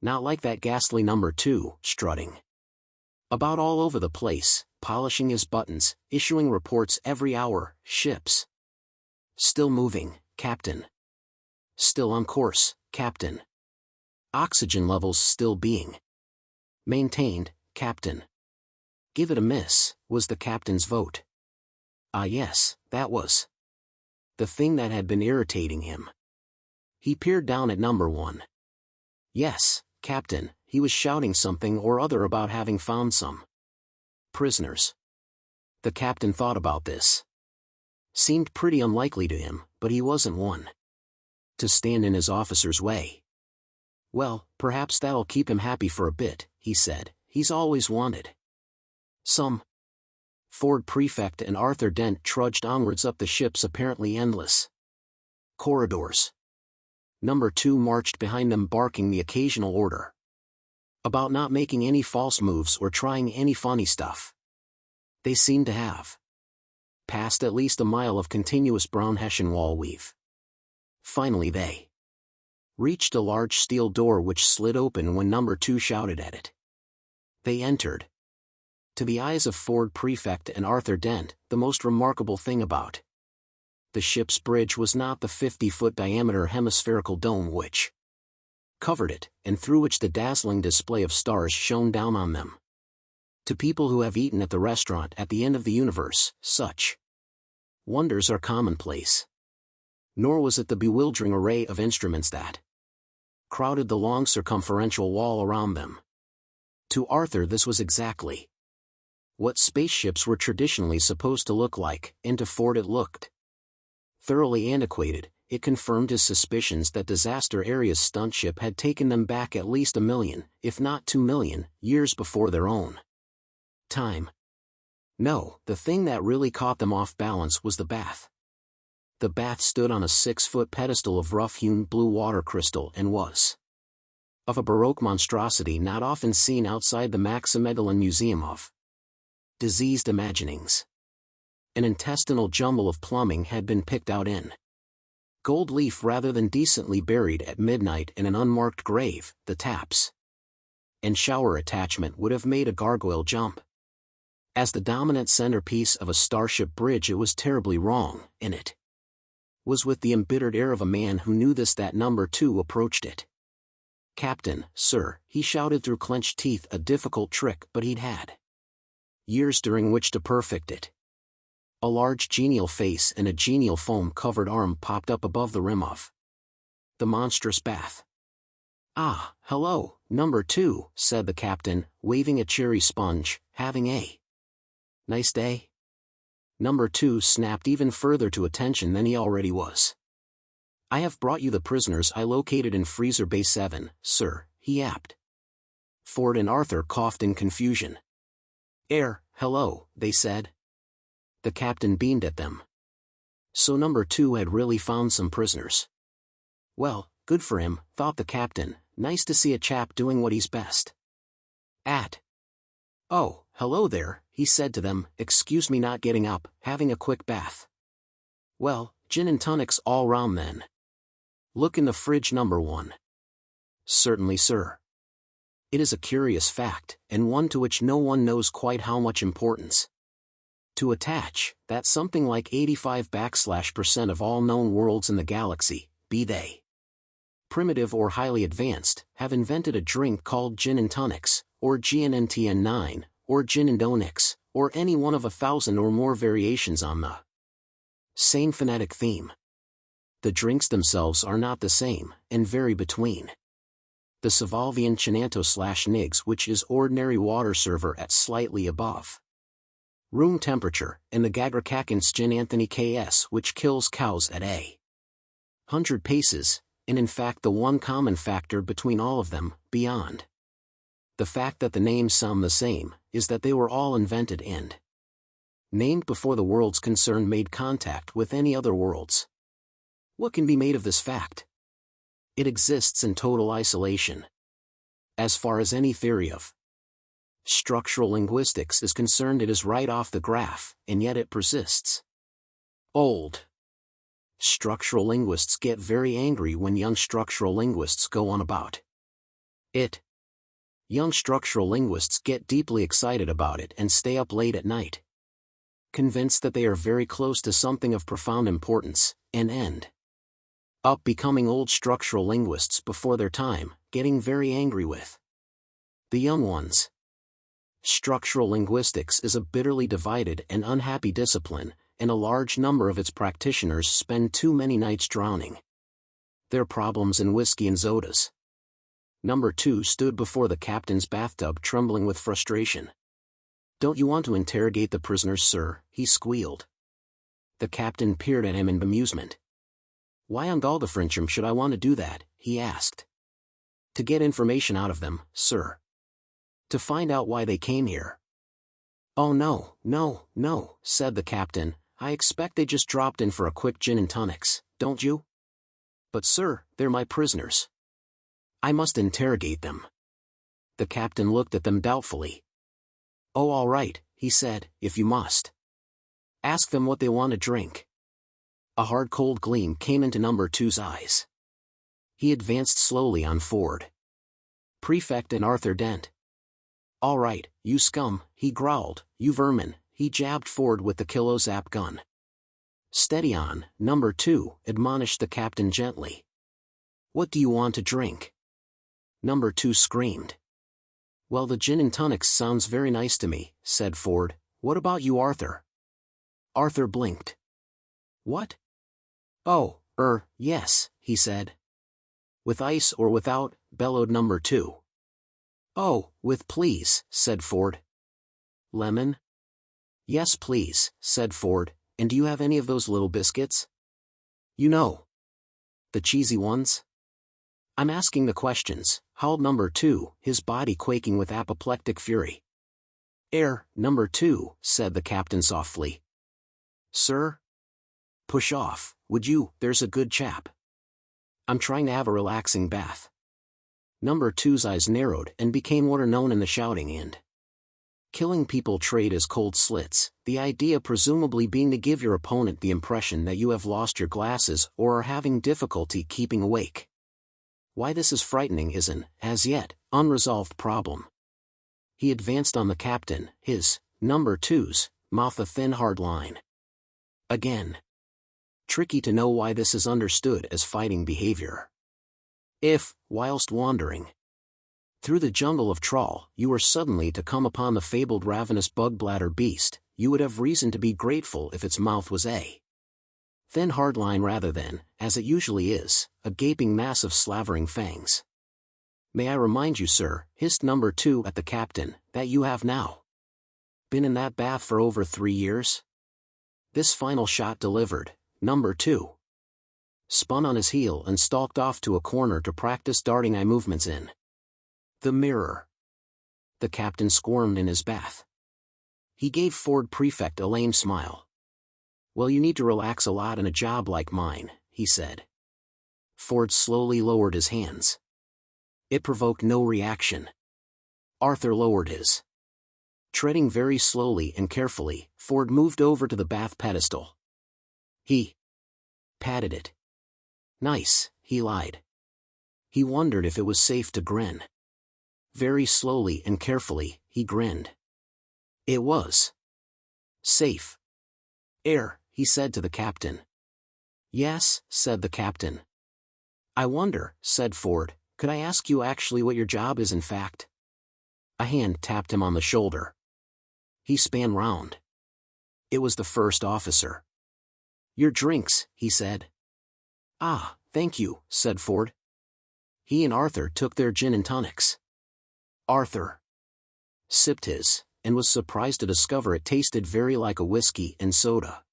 Not like that ghastly number 2, strutting about all over the place, polishing his buttons, issuing reports every hour, ships still moving, Captain. Still on course, Captain. Oxygen levels still being maintained, Captain. Give it a miss, was the captain's vote. Ah yes, that was the thing that had been irritating him. He peered down at number 1. Yes, Captain, he was shouting something or other about having found some prisoners. The captain thought about this. Seemed pretty unlikely to him, but he wasn't one to stand in his officer's way. Well, perhaps that'll keep him happy for a bit, he said. He's always wanted some. Ford Prefect and Arthur Dent trudged onwards up the ship's apparently endless corridors. Number 2 marched behind them, barking the occasional order about not making any false moves or trying any funny stuff. They seemed to have passed at least a mile of continuous brown Hessian wall weave. Finally they reached a large steel door which slid open when number 2 shouted at it. They entered. To the eyes of Ford Prefect and Arthur Dent, the most remarkable thing about the ship's bridge was not the 50-foot diameter hemispherical dome which covered it, and through which the dazzling display of stars shone down on them. To people who have eaten at the restaurant at the end of the universe, such wonders are commonplace. Nor was it the bewildering array of instruments that crowded the long circumferential wall around them. To Arthur this was exactly what spaceships were traditionally supposed to look like, and to Ford it looked thoroughly antiquated. It confirmed his suspicions that Disaster Area's stunt ship had taken them back at least 1 million, if not 2 million, years before their own time. No, the thing that really caught them off balance was the bath. The bath stood on a 6-foot pedestal of rough-hewn blue water crystal and was of a Baroque monstrosity not often seen outside the Maximedellin Museum of Diseased Imaginings. An intestinal jumble of plumbing had been picked out in gold leaf rather than decently buried at midnight in an unmarked grave. The taps and shower attachment would have made a gargoyle jump. As the dominant centerpiece of a starship bridge, it was terribly wrong, and it was with the embittered air of a man who knew this that number 2 approached it. Captain, sir, he shouted through clenched teeth, a difficult trick, but he'd had years during which to perfect it. A large genial face and a genial foam-covered arm popped up above the rim of the monstrous bath. Ah, hello, number 2, said the captain, waving a cherry sponge. Having a nice day? Number 2 snapped even further to attention than he already was. I have brought you the prisoners I located in Freezer Bay 7, sir, he yapped. Ford and Arthur coughed in confusion. Hello, they said. The captain beamed at them. So number 2 had really found some prisoners. Well, good for him, thought the captain. Nice to see a chap doing what he's best at. Oh, hello there, he said to them. Excuse me not getting up, having a quick bath. Well, gin and tonics all round then. Look in the fridge, number 1. Certainly, sir. It is a curious fact, and one to which no one knows quite how much importance to attach, that something like 85% of all known worlds in the galaxy, be they primitive or highly advanced, have invented a drink called gin and tonics, or GNNTN9, or gin and donix, or any one of 1,000 or more variations on the same phonetic theme. The drinks themselves are not the same, and vary between the Savalvian Chinanto/Nigs, which is ordinary water server at slightly above room temperature, and the Gagrakakin's Gin Anthony KS, which kills cows at 100 paces, and in fact the one common factor between all of them, beyond the fact that the names sound the same, is that they were all invented and Named before the worlds concerned made contact with any other worlds. What can be made of this fact? It exists in total isolation. As far as any theory of structural linguistics is concerned, it is right off the graph, and yet it persists. Old structural linguists get very angry when young structural linguists go on about it. Young structural linguists get deeply excited about it and stay up late at night, convinced that they are very close to something of profound importance, and end up becoming old structural linguists before their time, getting very angry with the young ones. Structural linguistics is a bitterly divided and unhappy discipline, and a large number of its practitioners spend too many nights drowning their problems in whiskey and sodas. Number 2 stood before the captain's bathtub trembling with frustration. "Don't you want to interrogate the prisoners, sir?" he squealed. The captain peered at him in bemusement. "Why on Galdefrincham should I want to do that?" he asked. "To get information out of them, sir. To find out why they came here." "Oh no," said the captain. "I expect they just dropped in for a quick gin and tonics, don't you?" "But sir, they're my prisoners. I must interrogate them." The captain looked at them doubtfully. "Oh, all right," he said, "if you must. Ask them what they want to drink." A hard cold gleam came into number 2's eyes. He advanced slowly on Ford Prefect and Arthur Dent. "All right, you scum," he growled, "you vermin." He jabbed Ford with the kilo-zap gun. "Steady on, number 2, admonished the captain gently. "What do you want to drink?" Number 2 screamed. "Well, the gin and tonics sounds very nice to me," said Ford. "What about you, Arthur?" Arthur blinked. "What?" "Oh, yes," he said. "With ice or without?" bellowed number 2. "Oh, with please," said Ford. "Lemon?" "Yes please," said Ford. "And do you have any of those little biscuits? You know, the cheesy ones?" "I'm asking the questions," howled number 2, his body quaking with apoplectic fury. Number 2, said the captain softly. "Sir? Push off, would you, there's a good chap. I'm trying to have a relaxing bath." Number 2's eyes narrowed and became what are known in the shouting and killing people trade as cold slits, the idea presumably being to give your opponent the impression that you have lost your glasses or are having difficulty keeping awake. Why this is frightening is an, as yet, unresolved problem. He advanced on the captain, his, number 2's, mouth a thin hard line. Again. Tricky to know why this is understood as fighting behavior. If, whilst wandering through the jungle of trawl, you were suddenly to come upon the fabled ravenous bug-bladder beast, you would have reason to be grateful if its mouth was a thin hard line rather than, as it usually is, a gaping mass of slavering fangs. "May I remind you, sir," hissed number 2 at the captain, "that you have now been in that bath for over 3 years?" This final shot delivered, number 2 spun on his heel and stalked off to a corner to practice darting eye movements in the mirror. The captain squirmed in his bath. He gave Ford Prefect a lame smile. "Well, you need to relax a lot in a job like mine," he said. Ford slowly lowered his hands. It provoked no reaction. Arthur lowered his. Treading very slowly and carefully, Ford moved over to the bath pedestal. He patted it. "Nice," he lied. He wondered if it was safe to grin. Very slowly and carefully, he grinned. It was safe. He said to the captain. "Yes," said the captain. "I wonder," said Ford, "could I ask you actually what your job is in fact?" A hand tapped him on the shoulder. He span round. It was the first officer. "Your drinks," he said. "Ah, thank you," said Ford. He and Arthur took their gin and tonics. Arthur sipped his, and was surprised to discover it tasted very like a whiskey and soda.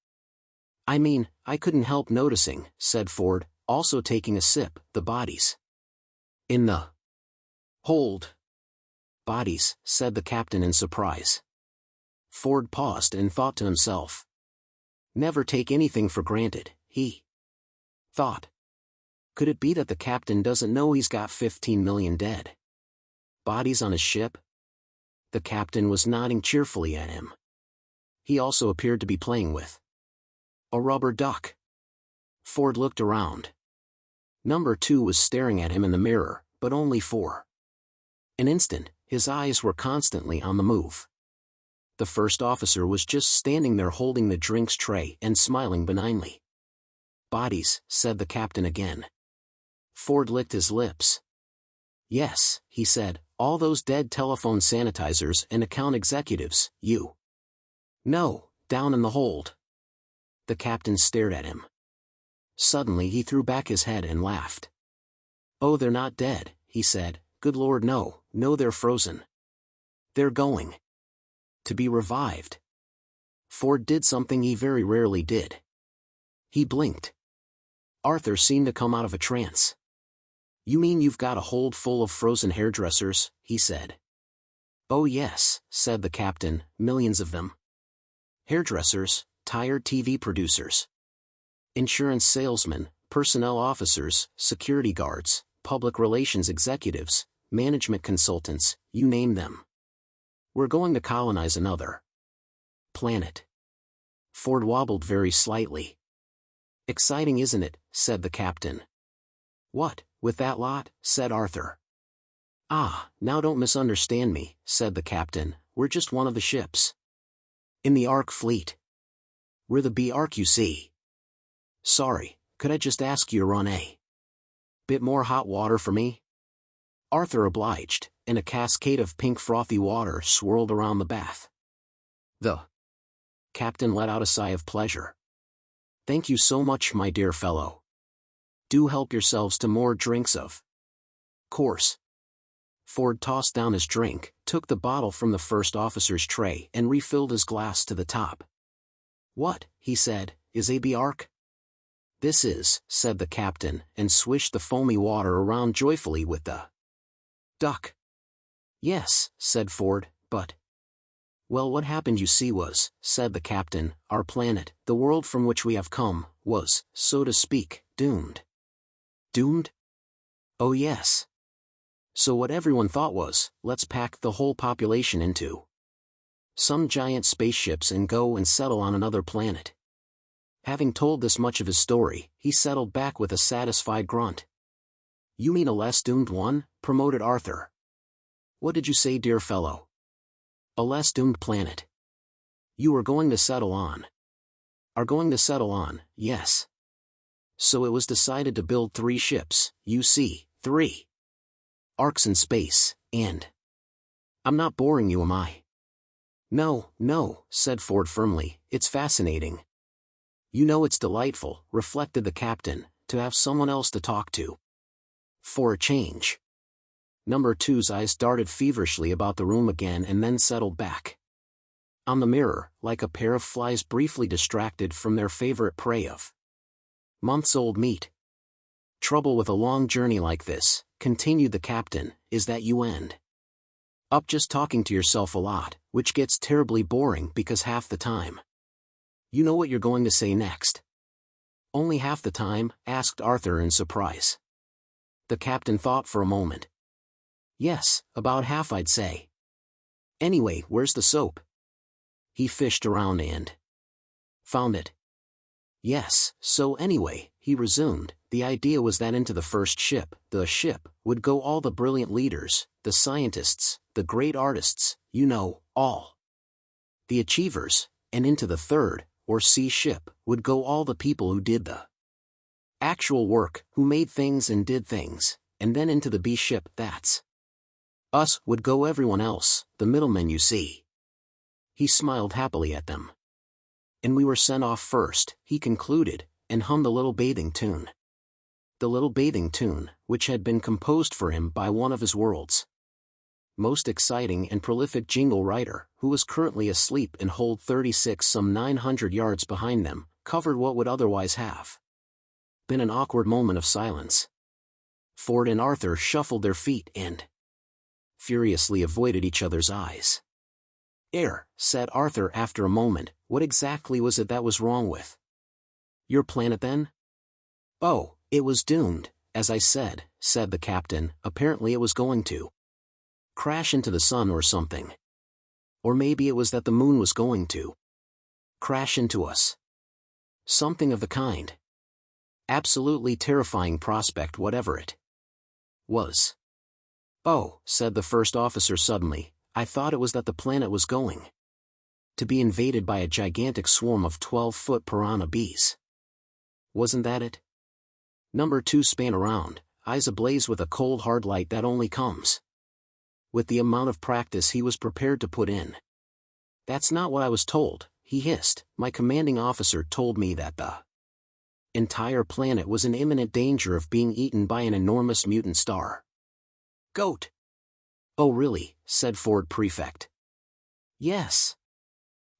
"I mean, I couldn't help noticing," said Ford, also taking a sip, "the bodies in the hold." "Bodies," said the captain in surprise. Ford paused and thought to himself. Never take anything for granted, he thought. Could it be that the captain doesn't know he's got 15 million dead bodies on his ship? The captain was nodding cheerfully at him. He also appeared to be playing with a rubber duck. Ford looked around. Number 2 was staring at him in the mirror, but only for an instant. His eyes were constantly on the move. The first officer was just standing there holding the drinks tray and smiling benignly. Bodies, said the captain again. Ford licked his lips. Yes, he said, all those dead telephone sanitizers and account executives, you know, down in the hold. The captain stared at him. Suddenly he threw back his head and laughed. Oh, they're not dead, he said. Good Lord, no, they're frozen. They're going to be revived. Ford did something he very rarely did. He blinked. Arthur seemed to come out of a trance. You mean you've got a hold full of frozen hairdressers, he said. Oh yes, said the captain, millions of them. Hairdressers, tired TV producers, insurance salesmen, personnel officers, security guards, public relations executives, management consultants, you name them. We're going to colonize another planet. Ford wobbled very slightly. Exciting, isn't it? Said the captain. What, with that lot? Said Arthur. Ah, now don't misunderstand me, said the captain, we're just one of the ships in the Ark fleet. We're the B Ark, you see. Sorry, could I just ask you to run a bit more hot water for me? Arthur obliged, and a cascade of pink frothy water swirled around the bath. The captain let out a sigh of pleasure. Thank you so much, my dear fellow. Do help yourselves to more drinks of course. Ford tossed down his drink, took the bottle from the first officer's tray and refilled his glass to the top. What, he said, is a B Ark? This is, said the captain, and swished the foamy water around joyfully with the duck. Yes, said Ford, but... Well, what happened, you see, was, said the captain, our planet, the world from which we have come, was, so to speak, doomed. Doomed? Oh yes. So what everyone thought was, let's pack the whole population into some giant spaceships and go and settle on another planet. Having told this much of his story, he settled back with a satisfied grunt. You mean a less doomed one? Promoted Arthur. What did you say, dear fellow? A less doomed planet. You are going to settle on. Are going to settle on, yes. So it was decided to build 3 ships, you see, 3 arcs in space, and... I'm not boring you, am I? No, said Ford firmly, it's fascinating. You know it's delightful, reflected the captain, to have someone else to talk to. For a change. Number 2's eyes darted feverishly about the room again and then settled back on the mirror, like a pair of flies briefly distracted from their favorite prey of months-old meat. Trouble with a long journey like this, continued the captain, is that you end up just talking to yourself a lot, which gets terribly boring because half the time you know what you're going to say next. Only half the time? Asked Arthur in surprise. The captain thought for a moment. Yes, about half I'd say. Anyway, where's the soap? He fished around and found it. Yes, so anyway, he resumed, the idea was that into the first ship, the ship, would go all the brilliant leaders, the scientists, the great artists, you know, all the achievers, and into the third, or C ship, would go all the people who did the actual work, who made things and did things, and then into the B ship, that's us, would go everyone else, the middlemen, you see. He smiled happily at them. And we were sent off first, he concluded, and hummed a little bathing tune. The little bathing tune, which had been composed for him by one of his world's most exciting and prolific jingle writer, who was currently asleep in hold 36 some 900 yards behind them, covered what would otherwise have been an awkward moment of silence. Ford and Arthur shuffled their feet and furiously avoided each other's eyes. said Arthur after a moment, what exactly was it that was wrong with your planet then? Oh, it was doomed, as I said the captain. Apparently it was going to crash into the sun or something. Or maybe it was that the moon was going to crash into us. Something of the kind. Absolutely terrifying prospect, whatever it was. Oh, said the first officer suddenly, I thought it was that the planet was going to be invaded by a gigantic swarm of 12-foot piranha bees. Wasn't that it? Number 2 span around, eyes ablaze with a cold hard light that only comes with the amount of practice he was prepared to put in. That's not what I was told, he hissed. My commanding officer told me that the entire planet was in imminent danger of being eaten by an enormous mutant star goat. Oh really, said Ford Prefect. Yes.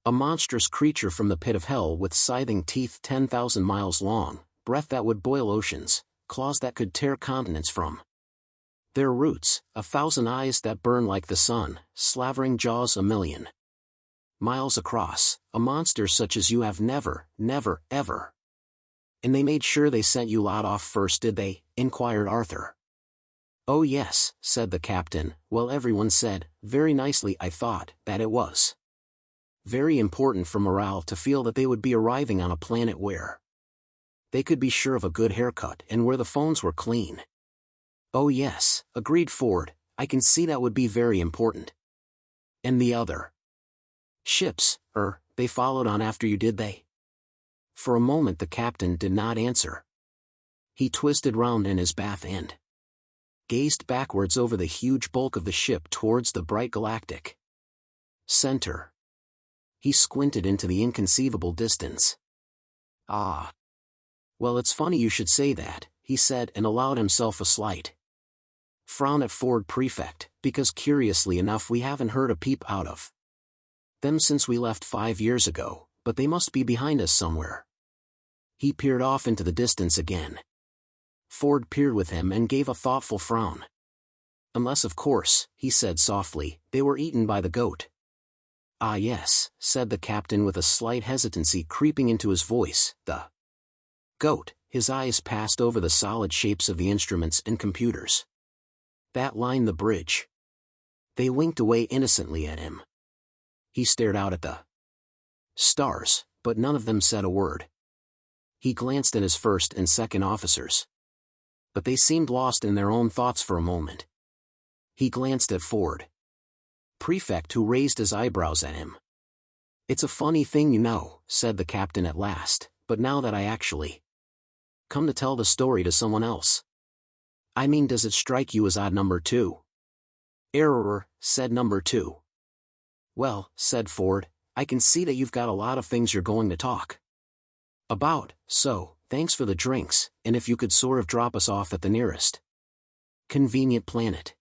A monstrous creature from the pit of hell with scything teeth 10,000 miles long, breath that would boil oceans, claws that could tear continents from their roots, 1,000 eyes that burn like the sun, slavering jaws 1,000,000 miles across, a monster such as you have never, ever. And they made sure they sent you lot off first, did they? Inquired Arthur. Oh yes, said the captain. Well, everyone said, very nicely I thought, that it was very important for morale to feel that they would be arriving on a planet where they could be sure of a good haircut and where the phones were clean. Oh yes, agreed Ford, I can see that would be very important. And the other ships, they followed on after you, did they? For a moment the captain did not answer. He twisted round in his bath and gazed backwards over the huge bulk of the ship towards the bright galactic center. He squinted into the inconceivable distance. Ah. Well, it's funny you should say that, he said, and allowed himself a slight frown at Ford Prefect, because curiously enough we haven't heard a peep out of them since we left 5 years ago, but they must be behind us somewhere. He peered off into the distance again. Ford peered with him and gave a thoughtful frown. Unless, of course, he said softly, they were eaten by the goat. Ah yes, said the captain with a slight hesitancy creeping into his voice, the goat. His eyes passed over the solid shapes of the instruments and computers that lined the bridge. They winked away innocently at him. He stared out at the stars, but none of them said a word. He glanced at his first and second officers, but they seemed lost in their own thoughts for a moment. He glanced at Ford Prefect, who raised his eyebrows at him. It's a funny thing, you know, said the captain at last, but now that I actually come to tell the story to someone else, I mean, does it strike you as odd, number 2? Error, said number 2. Well, said Ford, I can see that you've got a lot of things you're going to talk about, so, thanks for the drinks, and if you could sort of drop us off at the nearest convenient planet.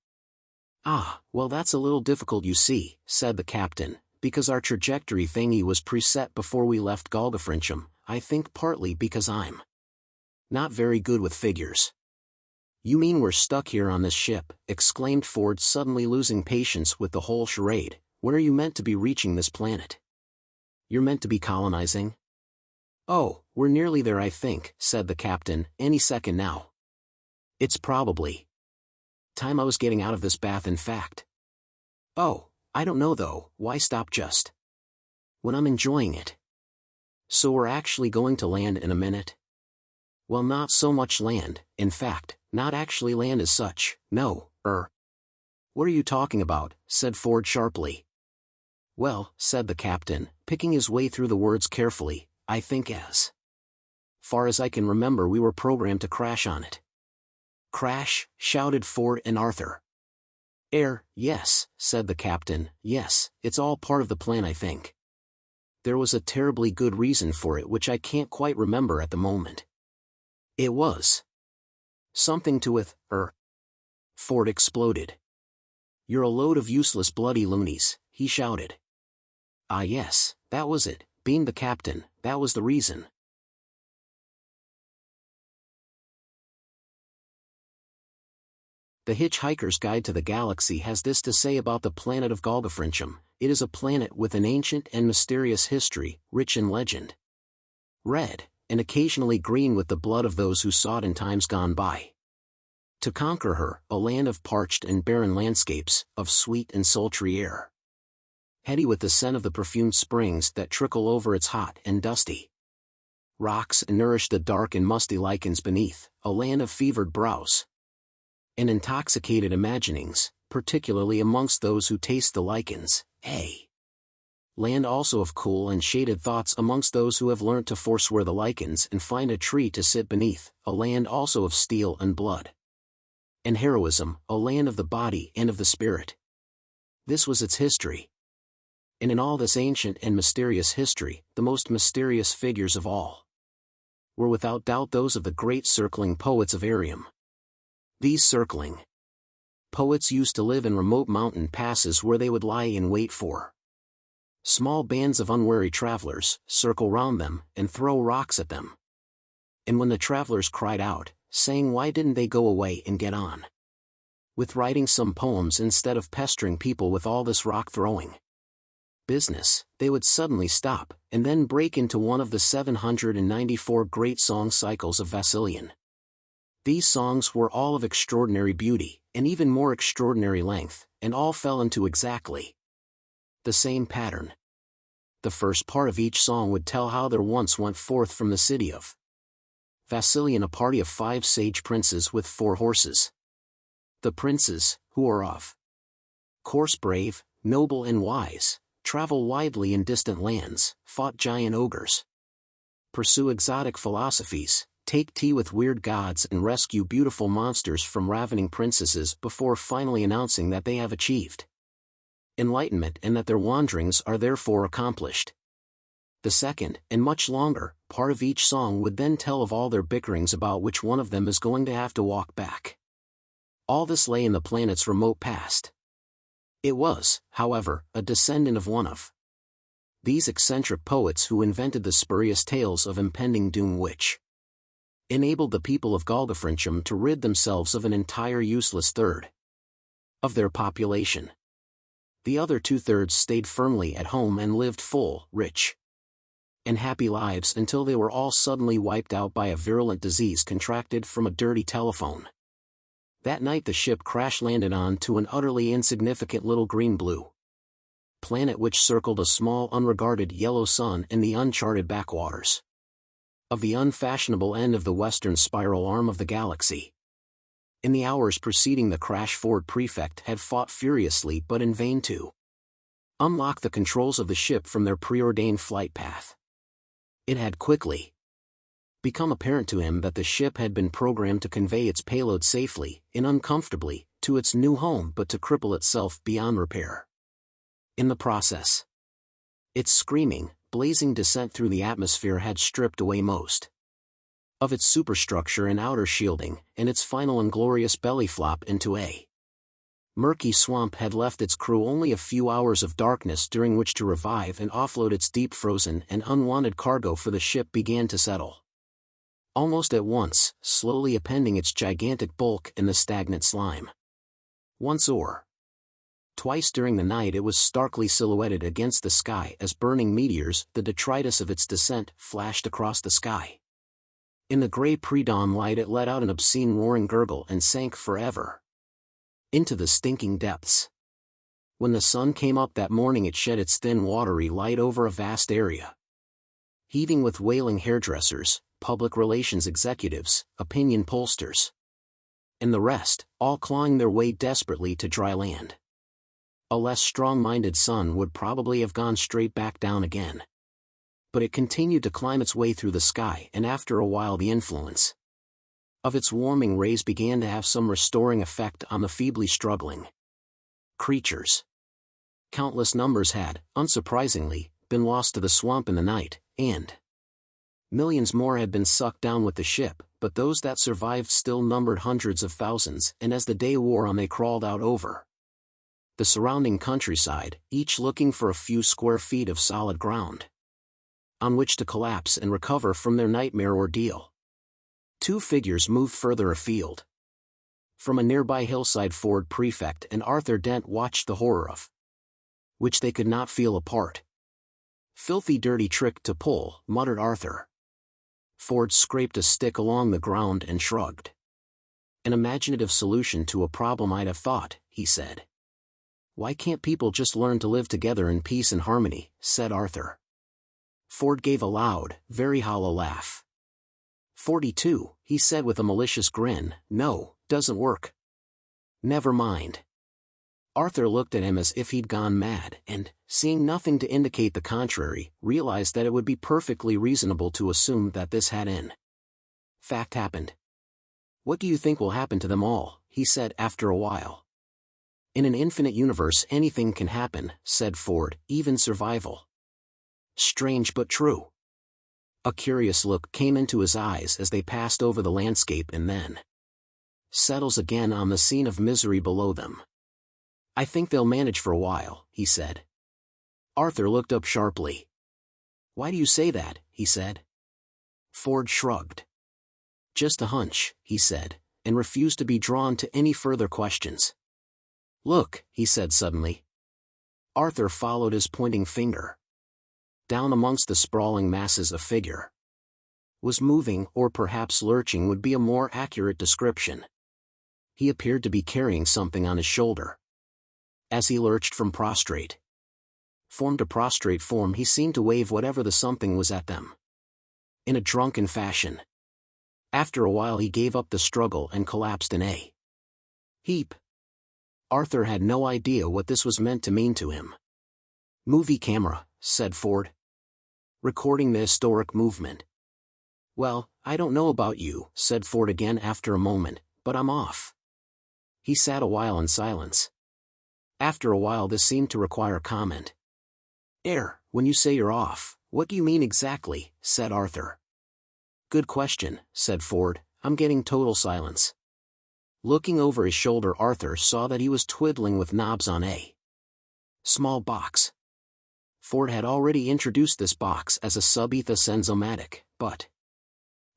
Ah, well, that's a little difficult, you see, said the captain, because our trajectory thingy was preset before we left Golgafrincham. I think partly because I'm not very good with figures. You mean we're stuck here on this ship, exclaimed Ford, suddenly losing patience with the whole charade. When are you meant to be reaching this planet? You're meant to be colonizing? Oh, we're nearly there, I think, said the captain, any second now. It's probably time I was getting out of this bath, in fact. Oh, I don't know though, why stop just when I'm enjoying it? So we're actually going to land in a minute? Well, not so much land, in fact, not actually land as such, no, What are you talking about? Said Ford sharply. Well, said the captain, picking his way through the words carefully, I think as far as I can remember we were programmed to crash on it. Crash, shouted Ford and Arthur. Yes, said the captain, yes, it's all part of the plan, I think. There was a terribly good reason for it which I can't quite remember at the moment. It was something to with, Ford exploded. You're a load of useless bloody loonies, he shouted. Ah yes, that was it, beamed the captain, that was the reason. The Hitch Hiker's Guide to the Galaxy has this to say about the planet of Golgafrincham: it is a planet with an ancient and mysterious history, rich in legend. Red, and occasionally green with the blood of those who sought in times gone by to conquer her, a land of parched and barren landscapes, of sweet and sultry air, heady with the scent of the perfumed springs that trickle over its hot and dusty rocks and nourish the dark and musty lichens beneath, a land of fevered brows and intoxicated imaginings, particularly amongst those who taste the lichens, a land also of cool and shaded thoughts amongst those who have learnt to forswear the lichens and find a tree to sit beneath, a land also of steel and blood and heroism, a land of the body and of the spirit. This was its history. And in all this ancient and mysterious history, the most mysterious figures of all were without doubt those of the great circling poets of Arium. These circling poets used to live in remote mountain passes where they would lie in wait for small bands of unwary travelers, circle round them, and throw rocks at them. And when the travelers cried out, saying why didn't they go away and get on with writing some poems instead of pestering people with all this rock-throwing business, they would suddenly stop, and then break into one of the 794 great song cycles of Vasilian. These songs were all of extraordinary beauty, and even more extraordinary length, and all fell into exactly the same pattern. The first part of each song would tell how there once went forth from the city of Vasilian a party of 5 sage princes with 4 horses. The princes, who are of course brave, noble and wise, travel widely in distant lands, fought giant ogres, pursue exotic philosophies, take tea with weird gods and rescue beautiful monsters from ravening princesses before finally announcing that they have achieved enlightenment and that their wanderings are therefore accomplished. The second, and much longer, part of each song would then tell of all their bickerings about which one of them is going to have to walk back. All this lay in the planet's remote past. It was, however, a descendant of one of these eccentric poets who invented the spurious tales of impending doom which enabled the people of Golgafrincham to rid themselves of an entire useless third of their population. The other 2/3 stayed firmly at home and lived full, rich, and happy lives until they were all suddenly wiped out by a virulent disease contracted from a dirty telephone. That night the ship crash-landed onto an utterly insignificant little green-blue planet which circled a small unregarded yellow sun in the uncharted backwaters of the unfashionable end of the western spiral arm of the galaxy. In the hours preceding the crash, Ford Prefect had fought furiously but in vain to unlock the controls of the ship from their preordained flight path. It had quickly become apparent to him that the ship had been programmed to convey its payload safely, and uncomfortably, to its new home but to cripple itself beyond repair. In the process, its screaming, blazing descent through the atmosphere had stripped away most of its superstructure and outer shielding, and its final inglorious belly flop into a murky swamp had left its crew only a few hours of darkness during which to revive and offload its deep-frozen and unwanted cargo, for the ship began to settle almost at once, slowly appending its gigantic bulk in the stagnant slime. Once or twice during the night it was starkly silhouetted against the sky as burning meteors, the detritus of its descent, flashed across the sky. In the gray pre-dawn light it let out an obscene roaring gurgle and sank forever into the stinking depths. When the sun came up that morning it shed its thin watery light over a vast area, heaving with wailing hairdressers, public relations executives, opinion pollsters, and the rest, all clawing their way desperately to dry land. A less strong-minded sun would probably have gone straight back down again. But it continued to climb its way through the sky, and after a while the influence of its warming rays began to have some restoring effect on the feebly struggling creatures. Countless numbers had, unsurprisingly, been lost to the swamp in the night, and millions more had been sucked down with the ship, but those that survived still numbered hundreds of thousands, and as the day wore on they crawled out over the surrounding countryside, each looking for a few square feet of solid ground on which to collapse and recover from their nightmare ordeal. 2 figures moved further afield. From a nearby hillside, Ford Prefect and Arthur Dent watched the horror of which they could not feel apart. "Filthy dirty trick to pull," muttered Arthur. Ford scraped a stick along the ground and shrugged. "An imaginative solution to a problem, I'd have thought," he said. "Why can't people just learn to live together in peace and harmony?" said Arthur. Ford gave a loud, very hollow laugh. "42, he said with a malicious grin. "No, doesn't work." "Never mind." Arthur looked at him as if he'd gone mad, and, seeing nothing to indicate the contrary, realized that it would be perfectly reasonable to assume that this had in fact happened. "What do you think will happen to them all?" he said after a while. "In an infinite universe anything can happen," said Ford, "even survival." "Strange but true." A curious look came into his eyes as they passed over the landscape and then settles again on the scene of misery below them. "I think they'll manage for a while," he said. Arthur looked up sharply. "Why do you say that?" he said. Ford shrugged. "Just a hunch," he said, and refused to be drawn to any further questions. "Look," he said suddenly. Arthur followed his pointing finger. Down amongst the sprawling masses a figure was moving, or perhaps lurching would be a more accurate description. He appeared to be carrying something on his shoulder. As he lurched from prostrate form to prostrate form, he seemed to wave whatever the something was at them in a drunken fashion. After a while he gave up the struggle and collapsed in a heap. Arthur had no idea what this was meant to mean to him. "Movie camera," said Ford. "Recording the historic movement." "Well, I don't know about you," said Ford again after a moment, "but I'm off." He sat a while in silence. After a while this seemed to require comment. When you say you're off, what do you mean exactly?" said Arthur. "Good question," said Ford. "I'm getting total silence." Looking over his shoulder, Arthur saw that he was twiddling with knobs on a small box. Ford had already introduced this box as a sub-etha sensomatic, but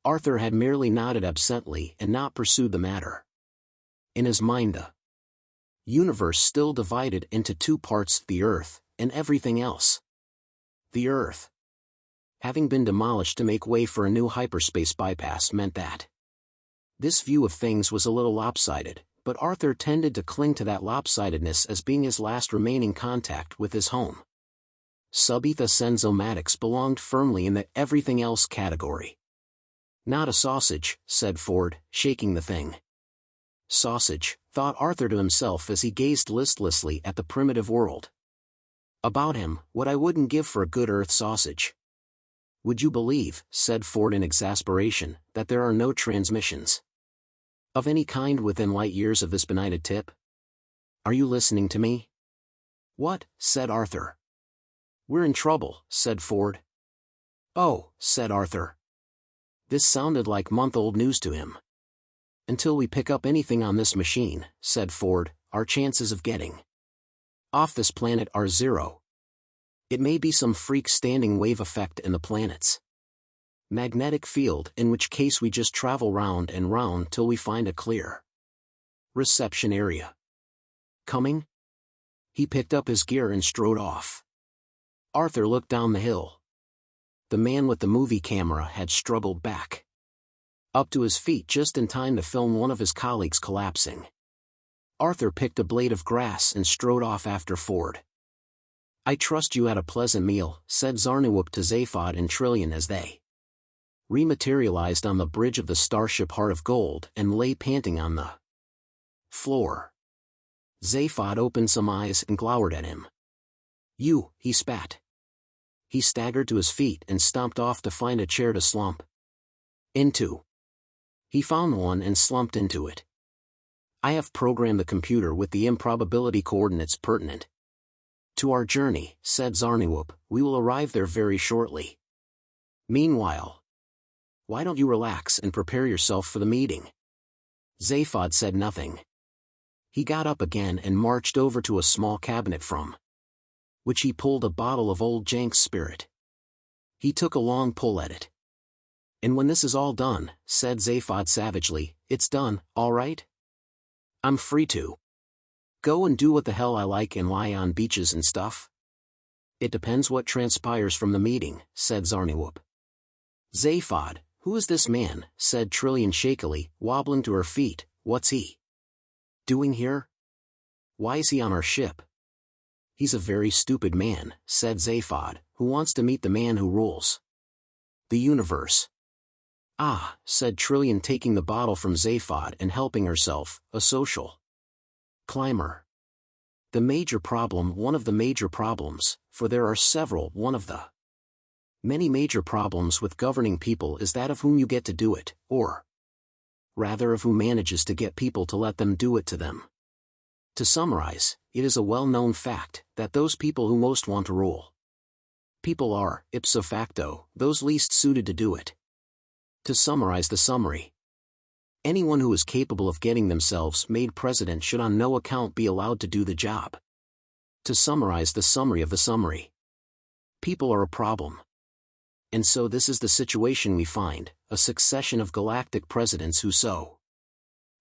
Arthur had merely nodded absently and not pursued the matter. In his mind the universe still divided into two parts, the Earth, and everything else. The Earth, having been demolished to make way for a new hyperspace bypass, meant that this view of things was a little lopsided, but Arthur tended to cling to that lopsidedness as being his last remaining contact with his home. Sub-etha sensomatics belonged firmly in the everything else category. "Not a sausage," said Ford, shaking the thing. Sausage, thought Arthur to himself as he gazed listlessly at the primitive world about him, what I wouldn't give for a good Earth sausage. "Would you believe," said Ford in exasperation, "that there are no transmissions of any kind within light years of this benighted tip? Are you listening to me?" "What?" said Arthur. "We're in trouble," said Ford. "Oh," said Arthur. This sounded like month-old news to him. "Until we pick up anything on this machine," said Ford, "our chances of getting off this planet are zero. It may be some freak standing wave effect in the planet's magnetic field, in which case we just travel round and round till we find a clear reception area. Coming?" He picked up his gear and strode off. Arthur looked down the hill. The man with the movie camera had struggled back up to his feet just in time to film one of his colleagues collapsing. Arthur picked a blade of grass and strode off after Ford. "I trust you had a pleasant meal," said Zarniwoop to Zaphod and Trillian as they rematerialized on the bridge of the starship Heart of Gold and lay panting on the floor. Zaphod opened some eyes and glowered at him. "You," he spat. He staggered to his feet and stomped off to find a chair to slump into. He found one and slumped into it. "I have programmed the computer with the improbability coordinates pertinent to our journey," said Zarniwoop. "We will arrive there very shortly. Meanwhile, why don't you relax and prepare yourself for the meeting?" Zaphod said nothing. He got up again and marched over to a small cabinet from which he pulled a bottle of old Jenks spirit. He took a long pull at it. "And when this is all done," said Zaphod savagely, "it's done, all right?" I'm free to go and do what the hell I like and lie on beaches and stuff? It depends what transpires from the meeting, said Zarniwoop. Zaphod, who is this man, said Trillian shakily, wobbling to her feet. What's he doing here? Why is he on our ship? He's a very stupid man, said Zaphod, who wants to meet the man who rules the universe. Ah, said Trillian, taking the bottle from Zaphod and helping herself, a social climber. The major problem, one of the major problems, for there are several, one of the many major problems with governing people is that of whom you get to do it, or rather of who manages to get people to let them do it to them. To summarize, it is a well-known fact that those people who most want to rule people are, ipso facto, those least suited to do it. To summarize the summary, anyone who is capable of getting themselves made president should on no account be allowed to do the job. To summarize the summary of the summary, people are a problem. And so this is the situation we find, a succession of galactic presidents who so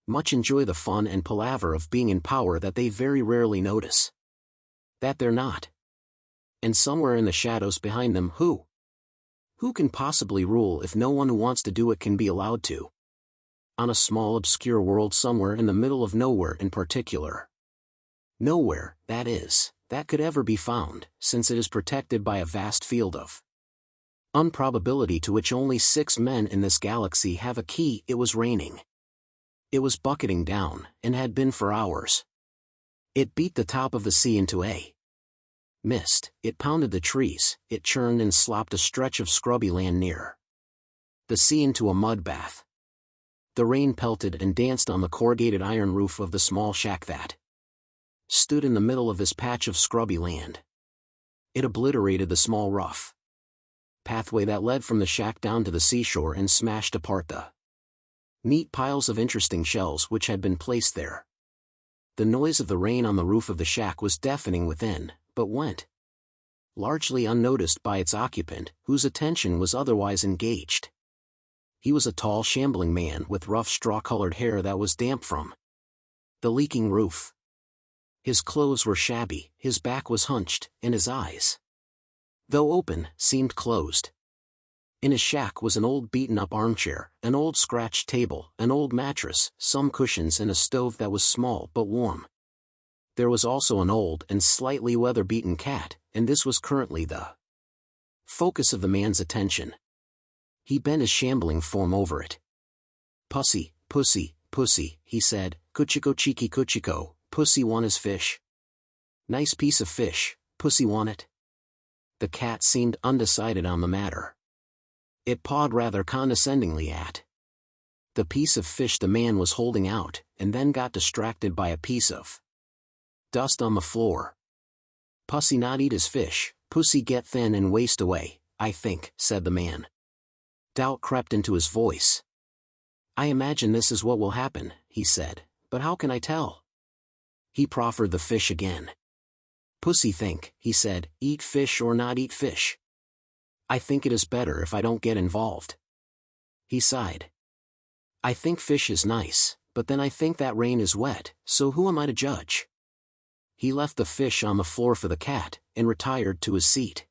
much enjoy the fun and palaver of being in power that they very rarely notice that they're not. And somewhere in the shadows behind them, who can possibly rule if no one who wants to do it can be allowed to? On a small obscure world somewhere in the middle of nowhere, in particular. Nowhere, that is, that could ever be found, since it is protected by a vast field of improbability to which only 6 men in this galaxy have a key. It was raining. It was bucketing down, and had been for hours. It beat the top of the sea into a mist, it pounded the trees, it churned and slopped a stretch of scrubby land near the sea into a mud bath. The rain pelted and danced on the corrugated iron roof of the small shack that stood in the middle of this patch of scrubby land. It obliterated the small rough pathway that led from the shack down to the seashore and smashed apart the neat piles of interesting shells which had been placed there. The noise of the rain on the roof of the shack was deafening within, but went largely unnoticed by its occupant, whose attention was otherwise engaged. He was a tall, shambling man with rough straw-colored hair that was damp from the leaking roof. His clothes were shabby, his back was hunched, and his eyes, though open, seemed closed. In his shack was an old beaten-up armchair, an old scratched table, an old mattress, some cushions, and a stove that was small but warm. There was also an old and slightly weather-beaten cat, and this was currently the focus of the man's attention. He bent his shambling form over it. Pussy, pussy, pussy, he said, kuchiko cheeky kuchiko, pussy want his fish. Nice piece of fish, pussy want it. The cat seemed undecided on the matter. It pawed rather condescendingly at the piece of fish the man was holding out, and then got distracted by a piece of dust on the floor. Pussy not eat his fish, pussy get thin and waste away, I think, said the man. Doubt crept into his voice. I imagine this is what will happen, he said, but how can I tell? He proffered the fish again. Pussy think, he said, eat fish or not eat fish. I think it is better if I don't get involved. He sighed. I think fish is nice, but then I think that rain is wet, so who am I to judge? He left the fish on the floor for the cat, and retired to his seat.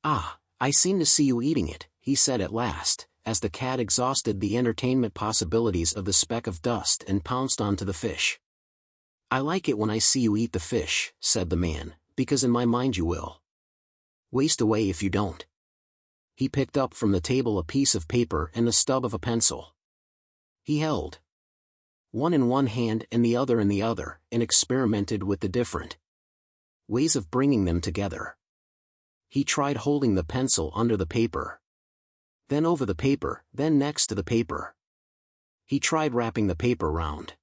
Ah, I seem to see you eating it, he said at last, as the cat exhausted the entertainment possibilities of the speck of dust and pounced onto the fish. I like it when I see you eat the fish, said the man, because in my mind you will waste away if you don't. He picked up from the table a piece of paper and the stub of a pencil. He held one in one hand and the other in the other, and experimented with the different ways of bringing them together. He tried holding the pencil under the paper, then over the paper, then next to the paper. He tried wrapping the paper round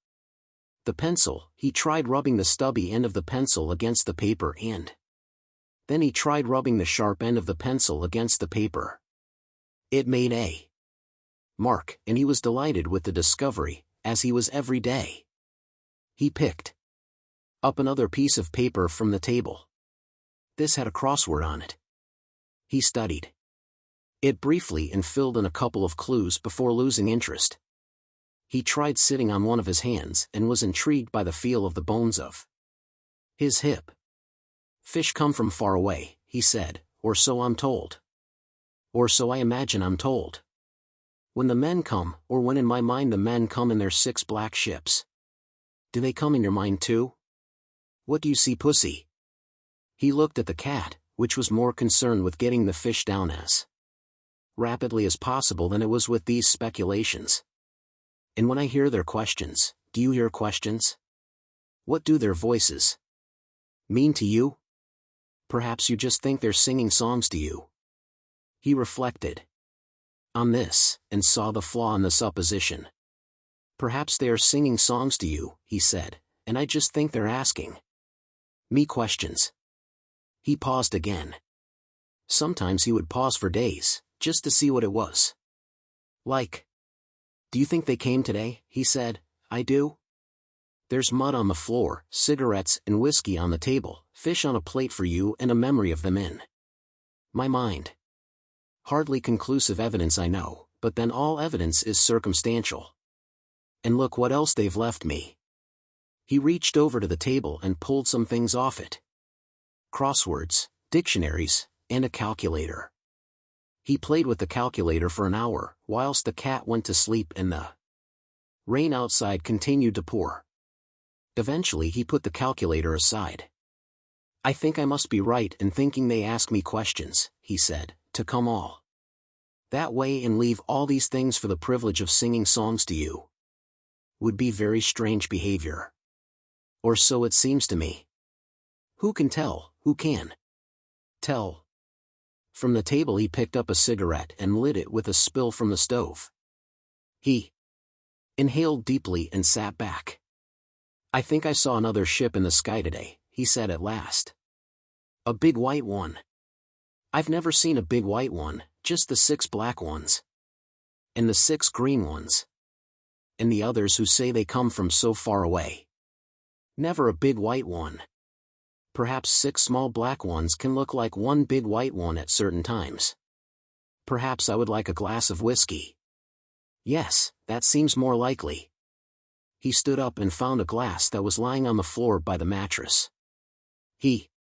the pencil, he tried rubbing the stubby end of the pencil against the paper, and then he tried rubbing the sharp end of the pencil against the paper. It made a mark, and he was delighted with the discovery, as he was every day. He picked up another piece of paper from the table. This had a crossword on it. He studied it briefly and filled in a couple of clues before losing interest. He tried sitting on one of his hands and was intrigued by the feel of the bones of his hip. Fish come from far away, he said, or so I'm told. Or so I imagine I'm told. When the men come, or when in my mind the men come in their 6 black ships. Do they come in your mind too? What do you see, pussy? He looked at the cat, which was more concerned with getting the fish down as rapidly as possible than it was with these speculations. And when I hear their questions, do you hear questions? What do their voices mean to you? Perhaps you just think they're singing songs to you. He reflected on this, and saw the flaw in the supposition. Perhaps they are singing songs to you, he said, and I just think they're asking me questions. He paused again. Sometimes he would pause for days, just to see what it was like. Do you think they came today? He said. I do. There's mud on the floor, cigarettes and whiskey on the table, fish on a plate for you and a memory of them in my mind. Hardly conclusive evidence, I know, but then all evidence is circumstantial. And look what else they've left me. He reached over to the table and pulled some things off it. Crosswords, dictionaries, and a calculator. He played with the calculator for an hour, whilst the cat went to sleep and the rain outside continued to pour. Eventually he put the calculator aside. I think I must be right in thinking they ask me questions, he said, to come all that way and leave all these things for the privilege of singing songs to you. Would be very strange behavior. Or so it seems to me. Who can tell? Who can tell? From the table he picked up a cigarette and lit it with a spill from the stove. He inhaled deeply and sat back. I think I saw another ship in the sky today, he said at last. A big white one. I've never seen a big white one, just the 6 black ones. And the 6 green ones. And the others who say they come from so far away. Never a big white one. Perhaps 6 small black ones can look like one big white one at certain times. Perhaps I would like a glass of whiskey. Yes, that seems more likely. He stood up and found a glass that was lying on the floor by the mattress. He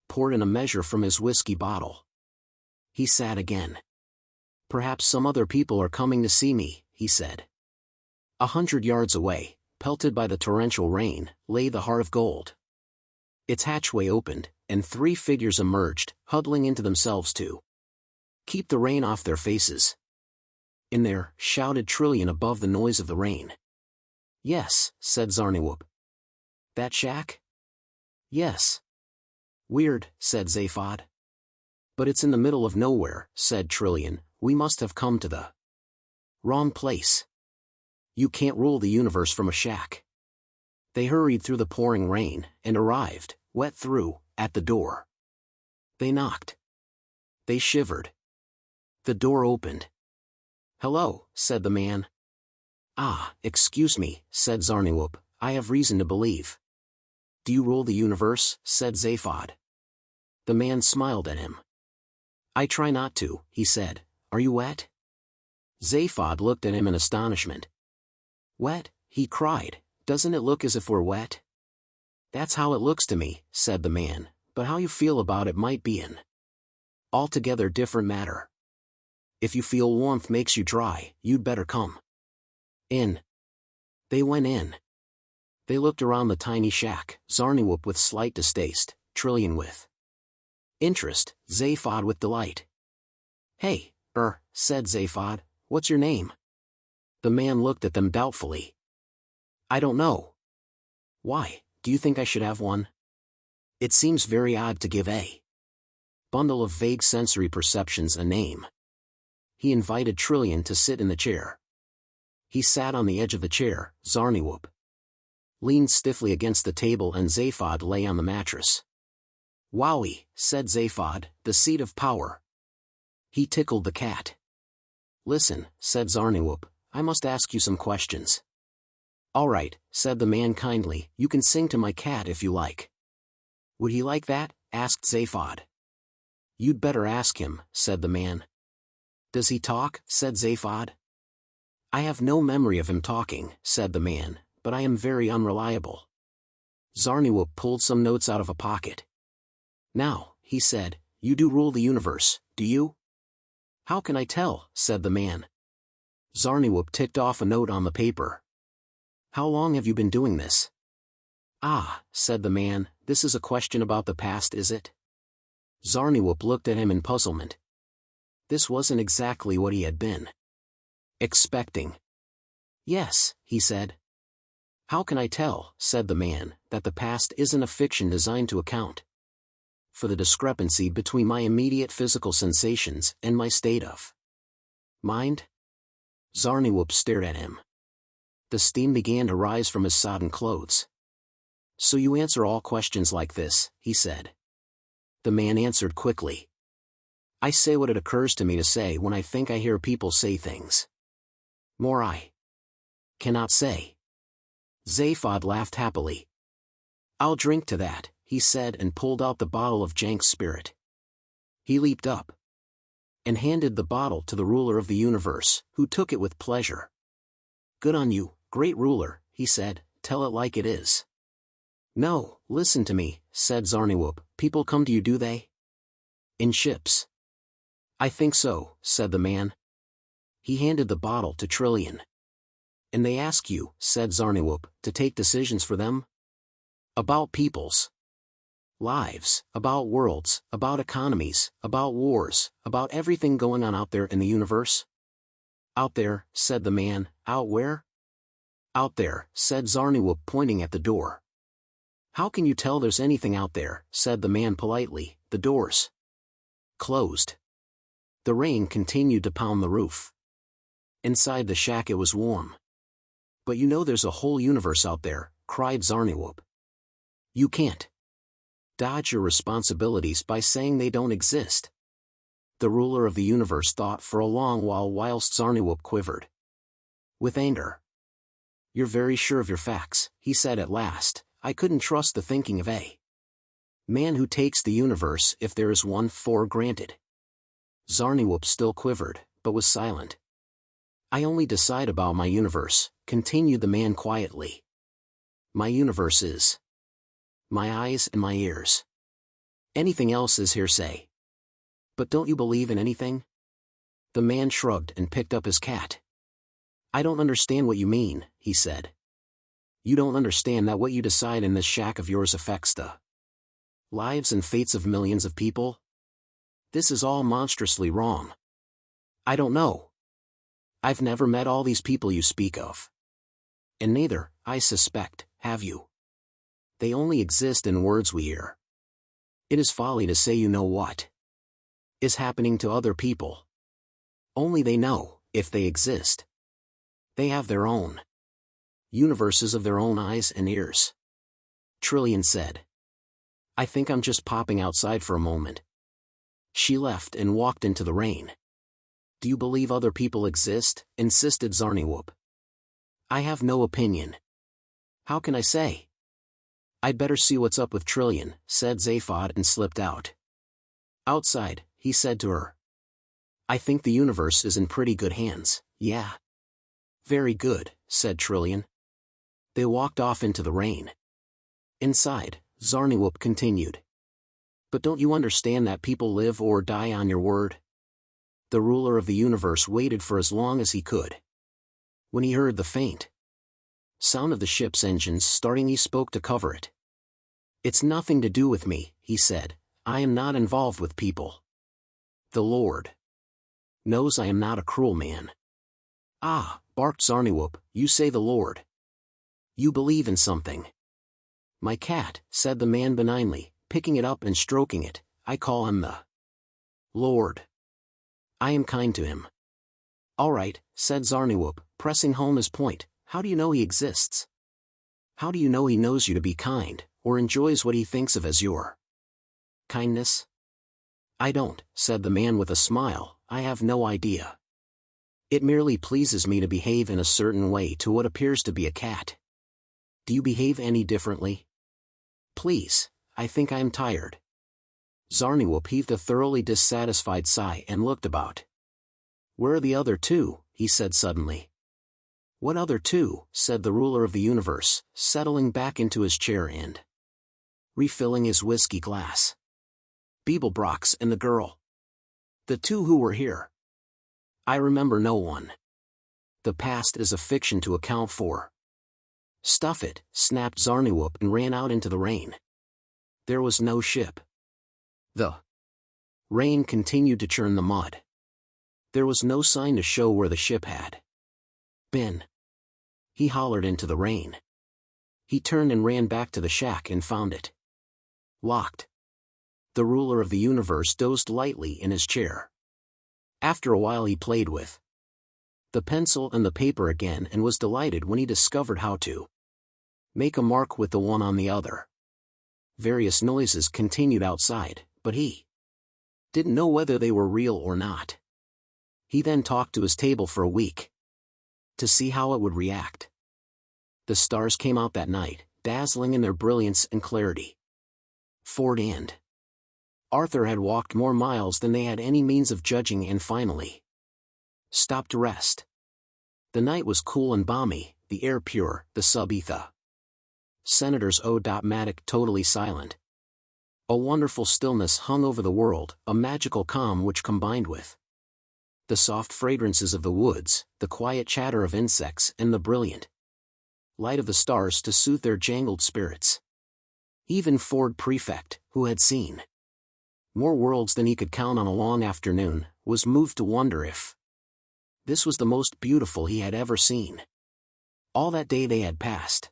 poured in a measure from his whiskey bottle. He sat again. Perhaps some other people are coming to see me, he said. 100 yards away, pelted by the torrential rain, lay the Heart of Gold. Its hatchway opened, and 3 figures emerged, huddling into themselves to keep the rain off their faces. In there, shouted Trillian above the noise of the rain. Yes, said Zarniwoop. That shack? Yes. Weird, said Zaphod. But it's in the middle of nowhere, said Trillian. We must have come to the wrong place. You can't rule the universe from a shack. They hurried through the pouring rain, and arrived, wet through, at the door. They knocked. They shivered. The door opened. Hello, said the man. Ah, excuse me, said Zarniwoop, I have reason to believe. Do you rule the universe? Said Zaphod. The man smiled at him. I try not to, he said. Are you wet? Zaphod looked at him in astonishment. Wet? He cried. Doesn't it look as if we're wet? That's how it looks to me, said the man, but how you feel about it might be an altogether different matter. If you feel warmth makes you dry, you'd better come in. They went in. They looked around the tiny shack, Zarniwoop with slight distaste, Trillian with interest, Zaphod with delight. Hey, said Zaphod, what's your name? The man looked at them doubtfully. I don't know. Why, do you think I should have one? It seems very odd to give a bundle of vague sensory perceptions a name. He invited Trillian to sit in the chair. He sat on the edge of the chair, Zarniwoop leaned stiffly against the table and Zaphod lay on the mattress. Wowie, said Zaphod, the seat of power. He tickled the cat. Listen, said Zarniwoop, I must ask you some questions. All right, said the man kindly, you can sing to my cat if you like. Would he like that? Asked Zaphod. You'd better ask him, said the man. Does he talk? Said Zaphod. I have no memory of him talking, said the man, but I am very unreliable. Zarniwoop pulled some notes out of a pocket. Now, he said, you do rule the universe, do you? How can I tell, said the man. Zarniwoop ticked off a note on the paper. How long have you been doing this? Ah, said the man, this is a question about the past, is it? Zarniwoop looked at him in puzzlement. This wasn't exactly what he had been expecting. Yes, he said. How can I tell, said the man, that the past isn't a fiction designed to account for the discrepancy between my immediate physical sensations and my state of mind? Zarniwoop stared at him. The steam began to rise from his sodden clothes. So you answer all questions like this, he said. The man answered quickly. I say what it occurs to me to say when I think I hear people say things. More I cannot say. Zaphod laughed happily. I'll drink to that, he said, and pulled out the bottle of Jank's spirit. He leaped up and handed the bottle to the ruler of the universe, who took it with pleasure. Good on you, great ruler, he said, tell it like it is. No, listen to me, said Zarniwoop, people come to you, do they? In ships. I think so, said the man. He handed the bottle to Trillian. And they ask you, said Zarniwoop, to take decisions for them? About people's lives, about worlds, about economies, about wars, about everything going on out there in the universe? Out there, said the man, out where? Out there, said Zarniwoop, pointing at the door. How can you tell there's anything out there, said the man politely, the door's closed. The rain continued to pound the roof. Inside the shack it was warm. But you know there's a whole universe out there, cried Zarniwoop. You can't dodge your responsibilities by saying they don't exist. The ruler of the universe thought for a long while whilst Zarniwoop quivered with anger. You're very sure of your facts, he said at last. I couldn't trust the thinking of a man who takes the universe, if there is one, for granted. Zarniwoop still quivered, but was silent. I only decide about my universe, continued the man quietly. My universe is my eyes and my ears. Anything else is hearsay. But don't you believe in anything? The man shrugged and picked up his cat. I don't understand what you mean, he said. You don't understand that what you decide in this shack of yours affects the lives and fates of millions of people? This is all monstrously wrong. I don't know. I've never met all these people you speak of. And neither, I suspect, have you. They only exist in words we hear. It is folly to say you know what is happening to other people. Only they know, if they exist. They have their own universes of their own eyes and ears. Trillian said. I think I'm just popping outside for a moment. She left and walked into the rain. Do you believe other people exist? Insisted Zarniwoop. I have no opinion. How can I say? I'd better see what's up with Trillian, said Zaphod and slipped out. Outside, he said to her. I think the universe is in pretty good hands, yeah. Very good, said Trillian. They walked off into the rain. Inside, Zarniwoop continued. But don't you understand that people live or die on your word? The ruler of the universe waited for as long as he could. When he heard the faint sound of the ship's engines starting, he spoke to cover it. It's nothing to do with me, he said. I am not involved with people. The Lord knows I am not a cruel man. Ah, barked Zarniwoop, you say the Lord. You believe in something. My cat, said the man benignly, picking it up and stroking it, I call him the Lord. I am kind to him. All right, said Zarniwoop, pressing home his point. How do you know he exists? How do you know he knows you to be kind, or enjoys what he thinks of as your kindness? I don't, said the man with a smile, I have no idea. It merely pleases me to behave in a certain way to what appears to be a cat. Do you behave any differently? Please, I think I am tired. Zarniwoop heaved a thoroughly dissatisfied sigh and looked about. Where are the other two? He said suddenly. "What other two?" said the ruler of the universe, settling back into his chair and refilling his whiskey glass. "Beeblebrox and the girl. The two who were here. I remember no one. The past is a fiction to account for." "Stuff it," snapped Zarniwoop and ran out into the rain. There was no ship. The rain continued to churn the mud. There was no sign to show where the ship had been. He hollered into the rain. He turned and ran back to the shack and found it locked. The ruler of the universe dozed lightly in his chair. After a while he played with the pencil and the paper again and was delighted when he discovered how to make a mark with the one on the other. Various noises continued outside, but he didn't know whether they were real or not. He then talked to his table for a week to see how it would react. The stars came out that night, dazzling in their brilliance and clarity. Ford and Arthur had walked more miles than they had any means of judging and finally stopped to rest. The night was cool and balmy, the air pure, the sub-ether senators O.Matic totally silent. A wonderful stillness hung over the world, a magical calm which combined with the soft fragrances of the woods, the quiet chatter of insects and the brilliant light of the stars to soothe their jangled spirits. Even Ford Prefect, who had seen more worlds than he could count on a long afternoon, was moved to wonder if this was the most beautiful he had ever seen. All that day they had passed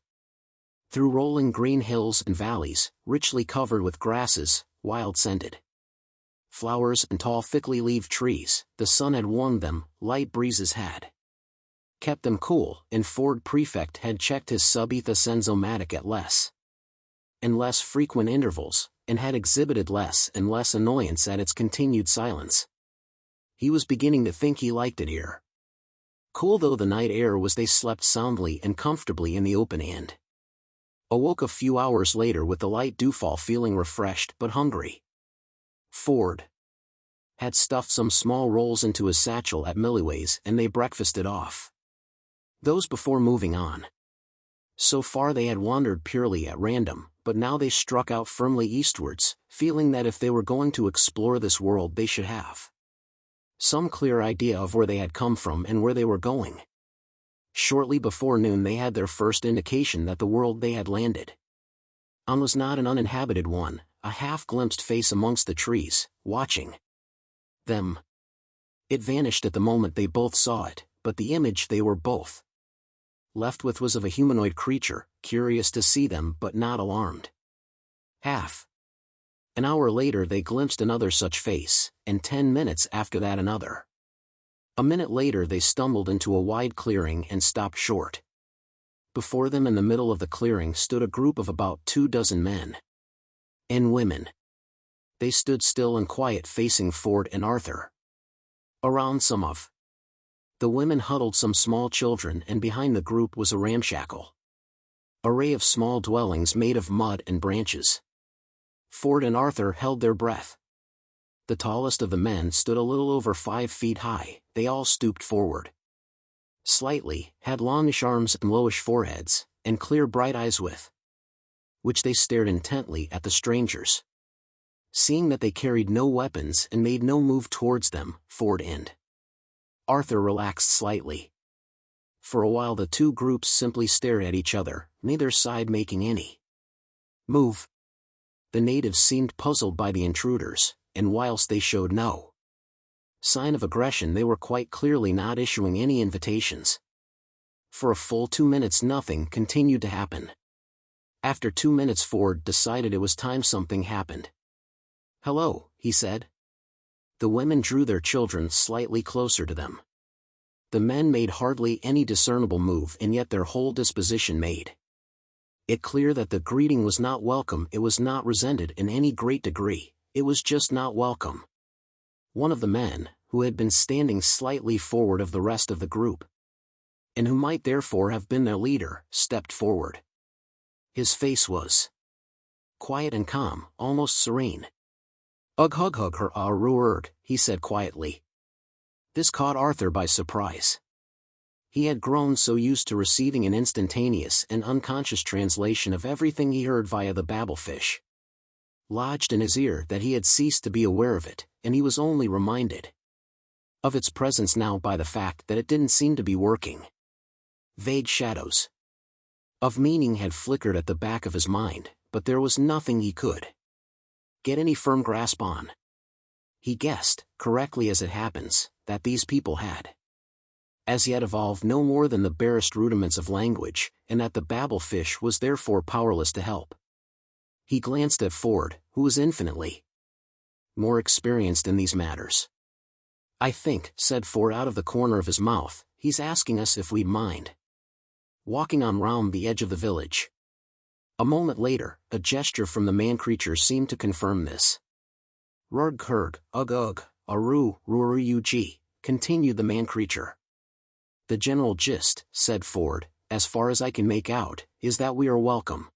through rolling green hills and valleys, richly covered with grasses, wild-scented flowers and tall thickly-leaved trees. The sun had warmed them, light breezes had kept them cool, and Ford Prefect had checked his sub-ether sensomatic at less and less frequent intervals, and had exhibited less and less annoyance at its continued silence. He was beginning to think he liked it here. Cool though the night air was, they slept soundly and comfortably in the open and awoke a few hours later with the light dewfall, feeling refreshed but hungry. Ford had stuffed some small rolls into his satchel at Milliway's and they breakfasted off those before moving on. So far they had wandered purely at random, but now they struck out firmly eastwards, feeling that if they were going to explore this world they should have some clear idea of where they had come from and where they were going. Shortly before noon they had their first indication that the world they had landed on was not an uninhabited one, a half-glimpsed face amongst the trees, watching them. It vanished at the moment they both saw it, but the image they were both left with was of a humanoid creature, curious to see them but not alarmed. Half an hour later they glimpsed another such face, and 10 minutes after that another. A minute later they stumbled into a wide clearing and stopped short. Before them in the middle of the clearing stood a group of about 24 men and women. They stood still and quiet facing Ford and Arthur. Around some of the women huddled some small children, and behind the group was a ramshackle array of small dwellings made of mud and branches. Ford and Arthur held their breath. The tallest of the men stood a little over 5 feet high. They all stooped forward slightly, had longish arms and lowish foreheads, and clear bright eyes with which they stared intently at the strangers. Seeing that they carried no weapons and made no move towards them, Ford and Arthur relaxed slightly. For a while the two groups simply stared at each other, neither side making any move. The natives seemed puzzled by the intruders, and whilst they showed no sign of aggression they were quite clearly not issuing any invitations. For a full 2 minutes nothing continued to happen. After 2 minutes Ford decided it was time something happened. "Hello," he said. The women drew their children slightly closer to them. The men made hardly any discernible move, and yet their whole disposition made it clear that the greeting was not welcome. It was not resented in any great degree, it was just not welcome. One of the men, who had been standing slightly forward of the rest of the group, and who might therefore have been their leader, stepped forward. His face was quiet and calm, almost serene. "Ugh hug hug her ruerg," he said quietly. This caught Arthur by surprise. He had grown so used to receiving an instantaneous and unconscious translation of everything he heard via the babblefish lodged in his ear that he had ceased to be aware of it, and he was only reminded of its presence now by the fact that it didn't seem to be working. Vague shadows of meaning had flickered at the back of his mind, but there was nothing he could get any firm grasp on. He guessed, correctly as it happens, that these people had as yet evolved no more than the barest rudiments of language, and that the babblefish was therefore powerless to help. He glanced at Ford, who was infinitely more experienced in these matters. "I think," said Ford out of the corner of his mouth, "he's asking us if we'd mind walking on round the edge of the village." A moment later, a gesture from the man-creature seemed to confirm this. "Rurg kurg, ugh, aru, rurug," continued the man-creature. "The general gist," said Ford, "as far as I can make out, is that we are welcome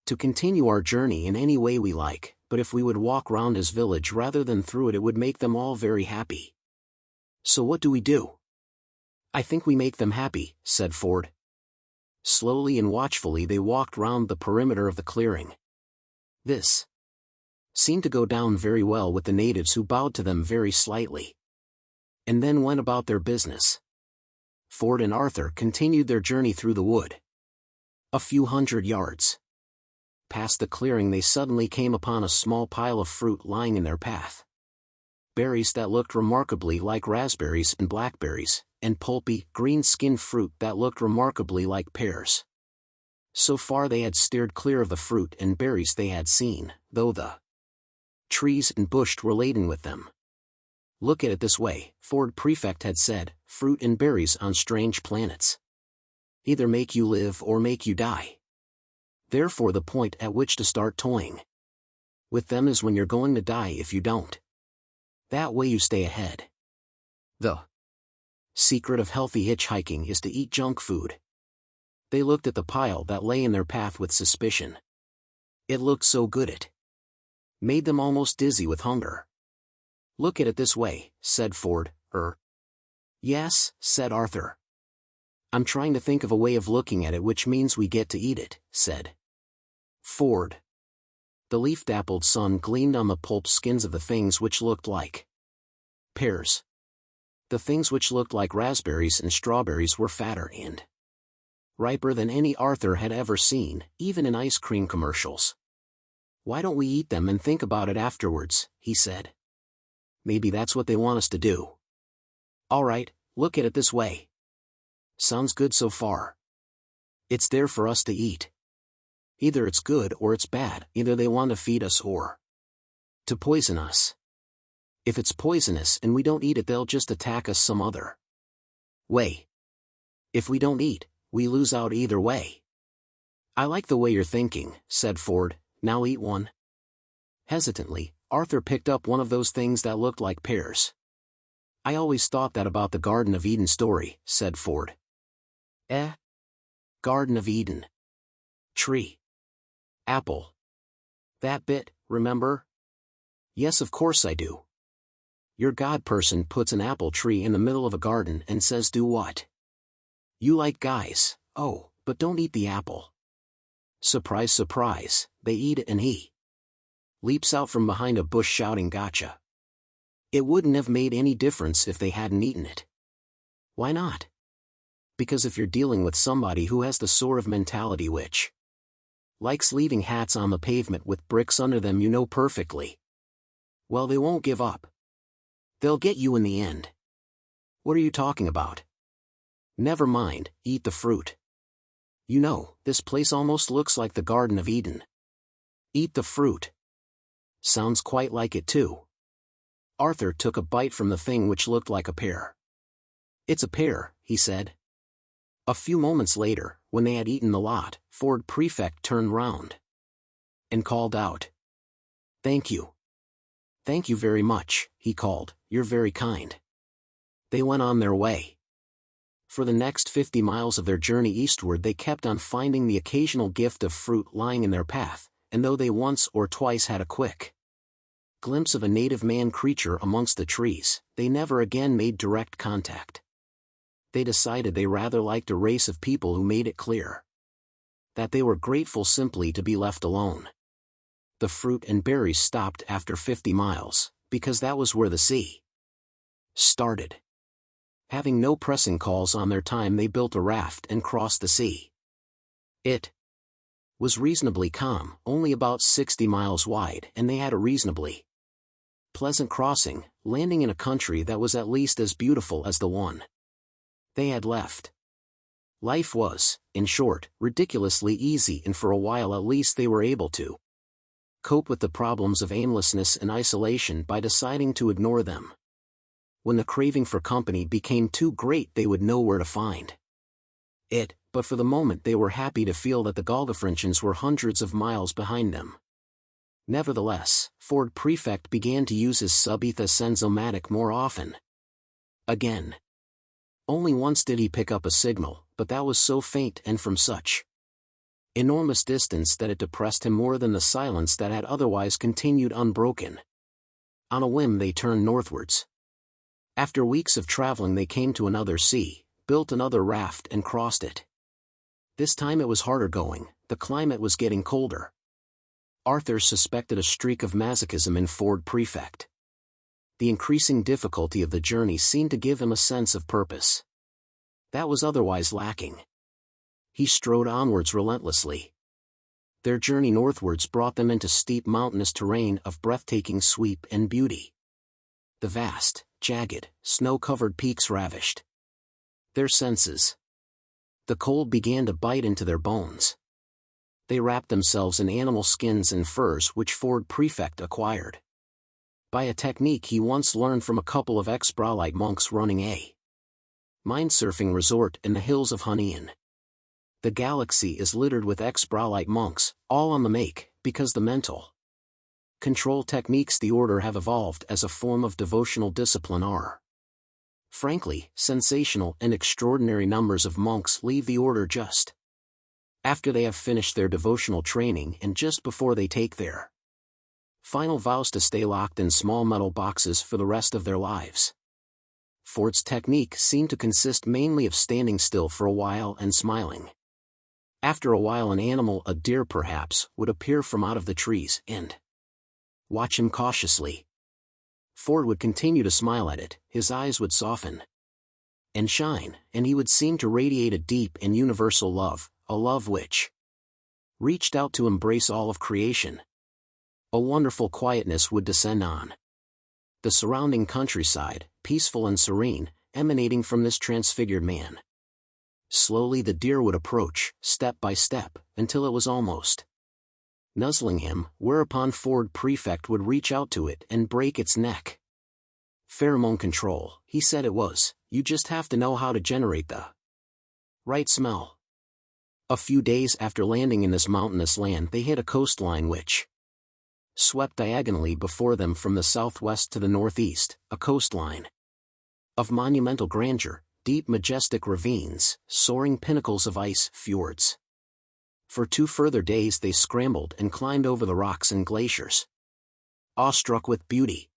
to continue our journey in any way we like, but if we would walk round his village rather than through it, it would make them all very happy. So what do we do?" "I think we make them happy," said Ford. Slowly and watchfully they walked round the perimeter of the clearing. This seemed to go down very well with the natives, who bowed to them very slightly and then went about their business. Ford and Arthur continued their journey through the wood. A few hundred yards past the clearing they suddenly came upon a small pile of fruit lying in their path. Berries that looked remarkably like raspberries and blackberries, and pulpy, green-skinned fruit that looked remarkably like pears. So far they had steered clear of the fruit and berries they had seen, though the trees and bush were laden with them. "Look at it this way," Ford Prefect had said, "fruit and berries on strange planets either make you live or make you die. Therefore the point at which to start toying with them is when you're going to die if you don't. That way you stay ahead. The secret of healthy hitchhiking is to eat junk food." They looked at the pile that lay in their path with suspicion. It looked so good it made them almost dizzy with hunger. "Look at it this way," said Ford. Yes," said Arthur. "I'm trying to think of a way of looking at it which means we get to eat it," said Ford. The leaf-dappled sun gleamed on the pulp skins of the things which looked like pears. The things which looked like raspberries and strawberries were fatter and riper than any Arthur had ever seen, even in ice cream commercials. "Why don't we eat them and think about it afterwards?" he said. "Maybe that's what they want us to do." "All right, look at it this way. Sounds good so far. It's there for us to eat. Either it's good or it's bad, either they want to feed us or to poison us. If it's poisonous and we don't eat it, they'll just attack us some other way. If we don't eat, we lose out either way." "I like the way you're thinking," said Ford. "Now eat one." Hesitantly, Arthur picked up one of those things that looked like pears. "I always thought that about the Garden of Eden story," said Ford. Garden of Eden. Tree. Apple. That bit, remember?" "Yes, of course I do. Your God person puts an apple tree in the middle of a garden and says do what? You like guys, oh, but don't eat the apple." Surprise, surprise, they eat it and he leaps out from behind a bush shouting gotcha. It wouldn't have made any difference if they hadn't eaten it. Why not? Because if you're dealing with somebody who has the sort of mentality which likes leaving hats on the pavement with bricks under them, you know perfectly well they won't give up. They'll get you in the end. What are you talking about? Never mind, eat the fruit. You know, this place almost looks like the Garden of Eden. Eat the fruit. Sounds quite like it too. Arthur took a bite from the thing which looked like a pear. "It's a pear," he said. A few moments later, when they had eaten the lot, Ford Prefect turned round and called out, "Thank you. Thank you very much," he called, "you're very kind." They went on their way. For the next 50 miles of their journey eastward they kept on finding the occasional gift of fruit lying in their path, and though they once or twice had a quick glimpse of a native man-creature amongst the trees, they never again made direct contact They decided they rather liked a race of people who made it clear that they were grateful simply to be left alone. The fruit and berries stopped after 50 miles, because that was where the sea started. Having no pressing calls on their time, they built a raft and crossed the sea. It was reasonably calm, only about 60 miles wide, and they had a reasonably pleasant crossing, landing in a country that was at least as beautiful as the one they had left. Life was, in short, ridiculously easy, and for a while at least they were able to cope with the problems of aimlessness and isolation by deciding to ignore them. When the craving for company became too great, they would know where to find it, but for the moment they were happy to feel that the Golgafrinchans were hundreds of miles behind them. Nevertheless, Ford Prefect began to use his sub-etha sensomatic more often. Again. Only once did he pick up a signal, but that was so faint and from such enormous distance that it depressed him more than the silence that had otherwise continued unbroken. On a whim they turned northwards. After weeks of traveling they came to another sea, built another raft and crossed it. This time it was harder going, the climate was getting colder. Arthur suspected a streak of masochism in Ford Prefect. The increasing difficulty of the journey seemed to give him a sense of purpose that was otherwise lacking. He strode onwards relentlessly. Their journey northwards brought them into steep mountainous terrain of breathtaking sweep and beauty. The vast, jagged, snow-covered peaks ravished their senses. The cold began to bite into their bones. They wrapped themselves in animal skins and furs which Ford Prefect acquired by a technique he once learned from a couple of ex-warlike monks running a mind-surfing resort in the hills of Hunnian. The galaxy is littered with ex-warlike monks, all on the make, because the mental control techniques the order have evolved as a form of devotional discipline are frankly sensational, and extraordinary numbers of monks leave the order just after they have finished their devotional training and just before they take their final vows to stay locked in small metal boxes for the rest of their lives. Ford's technique seemed to consist mainly of standing still for a while and smiling. After a while an animal, a deer perhaps, would appear from out of the trees and watch him cautiously. Ford would continue to smile at it, his eyes would soften and shine, and he would seem to radiate a deep and universal love, a love which reached out to embrace all of creation. A wonderful quietness would descend on the surrounding countryside, peaceful and serene, emanating from this transfigured man. Slowly the deer would approach, step by step, until it was almost nuzzling him, whereupon Ford Prefect would reach out to it and break its neck. Pheromone control, he said it was, you just have to know how to generate the right smell. A few days after landing in this mountainous land they hit a coastline which swept diagonally before them from the southwest to the northeast, a coastline of monumental grandeur, deep majestic ravines, soaring pinnacles of ice, fjords. For 2 further days they scrambled and climbed over the rocks and glaciers. Awestruck with beauty.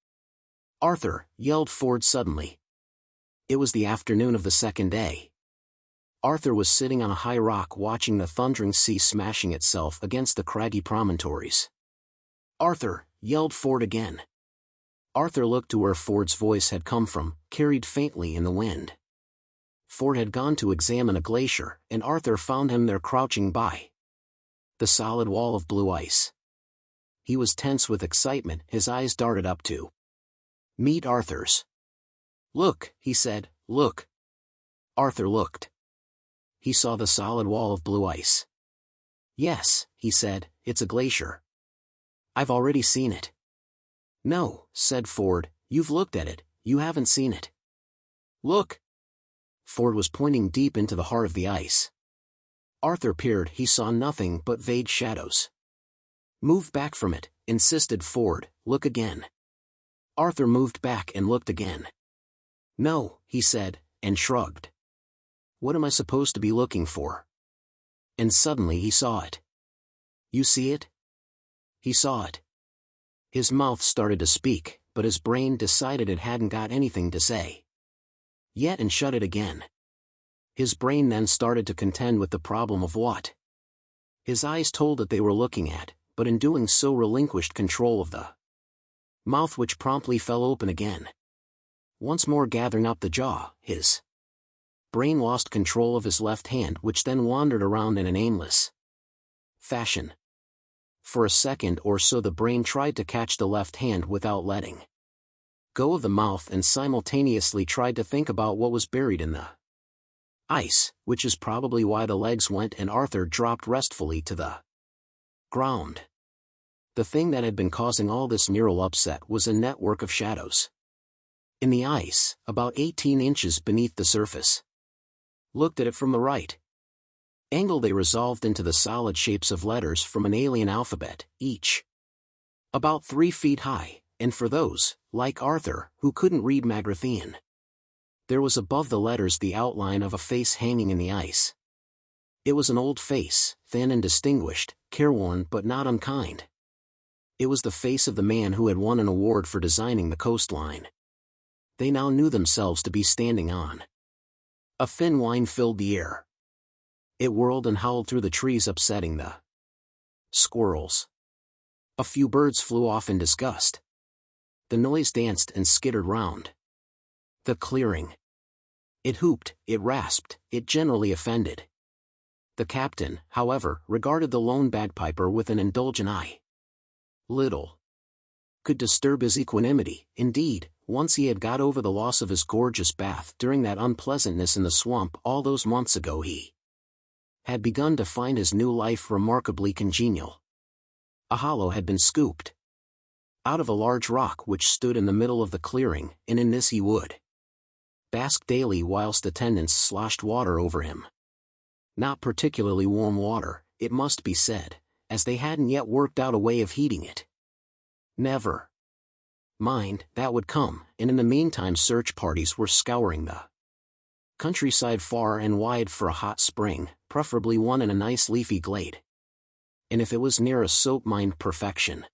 Arthur, yelled Ford suddenly. It was the afternoon of the second day. Arthur was sitting on a high rock watching the thundering sea smashing itself against the craggy promontories. Arthur, yelled Ford again. Arthur looked to where Ford's voice had come from, carried faintly in the wind. Ford had gone to examine a glacier, and Arthur found him there crouching by the solid wall of blue ice. He was tense with excitement, his eyes darted up to meet Arthur's. Look, he said, look. Arthur looked. He saw the solid wall of blue ice. Yes, he said, it's a glacier. I've already seen it. No, said Ford, you've looked at it, you haven't seen it. Look. Ford was pointing deep into the heart of the ice. Arthur peered, he saw nothing but vague shadows. Move back from it, insisted Ford, look again. Arthur moved back and looked again. No, he said, and shrugged. What am I supposed to be looking for? And suddenly he saw it. You see it? He saw it. His mouth started to speak, but his brain decided it hadn't got anything to say yet and shut it again. His brain then started to contend with the problem of what his eyes told it they were looking at, but in doing so relinquished control of the mouth, which promptly fell open again. Once more gathering up the jaw, his brain lost control of his left hand, which then wandered around in an aimless fashion. For a second or so the brain tried to catch the left hand without letting go of the mouth, and simultaneously tried to think about what was buried in the ice, which is probably why the legs went and Arthur dropped restfully to the ground. The thing that had been causing all this neural upset was a network of shadows in the ice, about 18 inches beneath the surface. Looked at it from the right angle, they resolved into the solid shapes of letters from an alien alphabet, each about 3 feet high, and for those, like Arthur, who couldn't read Magrathian, there was above the letters the outline of a face hanging in the ice. It was an old face, thin and distinguished, careworn but not unkind. It was the face of the man who had won an award for designing the coastline. They now knew themselves to be standing on. A thin whine filled the air. It whirled and howled through the trees, upsetting the squirrels. A few birds flew off in disgust. The noise danced and skittered round the clearing. It hooped, it rasped, it generally offended. The captain, however, regarded the lone bagpiper with an indulgent eye. Little could disturb his equanimity. Indeed, once he had got over the loss of his gorgeous bath during that unpleasantness in the swamp all those months ago, he had begun to find his new life remarkably congenial. A hollow had been scooped out of a large rock which stood in the middle of the clearing, and in this he would bask daily whilst attendants sloshed water over him. Not particularly warm water, it must be said, as they hadn't yet worked out a way of heating it. Never mind, that would come, and in the meantime search parties were scouring the countryside far and wide for a hot spring, preferably one in a nice leafy glade. And if it was near a soap mine, perfection.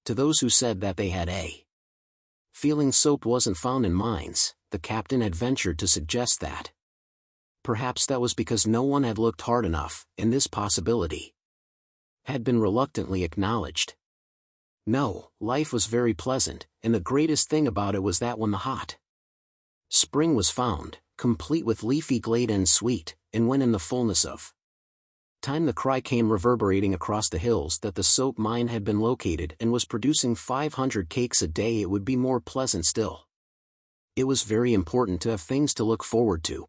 To those who said that they had a feeling soap wasn't found in mines, the captain had ventured to suggest that perhaps that was because no one had looked hard enough, and this possibility had been reluctantly acknowledged. No, life was very pleasant, and the greatest thing about it was that when the hot spring was found, complete with leafy glade and sweet, and when in the fullness of time the cry came reverberating across the hills that the soap mine had been located and was producing 500 cakes a day, it would be more pleasant still. It was very important to have things to look forward to.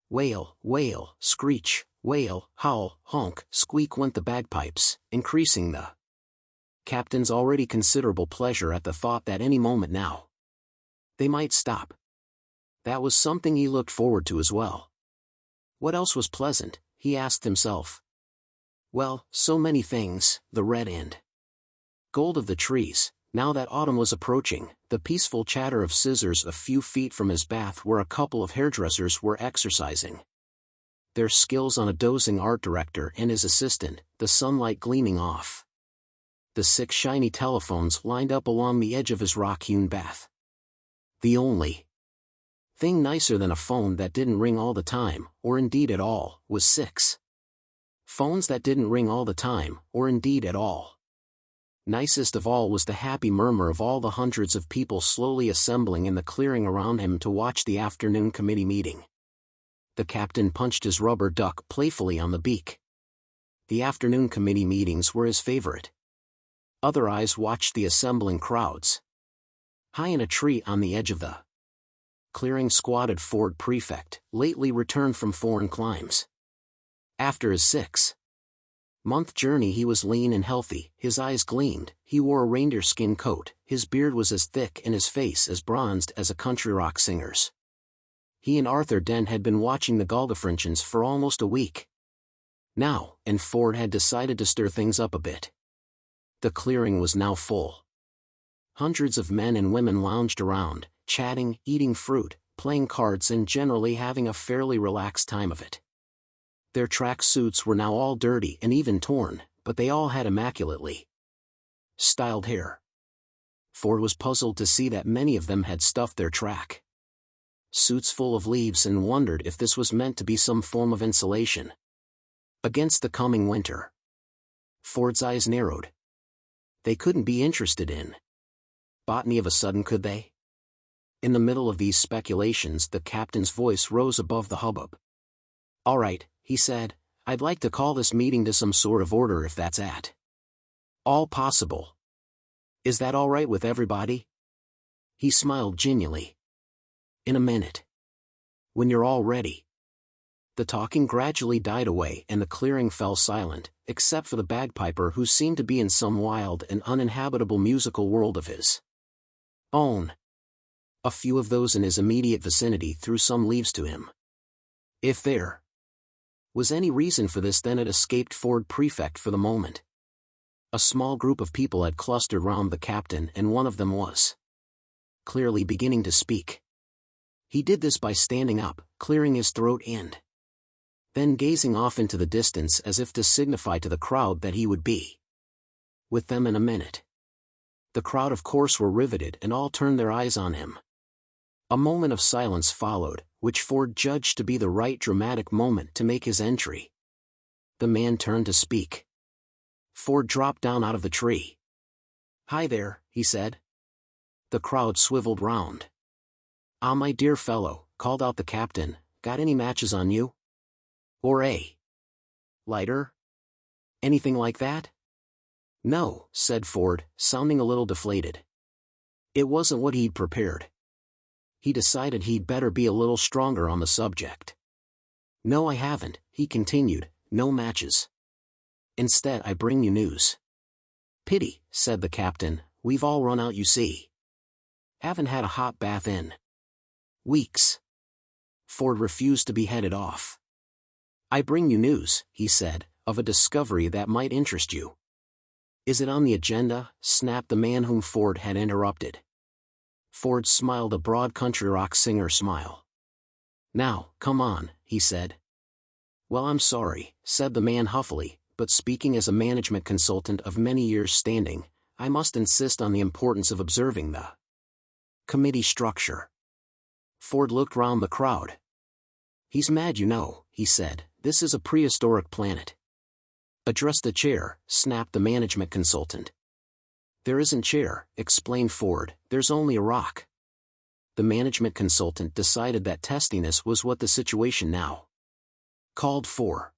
Wail, wail, screech, wail, howl, honk, squeak went the bagpipes, increasing the captain's already considerable pleasure at the thought that any moment now they might stop. That was something he looked forward to as well. What else was pleasant, he asked himself. Well, so many things, the red and gold of the trees, now that autumn was approaching, the peaceful chatter of scissors a few feet from his bath where a couple of hairdressers were exercising their skills on a dozing art director and his assistant, the sunlight gleaming off the 6 shiny telephones lined up along the edge of his rock-hewn bath. The only thing nicer than a phone that didn't ring all the time, or indeed at all, was 6 phones that didn't ring all the time, or indeed at all. Nicest of all was the happy murmur of all the hundreds of people slowly assembling in the clearing around him to watch the afternoon committee meeting. The captain punched his rubber duck playfully on the beak. The afternoon committee meetings were his favorite. Other eyes watched the assembling crowds. High in a tree on the edge of the clearing squatted Ford Prefect, lately returned from foreign climes. After his 6-month journey he was lean and healthy, his eyes gleamed, he wore a reindeer skin coat, his beard was as thick and his face as bronzed as a country rock singer's. He and Arthur Dent had been watching the Galdefrinchens for almost a week now, and Ford had decided to stir things up a bit. The clearing was now full. Hundreds of men and women lounged around, chatting, eating fruit, playing cards and generally having a fairly relaxed time of it. Their track suits were now all dirty and even torn, but they all had immaculately styled hair. Ford was puzzled to see that many of them had stuffed their track suits full of leaves, and wondered if this was meant to be some form of insulation against the coming winter. Ford's eyes narrowed. They couldn't be interested in botany of a sudden, could they? In the middle of these speculations, the captain's voice rose above the hubbub. "All right," he said, "I'd like to call this meeting to some sort of order if that's at all possible. Is that all right with everybody?" He smiled genially. "In a minute. When you're all ready." The talking gradually died away and the clearing fell silent, except for the bagpiper, who seemed to be in some wild and uninhabitable musical world of his own. A few of those in his immediate vicinity threw some leaves to him. If there was any reason for this, then it escaped Ford Prefect for the moment. A small group of people had clustered round the captain, and one of them was clearly beginning to speak. He did this by standing up, clearing his throat, and then gazing off into the distance as if to signify to the crowd that he would be with them in a minute. The crowd, of course, were riveted and all turned their eyes on him. A moment of silence followed, which Ford judged to be the right dramatic moment to make his entry. The man turned to speak. Ford dropped down out of the tree. "Hi there," he said. The crowd swiveled round. "Ah, my dear fellow," called out the captain, "got any matches on you? Or a lighter? Anything like that?" "No," said Ford, sounding a little deflated. It wasn't what he'd prepared. He decided he'd better be a little stronger on the subject. "No, I haven't," he continued, "no matches. Instead, I bring you news." "Pity," said the captain, "we've all run out, you see. Haven't had a hot bath in weeks." Ford refused to be headed off. "I bring you news," he said, "of a discovery that might interest you." "Is it on the agenda?" snapped the man whom Ford had interrupted. Ford smiled a broad country rock singer smile. "Now, come on," he said. "Well, I'm sorry," said the man huffily, "but speaking as a management consultant of many years' standing, I must insist on the importance of observing the committee structure." Ford looked round the crowd. "He's mad, you know," he said. "This is a prehistoric planet." "Address the chair," snapped the management consultant. "There isn't chair," explained Ford, "there's only a rock." The management consultant decided that testiness was what the situation now called for.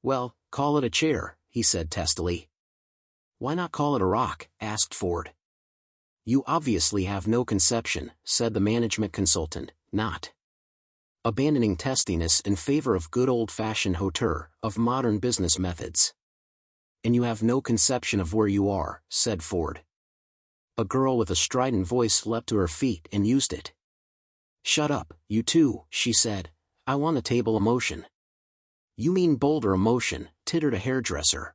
"Well, call it a chair," he said testily. "Why not call it a rock?" asked Ford. "You obviously have no conception," said the management consultant, "not abandoning testiness in favor of good old-fashioned hauteur, of modern business methods." "And you have no conception of where you are," said Ford. A girl with a strident voice leapt to her feet and used it. "Shut up, you two," she said. "I want a table a motion." "You mean boulder a motion," tittered a hairdresser.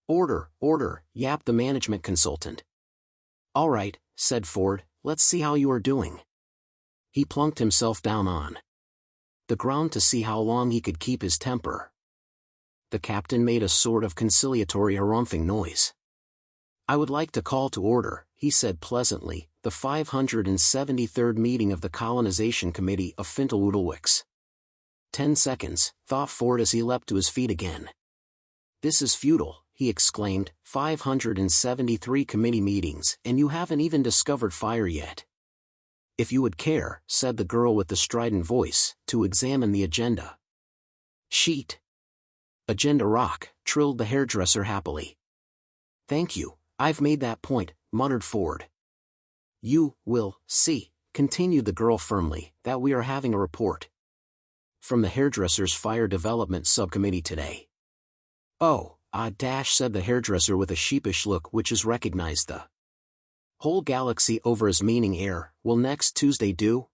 "Order, order," yapped the management consultant. "All right," said Ford, "let's see how you are doing." He plunked himself down on the ground to see how long he could keep his temper. The captain made a sort of conciliatory harumphing noise. "I would like to call to order," he said pleasantly, "the 573rd meeting of the Colonization Committee of Fintelwoodlewicks." 10 seconds, thought Ford as he leapt to his feet again. "This is futile," he exclaimed, 573 committee meetings, and you haven't even discovered fire yet." "If you would care," said the girl with the strident voice, "to examine the agenda sheet." "Agenda rock," trilled the hairdresser happily. "Thank you, I've made that point," muttered Ford. "You will see," continued the girl firmly, "that we are having a report from the hairdresser's fire development subcommittee today." "Oh, said the hairdresser with a sheepish look which has recognized the whole galaxy over his meaning air. "Will next Tuesday do?"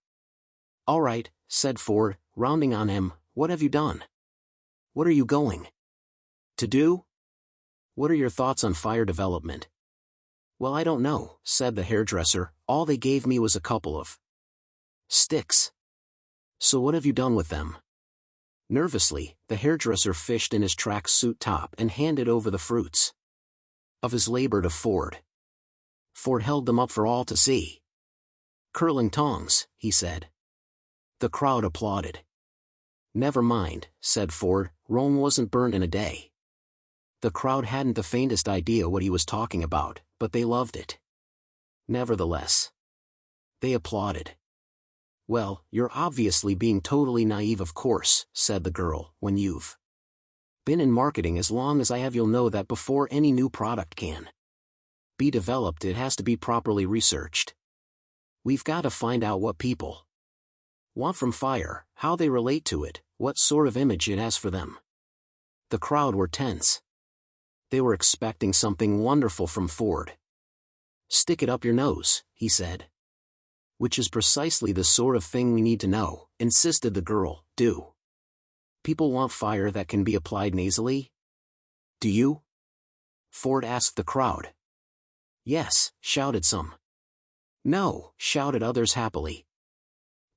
"All right," said Ford, rounding on him. "What have you done? What are you going to do? What are your thoughts on fire development?" "Well, I don't know," said the hairdresser. "All they gave me was a couple of sticks." "So what have you done with them?" Nervously, the hairdresser fished in his track-suit top and handed over the fruits of his labor to Ford. Ford held them up for all to see. "Curling tongs," he said. The crowd applauded. Never mind, said Ford, Rome wasn't burned in a day. The crowd hadn't the faintest idea what he was talking about, but they loved it. Nevertheless, they applauded. Well, you're obviously being totally naive, of course, said the girl. When you've been in marketing as long as I have, you'll know that before any new product can be developed, it has to be properly researched. We've got to find out what people want from fire, how they relate to it, what sort of image it has for them. The crowd were tense. They were expecting something wonderful from Ford. Stick it up your nose, he said. Which is precisely the sort of thing we need to know, insisted the girl. Do people want fire that can be applied nasally? Do you? Ford asked the crowd. Yes, shouted some. No, shouted others happily.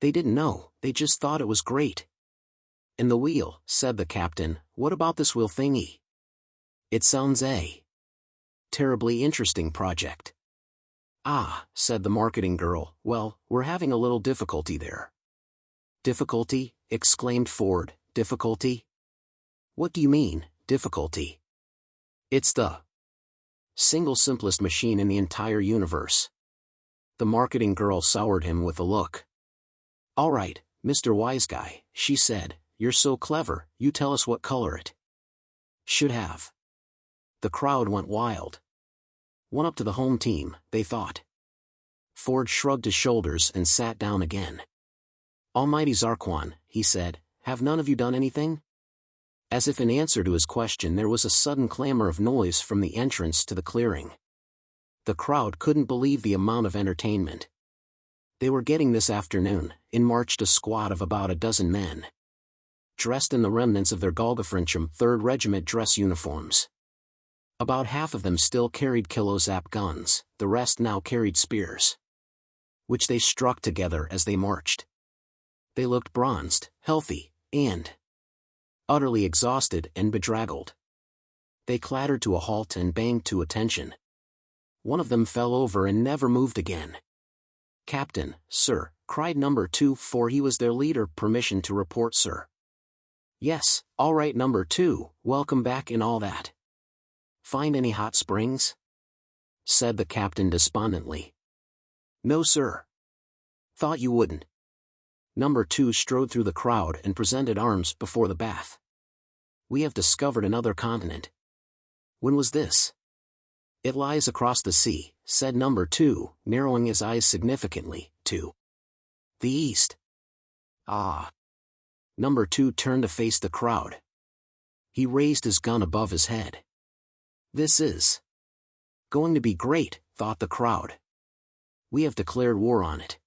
They didn't know, they just thought it was great. And the wheel, said the captain, what about this wheel thingy? It sounds a terribly interesting project. Ah, said the marketing girl, well, we're having a little difficulty there. Difficulty? Exclaimed Ford, difficulty? What do you mean, difficulty? It's the single simplest machine in the entire universe. The marketing girl soured him with a look. All right, Mr. Wise Guy, she said, you're so clever, you tell us what color it should have. The crowd went wild. One up to the home team, they thought. Ford shrugged his shoulders and sat down again. Almighty Zarquan, he said, have none of you done anything? As if in answer to his question, there was a sudden clamor of noise from the entrance to the clearing. The crowd couldn't believe the amount of entertainment they were getting this afternoon. In marched a squad of about a dozen men, dressed in the remnants of their Golgafrincham 3rd Regiment dress uniforms. About half of them still carried kilozap guns, the rest now carried spears, which they struck together as they marched. They looked bronzed, healthy, and utterly exhausted and bedraggled. They clattered to a halt and banged to attention. One of them fell over and never moved again. Captain, sir, cried number 2, for he was their leader. Permission to report, sir. Yes, all right, number 2, welcome back and all that. Find any hot springs? Said the captain despondently. No, sir. Thought you wouldn't. Number 2 strode through the crowd and presented arms before the bath. We have discovered another continent. When was this? It lies across the sea, said number 2, narrowing his eyes significantly, to the east. Ah. Number 2 turned to face the crowd. He raised his gun above his head. This is going to be great, thought the crowd. We have declared war on it.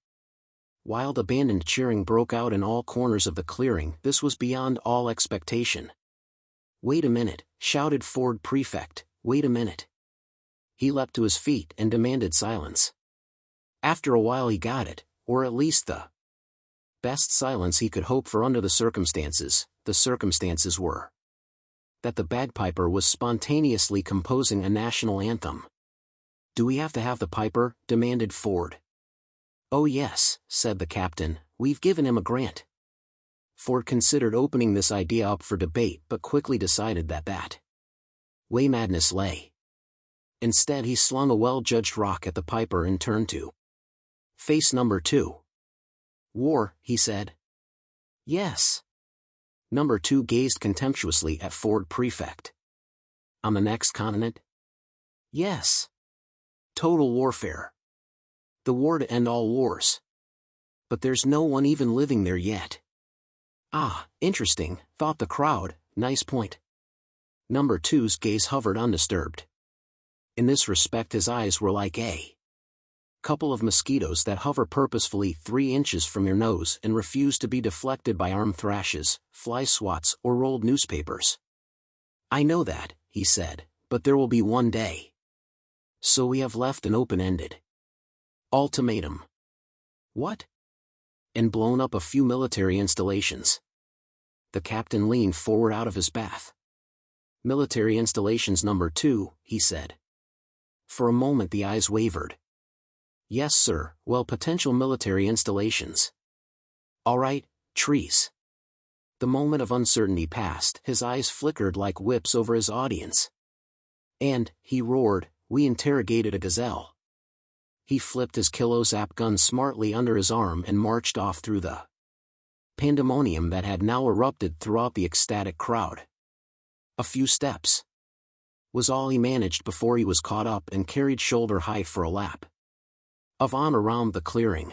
Wild abandoned cheering broke out in all corners of the clearing. This was beyond all expectation. Wait a minute, shouted Ford Prefect, wait a minute. He leapt to his feet and demanded silence. After a while he got it, or at least the best silence he could hope for under the circumstances. The circumstances were that the bagpiper was spontaneously composing a national anthem. Do we have to have the piper? Demanded Ford. Oh yes, said the captain, we've given him a grant. Ford considered opening this idea up for debate but quickly decided that way madness lay. Instead he slung a well-judged rock at the piper and turned to face number 2. War, he said. Yes. Number 2 gazed contemptuously at Ford Prefect. On the next continent? Yes. Total warfare. The war to end all wars. But there's no one even living there yet. Ah, interesting, thought the crowd, nice point. Number 2's gaze hovered undisturbed. In this respect his eyes were like a couple of mosquitoes that hover purposefully 3 inches from your nose and refuse to be deflected by arm thrashes, fly swats, or rolled newspapers. I know that, he said, but there will be one day. So we have left an open-ended ultimatum. What? And blown up a few military installations. The captain leaned forward out of his bath. Military installations number 2, he said. For a moment the eyes wavered. Yes, sir, well, potential military installations. All right, trees. The moment of uncertainty passed, his eyes flickered like whips over his audience. And, he roared, we interrogated a gazelle. He flipped his kilo-zap gun smartly under his arm and marched off through the pandemonium that had now erupted throughout the ecstatic crowd. A few steps was all he managed before he was caught up and carried shoulder-high for a lap of on around the clearing.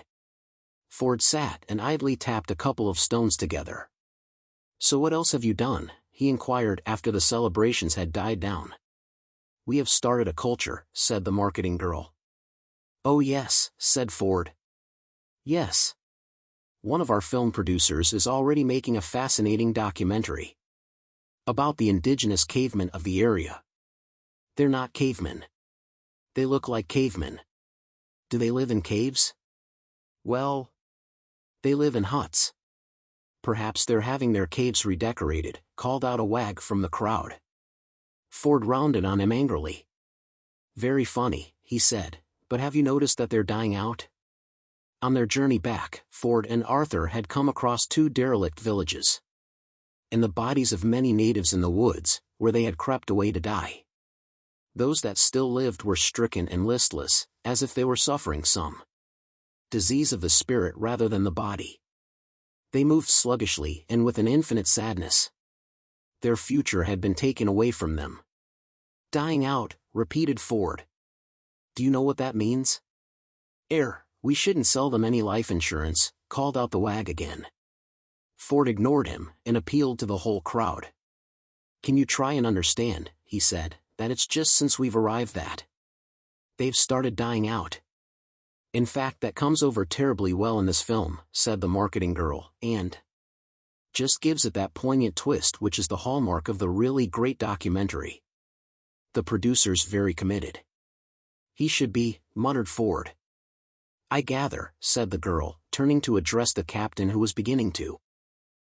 Ford sat and idly tapped a couple of stones together. So what else have you done? He inquired after the celebrations had died down. We have started a culture, said the marketing girl. Oh yes, said Ford. Yes. One of our film producers is already making a fascinating documentary about the indigenous cavemen of the area. They're not cavemen. They look like cavemen. Do they live in caves? Well, they live in huts. Perhaps they're having their caves redecorated, called out a wag from the crowd. Ford rounded on him angrily. Very funny, he said, but have you noticed that they're dying out? On their journey back, Ford and Arthur had come across 2 derelict villages and the bodies of many natives in the woods, where they had crept away to die. Those that still lived were stricken and listless, as if they were suffering some disease of the spirit rather than the body. They moved sluggishly and with an infinite sadness. Their future had been taken away from them. Dying out, repeated Ford. Do you know what that means? We shouldn't sell them any life insurance, called out the wag again. Ford ignored him and appealed to the whole crowd. Can you try and understand, he said, that it's just since we've arrived that they've started dying out. In fact, that comes over terribly well in this film, said the marketing girl, and just gives it that poignant twist which is the hallmark of the really great documentary. The producer's very committed. He should be, muttered Ford. I gather, said the girl, turning to address the captain who was beginning to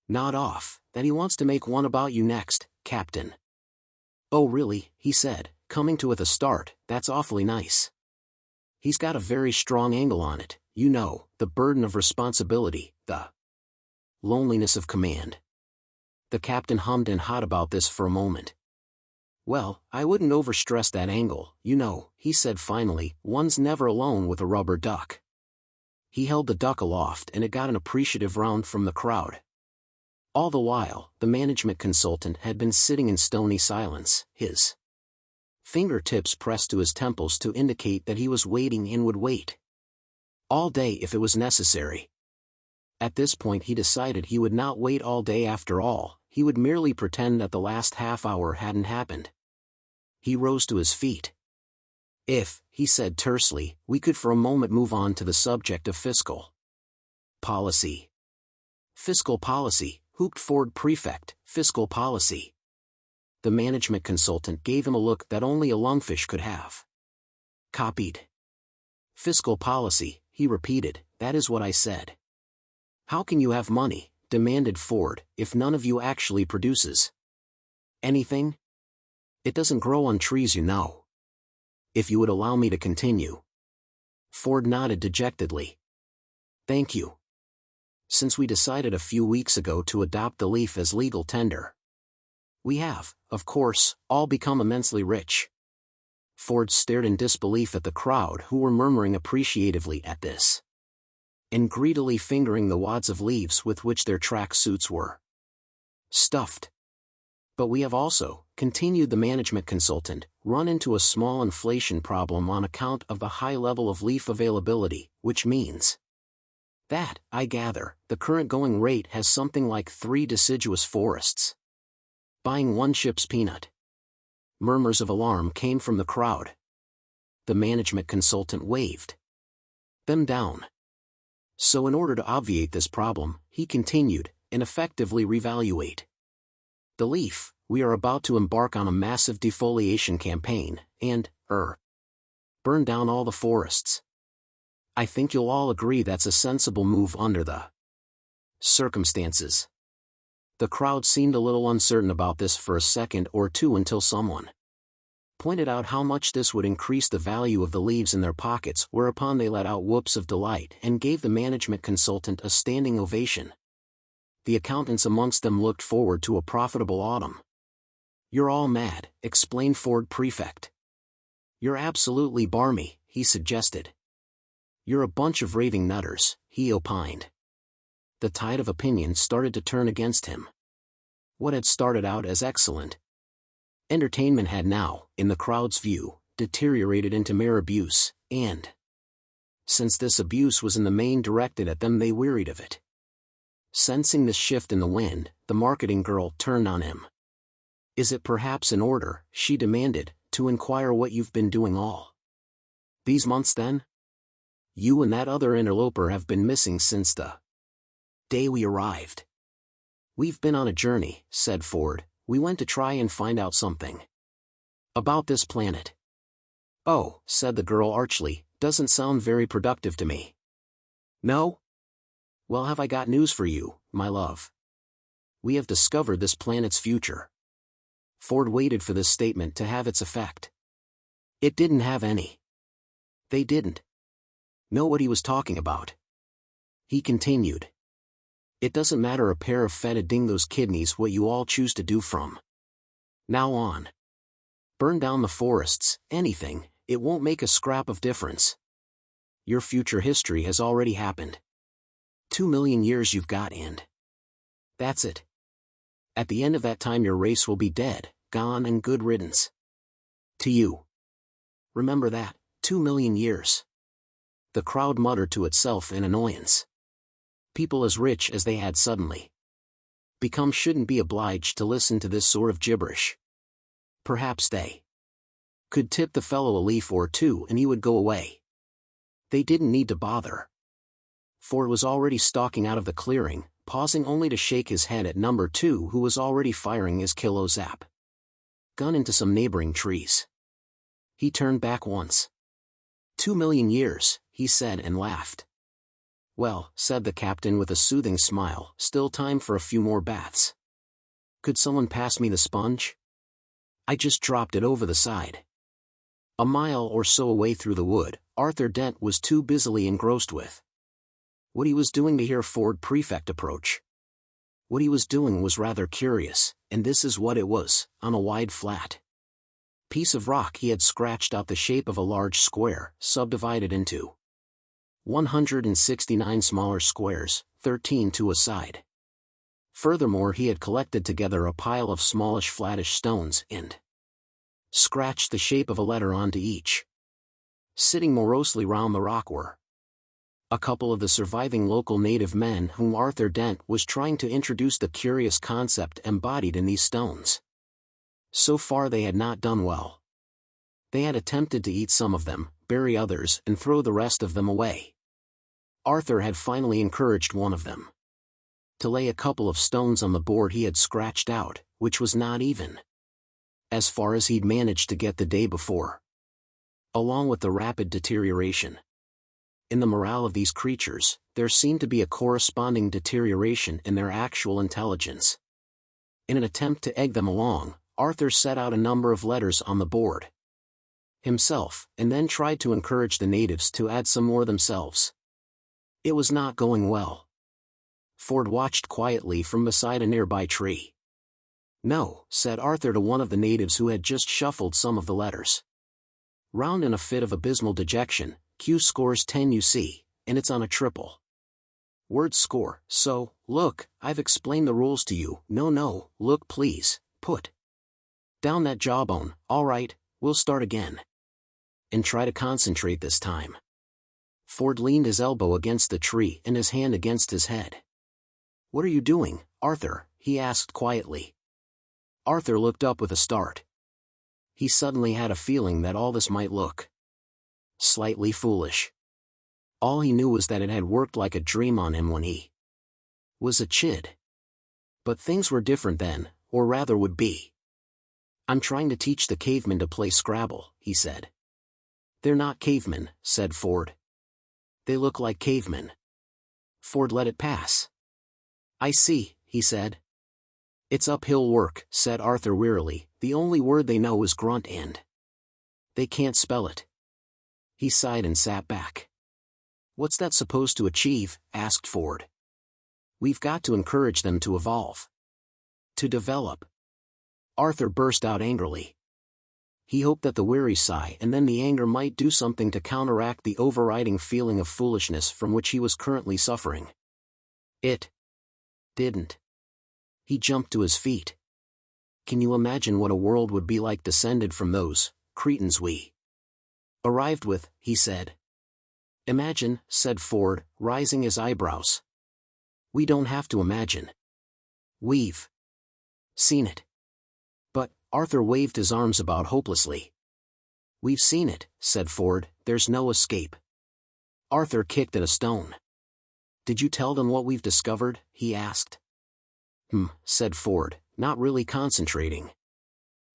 nod off, that he wants to make one about you next, Captain. Oh really, he said, coming to with a start, that's awfully nice. He's got a very strong angle on it, you know, the burden of responsibility, the loneliness of command. The captain hummed and hawed about this for a moment. Well, I wouldn't overstress that angle, you know, he said finally, one's never alone with a rubber duck. He held the duck aloft and it got an appreciative round from the crowd. All the while, the management consultant had been sitting in stony silence, his fingertips pressed to his temples to indicate that he was waiting and would wait all day if it was necessary. At this point he decided he would not wait all day after all, he would merely pretend that the last half hour hadn't happened. He rose to his feet. If, he said tersely, we could for a moment move on to the subject of fiscal policy. Fiscal policy, whooped Ford Prefect, fiscal policy. The management consultant gave him a look that only a lungfish could have. Copied. Fiscal policy, he repeated, that is what I said. How can you have money, demanded Ford, if none of you actually produces anything? It doesn't grow on trees, you know. If you would allow me to continue. Ford nodded dejectedly. Thank you. Since we decided a few weeks ago to adopt the leaf as legal tender, we have, of course, all become immensely rich. Ford stared in disbelief at the crowd who were murmuring appreciatively at this, and greedily fingering the wads of leaves with which their track suits were stuffed. But we have also, continued the management consultant, run into a small inflation problem on account of the high level of leaf availability, which means that, I gather, the current going rate has something like 3 deciduous forests buying 1 ship's peanut. Murmurs of alarm came from the crowd. The management consultant waved them down. So in order to obviate this problem, he continued, and effectively revaluate the leaf, we are about to embark on a massive defoliation campaign, and, burn down all the forests. I think you'll all agree that's a sensible move under the circumstances. The crowd seemed a little uncertain about this for a second or two until someone pointed out how much this would increase the value of the leaves in their pockets, whereupon they let out whoops of delight and gave the management consultant a standing ovation. The accountants amongst them looked forward to a profitable autumn. "You're all mad," explained Ford Prefect. "You're absolutely barmy," he suggested. "You're a bunch of raving nutters," he opined. The tide of opinion started to turn against him. What had started out as excellent entertainment had now, in the crowd's view, deteriorated into mere abuse, and since this abuse was in the main directed at them, they wearied of it. Sensing this shift in the wind, the marketing girl turned on him. "Is it perhaps in order," she demanded, "to inquire what you've been doing all these months then? You and that other interloper have been missing since the day we arrived." "We've been on a journey," said Ford. "We went to try and find out something about this planet." "Oh," said the girl archly, "doesn't sound very productive to me." "No? Well, have I got news for you, my love. We have discovered this planet's future." Ford waited for this statement to have its effect. It didn't have any. They didn't know what he was talking about. He continued. "It doesn't matter a pair of fetid dingoes' kidneys what you all choose to do from now on. Burn down the forests, anything, it won't make a scrap of difference. Your future history has already happened. 2 million years you've got, and that's it. At the end of that time your race will be dead, gone, and good riddance to you. Remember that, 2 million years. The crowd muttered to itself in annoyance. People as rich as they had suddenly become shouldn't be obliged to listen to this sort of gibberish. Perhaps they could tip the fellow a leaf or two and he would go away. They didn't need to bother. Ford was already stalking out of the clearing, pausing only to shake his head at number 2, who was already firing his kilo zap gun into some neighboring trees. He turned back once. 2 million years, he said and laughed. "Well," said the captain with a soothing smile, "still time for a few more baths. Could someone pass me the sponge? I just dropped it over the side." A mile or so away through the wood, Arthur Dent was too busily engrossed with what he was doing to hear Ford Prefect approach. What he was doing was rather curious, and this is what it was. On a wide flat piece of rock he had scratched out the shape of a large square, subdivided into 169 smaller squares, 13 to a side. Furthermore, he had collected together a pile of smallish flattish stones and scratched the shape of a letter onto each. Sitting morosely round the rock were a couple of the surviving local native men whom Arthur Dent was trying to introduce the curious concept embodied in these stones. So far they had not done well. They had attempted to eat some of them, bury others, and throw the rest of them away. Arthur had finally encouraged one of them to lay a couple of stones on the board he had scratched out, which was not even as far as he'd managed to get the day before. Along with the rapid deterioration in the morale of these creatures, there seemed to be a corresponding deterioration in their actual intelligence. In an attempt to egg them along, Arthur set out a number of letters on the board himself, and then tried to encourage the natives to add some more themselves. It was not going well. Ford watched quietly from beside a nearby tree. "No," said Arthur to one of the natives who had just shuffled some of the letters round in a fit of abysmal dejection. "Q scores 10, you see, and it's on a triple word score, so, look, I've explained the rules to you. No, look please, put down that jawbone. All right, we'll start again. And try to concentrate this time." Ford leaned his elbow against the tree and his hand against his head. "What are you doing, Arthur?" he asked quietly. Arthur looked up with a start. He suddenly had a feeling that all this might look slightly foolish. All he knew was that it had worked like a dream on him when he was a chid. But things were different then, or rather would be. "I'm trying to teach the cavemen to play Scrabble," he said. "They're not cavemen," said Ford. "They look like cavemen." Ford let it pass. "I see," he said. "It's uphill work," said Arthur wearily. "The only word they know is grunt and they can't spell it." He sighed and sat back. "What's that supposed to achieve?" asked Ford. We've got to encourage them to evolve. To develop. Arthur burst out angrily. He hoped that the weary sigh and then the anger might do something to counteract the overriding feeling of foolishness from which he was currently suffering. It didn't. He jumped to his feet. Can you imagine what a world would be like descended from those cretins we arrived with, he said. Imagine, said Ford, raising his eyebrows. We don't have to imagine. We've seen it. But, Arthur waved his arms about hopelessly. We've seen it, said Ford, there's no escape. Arthur kicked at a stone. Did you tell them what we've discovered? He asked. Said Ford, not really concentrating.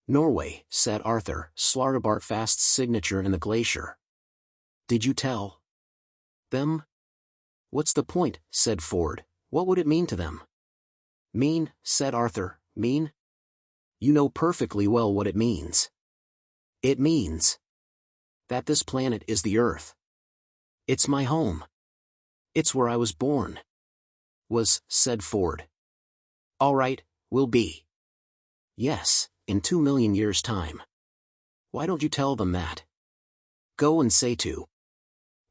Norway, said Arthur, Slartibartfast's signature in the glacier. Did you tell them? What's the point, said Ford, what would it mean to them? Mean, said Arthur, mean? You know perfectly well what it means. It means that this planet is the Earth. It's my home. It's where I was born. Said Ford. All right, will be. Yes, in 2 million years' time. Why don't you tell them that? Go and say to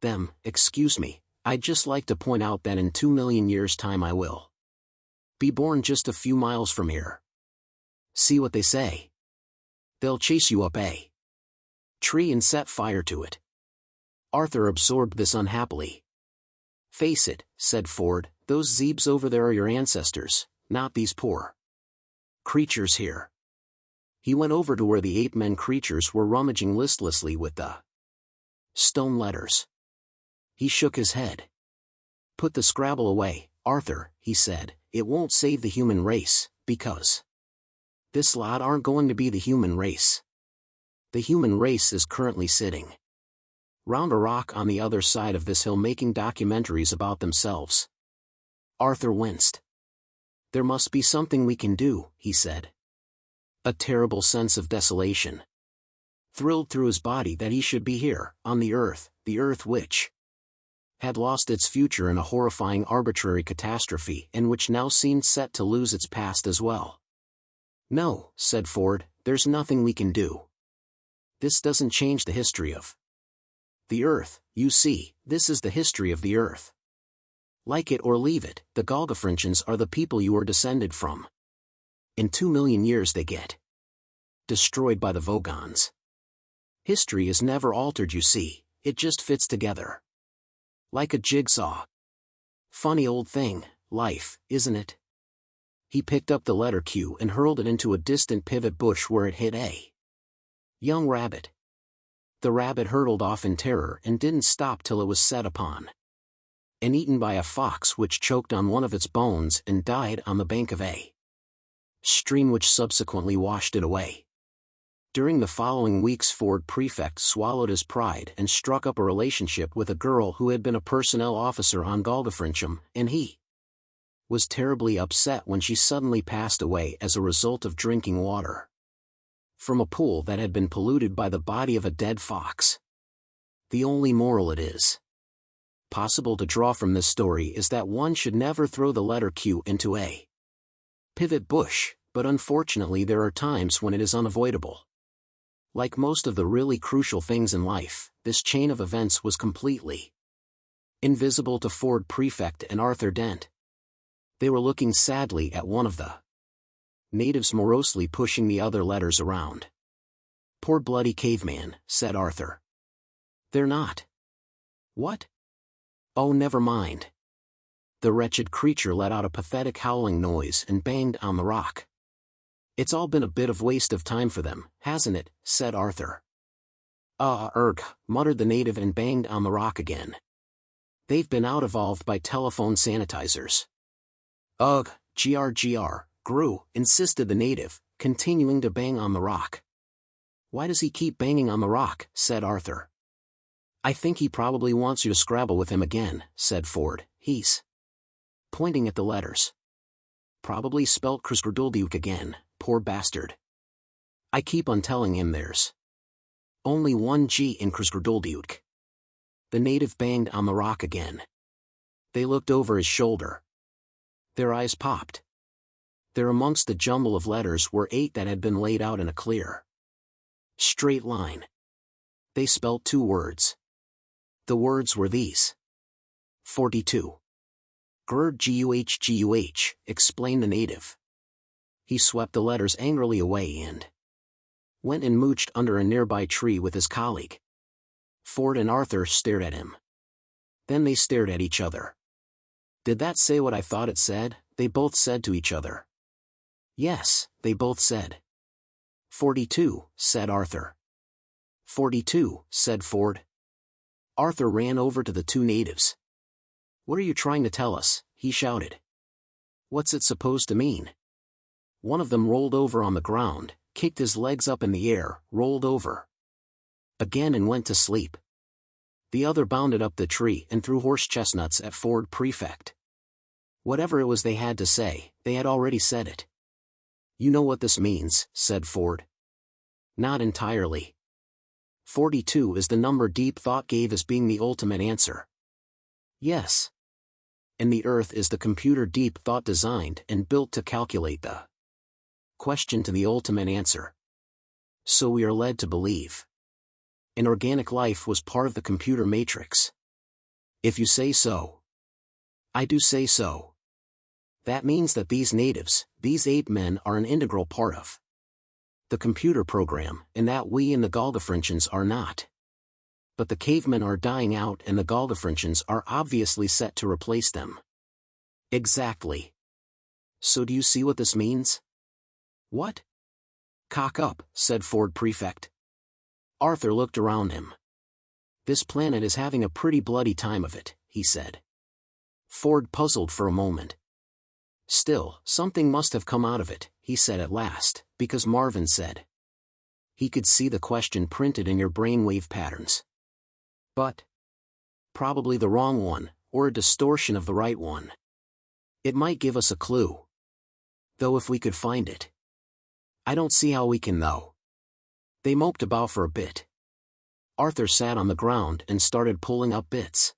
them, excuse me, I'd just like to point out that in 2 million years' time I will be born just a few miles from here. See what they say. They'll chase you up a tree and set fire to it. Arthur absorbed this unhappily. Face it, said Ford, those zeebs over there are your ancestors, not these poor creatures here. He went over to where the ape-men creatures were rummaging listlessly with the stone letters. He shook his head. Put the Scrabble away, Arthur, he said, it won't save the human race, because this lot aren't going to be the human race. The human race is currently sitting round a rock on the other side of this hill making documentaries about themselves. Arthur winced. There must be something we can do, he said. A terrible sense of desolation thrilled through his body that he should be here, on the Earth which had lost its future in a horrifying arbitrary catastrophe and which now seemed set to lose its past as well. No, said Ford, there's nothing we can do. This doesn't change the history of the Earth, you see, this is the history of the Earth. Like it or leave it, the Golgafrinchans are the people you are descended from. In 2 million years they get destroyed by the Vogons. History is never altered, you see, it just fits together. Like a jigsaw. Funny old thing, life, isn't it? He picked up the letter Q and hurled it into a distant pivot bush where it hit a young rabbit. The rabbit hurtled off in terror and didn't stop till it was set upon and eaten by a fox which choked on one of its bones and died on the bank of a stream which subsequently washed it away. During the following weeks Ford Prefect swallowed his pride and struck up a relationship with a girl who had been a personnel officer on Golgafrincham, and he was terribly upset when she suddenly passed away as a result of drinking water from a pool that had been polluted by the body of a dead fox. The only moral it is possible to draw from this story is that one should never throw the letter Q into a pivot bush, but unfortunately there are times when it is unavoidable. Like most of the really crucial things in life, this chain of events was completely invisible to Ford Prefect and Arthur Dent. They were looking sadly at one of the natives morosely pushing the other letters around. Poor bloody caveman, said Arthur. They're not. What? Oh, never mind. The wretched creature let out a pathetic howling noise and banged on the rock. It's all been a bit of waste of time for them, hasn't it? Said Arthur. Muttered the native and banged on the rock again. They've been out-evolved by telephone sanitizers. Ugh, gr, insisted the native, continuing to bang on the rock. Why does he keep banging on the rock? Said Arthur. I think he probably wants you to scrabble with him again, said Ford. He's pointing at the letters. Probably spelt Kriskrdulduk again, poor bastard. I keep on telling him there's only one G in Kriskrdulduk. The native banged on the rock again. They looked over his shoulder. Their eyes popped. There amongst the jumble of letters were 8 that had been laid out in a clear, straight line. They spelled 2 words. The words were these. 42. Guh, explained the native. He swept the letters angrily away and went and mooched under a nearby tree with his colleague. Ford and Arthur stared at him. Then they stared at each other. Did that say what I thought it said? They both said to each other. Yes, they both said. 42, said Arthur. 42, said Ford. Arthur ran over to the 2 natives. What are you trying to tell us? He shouted. What's it supposed to mean? One of them rolled over on the ground, kicked his legs up in the air, rolled over again and went to sleep. The other bounded up the tree and threw horse chestnuts at Ford Prefect. Whatever it was they had to say, they had already said it. You know what this means, said Ford. Not entirely. 42 is the number deep thought gave as being the ultimate answer. Yes. And the Earth is the computer deep thought designed and built to calculate the question to the ultimate answer. So we are led to believe an organic life was part of the computer matrix. If you say so. I do say so. That means that these natives, these 8 men, are an integral part of the computer program, and that we and the Golgafrinchans are not. But the cavemen are dying out and the Golgafrinchans are obviously set to replace them. Exactly. So do you see what this means? What? Cock up, said Ford Prefect. Arthur looked around him. This planet is having a pretty bloody time of it, he said. Ford puzzled for a moment. Still, something must have come out of it, he said at last, because Marvin said. He could see the question printed in your brainwave patterns. But probably the wrong one, or a distortion of the right one. It might give us a clue. Though if we could find it. I don't see how we can though. They moped about for a bit. Arthur sat on the ground and started pulling up bits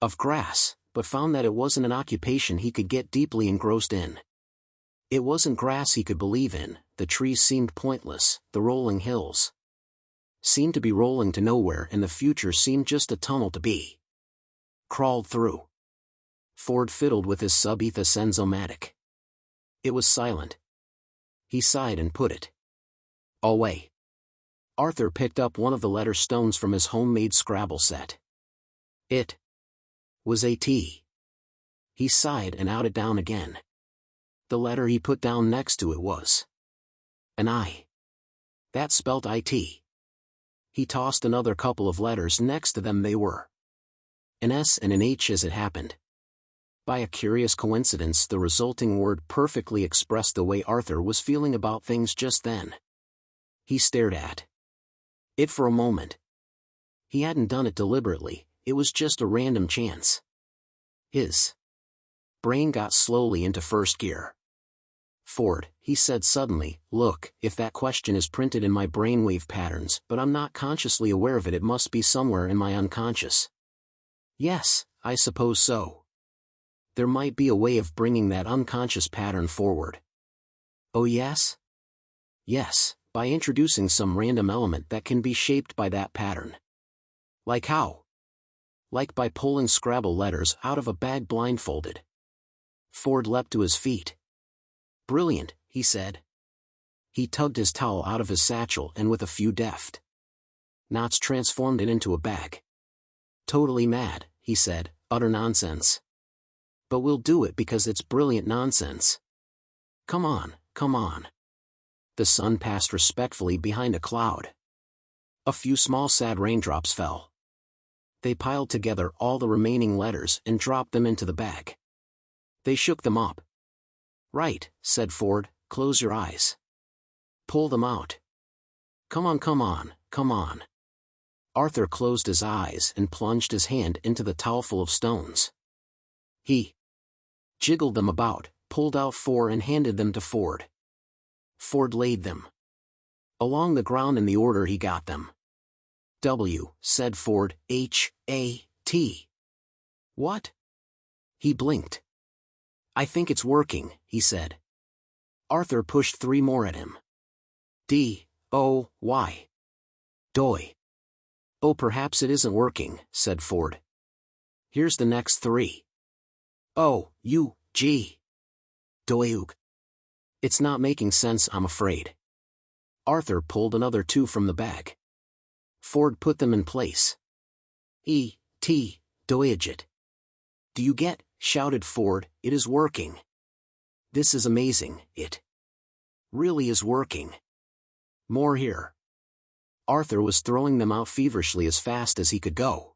of grass, but found that it wasn't an occupation he could get deeply engrossed in. It wasn't grass he could believe in, the trees seemed pointless, the rolling hills seemed to be rolling to nowhere, and the future seemed just a tunnel to be crawled through. Ford fiddled with his sub-etha sensomatic. It was silent. He sighed and put it away. Arthur picked up one of the letter stones from his homemade Scrabble set. It was a T. He sighed and out it down again. The letter he put down next to it was an I. That spelt IT. He tossed another couple of letters next to them. They were an S and an H as it happened. By a curious coincidence, the resulting word perfectly expressed the way Arthur was feeling about things just then. He stared at it for a moment. He hadn't done it deliberately, it was just a random chance. His brain got slowly into first gear. Ford, he said suddenly, look, if that question is printed in my brainwave patterns, but I'm not consciously aware of it, it must be somewhere in my unconscious. Yes, I suppose so. There might be a way of bringing that unconscious pattern forward. Oh yes? Yes, by introducing some random element that can be shaped by that pattern. Like how? Like by pulling Scrabble letters out of a bag blindfolded. Ford leapt to his feet. Brilliant, he said. He tugged his towel out of his satchel and with a few deft knots transformed it into a bag. Totally mad, he said, utter nonsense. But we'll do it because it's brilliant nonsense. Come on, come on. The sun passed respectfully behind a cloud. A few small sad raindrops fell. They piled together all the remaining letters and dropped them into the bag. They shook them up. Right, said Ford, close your eyes. Pull them out. Come on, come on, come on. Arthur closed his eyes and plunged his hand into the towelful of stones. He jiggled them about, pulled out 4 and handed them to Ford. Ford laid them along the ground in the order he got them. W, said Ford, H, A, T. What? He blinked. I think it's working, he said. Arthur pushed 3 more at him. D-O-Y. Doy. Oh, perhaps it isn't working, said Ford. Here's the next 3. O-U-G. Doyug. It's not making sense, I'm afraid. Arthur pulled another 2 from the bag. Ford put them in place. E-T, Doyagit. Do you get? Shouted Ford, it is working. This is amazing, it really is working. More here. Arthur was throwing them out feverishly as fast as he could go.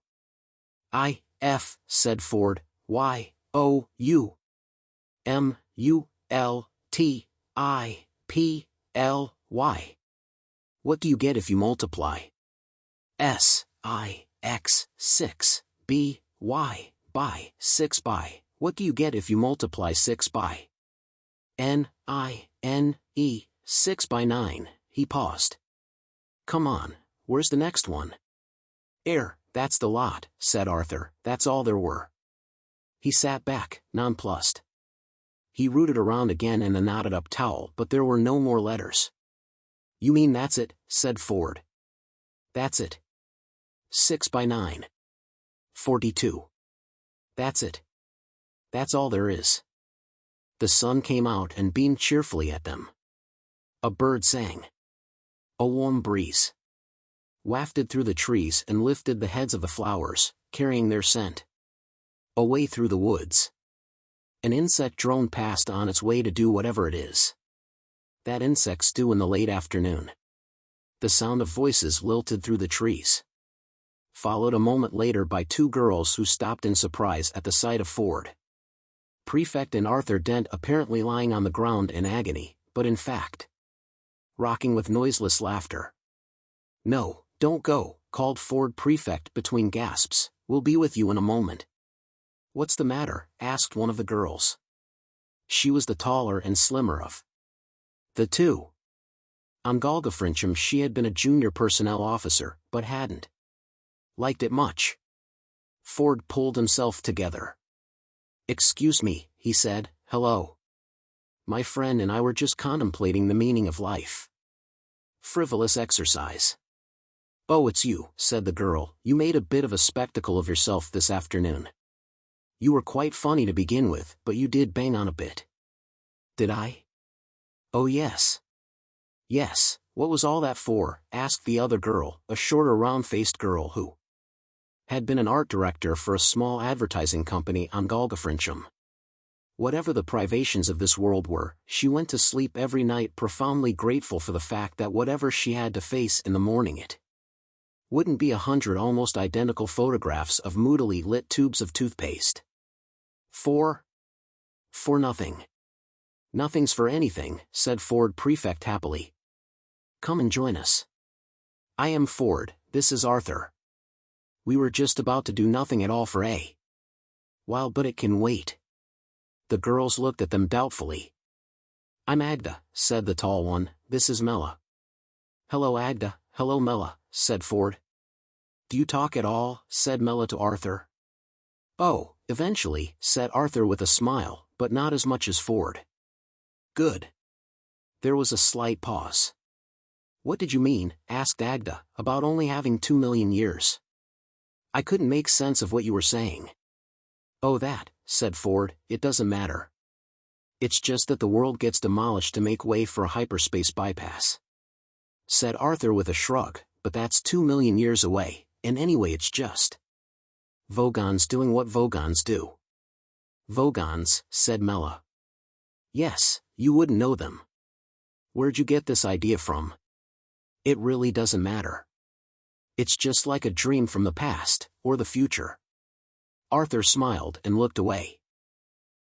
I-F, said Ford, Y-O-U-M-U-L-T-I-P-L-Y. What do you get if you multiply S-I-X 6 B-Y by 6 by? What do you get if you multiply 6 by N-I-N-E 6 by 9? He paused. Come on, where's the next one? That's the lot, said Arthur, that's all there were. He sat back, nonplussed. He rooted around again in the knotted-up towel, but there were no more letters. You mean that's it, said Ford. That's it. 6 by 9. 42. That's it. That's all there is. The sun came out and beamed cheerfully at them. A bird sang. A warm breeze wafted through the trees and lifted the heads of the flowers, carrying their scent away through the woods. An insect droned past on its way to do whatever it is that insects do in the late afternoon. The sound of voices lilted through the trees, followed a moment later by 2 girls who stopped in surprise at the sight of Ford Prefect and Arthur Dent apparently lying on the ground in agony, but in fact rocking with noiseless laughter. No, don't go, called Ford Prefect between gasps, we'll be with you in a moment. What's the matter? Asked one of the girls. She was the taller and slimmer of the 2. On Golgafrincham she had been a junior personnel officer, but hadn't liked it much. Ford pulled himself together. Excuse me, he said, hello. My friend and I were just contemplating the meaning of life. Frivolous exercise. Oh, it's you, said the girl, you made a bit of a spectacle of yourself this afternoon. You were quite funny to begin with, but you did bang on a bit. Did I? Oh yes. Yes, what was all that for? Asked the other girl, a shorter round-faced girl who had been an art director for a small advertising company on Golgafrincham. Whatever the privations of this world were, she went to sleep every night profoundly grateful for the fact that whatever she had to face in the morning it wouldn't be 100 almost identical photographs of moodily lit tubes of toothpaste. For nothing. Nothing's for anything, said Ford Prefect happily. Come and join us. I am Ford, this is Arthur. We were just about to do nothing at all for a while, but it can wait. The girls looked at them doubtfully. I'm Agda, said the tall one, this is Mela. Hello Agda, hello Mela, said Ford. Do you talk at all? Said Mela to Arthur. Oh, eventually, said Arthur with a smile, but not as much as Ford. Good. There was a slight pause. What did you mean, asked Agda, about only having 2 million years? I couldn't make sense of what you were saying. Oh that, said Ford, it doesn't matter. It's just that the world gets demolished to make way for a hyperspace bypass. Said Arthur with a shrug, but that's 2 million years away, and anyway it's just Vogons doing what Vogons do. Vogons, said Mela. Yes, you wouldn't know them. Where'd you get this idea from? It really doesn't matter. It's just like a dream from the past, or the future. Arthur smiled and looked away.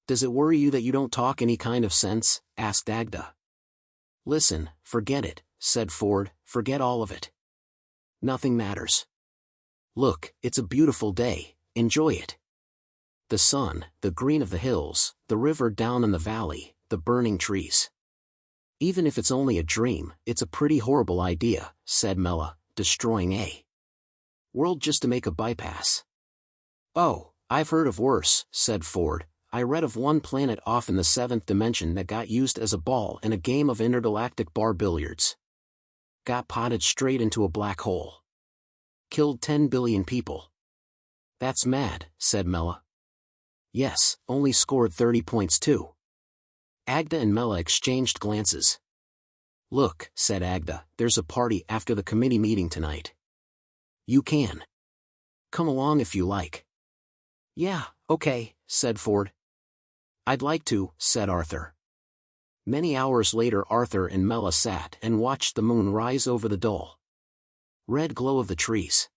Does it worry you that you don't talk any kind of sense? Asked Agda. Listen, forget it, said Ford, forget all of it. Nothing matters. Look, it's a beautiful day, enjoy it. The sun, the green of the hills, the river down in the valley, the burning trees. Even if it's only a dream, it's a pretty horrible idea, said Mela, destroying a world just to make a bypass. Oh, I've heard of worse, said Ford, I read of one planet off in the 7th dimension that got used as a ball in a game of intergalactic bar billiards. Got potted straight into a black hole. Killed 10 billion people. That's mad, said Mela. Yes, only scored 30 points too. Agda and Mela exchanged glances. Look, said Agda, there's a party after the committee meeting tonight. You can come along if you like. Yeah, okay, said Ford. I'd like to, said Arthur. Many hours later Arthur and Mela sat and watched the moon rise over the dull red glow of the trees.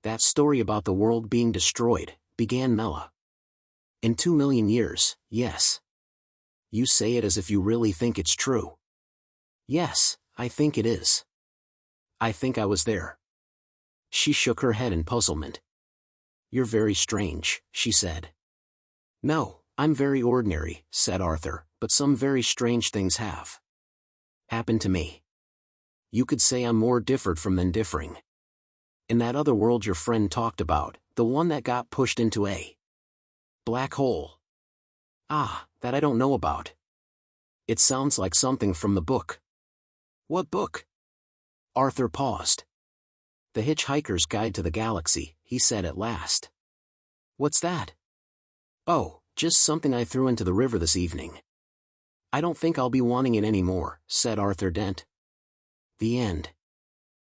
That story about the world being destroyed, began Mela. In 2 million years, yes. You say it as if you really think it's true. Yes, I think it is. I think I was there. She shook her head in puzzlement. You're very strange, she said. No, I'm very ordinary, said Arthur, but some very strange things have happened to me. You could say I'm more different from than differing. In that other world your friend talked about, the one that got pushed into a black hole. Ah, that I don't know about. It sounds like something from the book. What book? Arthur paused. The Hitch Hiker's Guide to the Galaxy, he said at last. What's that? Oh, just something I threw into the river this evening. I don't think I'll be wanting it anymore, said Arthur Dent. The end.